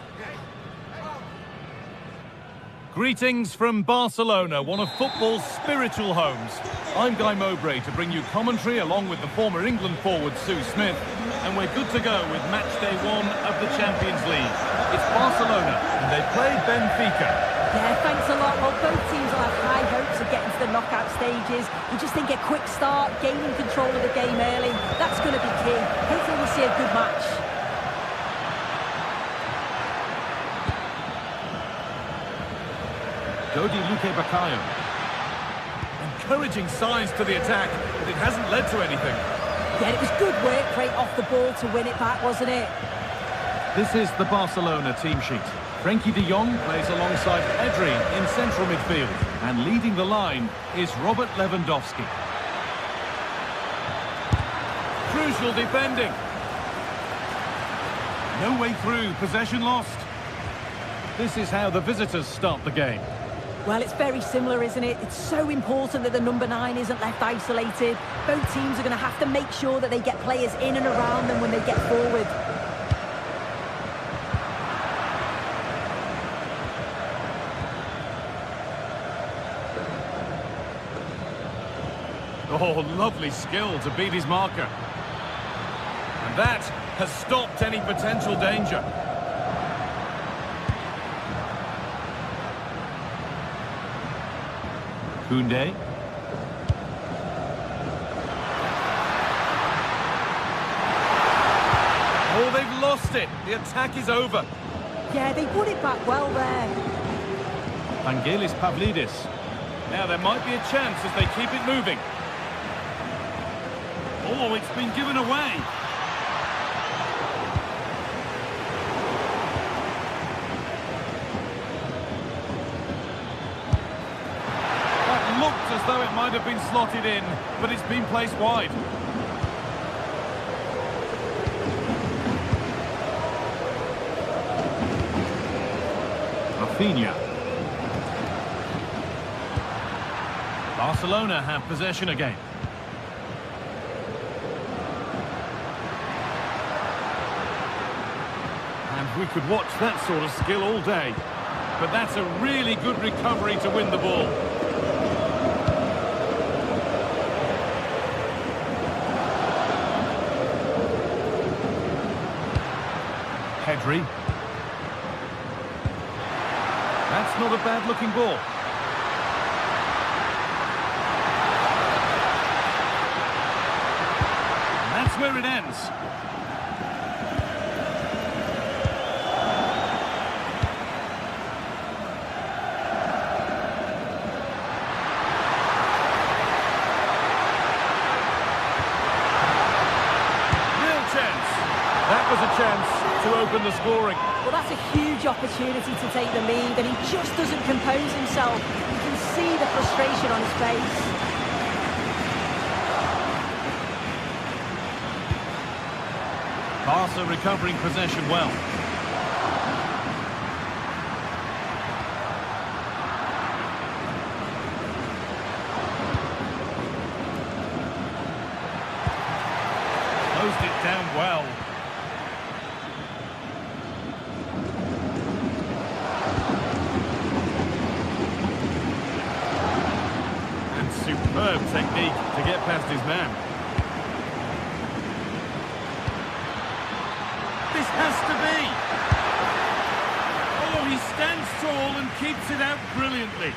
Speaker 4: Greetings from Barcelona, one of football's spiritual homes. I'm Guy Mowbray to bring you commentary along with the former England forward Sue Smith, and we're good to go with match day 1 of the Champions League. It's Barcelona, and they play Benfica.
Speaker 5: Yeah, thanks a lot. Well, both teams will have high hopes of getting to the knockout stages. We just think a quick start, gaining control of the game early, that's going to be key. Hopefully we'll see a good match.
Speaker 4: Dodi Luque Baccaio. Encouraging signs to the attack, but it hasn't led to anything.
Speaker 5: Yeah, it was good work right off the ball to win it back, wasn't it?
Speaker 4: This is the Barcelona team sheet. Frenkie de Jong plays alongside Pedri in central midfield, and leading the line is Robert Lewandowski. Crucial defending. No way through, possession lost. This is how the visitors start the game.
Speaker 5: Well, it's very similar, isn't it? It's so important that the number 9 isn't left isolated. Both teams are going to have to make sure that they get players in and around them when they get forward.
Speaker 4: Oh, lovely skill to beat his marker. And that has stopped any potential danger. Koundé. Oh, they've lost it. The attack is over.
Speaker 5: Yeah, they put it back well there.
Speaker 4: Vangelis Pavlidis. Now there might be a chance as they keep it moving. Oh, it's been given away. That looked as though it might have been slotted in, but it's been placed wide. Rafinha. Barcelona have possession again. And we could watch that sort of skill all day. But that's a really good recovery to win the ball. Pedri. That's not a bad-looking ball. And that's where it ends. That was a chance to open the scoring.
Speaker 5: Well, that's a huge opportunity to take the lead, and he just doesn't compose himself. You can see the frustration on his face.
Speaker 4: Barca recovering possession well. Closed it down well. Superb technique to get past his man. This has to be. Oh, he stands tall and keeps it out brilliantly.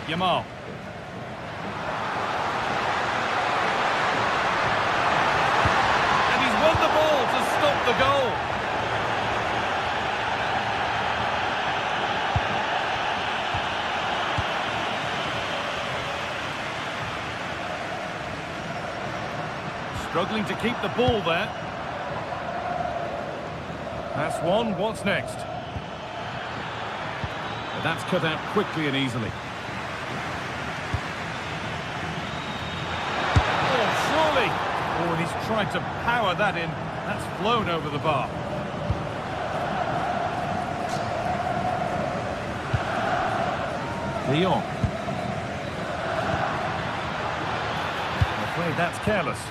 Speaker 4: Yamal. And he's won the ball to stop the goal. Struggling to keep the ball there. That's one. What's next? But that's cut out quickly and easily. Oh, surely! Oh, and he's tried to power that in. That's flown over the bar. De Jong. I'm afraid that's careless.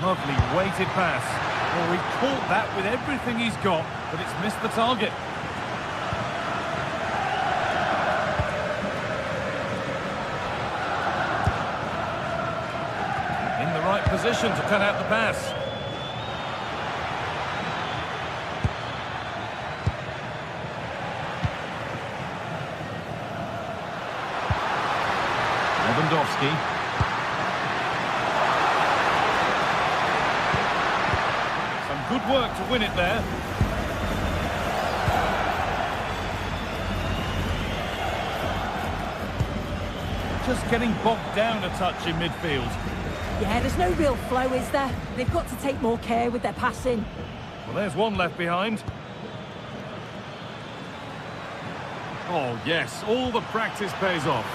Speaker 4: Lovely weighted pass. Oh, he caught that with everything he's got, but it's missed the target. In the right position to cut out the pass. Lewandowski. Good work to win it there. Just getting bogged down a touch in midfield.
Speaker 5: Yeah, there's no real flow, is there? They've got to take more care with their passing.
Speaker 4: Well, there's one left behind. Oh, yes, all the practice pays off.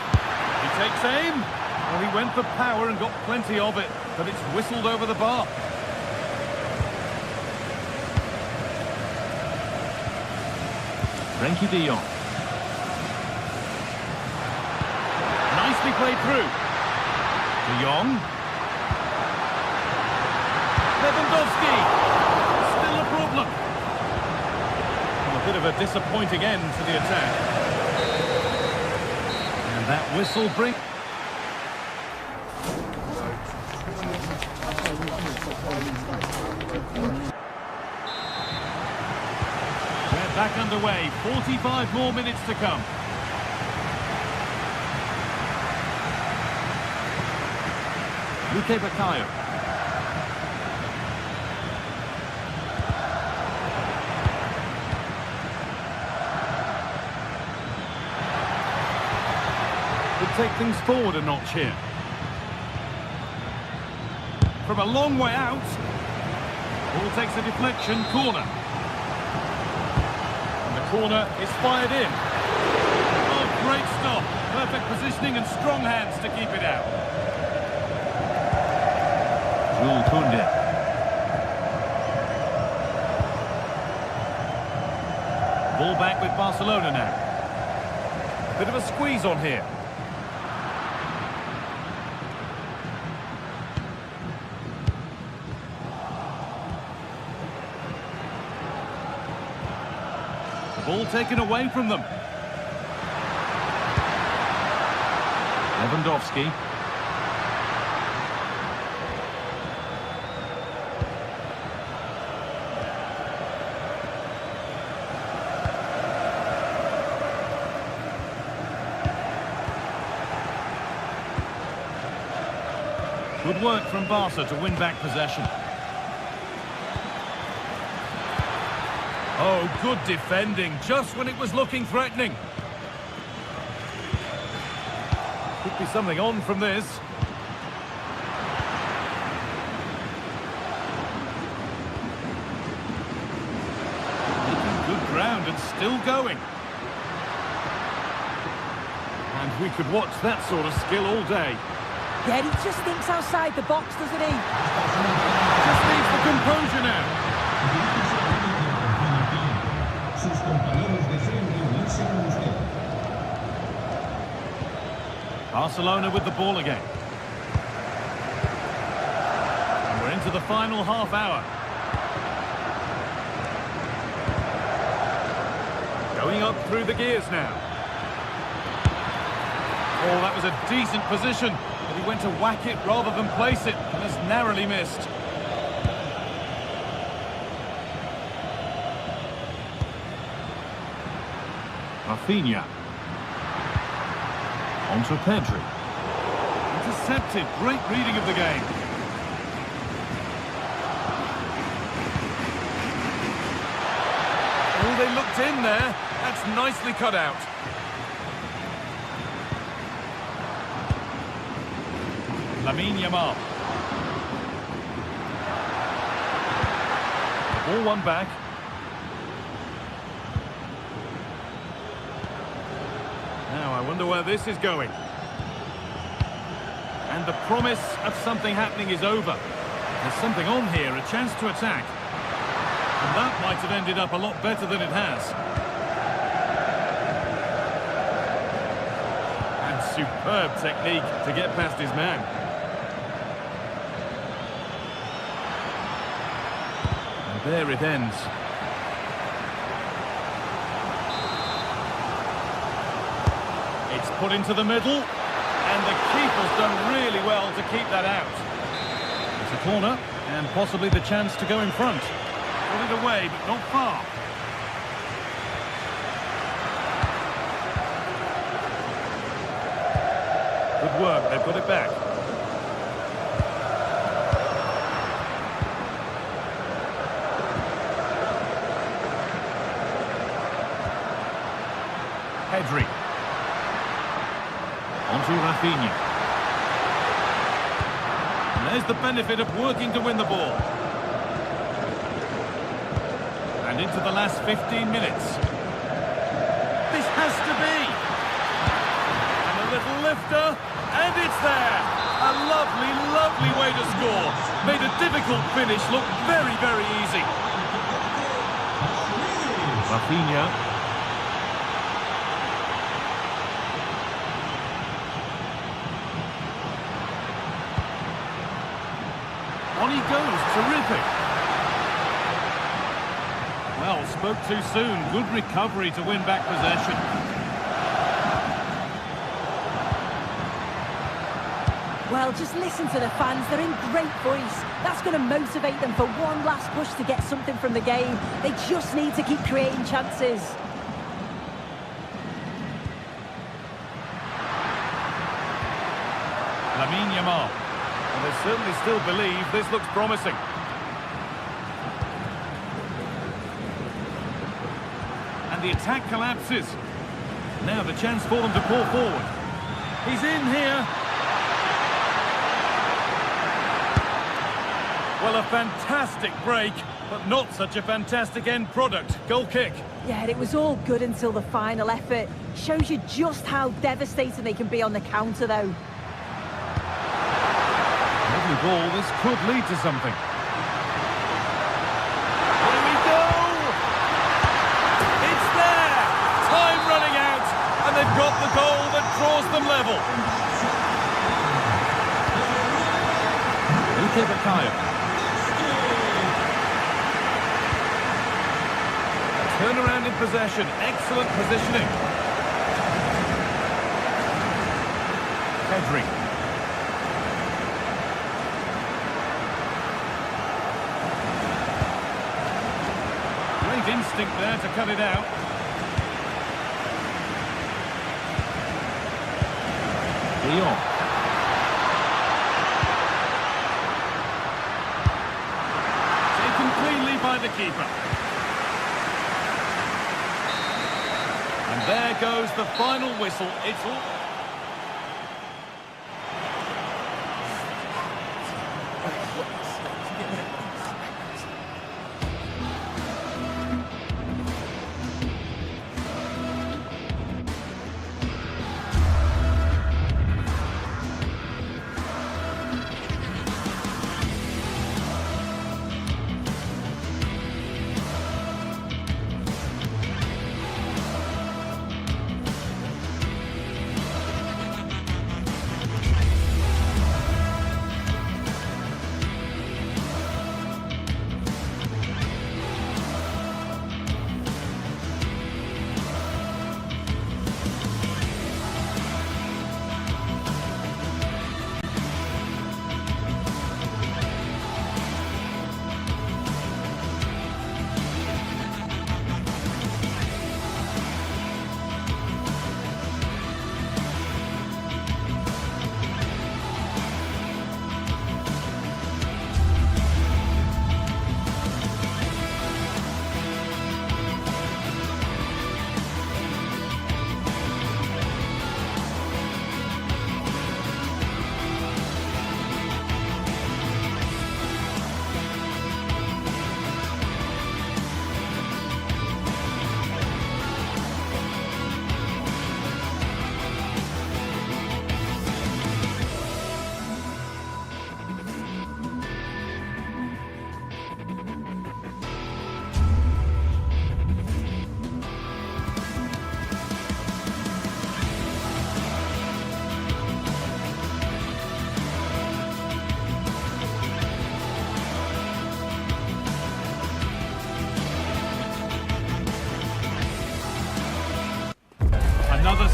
Speaker 4: He takes aim. Well, he went for power and got plenty of it, but it's whistled over the bar. Frenkie de Jong. Nicely played through. De Jong. Lewandowski. Still a problem. And a bit of a disappointing end to the attack. And that whistle brings... Back underway, 45 more minutes to come. Luke Bakayo. Could take things forward a notch here. From a long way out. Ball takes a deflection, corner. Corner is fired in. Oh, great stop. Perfect positioning and strong hands to keep it out. Jules Koundé. Ball back with Barcelona now. A bit of a squeeze on here. Ball taken away from them. Lewandowski. Good work from Barca to win back possession. Oh, good defending, just when it was looking threatening. Could be something on from this. Making good ground and still going. And we could watch that sort of skill all day.
Speaker 5: Yeah, he just thinks outside the box, doesn't he?
Speaker 4: Just needs the composure now. Barcelona with the ball again. And we're into the final half hour. Going up through the gears now. Oh, that was a decent position, but he went to whack it rather than place it, and has narrowly missed. Rafinha. On to Pedri. Intercepted. Great reading of the game. Oh, they looked in there. That's nicely cut out. Lamine Yamal. Ball one back. Now, I wonder where this is going. And the promise of something happening is over. There's something on here, a chance to attack. And that might have ended up a lot better than it has. And superb technique to get past his man. there it ends. It's put into the middle, and the keeper's done really well to keep that out. It's a corner, and possibly the chance to go in front. Put it away, but not far. Good work, they've got it back. Pedri. Onto Rafinha. And there's the benefit of working to win the ball. And into the last 15 minutes. This has to be. And a little lifter, and it's there. A lovely, lovely way to score. Made a difficult finish look very, very easy. Rafinha. On he goes, terrific. Well, spoke too soon. Good recovery to win back possession.
Speaker 5: Well, just listen to the fans. They're in great voice. That's going to motivate them for one last push to get something from the game. They just need to keep creating chances.
Speaker 4: Lamine Yamal. And they certainly still believe this looks promising. And the attack collapses. Now the chance for them to pull forward. He's in here. Well, a fantastic break, but not such a fantastic end product. Goal kick.
Speaker 5: Yeah, it was all good until the final effort. Shows you just how devastating they can be on the counter, though.
Speaker 4: Lovely ball, this could lead to something. Here we go! It's there! Time running out, and they've got the goal that draws them level. Luke Bakayo. Turn around in possession, excellent positioning. Pedri. Great instinct there to cut it out. Leon. Taken cleanly by the keeper. And there goes the final whistle. It's all...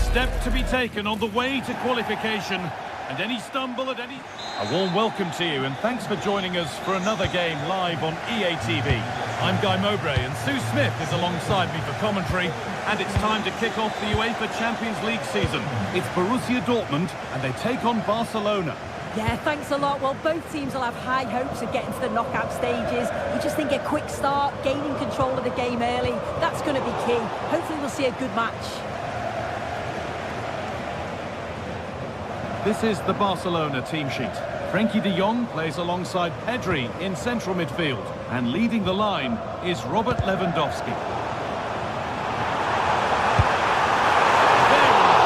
Speaker 4: step to be taken on the way to qualification, and any stumble at any... A warm welcome to you, and thanks for joining us for another game live on EA TV. I'm Guy Mowbray, and Sue Smith is alongside me for commentary, and it's time to kick off the UEFA Champions League season. It's Borussia Dortmund, and they take on Barcelona.
Speaker 5: Yeah, thanks a lot. Well, both teams will have high hopes of getting to the knockout stages. You just think a quick start, gaining control of the game early, that's going to be key. Hopefully we'll see a good match.
Speaker 4: This is the Barcelona team sheet. Frenkie de Jong plays alongside Pedri in central midfield, and leading the line is Robert Lewandowski.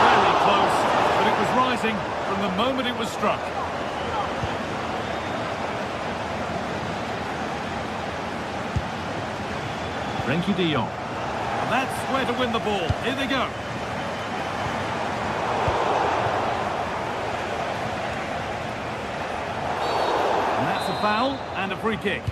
Speaker 4: Very close, but it was rising from the moment it was struck. Frenkie de Jong. And that's where to win the ball. Here they go. And that's a foul and a free kick.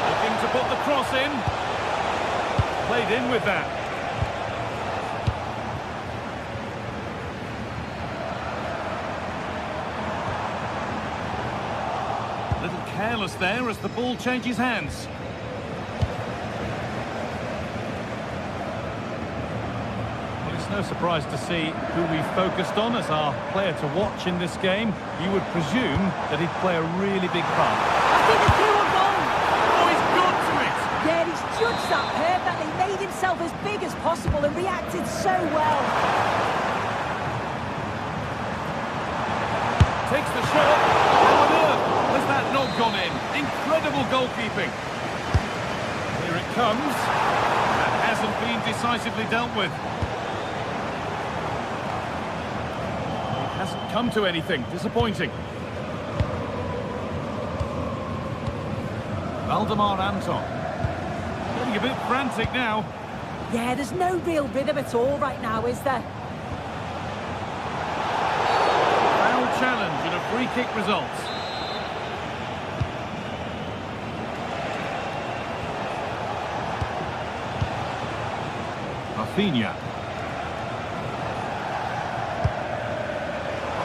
Speaker 4: Looking to put the cross in. Played in with that. Careless there as the ball changes hands. Well, it's no surprise to see who we focused on as our player to watch in this game. You would presume that he'd play a really big part.
Speaker 5: I think the through a goal.
Speaker 4: Oh, he's got to it!
Speaker 5: Yeah, he's judged that perfectly, made himself as big as possible and reacted so well.
Speaker 4: Takes the shot. How on earth has that not gone in? Incredible goalkeeping. Here it comes. That hasn't been decisively dealt with. It hasn't come to anything. Disappointing. Valdemar Anton. Getting a bit frantic now.
Speaker 5: Yeah, there's no real rhythm at all right now, is there?
Speaker 4: Foul challenge and a free kick results. Rafinha.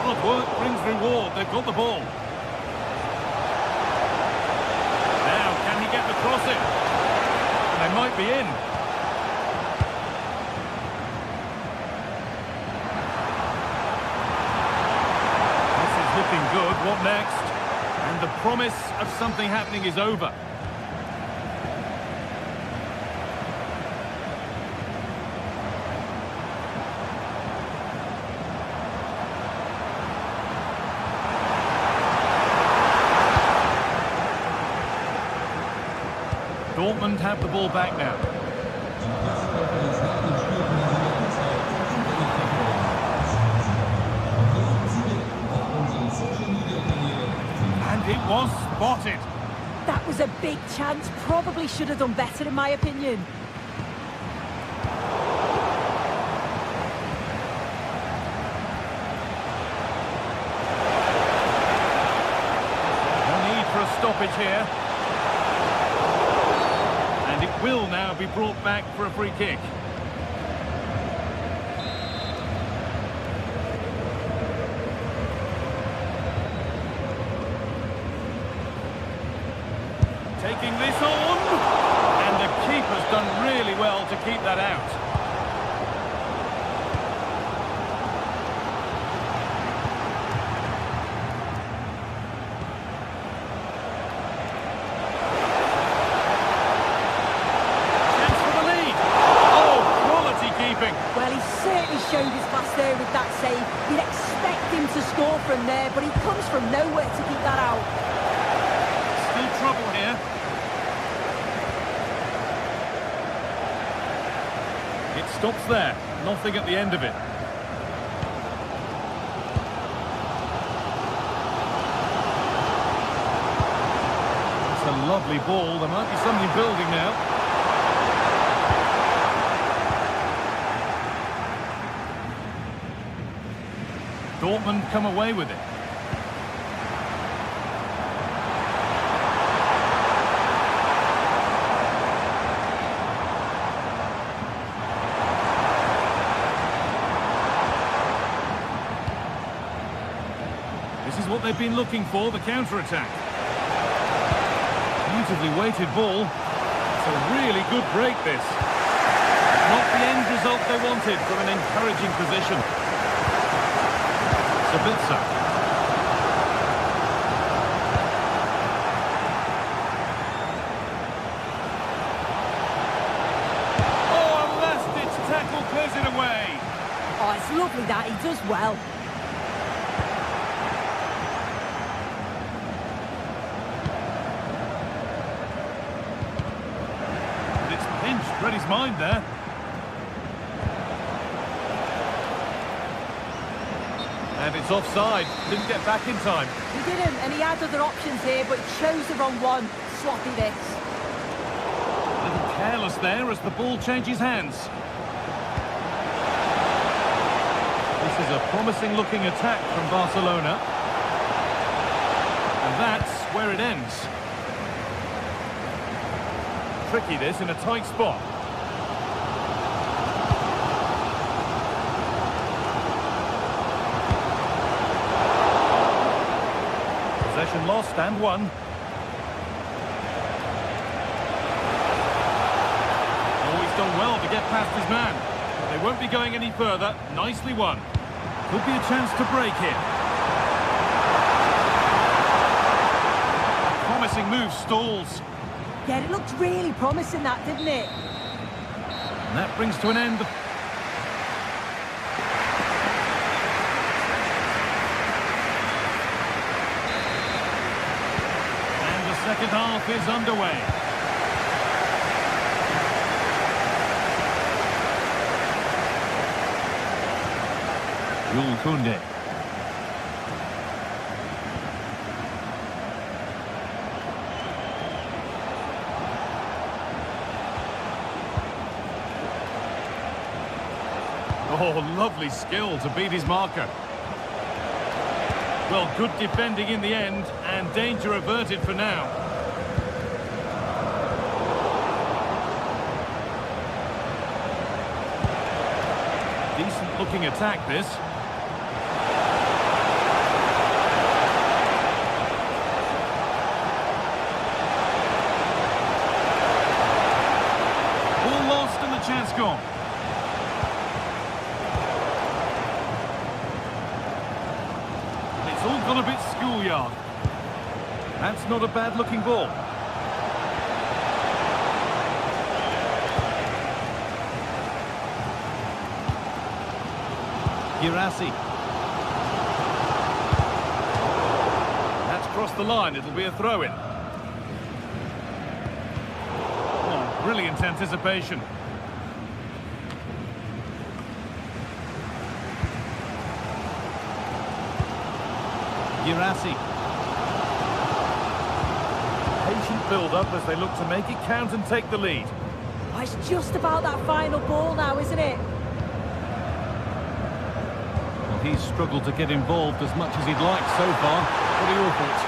Speaker 4: Hard work brings reward. They've got the ball. Now, can he get the cross in? They might be in. This is looking good. What next? And the promise of something happening is over. Dortmund have the ball back now. And it was spotted.
Speaker 5: That was a big chance. Probably should have done better, in my opinion.
Speaker 4: No need for a stoppage here. And it will now be brought back for a free kick. Taking this on, and the keeper's done really well to keep that out. Chance for the lead. Oh, quality keeping.
Speaker 5: Well, he certainly showed his class there with that save. You'd expect him to score from there, but he comes from nowhere to keep that out.
Speaker 4: Still trouble here. It stops there. Nothing at the end of it. It's a lovely ball. There might be something building now. Dortmund come away with it. This is what they've been looking for, the counter-attack. Beautifully weighted ball. It's a really good break, this. Not the end result they wanted from an encouraging position. Sabitzer. Oh, a last-ditch tackle clears it away.
Speaker 5: Oh, it's lovely that. He does well.
Speaker 4: And it's pinched, read his mind there. And it's offside. Didn't get back in time.
Speaker 5: He didn't, and he had other options here, but he chose the wrong one. Sloppy this.
Speaker 4: A little careless there as the ball changes hands. This is a promising-looking attack from Barcelona. And that's where it ends. Tricky this in a tight spot. Possession lost and won. Oh, he's done well to get past his man. They won't be going any further. Nicely won. Could be a chance to break here. Promising move stalls.
Speaker 5: Yeah, it looked really promising, that, didn't it?
Speaker 4: And that brings to an end the... Second half is underway. Jules Koundé. Oh, lovely skill to beat his marker. Well, good defending in the end, and danger averted for now. Decent-looking attack, this. Ball lost and the chance gone. All gone a bit schoolyard. That's not a bad-looking ball. Girassi. That's crossed the line. It'll be a throw-in. Oh, brilliant anticipation. Girassi. Patient build-up as they look to make it count and take the lead.
Speaker 5: Oh, it's just about that final ball now, isn't it?
Speaker 2: Well, he's struggled to get involved as much as he'd like so far. What are your thoughts?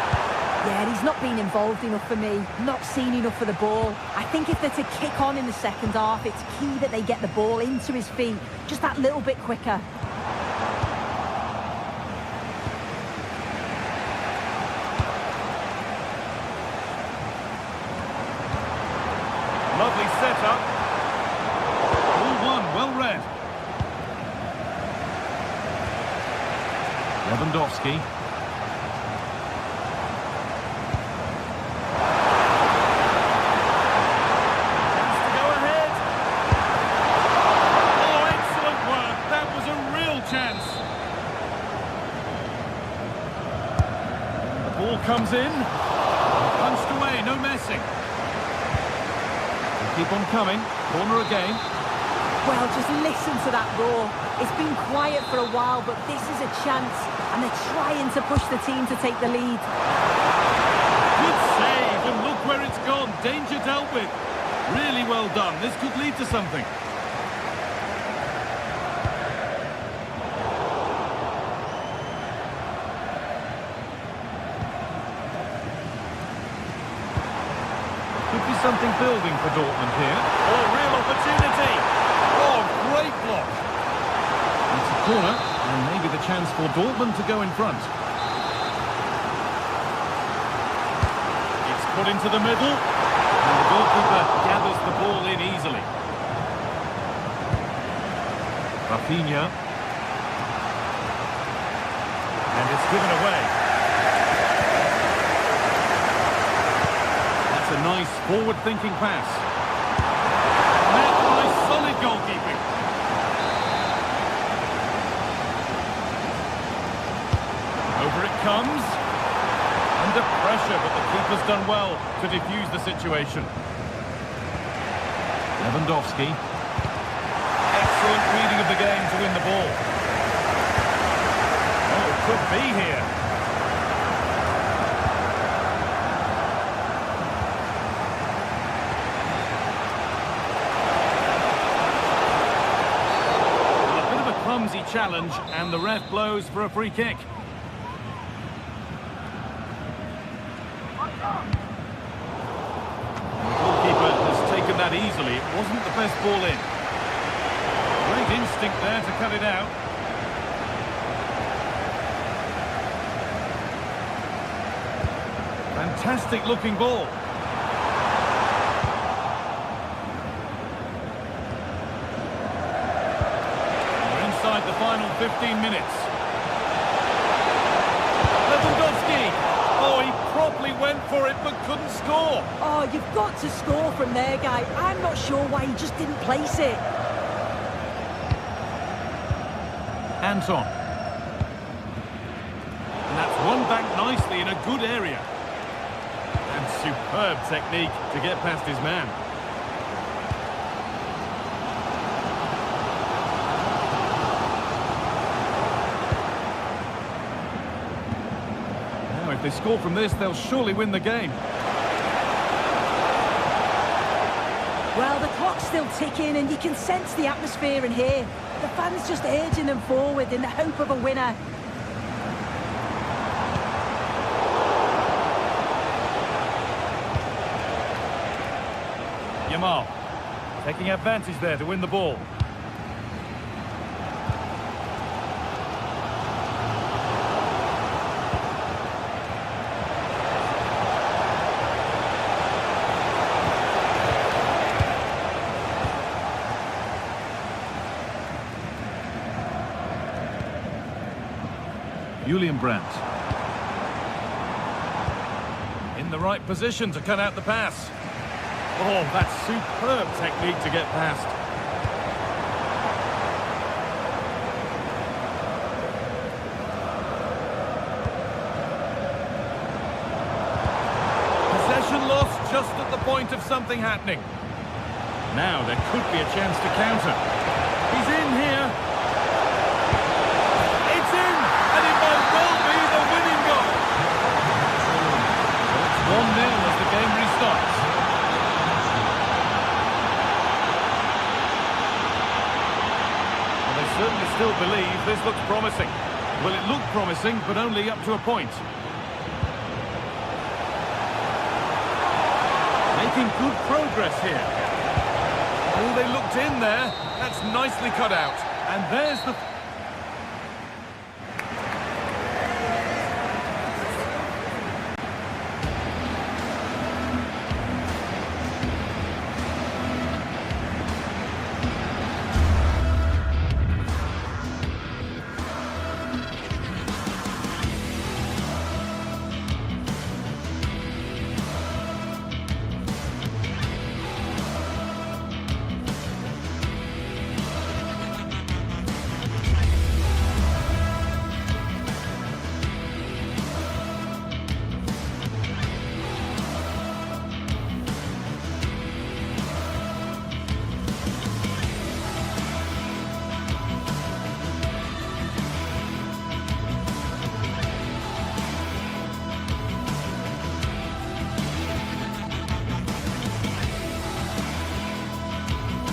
Speaker 5: Yeah, he's not been involved enough for me. Not seen enough for the ball. I think if they're to kick on in the second half, it's key that they get the ball into his feet just that little bit quicker.
Speaker 4: Lovely setup. All one, well read. Lewandowski. Chance to go ahead. Oh, excellent work. That was a real chance. The ball comes in. Punched away, no messing. Keep on coming. Corner again.
Speaker 5: Well, just listen to that roar. It's been quiet for a while, but this is a chance, and they're trying to push the team to take the lead.
Speaker 4: Good save, and look where it's gone. Danger dealt with. Really well done. This could lead to something. Could be something building for Dortmund here. Oh, real opportunity. Oh, great block. It's a corner, and maybe the chance for Dortmund to go in front. Put into the middle. And the goalkeeper gathers the ball in easily. Rafinha. And it's given away. That's a nice forward-thinking pass. Met by solid goalkeeping. Over it comes. Under pressure, but the keeper's done well to defuse the situation. Lewandowski. Excellent reading of the game to win the ball. Oh, it could be here. Well, a bit of a clumsy challenge, and the ref blows for a free kick. That easily. It wasn't the best ball in. Great instinct there to cut it out. Fantastic looking ball. We're inside the final 15 minutes. Lewandowski. Oh, he properly went for it but couldn't score.
Speaker 5: Oh, you've got to score from there, guy. I'm not sure why he just didn't place it.
Speaker 4: Anton. And that's won back nicely in a good area. And superb technique to get past his man. Now, if they score from this, they'll surely win the game.
Speaker 5: Well, the clock's still ticking and you can sense the atmosphere in here. The fans just urging them forward in the hope of a winner.
Speaker 4: Yamal taking advantage there to win the ball. Julian Brandt. In the right position to cut out the pass. Oh, that's superb technique to get past. Possession lost just at the point of something happening. Now there could be a chance to counter. He's in here. It's in, and it might well be the winning goal. So it's 1-0 as the game restarts. Certainly still believe this looks promising. Well, it looked promising, but only up to a point. Making good progress here. Oh, they looked in there. That's nicely cut out. And there's the...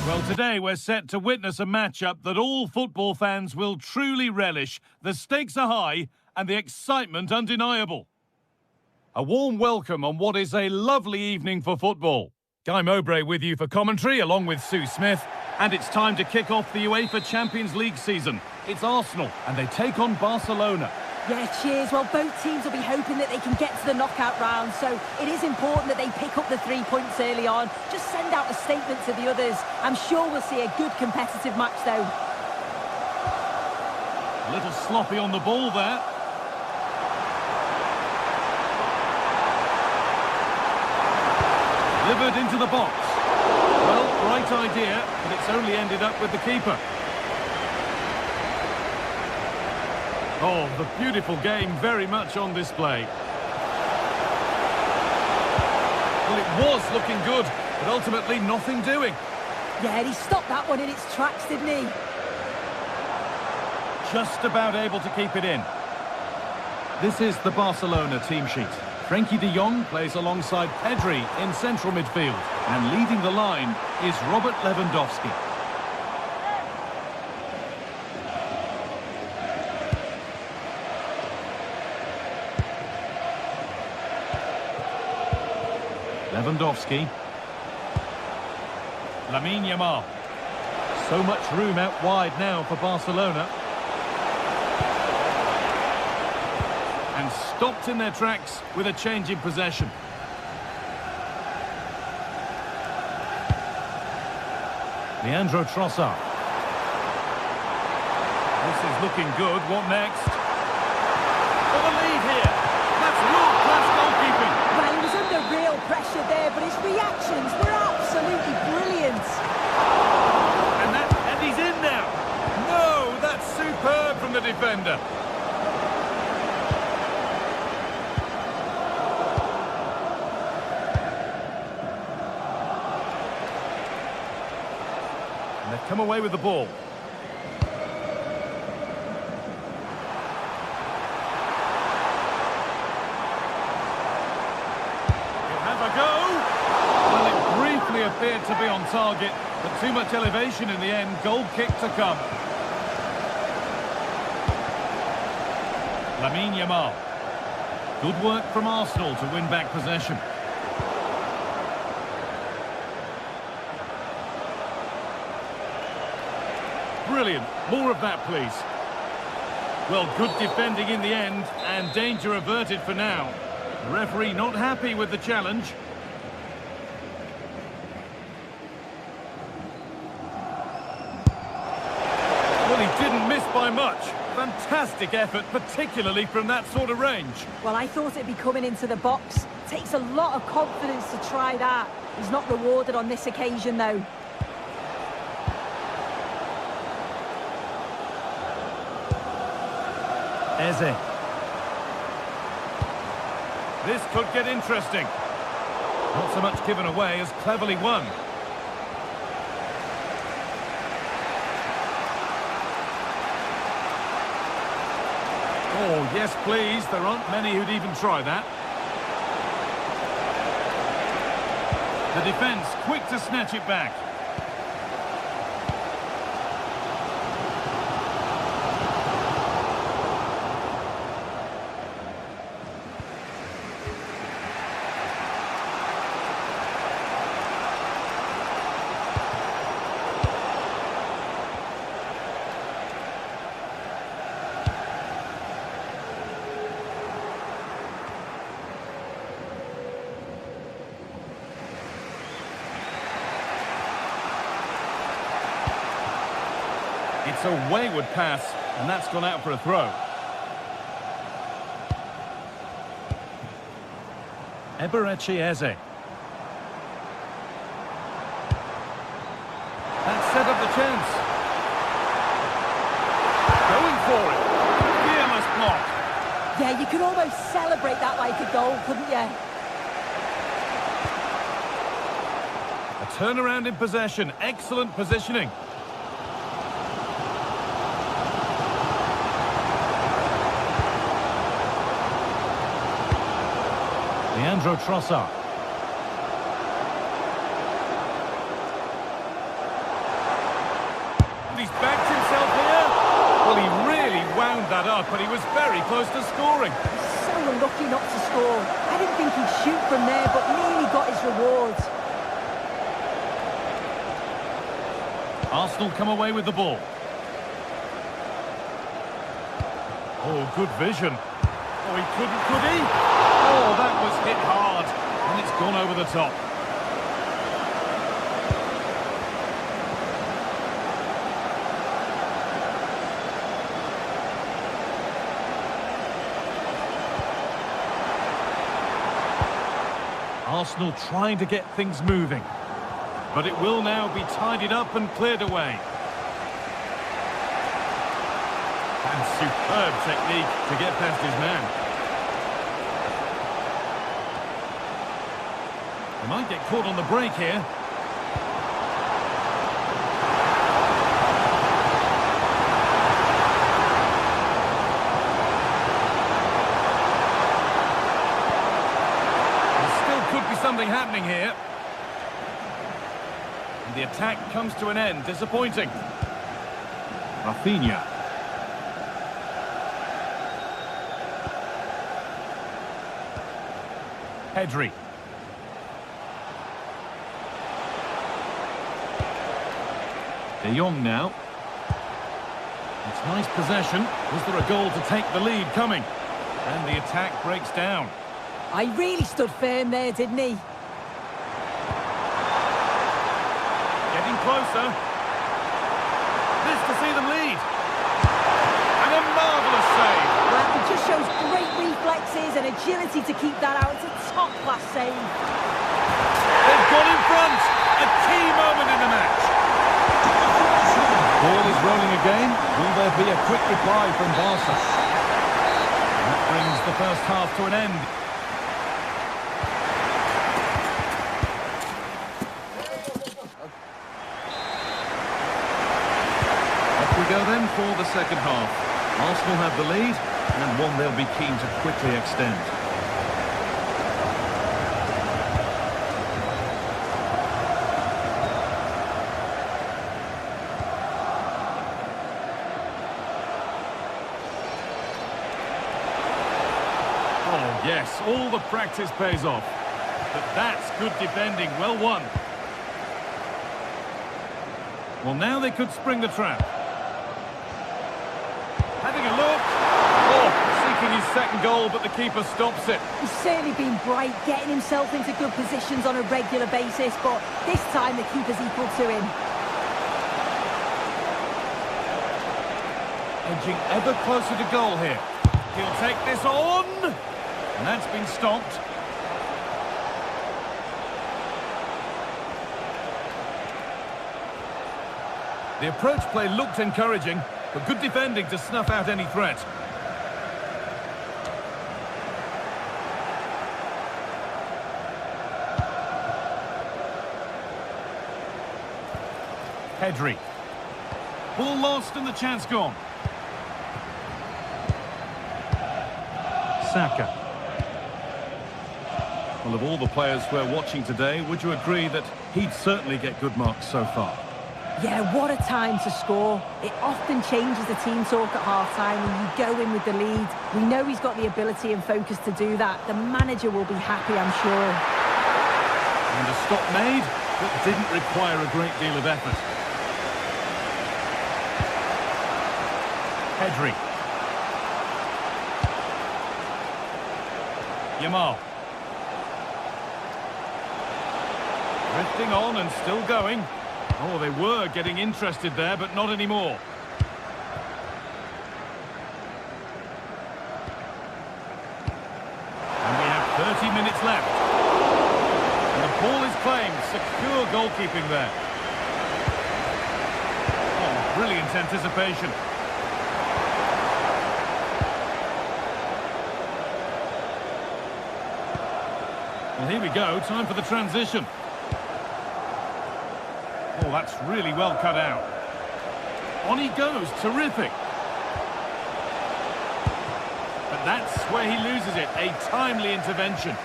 Speaker 4: Well, today we're set to witness a matchup that all football fans will truly relish. The stakes are high and the excitement undeniable. A warm welcome on what is a lovely evening for football. Guy Mowbray with you for commentary, along with Sue Smith. And it's time to kick off the UEFA Champions League season. It's Arsenal, and they take on Barcelona.
Speaker 5: Yeah, cheers. Well, both teams will be hoping that they can get to the knockout round, so it is important that they pick up the 3 points early on. Just send out a statement to the others. I'm sure we'll see a good competitive match, though.
Speaker 4: A little sloppy on the ball there. Delivered into the box. Well, right idea, but it's only ended up with the keeper. Oh, the beautiful game very much on display. Well, it was looking good, but ultimately nothing doing.
Speaker 5: Yeah, he stopped that one in its tracks, didn't he?
Speaker 4: Just about able to keep it in. This is the Barcelona team sheet. Frenkie de Jong plays alongside Pedri in central midfield. And leading the line is Robert Lewandowski. Lewandowski. Lamine Yamal. So much room out wide now for Barcelona. And stopped in their tracks with a change in possession. Leandro Trossard. This is looking good. What next? For the lead here. That's world-class goalkeeping.
Speaker 5: Well, he was under real pressure there, but his reactions were absolutely brilliant.
Speaker 4: And he's in now. No, that's superb from the defender. And they've come away with the ball. Appeared to be on target, but too much elevation in the end. Goal kick to come. Lamine Yamal. Good work from Arsenal to win back possession. Brilliant. More of that, please. Well, good defending in the end, and danger averted for now. The referee not happy with the challenge. Well, he didn't miss by much. Fantastic effort, particularly from that sort of range.
Speaker 5: Well, I thought it'd be coming into the box. Takes a lot of confidence to try that. He's not rewarded on this occasion, though.
Speaker 4: Eze. This could get interesting. Not so much given away as cleverly won. Oh, yes, please. There aren't many who'd even try that. The defence quick to snatch it back. It's a wayward pass, and that's gone out for a throw. Eberechi Eze. That set up the chance. Going for it. Fearless block.
Speaker 5: Yeah, you could almost celebrate that like a goal, couldn't you?
Speaker 4: A turnaround in possession. Excellent positioning. Leandro Trossard. He's backed himself here. Well, he really wound that up, but he was very close to scoring.
Speaker 5: So unlucky not to score. I didn't think he'd shoot from there, but nearly got his reward.
Speaker 4: Arsenal come away with the ball. Oh, good vision. Oh, he couldn't, could he? Oh, that was hit hard. And it's gone over the top. Arsenal trying to get things moving. But it will now be tidied up and cleared away. And superb technique to get past his man. He might get caught on the break here. Something happening here. And the attack comes to an end. Disappointing. Rafinha. Pedri. De Jong now. It's nice possession. Is there a goal to take the lead coming? And the attack breaks down.
Speaker 5: I really stood firm there, didn't he?
Speaker 4: Getting closer. This to see them lead. And a marvellous save.
Speaker 5: Well, it just shows great reflexes and agility to keep that out. It's a top-class save.
Speaker 4: They've got in front. A key moment in the match. Ball is rolling again. Will there be a quick reply from Barca? That brings the first half to an end. We go then for the second half. Arsenal have the lead, and one they'll be keen to quickly extend. Oh yes, all the practice pays off. But that's good defending, well won. Well, now they could spring the trap. Having a look. Oh, seeking his second goal, but the keeper stops it.
Speaker 5: He's certainly been bright, getting himself into good positions on a regular basis, but this time the keeper's equal to him.
Speaker 4: Edging ever closer to goal here. He'll take this on. And that's been stopped. The approach play looked encouraging, but good defending to snuff out any threat. Pedri. Ball lost and the chance gone. Saka. Well, of all the players we're watching today, would you agree that he'd certainly get good marks so far?
Speaker 5: Yeah, what a time to score. It often changes the team talk at half-time when you go in with the lead. We know he's got the ability and focus to do that. The manager will be happy, I'm sure.
Speaker 4: And a stop made that didn't require a great deal of effort. Pedri. Yamal. Drifting on and still going. Oh, they were getting interested there, but not anymore. And we have 30 minutes left. And the ball is claimed. Secure goalkeeping there. Oh, brilliant anticipation. Well, here we go. Time for the transition. Oh, that's really well cut out. On he goes. Terrific. But that's where he loses it. A timely intervention.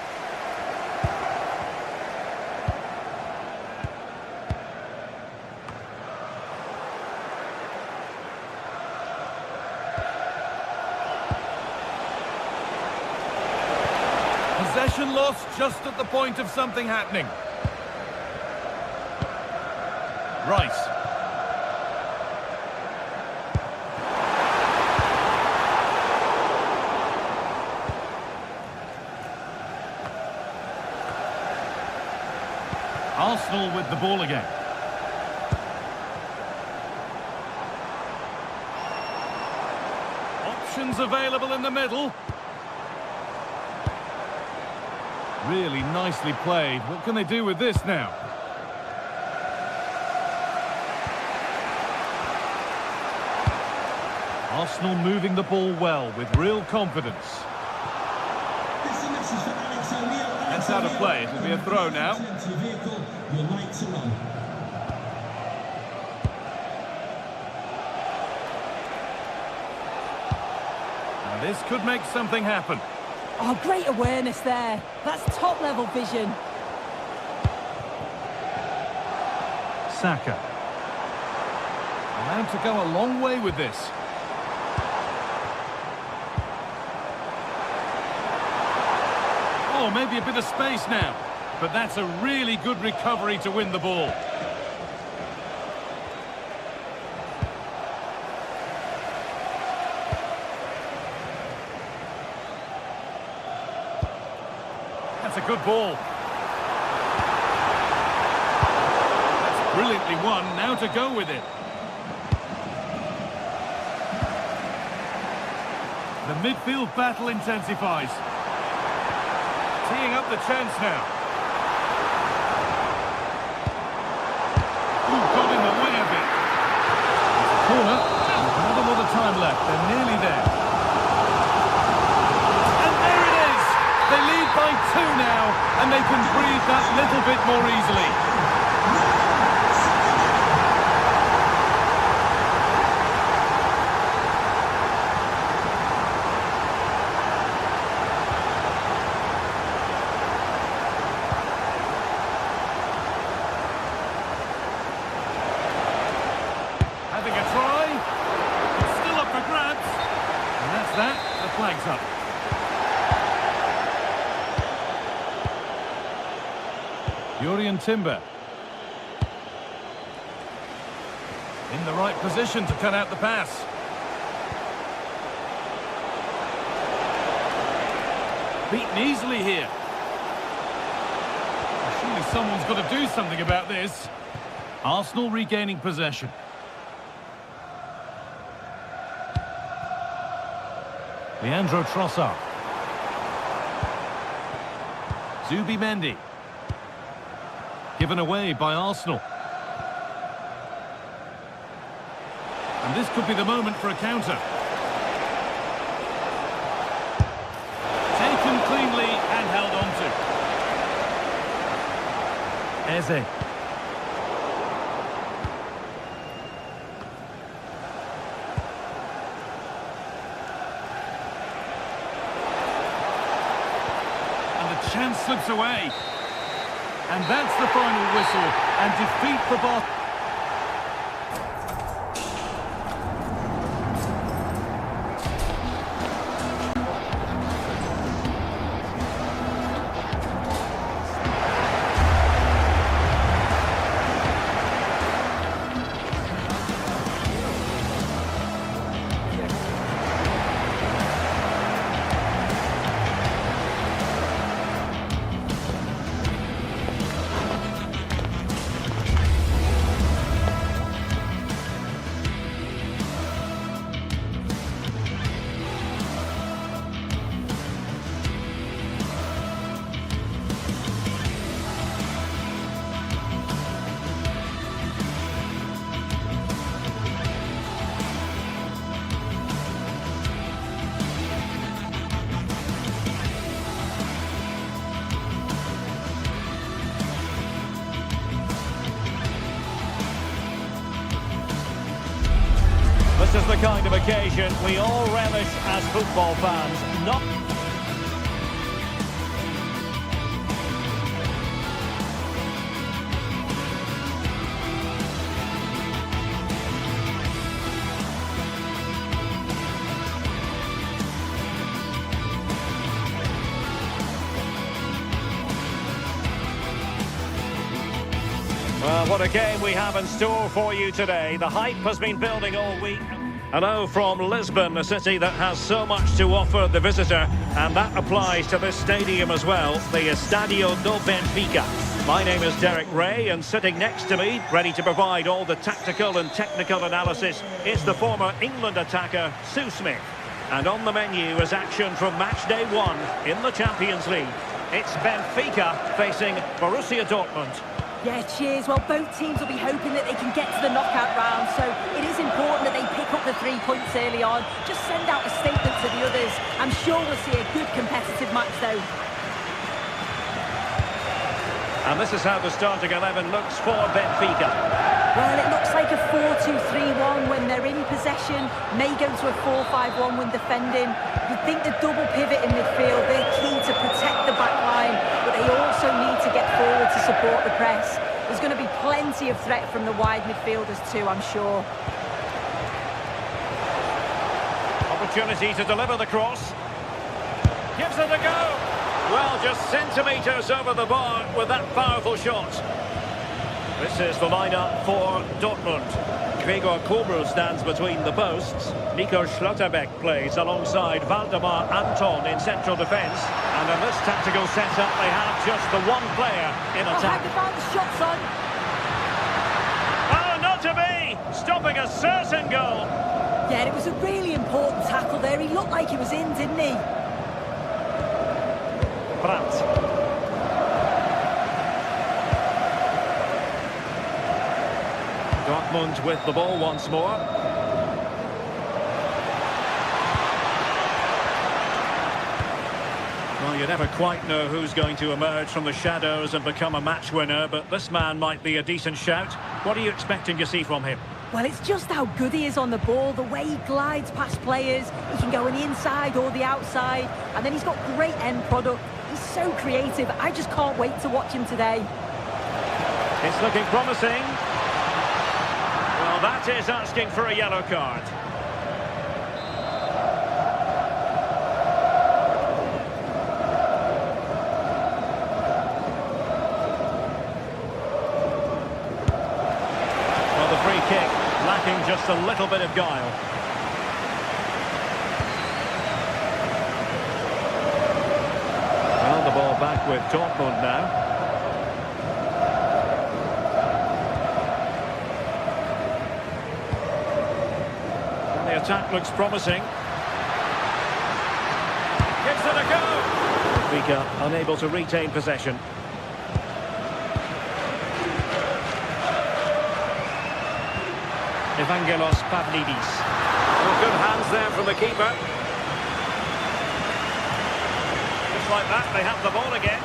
Speaker 4: Possession lost just at the point of something happening. Rice. Arsenal with the ball again. Options available in the middle. Really nicely played. What can they do with this now? Arsenal moving the ball well with real confidence. That's out of play. It'll be a throw now. And this could make something happen.
Speaker 5: Oh, great awareness there. That's top-level vision.
Speaker 4: Saka. Allowed to go a long way with this. Oh, maybe a bit of space now. But that's a really good recovery to win the ball. That's a good ball. That's brilliantly won. Now to go with it. The midfield battle intensifies. Teeing up the chance now. Ooh, got in the way of it. Corner. Not a lot of time left. They're nearly there. And there it is! They lead by 2 now, and they can breathe that little bit more easily. Having a try. It's still up for grabs. And that's that. The flag's up. Jurrien Timber. In the right position to cut out the pass. Beaten easily here. Surely someone's got to do something about this. Arsenal regaining possession. Leandro Trossard. Zubimendi. Given away by Arsenal. And this could be the moment for a counter. Taken cleanly and held on to. Eze. Chance slips away. And that's the final whistle. And defeat the boss.
Speaker 1: This is the kind of occasion we all relish as football fans. Not well, what a game we have in store for you today. The hype has been building all week. Hello from Lisbon, a city that has so much to offer the visitor, and that applies to this stadium as well, the Estadio do Benfica. My name is Derek Ray, and sitting next to me, ready to provide all the tactical and technical analysis, is the former England attacker, Sue Smith. And on the menu is action from match day 1 in the Champions League. It's Benfica facing Borussia Dortmund.
Speaker 5: Yeah, cheers. Well, both teams will be hoping that they can get to the knockout round, so it is important that they pick up the 3 points early on. Just send out a statement to the others. I'm sure we'll see a good competitive match, though.
Speaker 1: And this is how the starting 11 looks for Benfica.
Speaker 5: Well, it looks like a 4-2-3-1 when they're in possession. May go to a 4-5-1 when defending. You'd think the double pivot in midfield, they're key to protect the back line, but they also need to get forward to support the press. There's going to be plenty of threat from the wide midfielders too, I'm sure.
Speaker 1: Opportunity to deliver the cross. Gives it a go. Well, just centimetres over the bar with that powerful shot. This is the lineup for Dortmund. Gregor Kobel stands between the posts. Nico Schlotterbeck plays alongside Valdemar Anton in central defence. And in this tactical setup, they have just the one player in attack.
Speaker 5: How the shots on?
Speaker 1: Oh, not to be! Stopping a certain goal.
Speaker 5: Yeah, it was a really important tackle there. He looked like he was in, didn't he?
Speaker 1: Brandt. Dortmund with the ball once more. Well, you never quite know who's going to emerge from the shadows and become a match winner, but this man might be a decent shout. What are you expecting to see from him?
Speaker 5: Well, it's just how good he is on the ball, the way he glides past players. He can go on the inside or the outside, and then he's got great end product. He's so creative. I just can't wait to watch him today.
Speaker 1: It's looking promising. Well, that is asking for a yellow card. Well, the free kick lacking just a little bit of guile. Well, the ball back with Dortmund now. The attack looks promising. Gives it a go. Benfica unable to retain possession. Evangelos Pavlidis. Oh, good hands there from the keeper. Just like that, they have the ball again.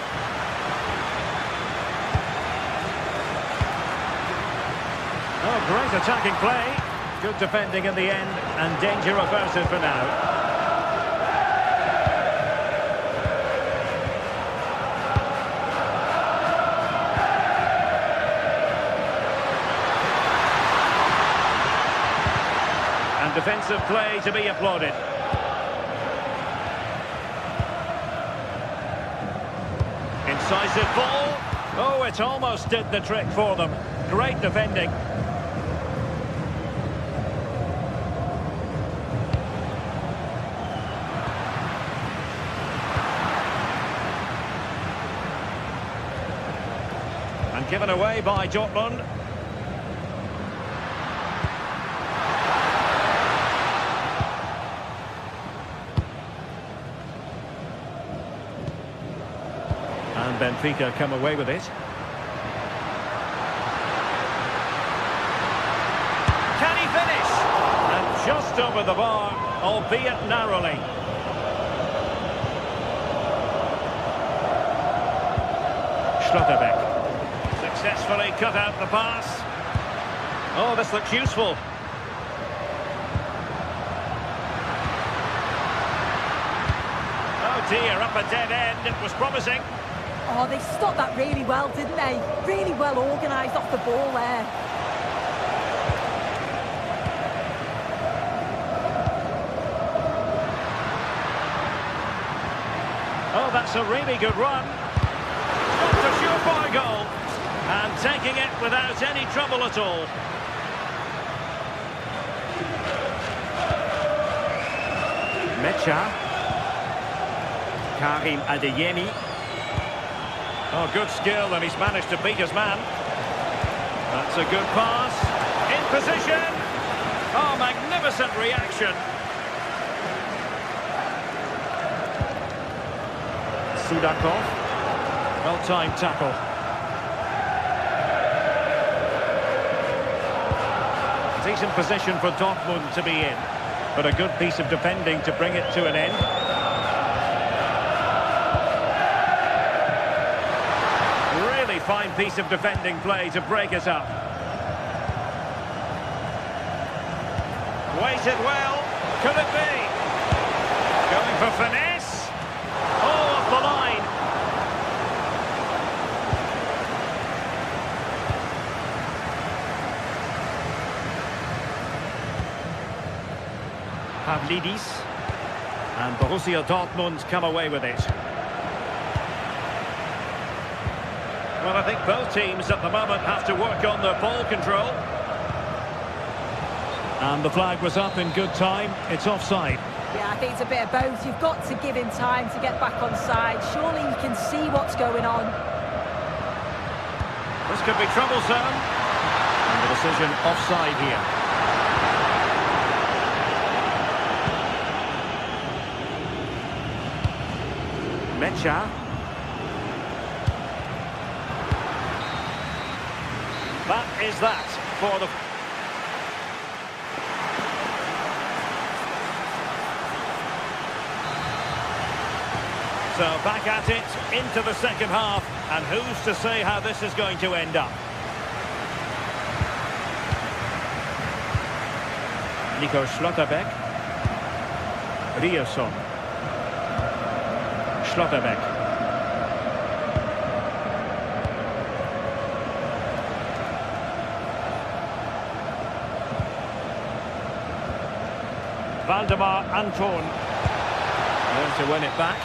Speaker 1: Oh, great attacking play. Good defending in the end, and danger averted for now. And defensive play to be applauded. Incisive ball. Oh, it almost did the trick for them. Great defending. And given away by Dortmund. And Benfica come away with it. Can he finish? And just over the bar, albeit narrowly. Schlotterbeck. Successfully cut out the pass. Oh, this looks useful. Oh dear, up a dead end. It was promising.
Speaker 5: Oh, they stopped that really well, didn't they? Really well organised off the ball there.
Speaker 1: Oh, that's a really good run. That's a surefire goal. And taking it without any trouble at all. Mecha. Karim Adeyemi. Oh, good skill, and he's managed to beat his man. That's a good pass. In position. Oh, magnificent reaction. Sudakov. Well-timed tackle. Decent position for Dortmund to be in, but a good piece of defending to bring it to an end. Really fine piece of defending play to break it up. Waited well. Could it be? Going for finesse. Oh, off the line. Pavlidis. And Borussia Dortmund come away with it. Well, I think both teams at the moment have to work on their ball control. And the flag was up in good time. It's offside.
Speaker 5: Yeah, I think it's a bit of both. You've got to give him time to get back on side. Surely you can see what's going on.
Speaker 1: This could be troublesome. And the decision offside here. Mecha. That is that for the... So back at it, into the second half, and who's to say how this is going to end up? Nico Schlotterbeck. Rierson. Schlotterbeck. Valdemar Anton. There to win it back.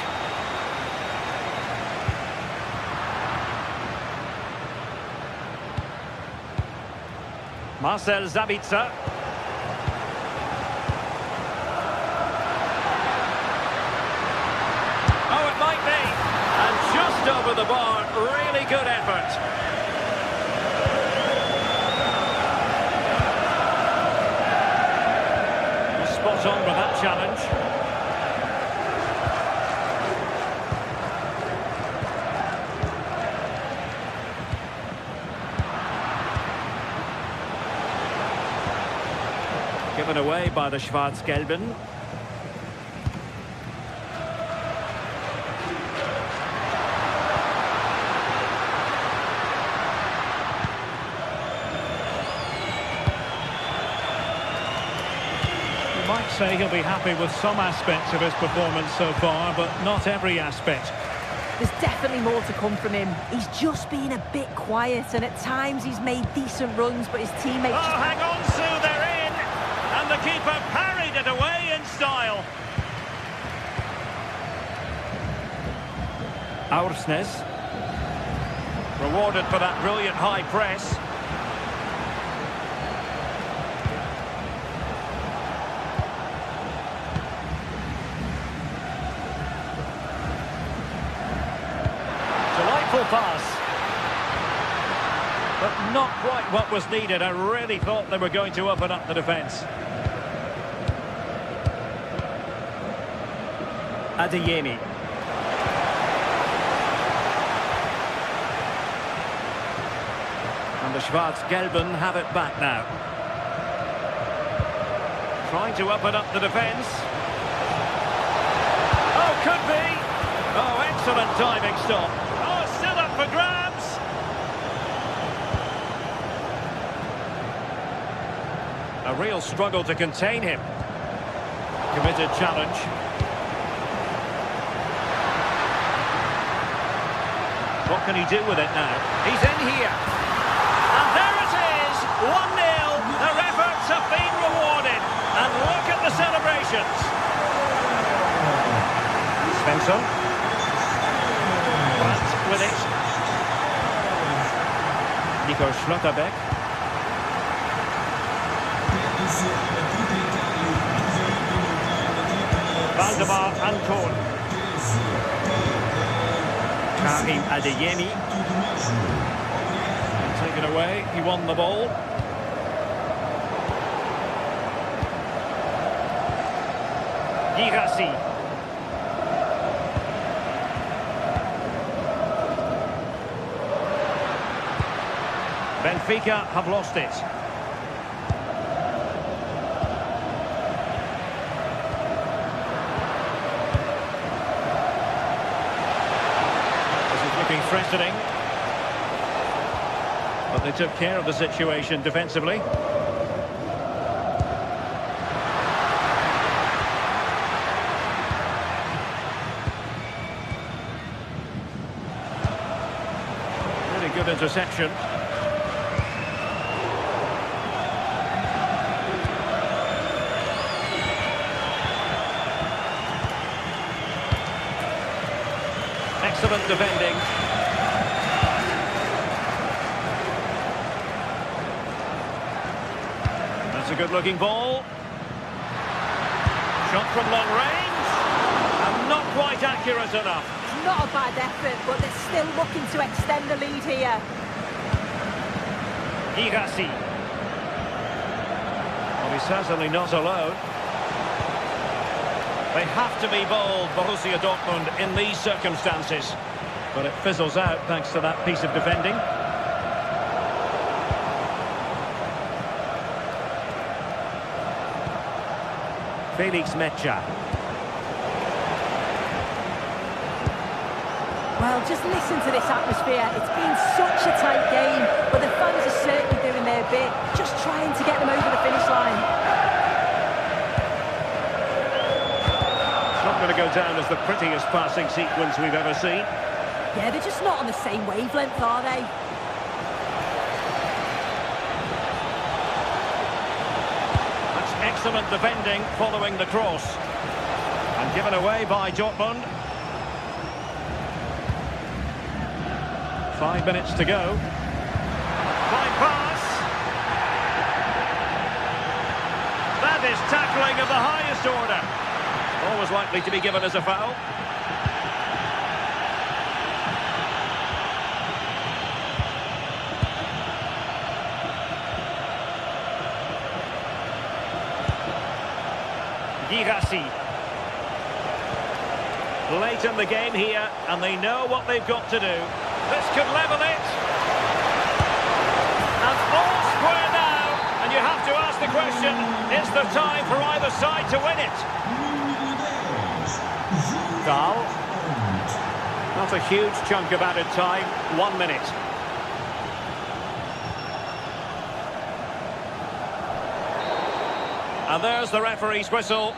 Speaker 1: Marcel Sabitzer. Oh, it might be. And just over the bar, really good effort. Spot on with that challenge. Given away by the Schwarz-Gelben. You might say he'll be happy with some aspects of his performance so far, but not every aspect.
Speaker 5: There's definitely more to come from him. He's just been a bit quiet, and at times he's made decent runs, but his teammates...
Speaker 1: Oh, hang on, Sue, they're in! And the keeper parried it away in style. Aursnes. Rewarded for that brilliant high press. Delightful pass. But not quite what was needed. I really thought they were going to open up the defence. Adeyemi. And the Schwarz-Gelben have it back now. Trying to open up the defence. Oh, could be. Oh, excellent diving stop. Oh, still up for grabs. A real struggle to contain him. Committed challenge. What can he do with it now? He's in here. And there it is, 1-0. Their efforts have been rewarded. And look at the celebrations. Svensson. Brandt with it. Nico Schlotterbeck. Valdemar Anton. Karim Adeyemi. Taken away, he won the ball. Girassi. Benfica have lost it. This is looking threatening. But they took care of the situation defensively. Really good interception. Excellent defending. That's a good-looking ball. Shot from long range. And not quite accurate enough.
Speaker 5: Not a bad effort, but they're still looking to extend the lead here.
Speaker 1: Girassi. Well, he's certainly not alone. They have to be bold, Borussia Dortmund, in these circumstances. But it fizzles out thanks to that piece of defending. Felix Mecha.
Speaker 5: Well, just listen to this atmosphere. It's been such a tight game, but the fans are certainly doing their bit, just trying to get them over the finish line.
Speaker 1: Going to go down as the prettiest passing sequence we've ever seen.
Speaker 5: Yeah, they're just not on the same wavelength, are they?
Speaker 1: That's excellent defending following the cross. And given away by Dortmund. 5 minutes to go. Fine pass. That is tackling of the highest order. Always likely to be given as a foul. Girassi. Late in the game here, and they know what they've got to do. This could level it. And all square now. And you have to ask the question, is there time for either side to win it? Dahl. Not a huge chunk of added time. 1 minute. And there's the referee's whistle.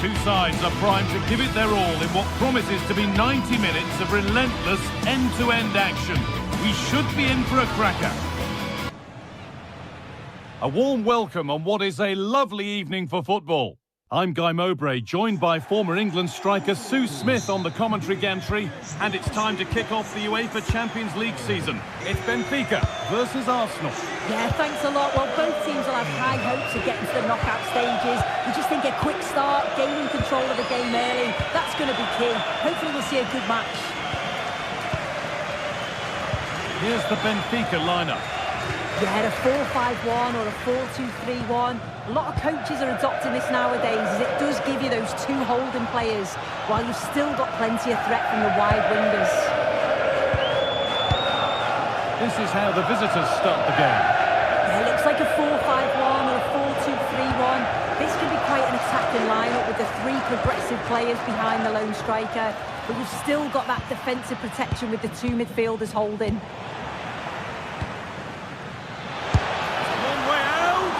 Speaker 4: Two sides are primed to give it their all in what promises to be 90 minutes of relentless end-to-end action. We should be in for a cracker. A warm welcome on what is a lovely evening for football. I'm Guy Mowbray, joined by former England striker Sue Smith on the commentary gantry, and it's time to kick off the UEFA Champions League season. It's Benfica versus Arsenal.
Speaker 5: Yeah, thanks a lot. Well, both teams will have high hopes of getting to the knockout stages. We just think a quick start, gaining control of the game early, that's going to be key. Hopefully we'll see a good match.
Speaker 4: Here's the Benfica lineup.
Speaker 5: Yeah, a 4-5-1 or a 4-2-3-1. A lot of coaches are adopting this nowadays, as it does give you those two holding players, while you've still got plenty of threat from the wide wingers.
Speaker 4: This is how the visitors start the game.
Speaker 5: Yeah, it looks like a 4-5-1 or a 4-2-3-1. This could be quite an attacking lineup with the three progressive players behind the lone striker, but you've still got that defensive protection with the two midfielders holding.
Speaker 4: One way out!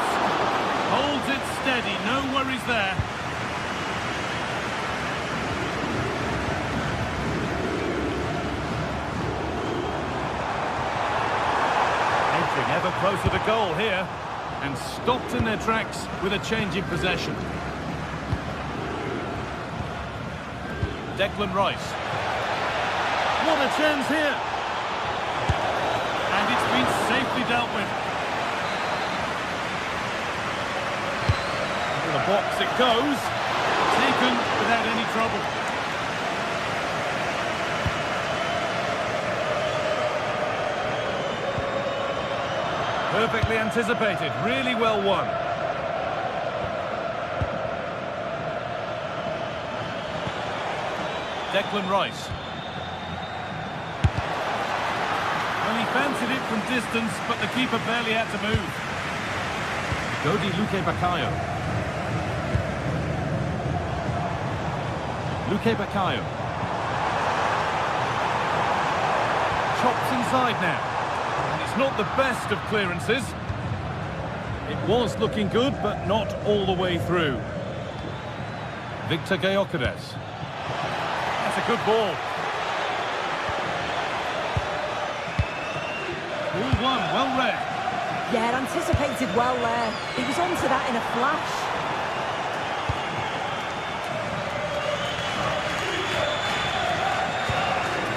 Speaker 4: Holds it steady, no worries there. Ever closer to goal here, and stopped in their tracks with a change in possession. Declan Rice. What a chance here! And it's been safely dealt with. Into the box it goes, taken without any trouble. Perfectly anticipated, really well won. Declan Rice. Well, he fancied it from distance, but the keeper barely had to move. Dodi Luque Baccaio. Luque Baccaio. Chops inside now. Not the best of clearances. It was looking good, but not all the way through. Victor Gyökeres. That's a good ball. 2-1, well read.
Speaker 5: Yeah, anticipated well there. He was onto that in a flash.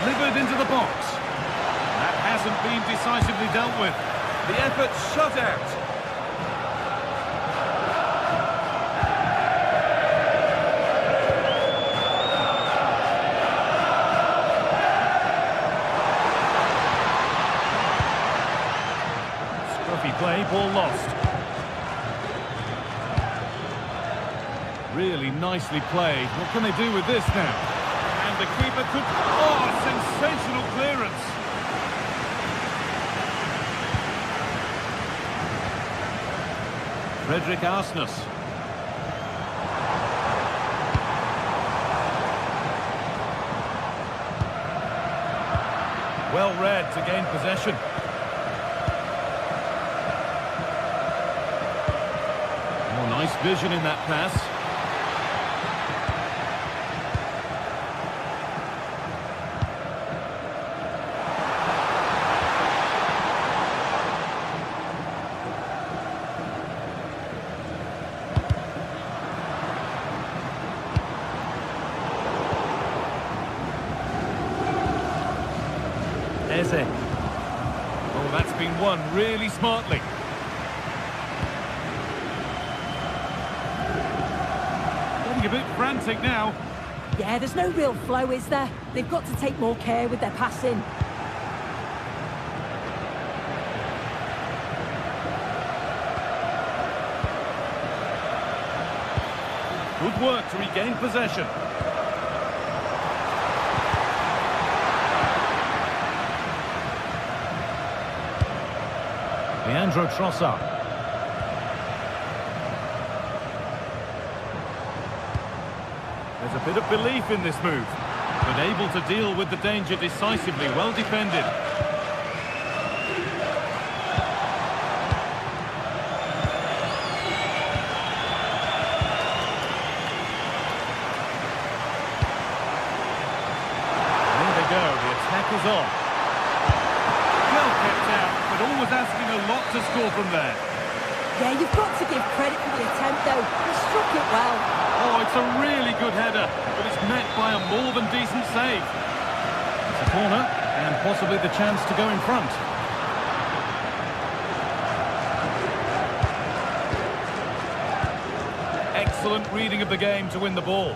Speaker 4: Delivered into the box. Hasn't been decisively dealt with. The effort shut out. Scruffy play, ball lost. Really nicely played. What can they do with this now? And the keeper could... Oh, sensational clearance. Frederick Arsnes. Well read to gain possession. Oh, nice vision in that pass. Oh, that's been won really smartly. Getting a bit frantic now.
Speaker 5: Yeah, there's no real flow, is there? They've got to take more care with their passing.
Speaker 4: Good work to regain possession. Leandro Trossard. There's a bit of belief in this move, but able to deal with the danger decisively, well defended. There they go, the attack is on. Well kept out, but always asking a lot to score from there.
Speaker 5: Yeah, you've got to give credit for the attempt, though. He struck it well.
Speaker 4: Oh, it's a really good header, but it's met by a more than decent save. It's a corner, and possibly the chance to go in front. excellent reading of the game to win the ball.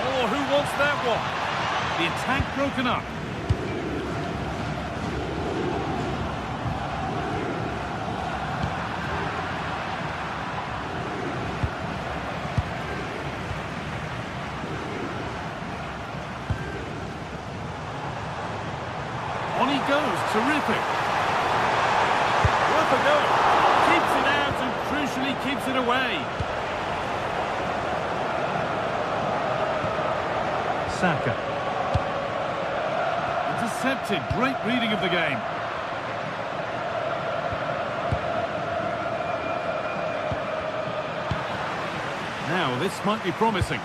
Speaker 4: Oh, who wants that one? The attack broken up. On he goes, terrific. Worth a go. Keeps it out and crucially keeps it away.
Speaker 1: Saka.
Speaker 4: Intercepted, great reading of the game. Now, this might be promising.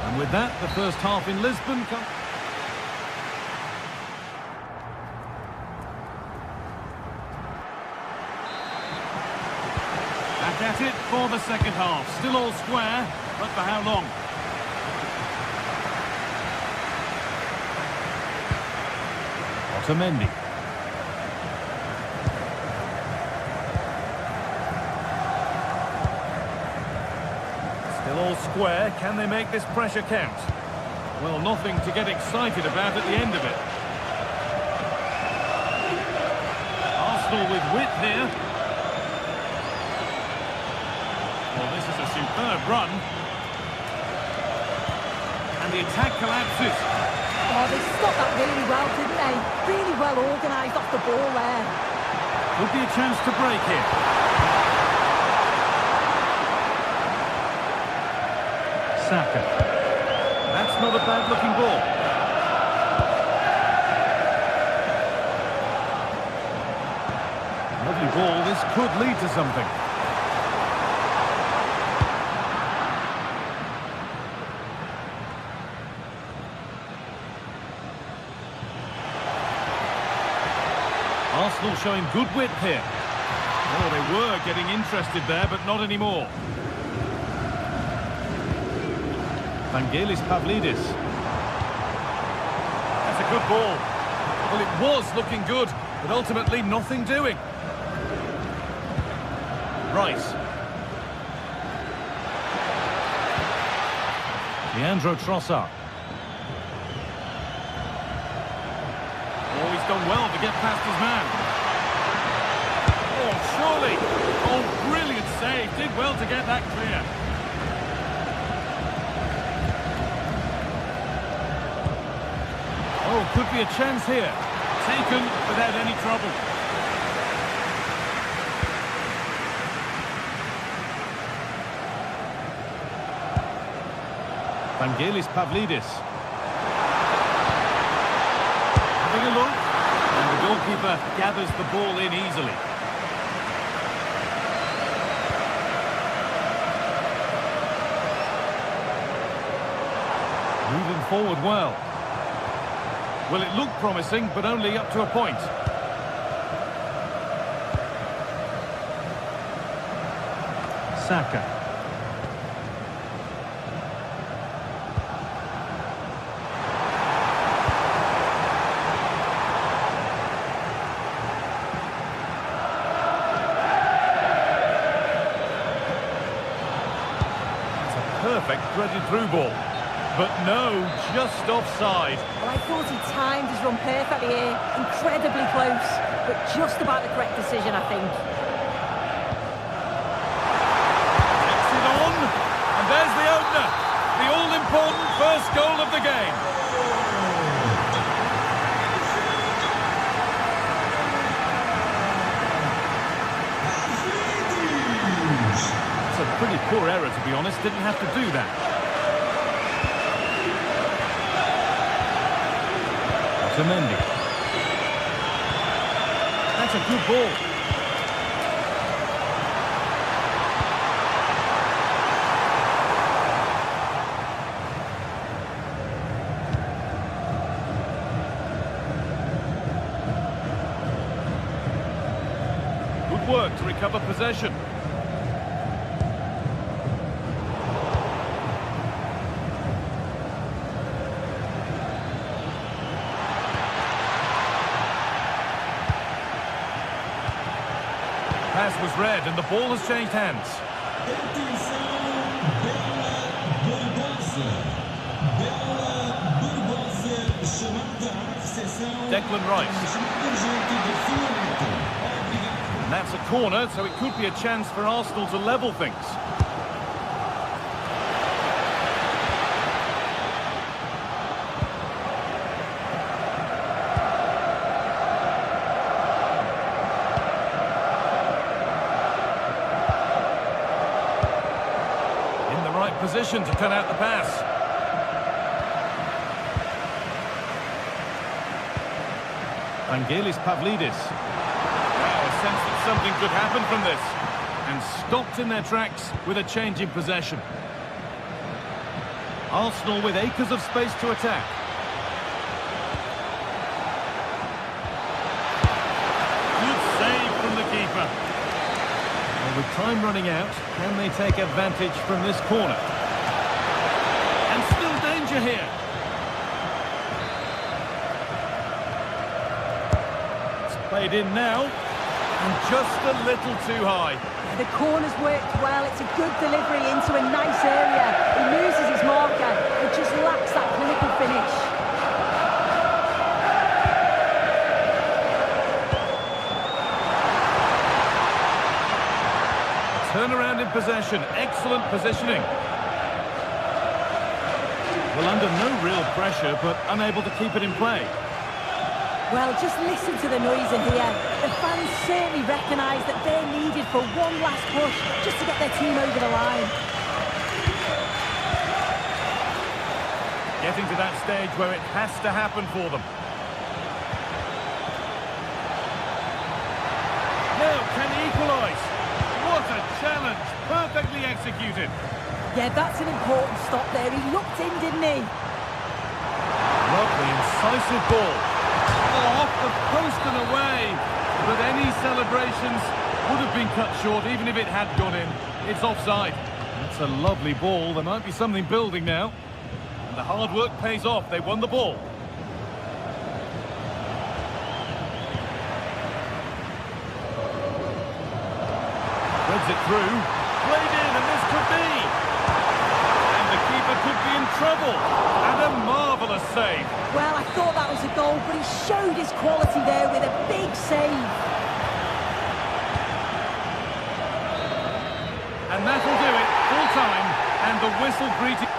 Speaker 4: And with that, the first half in Lisbon comes. Back at it for the second half. Still all square, but for how long?
Speaker 1: Otamendi.
Speaker 4: Still all square. Can they make this pressure count? Well, nothing to get excited about at the end of it. Arsenal with width here. Well, this is a superb run. And the attack collapses.
Speaker 5: Oh, they stopped that really well, didn't they? Really well organised off the ball there.
Speaker 4: Could be a chance to break here.
Speaker 1: Saka.
Speaker 4: That's not a bad-looking ball. Lovely ball. This could lead to something. Arsenal showing good width here. Oh, they were getting interested there, but not anymore.
Speaker 1: Vangelis Pavlidis.
Speaker 4: That's a good ball. Well, it was looking good, but ultimately nothing doing. Rice.
Speaker 1: Leandro Trossard.
Speaker 4: Oh, he's done well to get past his man. Oh, surely. Oh, brilliant save. Did well to get that clear. Oh, could be a chance here. Taken without any trouble.
Speaker 1: Vangelis Pavlidis.
Speaker 4: Having a look. And the goalkeeper gathers the ball in easily.
Speaker 1: Moving forward well.
Speaker 4: Well, it looked promising, but only up to a point.
Speaker 1: Saka.
Speaker 4: It's a perfect threaded through ball. But no, just offside.
Speaker 5: Well, I thought he timed his run perfectly here. Incredibly close, but just about the correct decision, I think.
Speaker 4: Gets it on, and there's the opener. The all-important first goal of the game.
Speaker 1: It's a pretty poor error, to be honest. Didn't have to do that. Otamendi.
Speaker 4: That's a good ball. Good work to recover possession. Pass was read and the ball has changed hands. Declan Rice. And that's a corner, so it could be a chance for Arsenal to level things. In the right position to cut out the pass. Vangelis Pavlidis. Wow, a sense that something could happen from this. And stopped in their tracks with a change in possession. Arsenal with acres of space to attack. Good save from the keeper. Well, with time running out, can they take advantage from this corner? And still danger here. Played in now, and just a little too high.
Speaker 5: The corner's worked well. It's a good delivery into a nice area. He loses his marker. It just lacks that clinical finish.
Speaker 4: Turnaround in possession. Excellent positioning. Well, under no real pressure, but unable to keep it in play.
Speaker 5: Well, just listen to the noise in here. The fans certainly recognise that they're needed for one last push just to get their team over the line.
Speaker 4: Getting to that stage where it has to happen for them. Now, can he equalise? What a challenge! Perfectly executed.
Speaker 5: Yeah, that's an important stop there. He looked in, didn't he?
Speaker 4: Lovely, incisive ball. Off the post and away, but any celebrations would have been cut short even if it had gone in. It's offside. It's a lovely ball. There might be something building now. And the hard work pays off. They won the ball. Threads it through. Played in, and this could be. And the keeper could be in trouble. And a marvellous save.
Speaker 5: Well, I thought that was a goal, but he showed his quality there with a big save.
Speaker 4: And that'll do it. Full time. And the whistle greeting.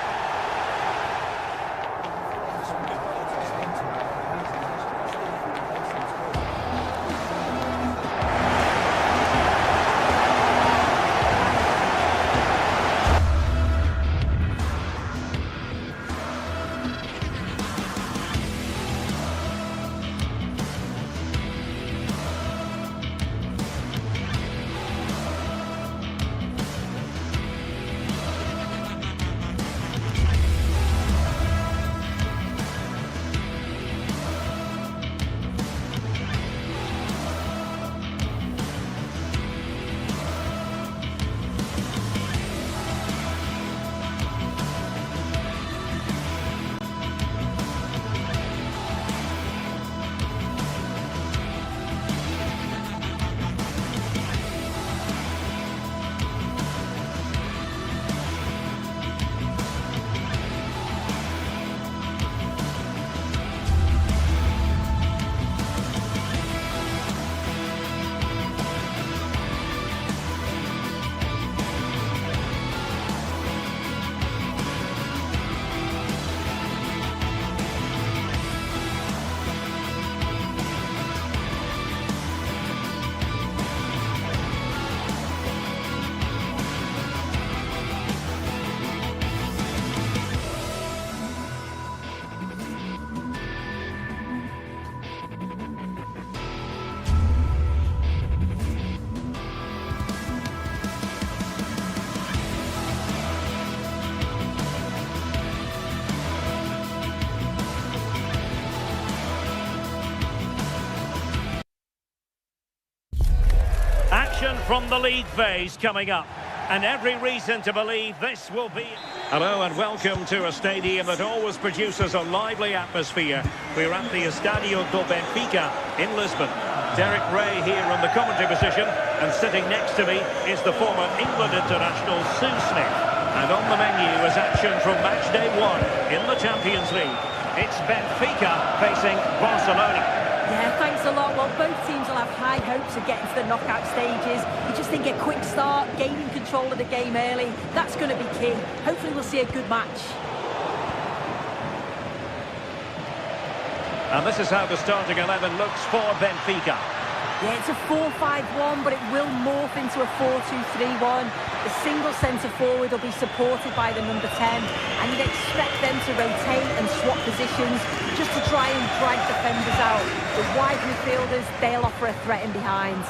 Speaker 1: from the league phase coming up. And every reason to believe this will be... Hello and welcome to a stadium that always produces a lively atmosphere. We're at the Estadio do Benfica in Lisbon. Derek Ray here on the commentary position, and sitting next to me is the former England international Sue Smith. And on the menu is action from match day 1 in the Champions League. It's Benfica facing Barcelona.
Speaker 5: Yeah, thanks a lot. Well, both teams will have high hopes of getting to the knockout stages. You just think a quick start, gaining control of the game early, that's going to be key. Hopefully we'll see a good match.
Speaker 1: And this is how the starting 11 looks for Benfica.
Speaker 5: Yeah, it's a 4-5-1, but it will morph into a 4-2-3-1. The single centre-forward will be supported by the number 10, and you'd expect them to rotate and swap positions just to try and drag defenders out. The wide midfielders, they'll offer a threat in behind.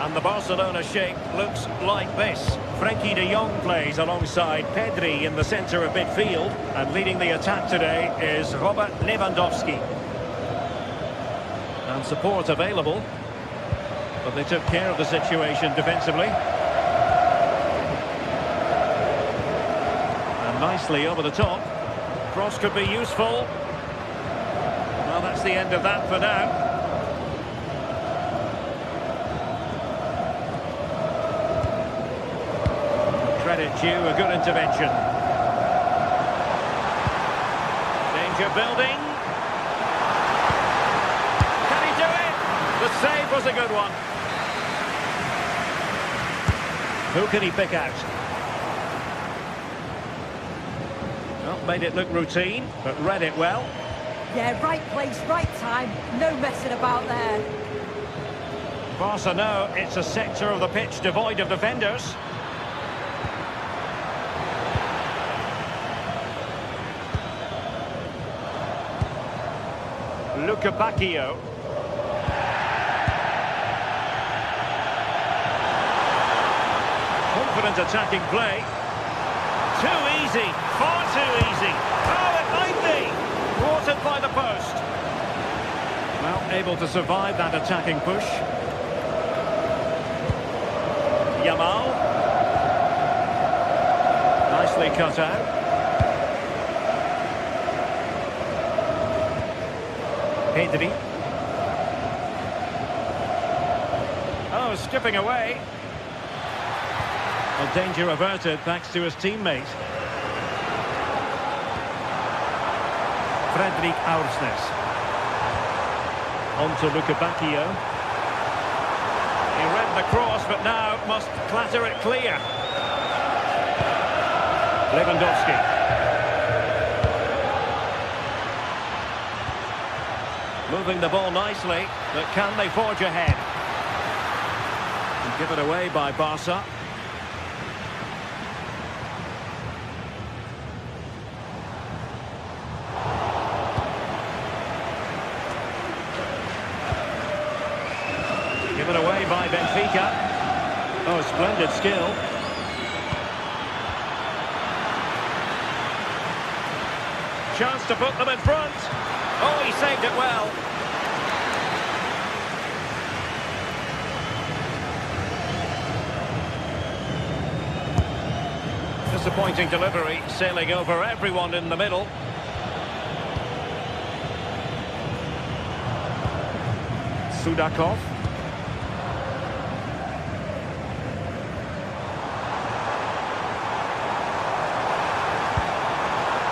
Speaker 1: And the Barcelona shape looks like this. Frenkie de Jong plays alongside Pedri in the centre of midfield, and leading the attack today is Robert Lewandowski. And support available, but they took care of the situation defensively. And nicely over the top. Cross could be useful. Well, that's the end of that for now. Credit due, a good intervention. Danger building. The save was a good one. Who can he pick out? Well, made it look routine, but read it well.
Speaker 5: Yeah, right place, right time. No messing about there.
Speaker 1: Barca know it's a sector of the pitch devoid of defenders. Luca Bacchio. Confident attacking play. Too easy, far too easy. Oh, it might be. Thwarted by the post. Well, able to survive that attacking push. Yamal. Nicely cut out. Pedri. Oh, skipping away. Well, danger averted thanks to his teammate. Frederick Aursnes. On to Luca Bacchio. He read the cross, but now must clatter it clear. Lewandowski. Moving the ball nicely, but can they forge ahead? And give it away by Barca. Given away by Benfica. Oh, splendid skill. Chance to put them in front. Oh, he saved it well. Disappointing delivery, sailing over everyone in the middle. Sudakov.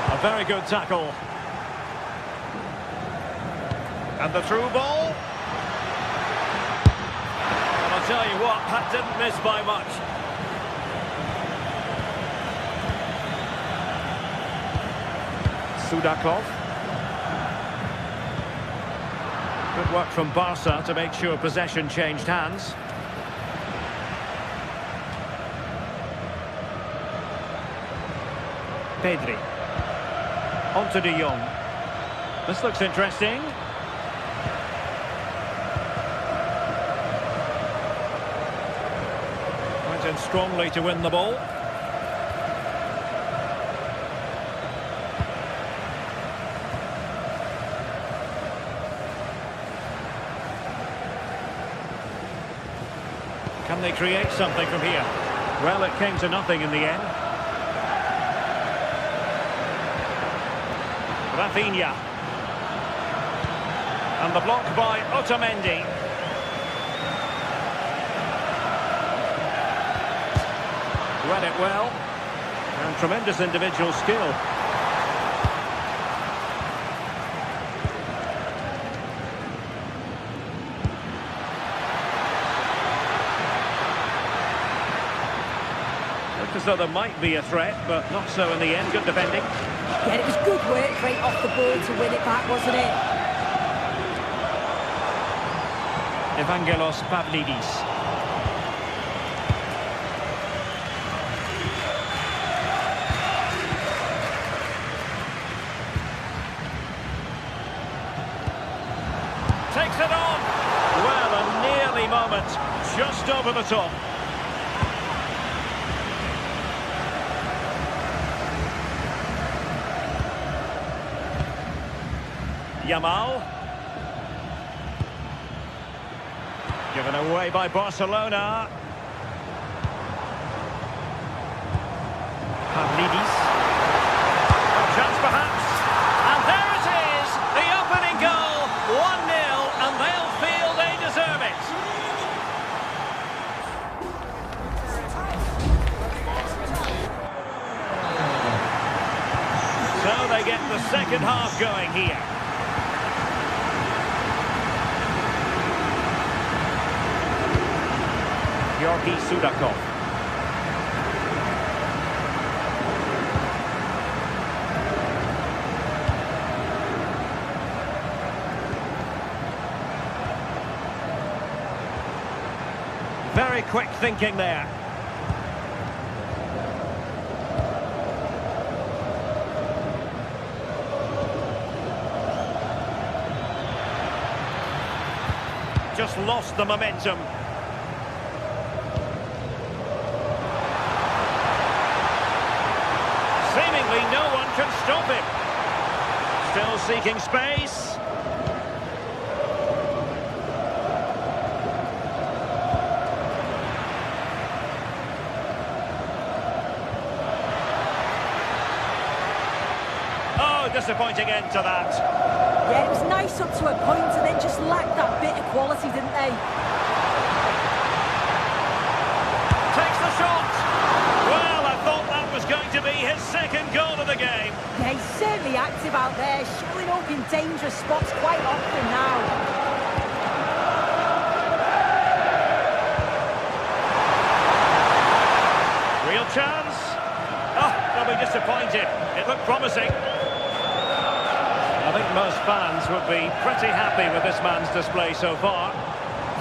Speaker 1: A very good tackle. And the through ball. And I'll tell you what, that didn't miss by much. Sudakov. Good work from Barca to make sure possession changed hands. Pedri. On to De Jong. This looks interesting. Went in strongly to win the ball. Can they create something from here? Well, it came to nothing in the end. Rafinha. And the block by Otamendi. Read it well. And tremendous individual skill. Looked as though there might be a threat, but not so in the end. Good defending.
Speaker 5: Yeah, it was good work right off the ball to win it back, wasn't it?
Speaker 1: Evangelos Pavlidis. Takes it on. Well, a nearly moment. Just over the top. Yamal. Given away by Barcelona. Pavlidis. A chance perhaps. And there it is. The opening goal. 1-0, and they'll feel they deserve it. So they get the second half going here. Georgi Sudakov. Very quick thinking there. Just lost the momentum. Seemingly no one can stop him. Still seeking space. Oh, disappointing end to that.
Speaker 5: Yeah, it was nice up to a point and then just lacked that bit of quality, didn't they?
Speaker 1: Takes the shot. Well, I thought that was going to be his second goal of the game.
Speaker 5: Yeah, he's certainly active out there, showing up in dangerous spots quite often now.
Speaker 1: Real chance. Oh, they'll be disappointed. It looked promising. I think most fans would be pretty happy with this man's display so far.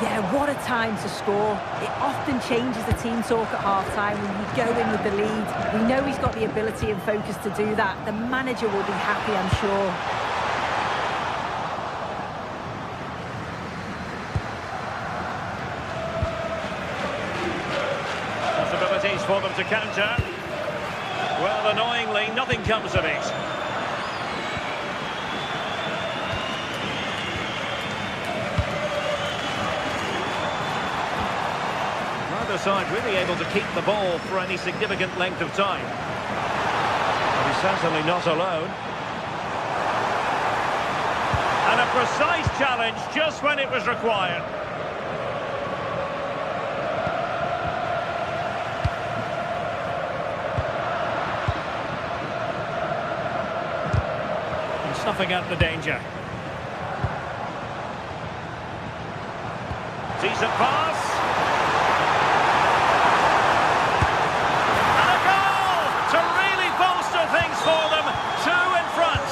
Speaker 5: Yeah, what a time to score. It often changes the team talk at half-time when you go in with the lead. We know he's got the ability and focus to do that. The manager will be happy, I'm sure.
Speaker 1: Possibilities for them to counter. Well, annoyingly, nothing comes of it. Neither side really able to keep the ball for any significant length of time. But he's certainly not alone. And a precise challenge just when it was required. And snuffing out the danger. Decent pass. Things for them, 2 in front.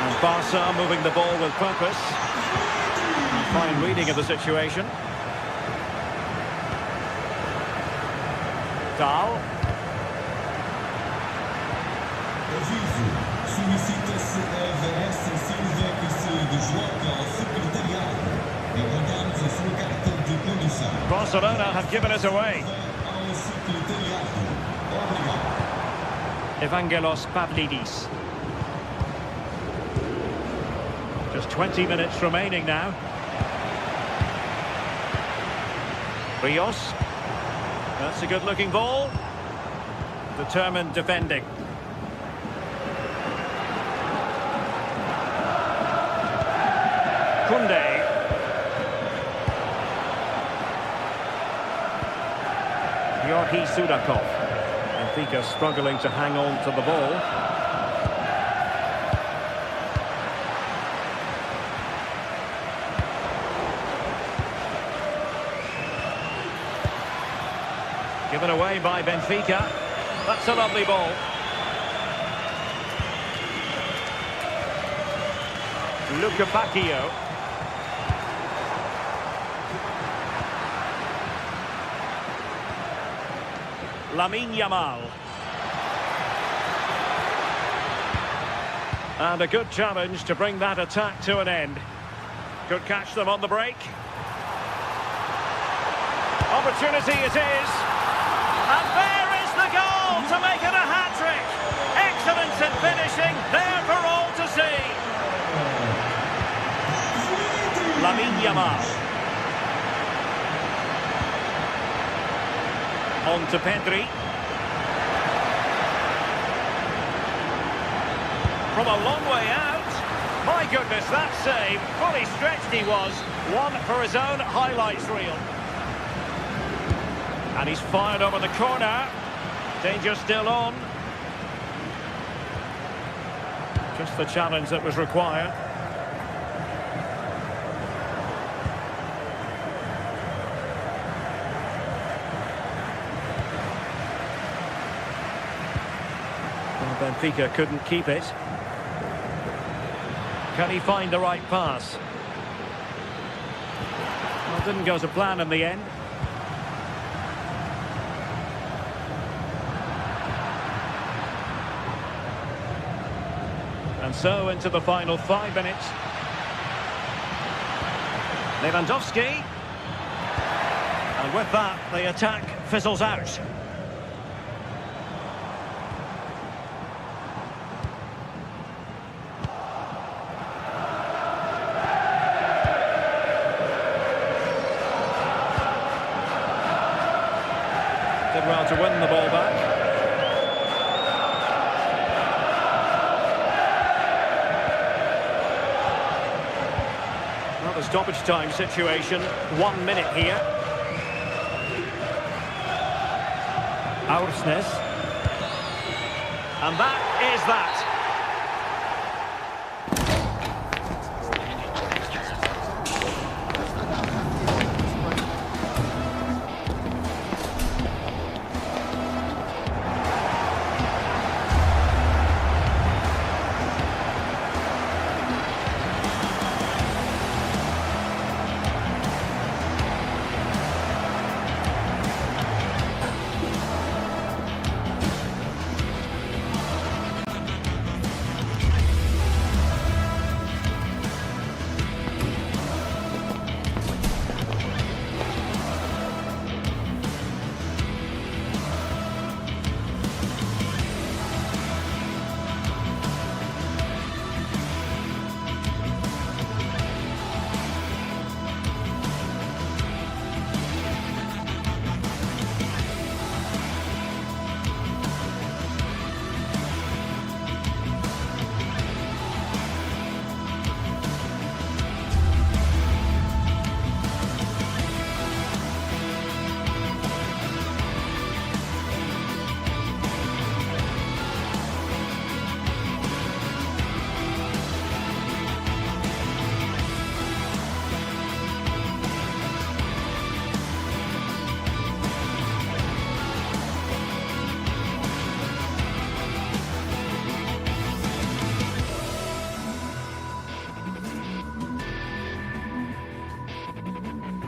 Speaker 1: And Barca moving the ball with purpose. Fine reading of the situation. Dahl.
Speaker 3: Solicita-se a Vanessa Silva que se desloca ao secretariado. Encontramos a sua carta de condução.
Speaker 1: Barcelona have given it away.
Speaker 3: Ao secretariado. Obrigado.
Speaker 1: Evangelos Pavlidis. Just 20 minutes remaining now. Rios. That's a good-looking ball. Determined defending. Koundé. Georgi Sudakov. Benfica struggling to hang on to the ball. Given away by Benfica. That's a lovely ball. Luca Bacchio. Lamine Yamal. And a good challenge to bring that attack to an end. Could catch them on the break. Opportunity it is. And there is the goal to make it a hat-trick. Excellence in finishing, there for all to see. Lamine Yamal. On to Pedri. From a long way out. My goodness, that save. Fully stretched he was. One for his own highlights reel. And he's fired over the corner. Danger still on. Just the challenge that was required. Well, Benfica couldn't keep it. Can he find the right pass? Well, didn't go to plan in the end. And so into the final 5 minutes. Lewandowski. And with that, the attack fizzles out. Did well to win the ball back. Well, the stoppage time situation, 1 minute here. Aursnes. And that is that.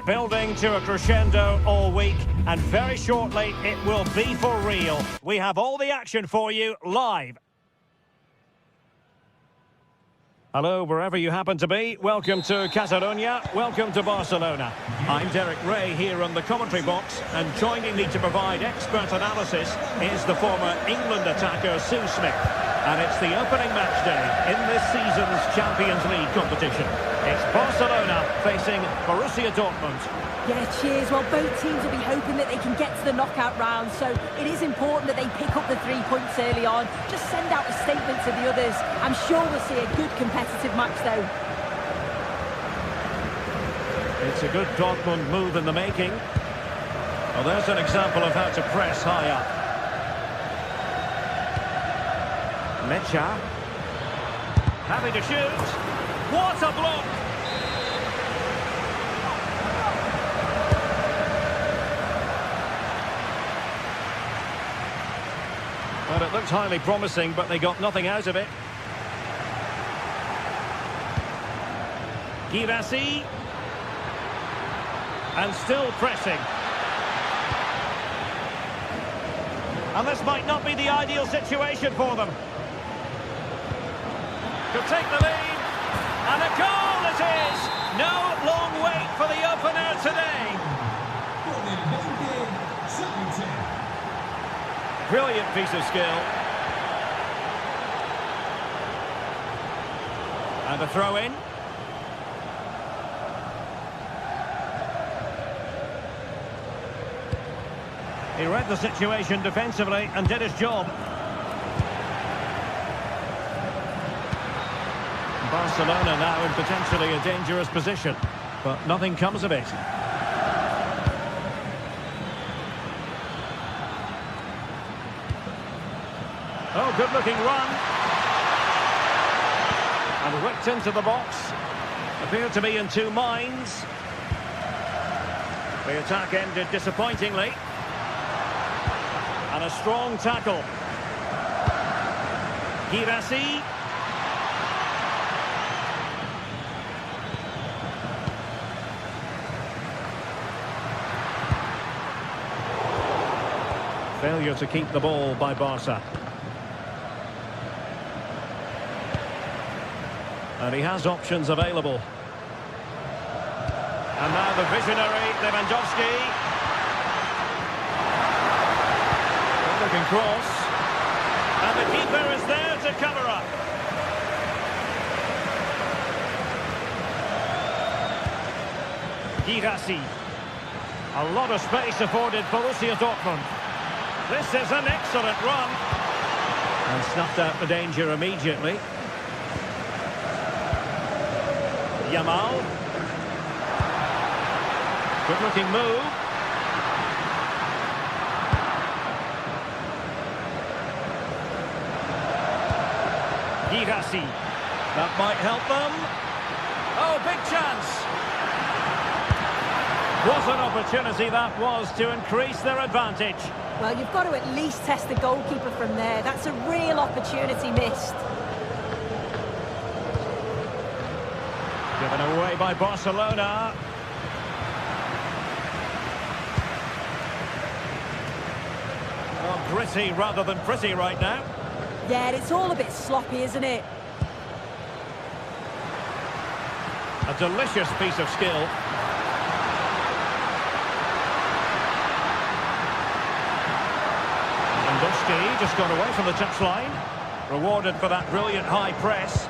Speaker 1: Building to a crescendo all week, and very shortly it will be for real. We have all the action for you live. Hello, wherever you happen to be. Welcome to Catalonia. Welcome to Barcelona. I'm Derek Ray here on the commentary box, and joining me to provide expert analysis is the former England attacker Sue Smith. And it's the opening match day in this season's Champions League competition. It's Barcelona facing Borussia Dortmund.
Speaker 5: Yeah, cheers. Well, both teams will be hoping that they can get to the knockout round, so it is important that they pick up the 3 points early on. Just send out a statement to the others. I'm sure we'll see a good competitive match, though.
Speaker 1: It's a good Dortmund move in the making. Well, there's an example of how to press high up. Mecha. Happy to shoot. What a block! Well, it looked highly promising, but they got nothing out of it. Girassi. And still pressing. And this might not be the ideal situation for them. To take the lead. And a goal it is! No long wait for the opener today. Brilliant piece of skill. And a throw in. He read the situation defensively and did his job. Barcelona now in potentially a dangerous position, but nothing comes of it. Oh, good-looking run. And whipped into the box. Appeared to be in two minds. The attack ended disappointingly. And a strong tackle. Girassi. Failure to keep the ball by Barca. And he has options available. And now the visionary Lewandowski. Looking cross. And the keeper is there to cover up. Girassi. A lot of space afforded Borussia Dortmund. This is an excellent run. And snuffed out the danger immediately. Yamal. Good looking move. Girassi. That might help them. Oh, big chance. What an opportunity that was to increase their advantage.
Speaker 5: Well, you've got to at least test the goalkeeper from there. That's a real opportunity missed.
Speaker 1: Given away by Barcelona. Oh, gritty rather than pretty right now.
Speaker 5: Yeah, it's all a bit sloppy, isn't it?
Speaker 1: A delicious piece of skill. Lewandowski just got away from the touchline. Rewarded for that brilliant high press.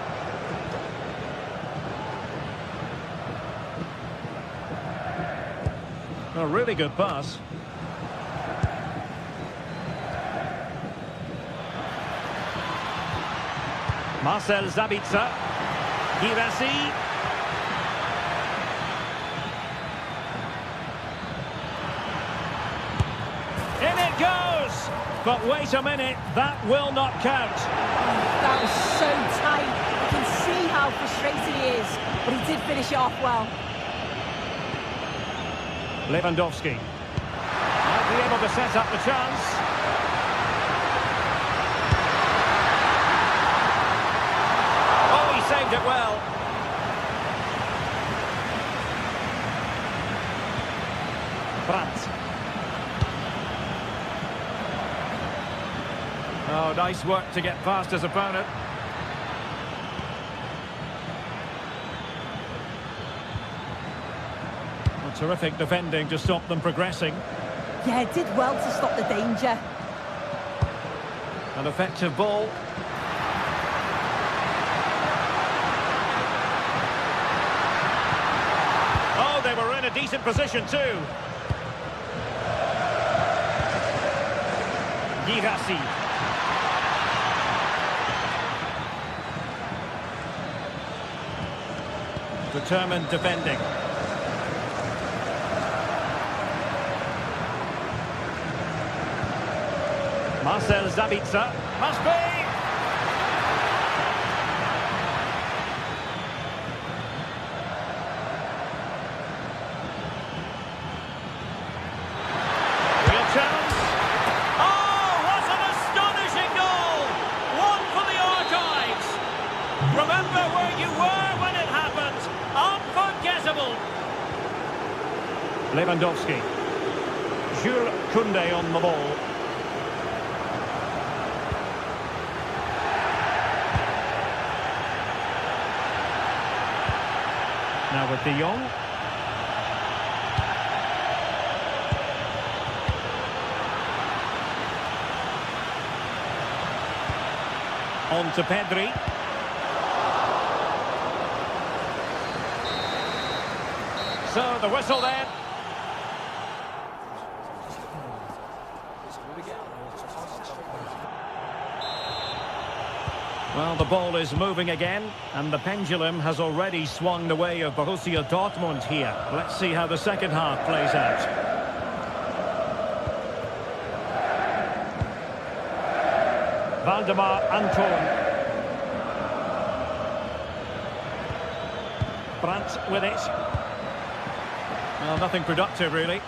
Speaker 1: A really good pass. Marcel Sabitzer. Girassi. In it goes! But wait a minute, that will not count.
Speaker 5: That was so tight. You can see how frustrated he is, but he did finish it off well.
Speaker 1: Lewandowski. Might be able to set up the chance. Oh, he saved it well. Brandt. Oh, nice work to get past his opponent. Well, terrific defending to stop them progressing.
Speaker 5: Yeah, it did well to stop the danger.
Speaker 1: An effective ball. decent position too. Girassi. Determined defending. Marcel Sabitzer. Must be! Real chance. Oh, what an astonishing goal! One for the archives. Remember where you were when it happened. Unforgettable. Lewandowski. Jules Koundé on the ball. Now with De Jong. On to Pedri. So the whistle then. Well, the ball is moving again, and the pendulum has already swung the way of Borussia Dortmund here. Let's see how the second half plays out. Valdemar Anton. Brandt with it. Well, nothing productive, really.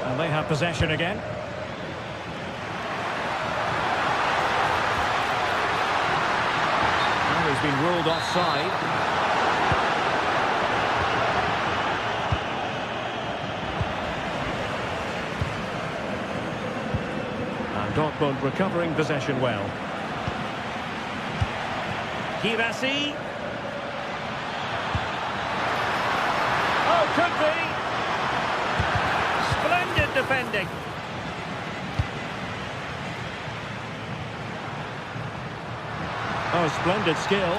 Speaker 1: And they have possession again. Now he's been ruled offside. Dortmund recovering possession well. Girassi. Oh, could be. Splendid defending. Oh, splendid skill.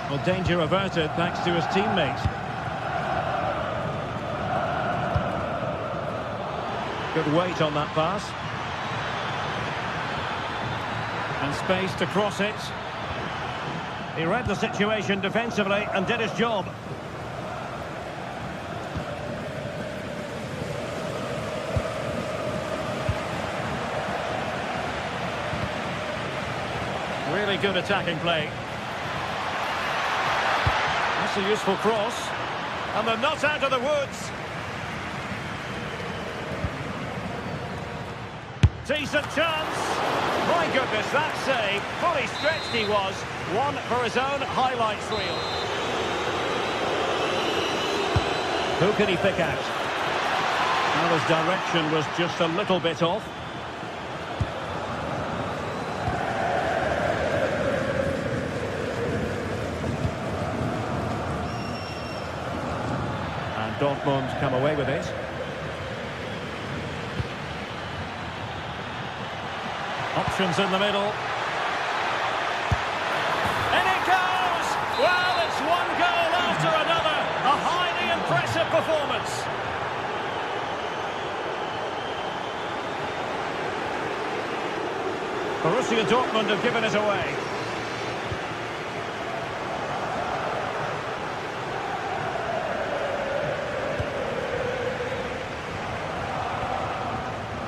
Speaker 1: Well, danger averted thanks to his teammates. Good weight on that pass. And space to cross it. He read the situation defensively and did his job. Really good attacking play. That's a useful cross. And they're not out of the woods. Decent chance. My goodness, that save. Fully stretched he was. One for his own highlights reel. Who can he pick out? Well, his direction was just a little bit off. And Dortmund come away with it. Options in the middle. And it goes! Well, it's one goal after another. A highly impressive performance. Borussia Dortmund have given it away.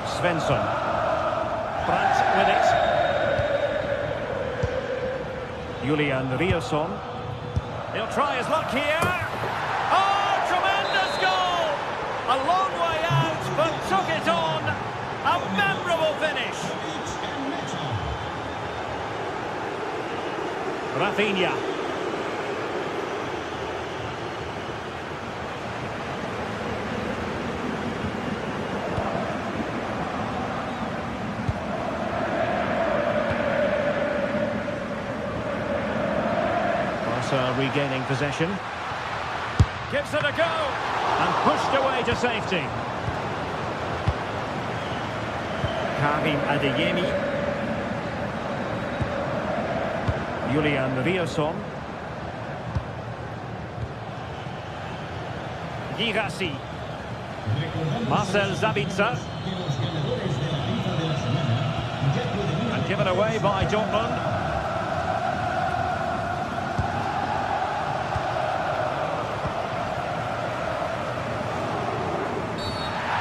Speaker 1: Svensson. Brandt with it. Julian Rielson. He'll try his luck here. Oh, tremendous goal! A long way out, but took it on. A memorable finish. Rafinha. Regaining possession. Gives it a go. And pushed away to safety. Karim Adeyemi. Julian Rierson. Girassi. Marcel Sabitzer. And given away by Dortmund.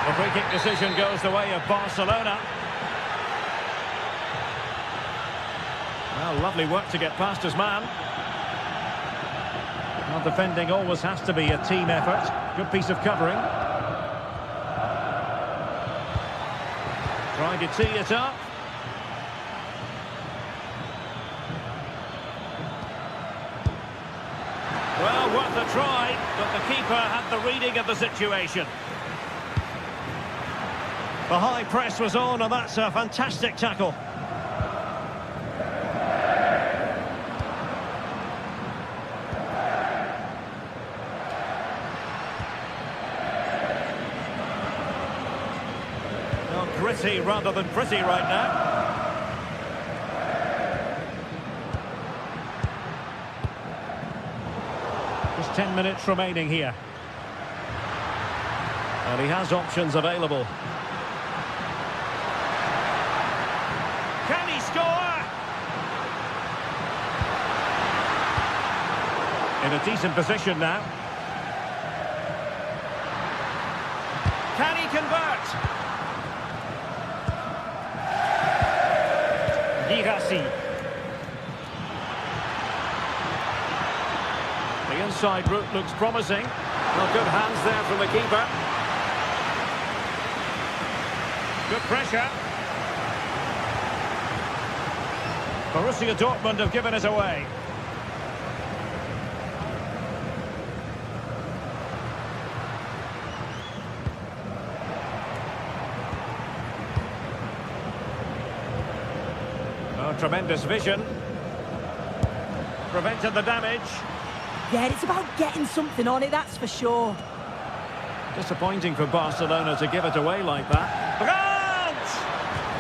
Speaker 1: The free kick decision goes the way of Barcelona. Well, lovely work to get past his man. Well, defending always has to be a team effort. Good piece of covering. Trying to tee it up. Well, worth a try, but the keeper had the reading of the situation. The high press was on, and that's a fantastic tackle. Well, gritty rather than pretty right now. Just 10 minutes remaining here. And he has options available. Can he score? In a decent position now. Can he convert? Girassi. The inside route looks promising. Well, good hands there from the keeper. Good pressure. Borussia Dortmund have given it away. Oh, tremendous vision. Prevented the damage.
Speaker 5: Yeah, it's about getting something on it, that's for sure.
Speaker 1: Disappointing for Barcelona to give it away like that. Brandt!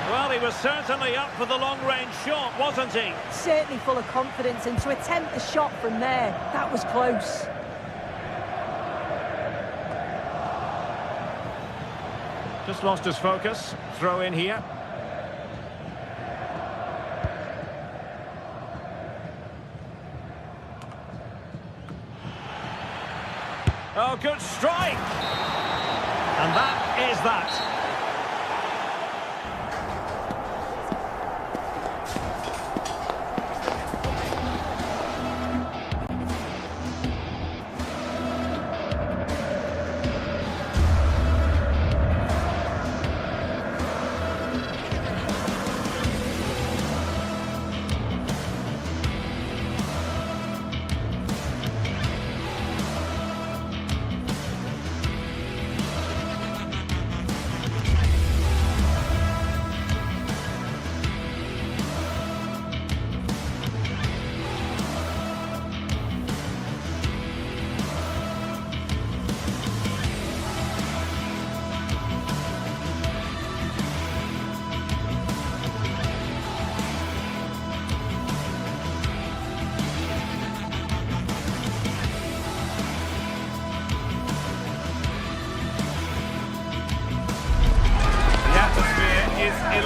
Speaker 1: Well, he was certainly up for the long-range shot, wasn't he?
Speaker 5: Certainly full of confidence, and to attempt the shot from there, that was close.
Speaker 1: Just lost his focus. Throw in here. Oh, good strike! And that is that.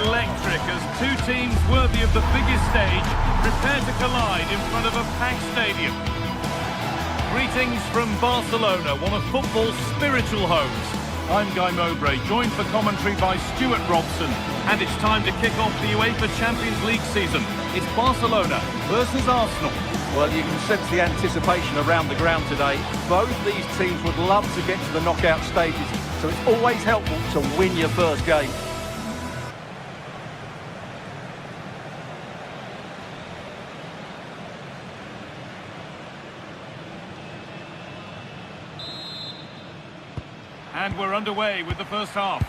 Speaker 4: Electric as two teams worthy of the biggest stage prepare to collide in front of a packed stadium. Greetings from Barcelona, one of football's spiritual homes. I'm Guy Mowbray, joined for commentary by Stuart Robson, and it's time to kick off the UEFA Champions League season. It's Barcelona versus Arsenal.
Speaker 2: Well, you can sense the anticipation around the ground today. Both these teams would love to get to the knockout stages, so it's always helpful to win your first game.
Speaker 4: And we're underway with the first half.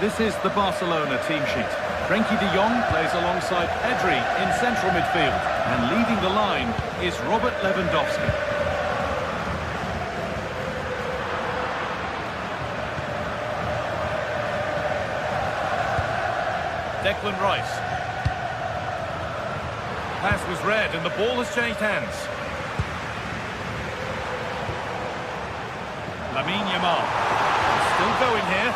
Speaker 2: This is the Barcelona team sheet.
Speaker 4: Frenkie de Jong plays alongside Pedri in central midfield. And leading the line is Robert Lewandowski. Declan Rice. Pass was read and the ball has changed hands. Lamine Yamal. Still going here.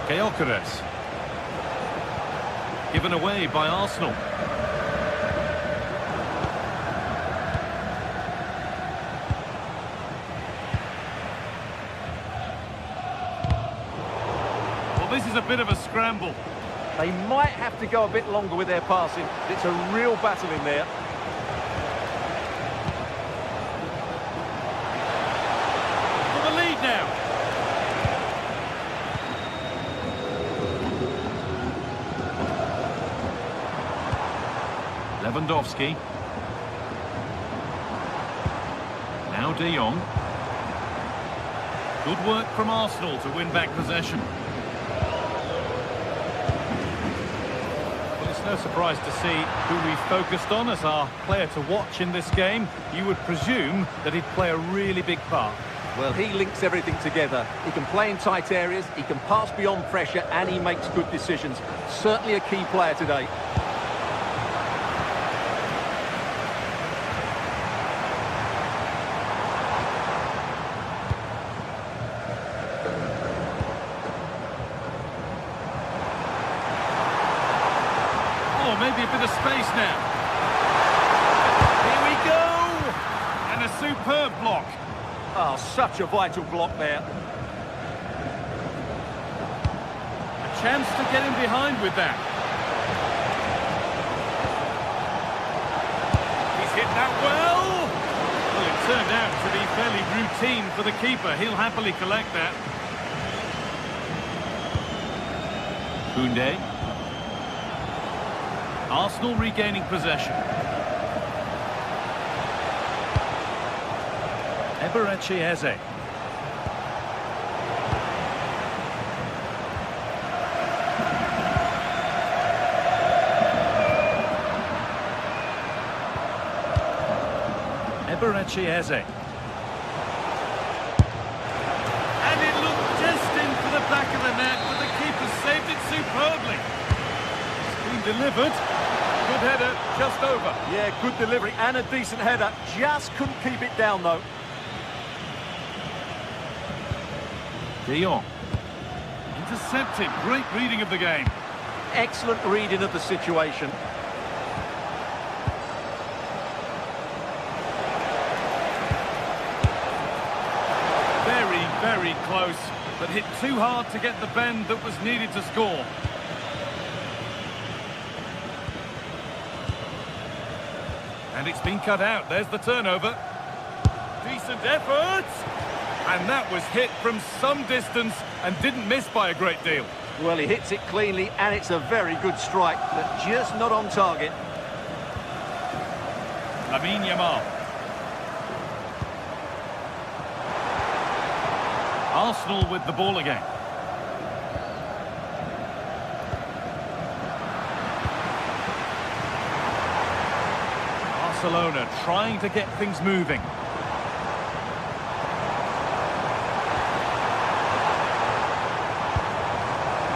Speaker 4: Gyökeres. Given away by Arsenal. Well, this is a bit of a scramble.
Speaker 2: They might have to go a bit longer with their passing. It's a real battle in there.
Speaker 4: For the lead now. Lewandowski. Now De Jong. Good work from Arsenal to win back possession. Well, it's no surprise to see who we focused on as our player to watch in this game. You would presume that he'd play a really big part.
Speaker 2: Well, he links everything together. He can play in tight areas, he can pass beyond pressure, and he makes good decisions. Certainly a key player today.
Speaker 4: Maybe a bit of space now. Here we go! And a superb block.
Speaker 2: Oh, such a vital block there.
Speaker 4: A chance to get in behind with that. He's hit that well! Well, it turned out to be fairly routine for the keeper. He'll happily collect that. Koundé. Arsenal regaining possession. Eberechi Eze. Eberechi Eze. And it looked just in for the back of the net, but the keeper saved it superbly. It's been delivered. Good header, just over.
Speaker 2: Yeah, good delivery and a decent header. Just couldn't keep it down, though.
Speaker 4: De Jong. Intercepted. Great reading of the game.
Speaker 2: Excellent reading of the situation.
Speaker 4: Very, very close, but hit too hard to get the bend that was needed to score. And it's been cut out. There's the turnover. Decent effort. And that was hit from some distance and didn't miss by a great deal.
Speaker 2: Well, he hits it cleanly, and it's a very good strike, but just not on target.
Speaker 4: Lamine Yamal. Arsenal with the ball again. Barcelona trying to get things moving.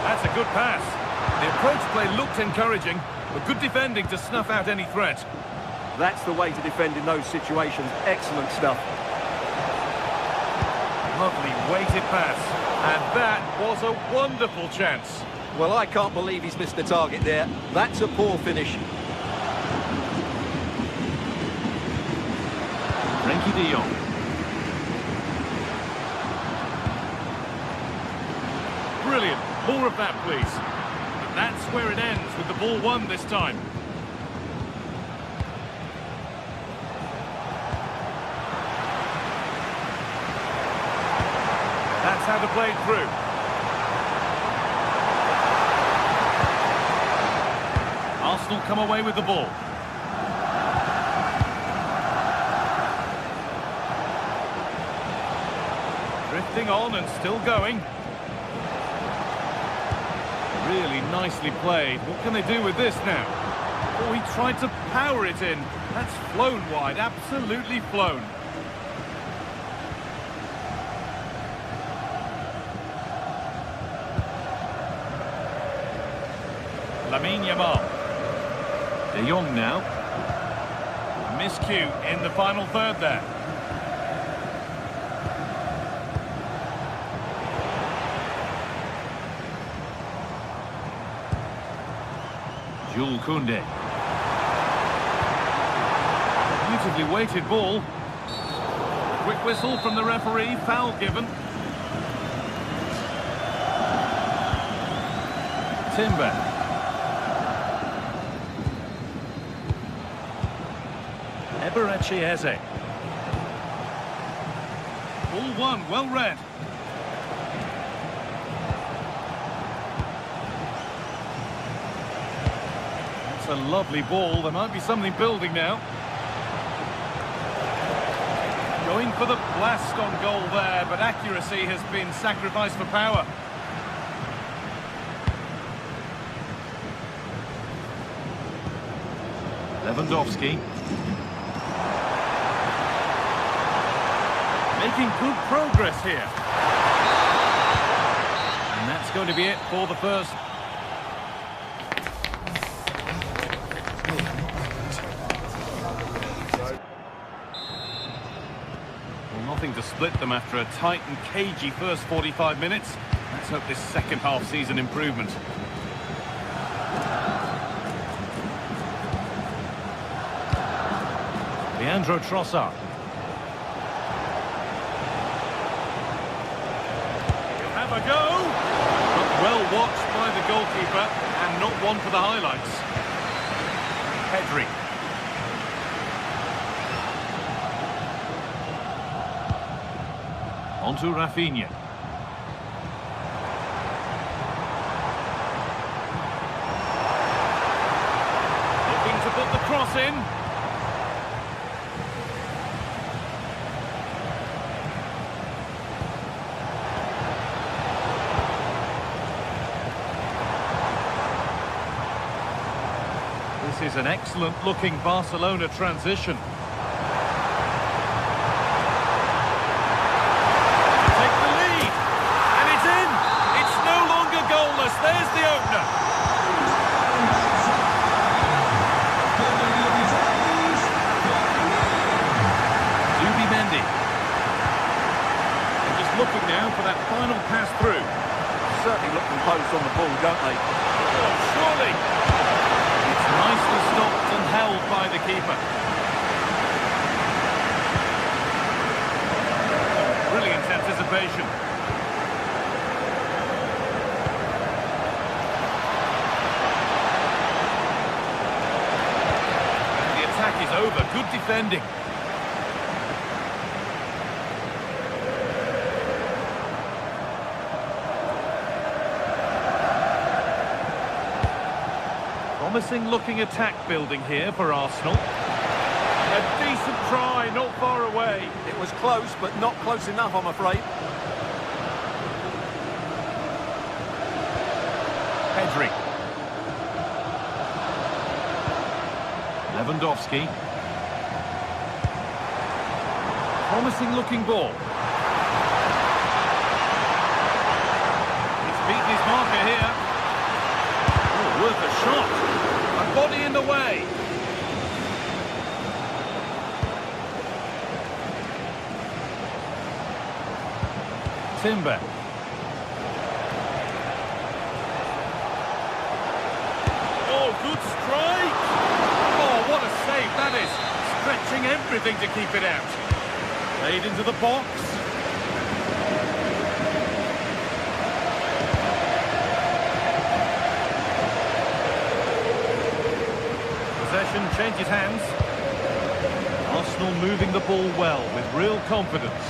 Speaker 4: That's a good pass. The approach play looked encouraging, but good defending to snuff out any threat.
Speaker 2: That's the way to defend in those situations. Excellent stuff.
Speaker 4: Lovely weighted pass. And that was a wonderful chance.
Speaker 2: Well, I can't believe he's missed the target there. That's a poor finish.
Speaker 4: Frenkie de Jong. Brilliant. More of that, please. But that's where it ends with the ball won this time. That's how to play it through. Arsenal come away with the ball. holding on and still going. Really nicely played. What can they do with this now? Oh, he tried to power it in. That's flown wide, absolutely flown. Lamine Yamal. De Jong now. Miscue in the final third there. Jules Koundé. Beautifully weighted ball. Quick whistle from the referee, foul given. Timber. Eberechi Eze. Ball one, well read. That's a lovely ball. There might be something building now. Going for the blast on goal there, but accuracy has been sacrificed for power. Lewandowski. Making good progress here. And that's going to be it for the first. Well, nothing to split them after a tight and cagey first 45 minutes. Let's hope this second half sees an improvement. Leandro Trossard. Have a go. But well watched by the goalkeeper and not one for the highlights. Pedri. On to Rafinha. Looking to put the cross in. This is an excellent-looking Barcelona transition. Take the lead, and it's in. It's no longer goalless. There's the opener. Zubimendi. They're just looking now for that final pass through.
Speaker 2: Certainly look composed on the ball, don't they?
Speaker 4: Oh, surely. Nicely stopped and held by the keeper. Brilliant anticipation. And the attack is over. Good defending. Promising looking attack building here for Arsenal. A decent try, not far away.
Speaker 2: It was close, but not close enough, I'm afraid.
Speaker 4: Pedri. Lewandowski. Promising looking ball. He's beaten his marker here. Oh, worth a shot. A body in the way. Timber. Oh, good strike. Oh, what a save that is. Stretching everything to keep it out. Played into the box. Possession changes hands. Arsenal moving the ball well with real confidence.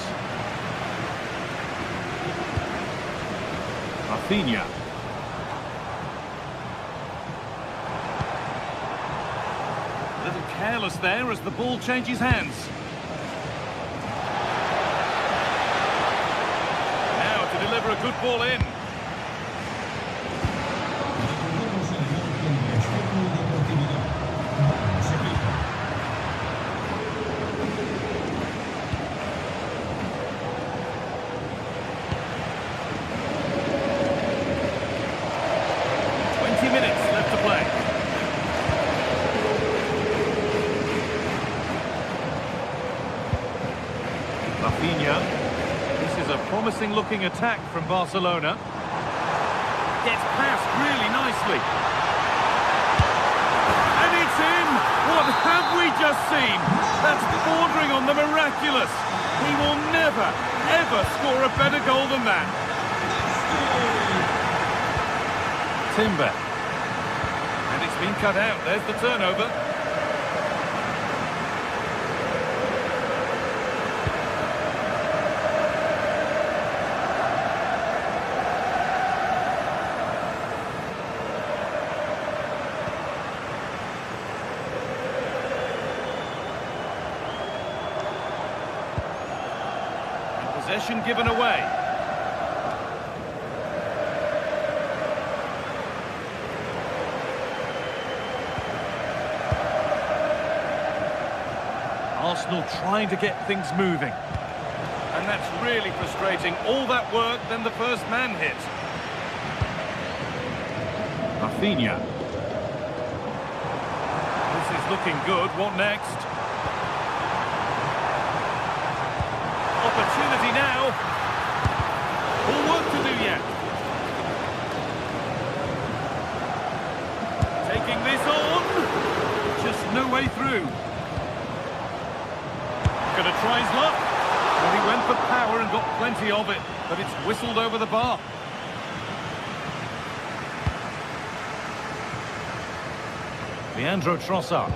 Speaker 4: Rafinha. A little careless there as the ball changes hands. Good ball in.
Speaker 1: This is a promising-looking attack from Barcelona. Gets past really nicely.
Speaker 4: And it's in! What have we just seen? That's bordering on the miraculous. He will never, ever score a better goal than that.
Speaker 1: Timber.
Speaker 4: And it's been cut out. There's the turnover. Possession given away.
Speaker 1: Arsenal trying to get things moving.
Speaker 4: And that's really frustrating. All that work, then the first man hit.
Speaker 1: Rafinha.
Speaker 4: This is looking good. What next? Opportunity now. All work to do yet. Taking this on. Just no way through. Gonna try his luck. Well, he went for power and got plenty of it, but it's whistled over the bar.
Speaker 1: Leandro Trossard.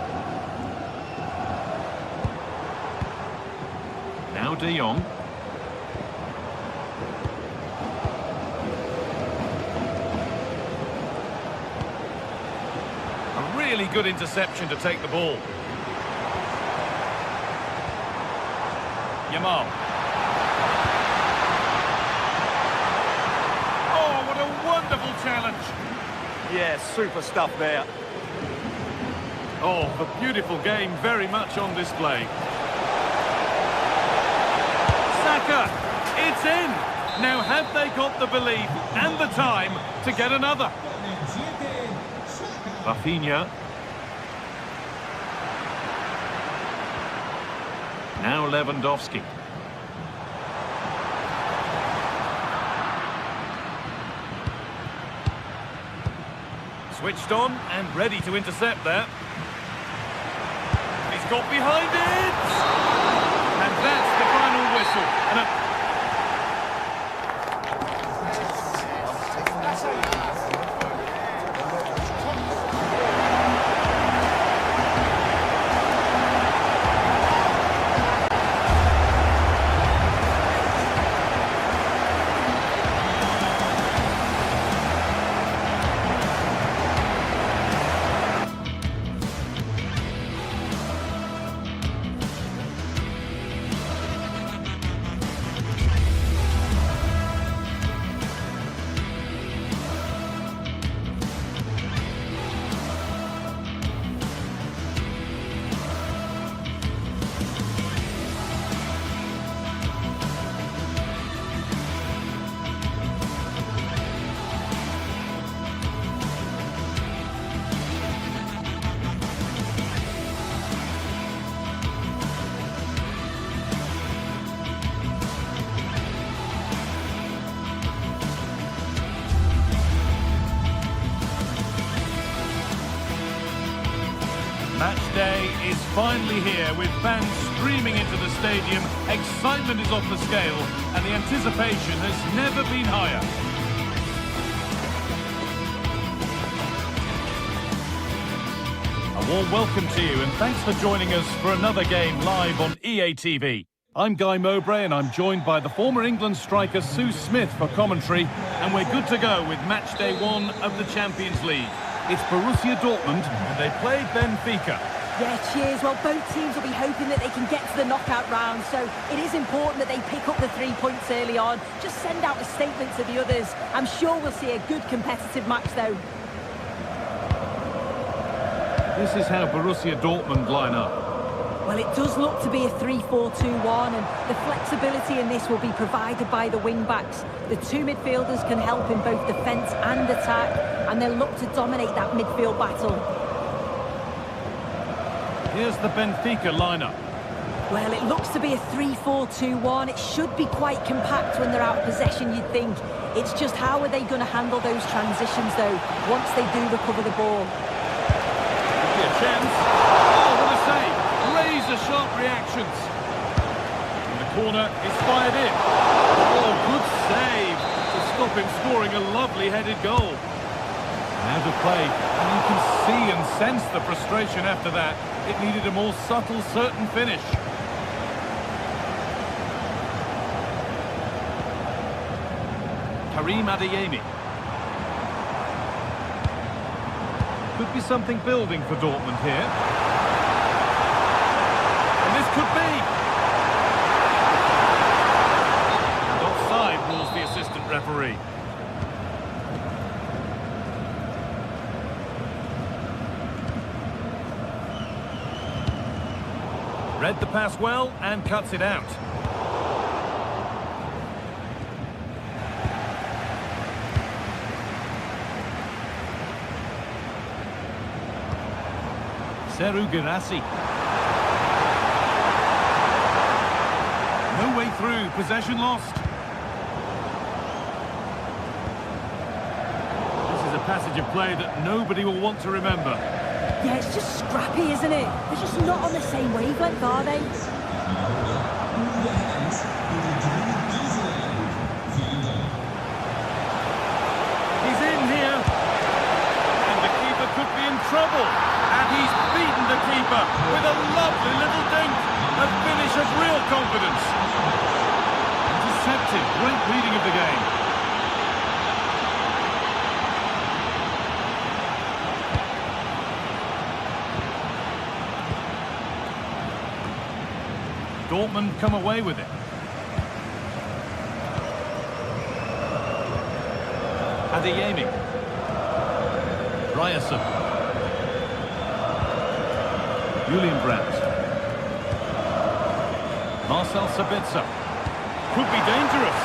Speaker 1: Now De Jong.
Speaker 4: A really good interception to take the ball. Yamal. Oh, what a wonderful challenge.
Speaker 2: Yeah, super stuff there.
Speaker 4: Oh, a beautiful game, very much on display. Saka, it's in. Now have they got the belief and the time to get another?
Speaker 1: Rafinha. Now Lewandowski.
Speaker 4: Switched on and ready to intercept there. He's got behind it! And that's the final whistle. And a match day is finally here with fans streaming into the stadium. Excitement is off the scale and the anticipation has never been higher.
Speaker 1: A warm welcome to you and thanks for joining us for another game live on EA TV. I'm Guy Mowbray and I'm joined by the former England striker Sue Smith for commentary, and we're good to go with match day 1 of the Champions League. It's Borussia Dortmund and they play Benfica.
Speaker 5: Yeah, cheers. Well, both teams will be hoping that they can get to the knockout round, so it is important that they pick up the 3 points early on. Just send out a statement to the others. I'm sure we'll see a good competitive match, though.
Speaker 4: This is how Borussia Dortmund line up.
Speaker 5: Well, it does look to be a 3-4-2-1, and the flexibility in this will be provided by the wing-backs. The two midfielders can help in both defence and attack, and they'll look to dominate that midfield battle.
Speaker 4: Here's the Benfica lineup.
Speaker 5: Well, it looks to be a 3-4-2-1. It should be quite compact when they're out of possession, you'd think. It's just how are they going to handle those transitions, though, once they do recover the ball.
Speaker 4: Could be a chance. Oh, what a save! Razor-sharp reactions. And the corner is fired in. Oh, good save to stop him scoring a lovely headed goal. Out of play, and you can see and sense the frustration after that. It needed a more subtle, certain finish. Karim Adeyemi. Could be something building for Dortmund here. And this could be. And offside rules the assistant referee. Read the pass well and cuts it out. Serhou Guirassy. No way through, possession lost. This is a passage of play that nobody will want to remember.
Speaker 5: Yeah, it's just scrappy, isn't it? They're just not on the same wavelength, are they?
Speaker 4: He's in here. And the keeper could be in trouble. And he's beaten the keeper with a lovely little dink. A finish of real confidence. Intercepted. Great reading of the game. Dortmund come away with it. Adeyemi. Ryerson. Julian Brandt. Marcel Sabitzer. Could be dangerous.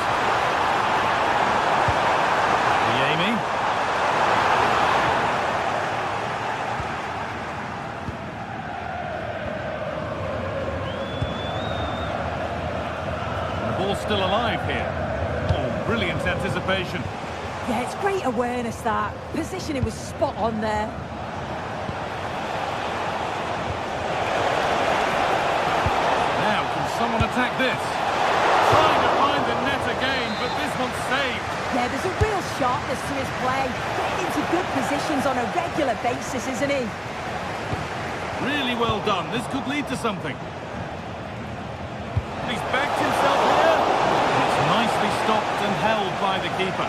Speaker 4: Adeyemi. Still alive here. Oh, brilliant anticipation.
Speaker 5: Yeah, it's great awareness, that. Positioning was spot on there.
Speaker 4: Now, can someone attack this? Trying to find the net again, but this one's saved.
Speaker 5: Yeah, there's a real sharpness to his play. Getting into good positions on a regular basis, isn't he?
Speaker 4: Really well done. This could lead to something. He's backed himself here. It's nicely stopped and held by the keeper.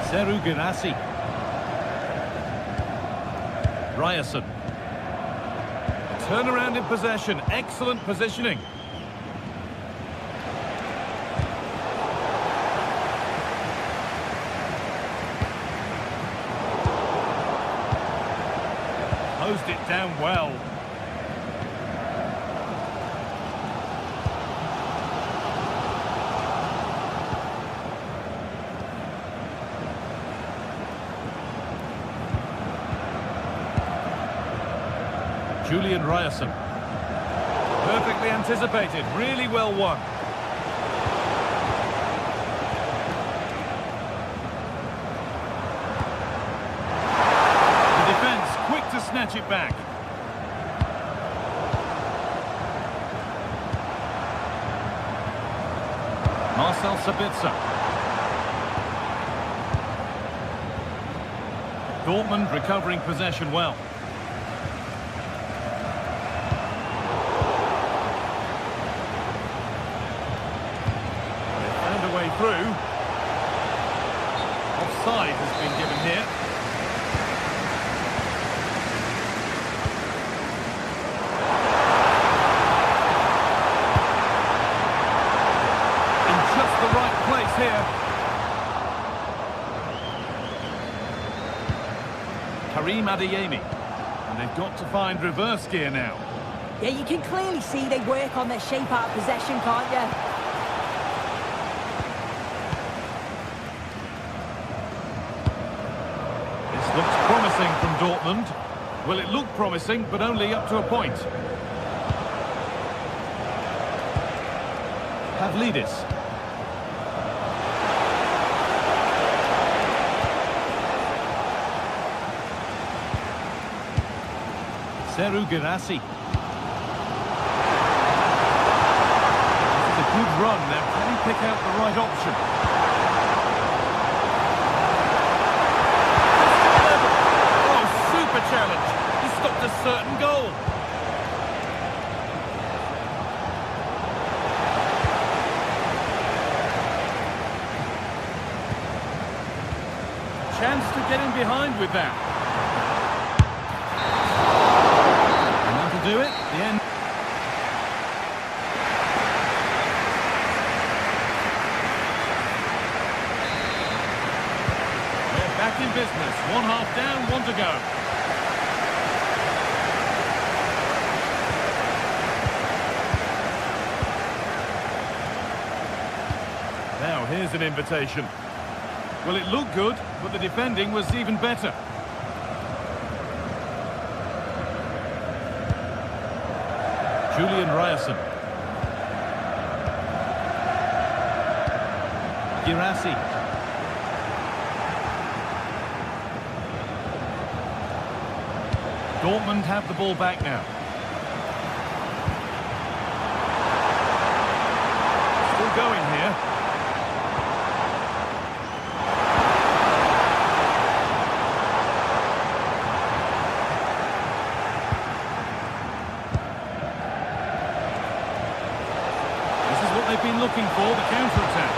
Speaker 4: Serhou Guirassy. Ryerson. Turnaround in possession. Excellent positioning. Closed it down well. Julian Ryerson. Perfectly anticipated, really well won. The defence quick to snatch it back. Marcel Sabitzer. Dortmund recovering possession well. Through. offside has been given here. In just the right place here. Karim Adeyemi. And they've got to find reverse gear now.
Speaker 5: Yeah, you can clearly see they work on their shape out of possession, can't you?
Speaker 4: This looks promising from Dortmund. Well, it looked promising, but only up to a point. Pavlidis. Seru Girassi. This is a good run. Now, can he pick out the right option? Oh, super challenge. He stopped a certain goal. Chance to get in behind with that. Do it, the end. They're back in business. 1/2 down, 1 to go. Now, here's an invitation. Well, it looked good, but the defending was even better. Julian Ryerson. Girassi. Dortmund have the ball back now. Still going here. They've been looking for the counter-attack.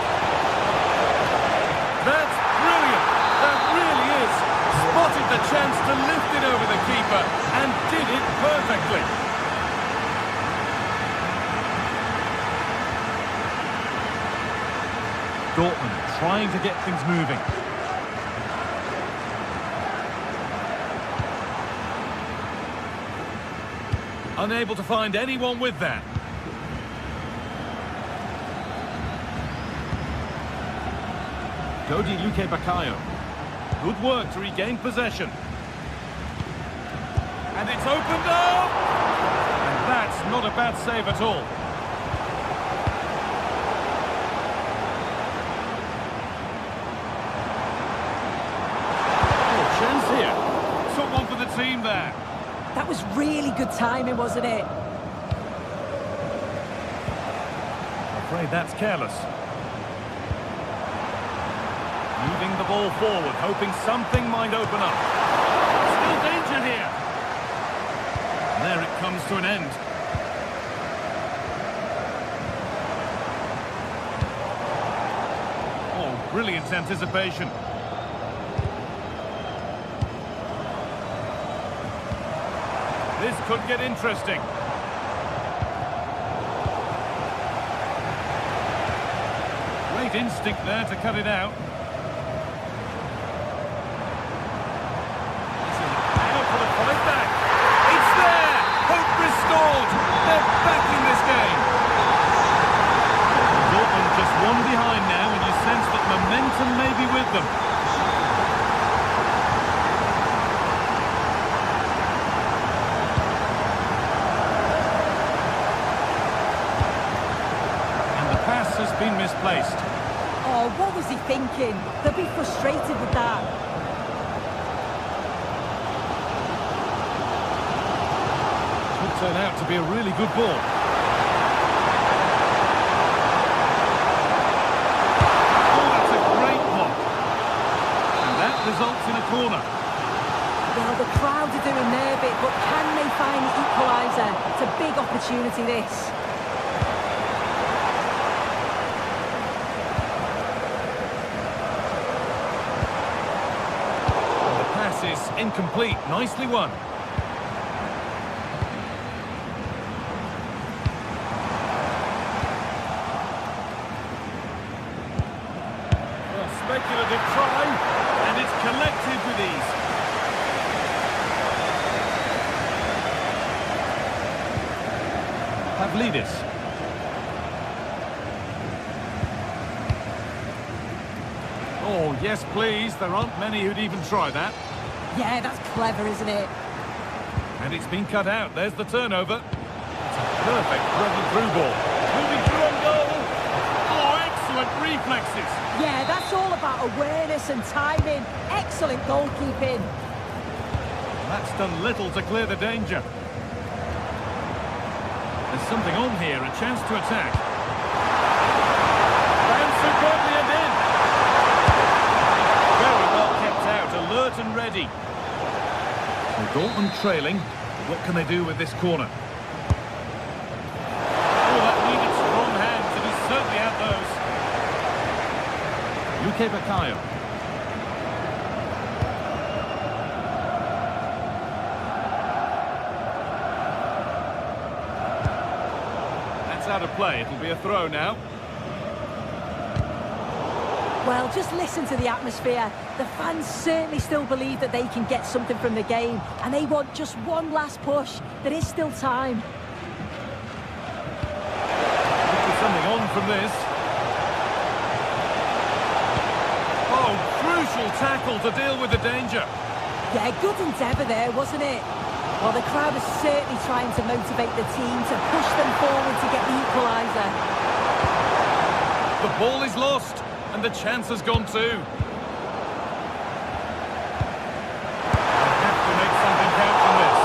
Speaker 4: That's brilliant! That really is! Spotted the chance to lift it over the keeper and did it perfectly. Dortmund trying to get things moving. Unable to find anyone with that. Dodi Luque Bakayo. Good work to regain possession. And it's opened up! And that's not a bad save at all. Oh, chance here. Took one for the team there.
Speaker 5: That was really good timing, wasn't it?
Speaker 4: I'm afraid that's careless. Moving the ball forward, hoping something might open up. Still danger here. And there it comes to an end. Oh, brilliant anticipation. This could get interesting. Great instinct there to cut it out. They're back in this game. Dortmund just one behind now, and you sense that momentum may be with them. And the pass has been misplaced.
Speaker 5: Oh, what was he thinking? They'll be frustrated with that.
Speaker 4: Turn out to be a really good ball. Oh, that's a great block. And that results in a corner.
Speaker 5: Well, the crowd are doing their bit, but can they find the equaliser? It's a big opportunity, this.
Speaker 4: incomplete. Nicely won. Well, speculative try, and it's collected with ease. Pavlidis. Oh, yes, please. There aren't many who'd even try that.
Speaker 5: Yeah, that's clever, isn't it?
Speaker 4: And it's been cut out. There's the turnover. It's a perfect through ball. Moving through on goal. Oh, excellent reflexes.
Speaker 5: Yeah, that's all about awareness and timing. Excellent goalkeeping.
Speaker 4: That's done little to clear the danger. There's something on here, a chance to attack. Found superbly and in. Very well kept out, alert and ready. So Dortmund trailing. What can they do with this corner? Oh, that needed strong hands, and he's certainly had those. UK Bakayo. That's out of play. It'll be a throw now.
Speaker 5: Well, just listen to the atmosphere. The fans certainly still believe that they can get something from the game, and they want just one last push. There is still time.
Speaker 4: There's something on from this. Oh, crucial tackle to deal with the danger.
Speaker 5: Yeah, good endeavour there, wasn't it? Well, the crowd is certainly trying to motivate the team to push them forward to get the equaliser.
Speaker 4: The ball is lost, and the chance has gone too. They have to make something count from this.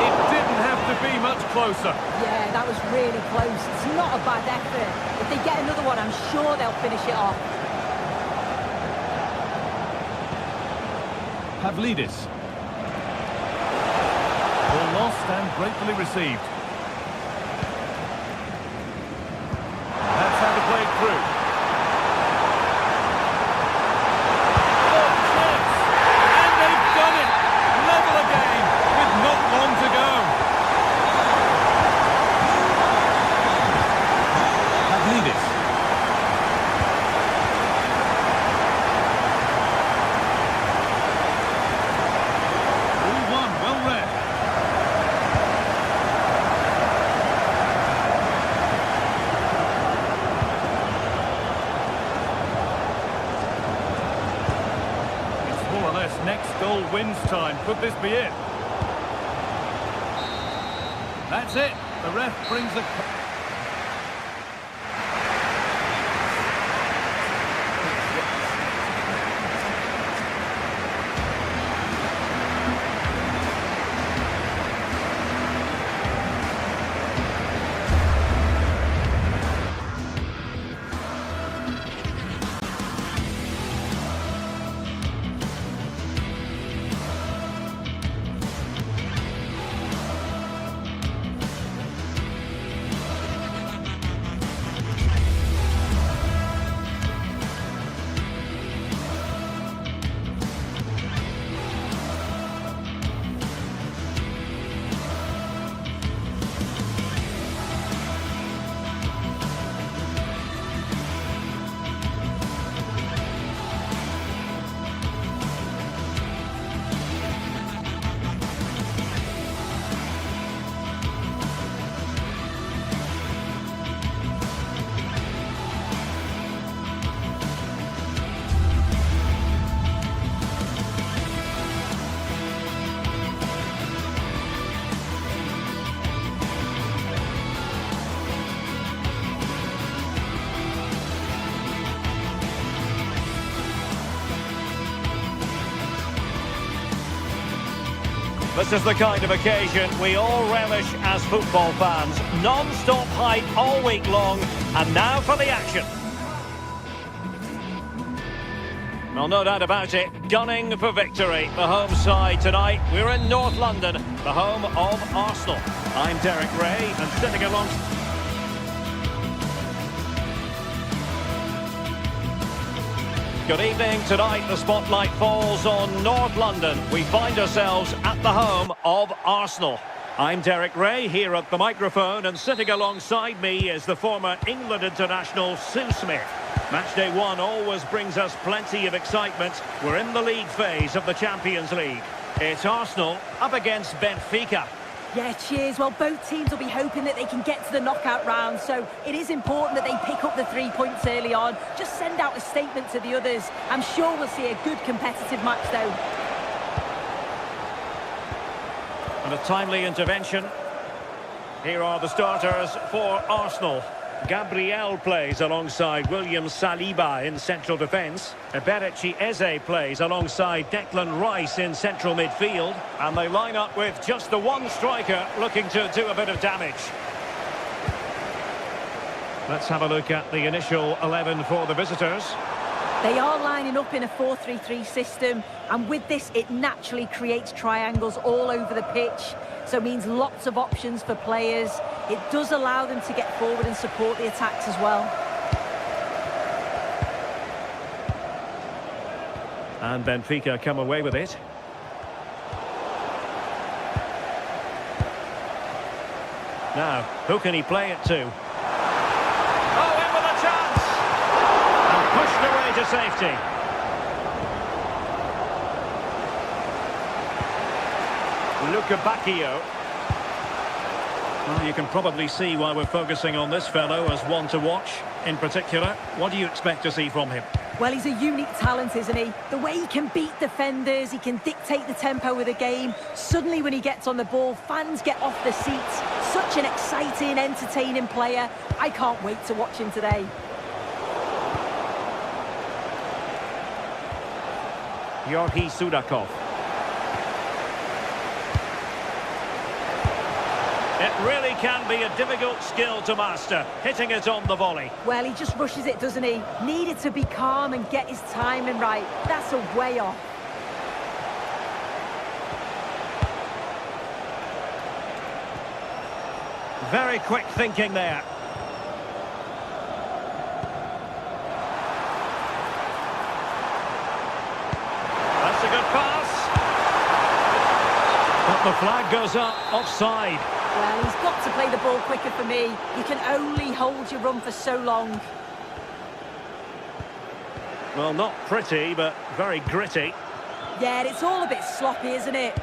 Speaker 4: It didn't have to be much closer.
Speaker 5: Yeah, that was really close. It's not a bad effort. If they get another one, I'm sure they'll finish it off.
Speaker 4: Pavlidis. Ball lost and gratefully received. That's how to play it through. Oh, chance! And they've done it! Level again, with not long to go. Pavlidis. 3-1, well read. It's more or less next goal wins time. Could this be it? That's it. The ref brings a...
Speaker 1: This is the kind of occasion we all relish as football fans. Non-stop hype all week long, and now for the action. Well, no doubt about it, gunning for victory. The home side tonight, we're in North London, the home of Arsenal. I'm Derek Ray, and sitting along... Good evening. Tonight the spotlight falls on North London. We find ourselves at the home of Arsenal. I'm Derek Ray here at the microphone, and sitting alongside me is the former England international Sue Smith. Matchday 1 always brings us plenty of excitement. We're in the league phase of the Champions League. It's Arsenal up against Benfica.
Speaker 5: Yeah, cheers. Well, both teams will be hoping that they can get to the knockout round, so it is important that they pick up the 3 points early on. Just send out a statement to the others. I'm sure we'll see a good competitive match, though.
Speaker 1: And a timely intervention. Here are the starters for Arsenal. Gabriel plays alongside William Saliba in central defence. Eberechi Eze plays alongside Declan Rice in central midfield. And they line up with just the one striker looking to do a bit of damage. Let's have a look at the initial 11 for the visitors.
Speaker 5: They are lining up in a 4-3-3 system, and with this it naturally creates triangles all over the pitch, so it means lots of options for players. It does allow them to get forward and support the attacks as well.
Speaker 1: And Benfica come away with it. Now, who can he play it to? Oh, in with a chance! And pushed away to safety. Luca Bacchio. Well, you can probably see why we're focusing on this fellow as one to watch. In particular, what do you expect to see from him?
Speaker 5: Well, he's a unique talent, isn't he? The way he can beat defenders, he can dictate the tempo of the game. Suddenly, when he gets on the ball, fans get off their seats. Such an exciting, entertaining player. I can't wait to watch him today.
Speaker 1: Georgi Sudakov. It really can be a difficult skill to master, hitting it on the volley.
Speaker 5: Well, he just rushes it, doesn't he? Needed to be calm and get his timing right. That's a way off.
Speaker 1: Very quick thinking there. That's a good pass. But the flag goes up, offside.
Speaker 5: Well, he's got to play the ball quicker for me. You can only hold your run for so long.
Speaker 1: Well, not pretty, but very gritty.
Speaker 5: Yeah, it's all a bit sloppy, isn't it?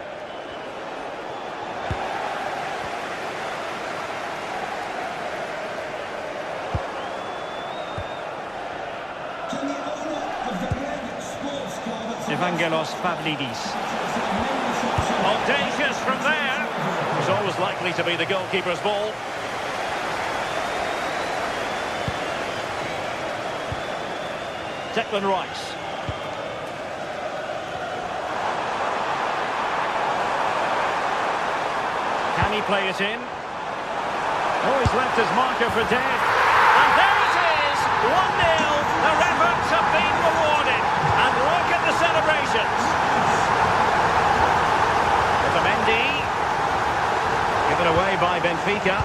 Speaker 3: Can the owner of the red sports car...
Speaker 1: Evangelos Pavlidis. Audacious from there. It's always likely to be the goalkeeper's ball. Declan Rice. Can he play it in? Oh, he's left his marker for dead. And there it is! 1-0. Their efforts have been rewarded. And look at the celebrations. Mendy. Given away by Benfica.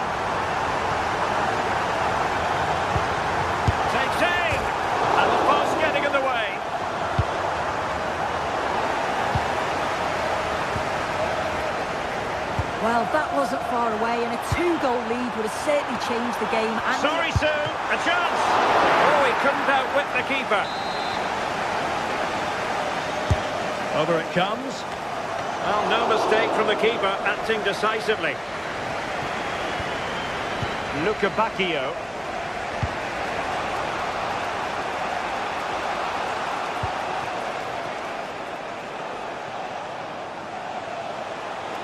Speaker 1: Takes aim. And the post getting in the way.
Speaker 5: Well, that wasn't far away, and a 2-goal lead would have certainly changed the game. And
Speaker 1: Sorry, Sue. A chance. Oh, he couldn't outwit the keeper. Over it comes. Well, no mistake from the keeper, acting decisively. Luca Bacchio.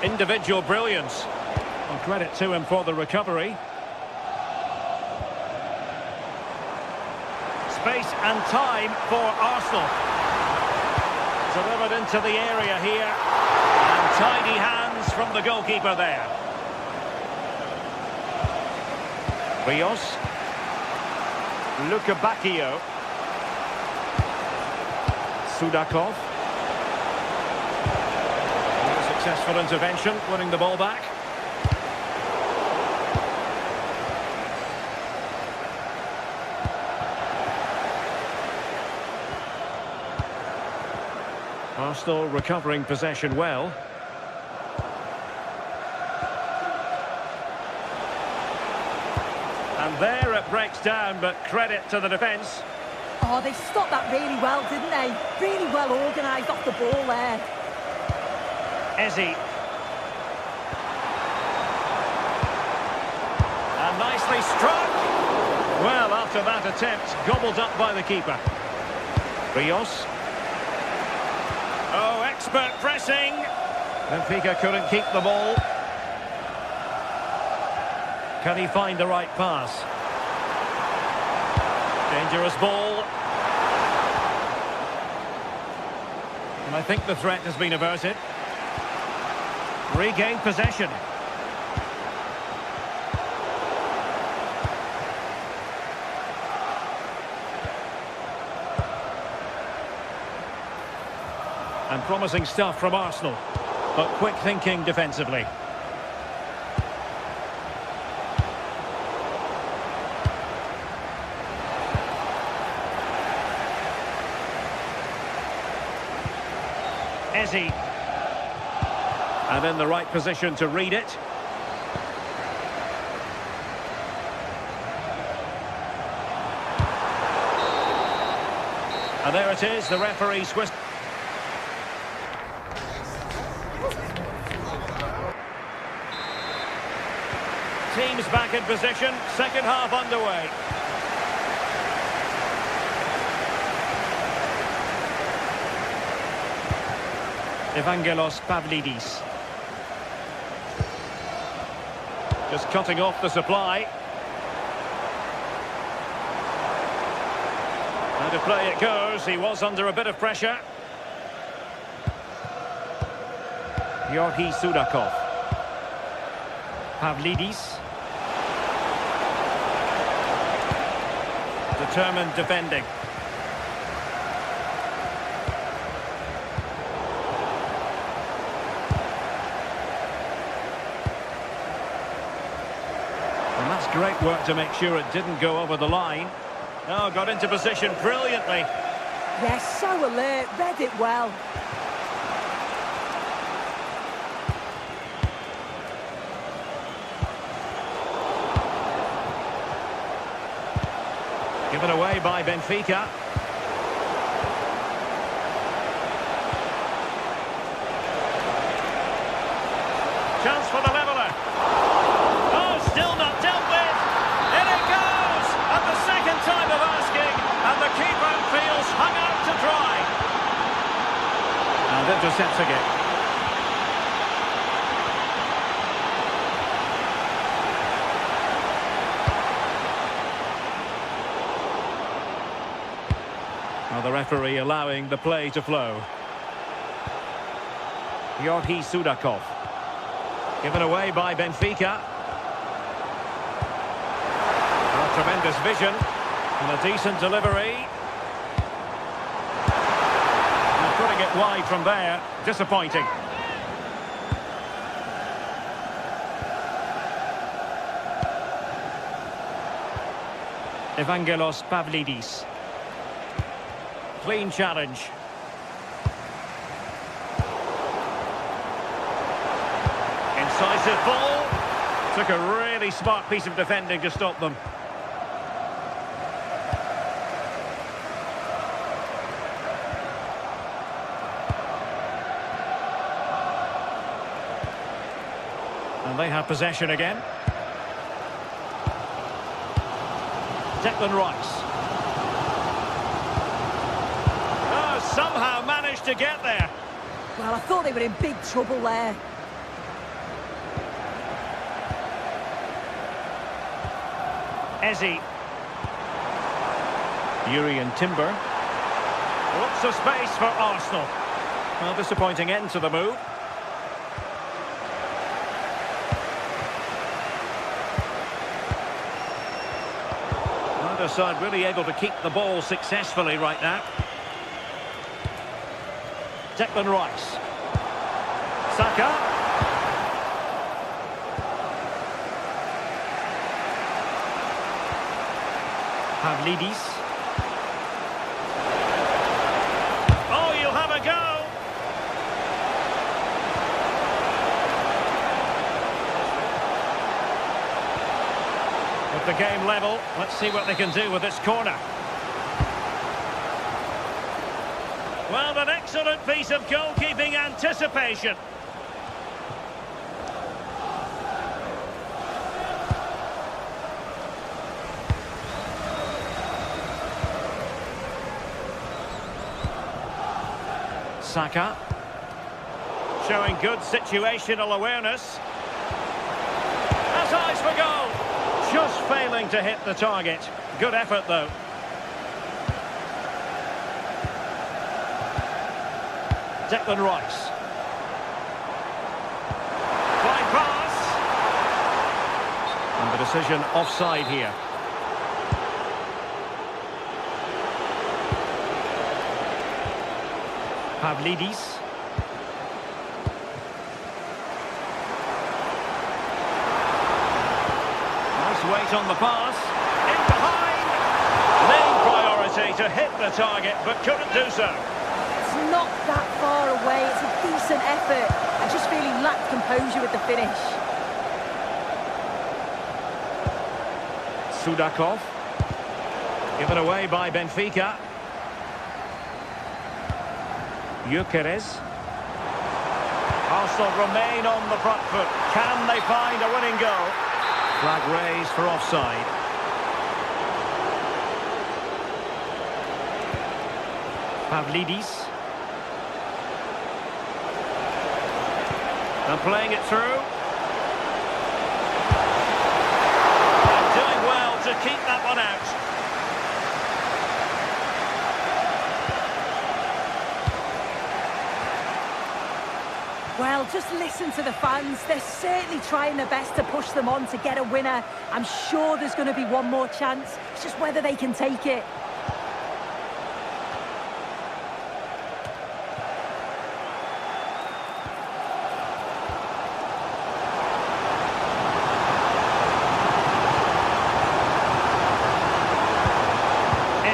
Speaker 1: Individual brilliance. Well, credit to him for the recovery. Space and time for Arsenal. Delivered into the area here. And tidy hands from the goalkeeper there. Rios. Luca Bacchio. Sudakov. Successful intervention, winning the ball back. Arsenal recovering possession well. And there it breaks down, but credit to the defence.
Speaker 5: Oh, they stopped that really well, didn't they? Really well organised off the ball there.
Speaker 1: Ezzy. And nicely struck. Well, after that attempt, gobbled up by the keeper. Rios. Oh, expert pressing. Benfica couldn't keep the ball. Can he find the right pass? Dangerous ball. And I think the threat has been averted. Regained possession. And promising stuff from Arsenal, but quick thinking defensively. Ezzy. And in the right position to read it. And there it is, the referee Swiss. Teams back in position, second half underway. Evangelos Pavlidis. Just cutting off the supply. And to play it goes, he was under a bit of pressure. Georgi Sudakov. Pavlidis. Determined defending. And that's great work to make sure it didn't go over the line. Oh, got into position brilliantly.
Speaker 5: Yes, so alert, read it well.
Speaker 1: Given away by Benfica. Chance for the leveller. Oh, still not dealt with. In it goes. And the second time of asking. And the keeper feels hung out to dry. And intercepts again. Well, the referee allowing the play to flow. Georgi Sudakov. Given away by Benfica. Oh, tremendous vision. And a decent delivery. And putting it wide from there. Disappointing. Evangelos Pavlidis. Clean challenge. Incisive ball. Took a really smart piece of defending to stop them. And they have possession again. Declan Rice. Somehow managed to get there.
Speaker 5: Well, I thought they were in big trouble there.
Speaker 1: Ezzy. Urian Timber. Lots of space for Arsenal. Well, disappointing end to the move. Neither side really able to keep the ball successfully right now. Declan Rice. Saka. Pavlidis. Oh, you'll have a go. With the game level, let's see what they can do with this corner. Well, an excellent piece of goalkeeping anticipation. Saka. Showing good situational awareness. Has eyes for goal. Just failing to hit the target. Good effort, though. Declan Rice. Fine pass. And the decision offside here. Pavlidis. Nice weight on the pass. In behind. Main priority to hit the target, but couldn't do so.
Speaker 5: It's not that far away. It's a decent effort. I just feel he lacked composure with the finish.
Speaker 1: Sudakov. Given away by Benfica. Gyökeres. Arsenal remain on the front foot. Can they find a winning goal? Flag raised for offside. Pavlidis. And playing it through. And doing well to keep that one out.
Speaker 5: Well, just listen to the fans. They're certainly trying their best to push them on to get a winner. I'm sure there's going to be one more chance. It's just whether they can take it.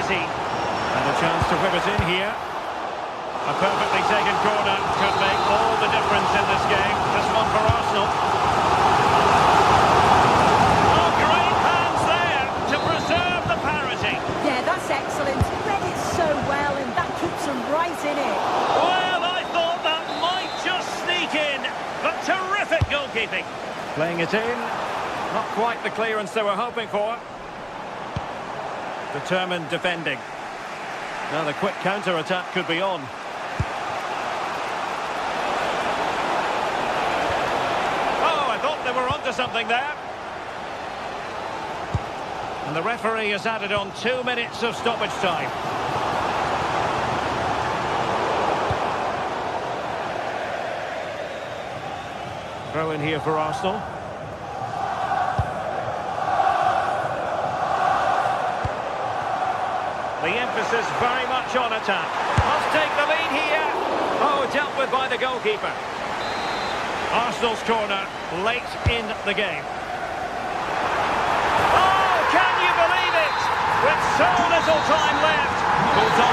Speaker 1: And a chance to whip it in here. A perfectly taken corner could make all the difference in this game. This one for Arsenal. Oh, great hands there to preserve the parity.
Speaker 5: Yeah, that's excellent. He read it so well, and that keeps him right in it.
Speaker 1: Well, I thought that might just sneak in, but terrific goalkeeping. Playing it in. Not quite the clearance they were hoping for. Determined defending. Now the quick counter-attack could be on. Oh, I thought they were onto something there. And the referee has added on 2 minutes of stoppage time. Throw in here for Arsenal. The emphasis very much on attack. Must take the lead here. Oh, dealt with by the goalkeeper. Arsenal's corner late in the game. Oh, can you believe it? With so little time left. Full time.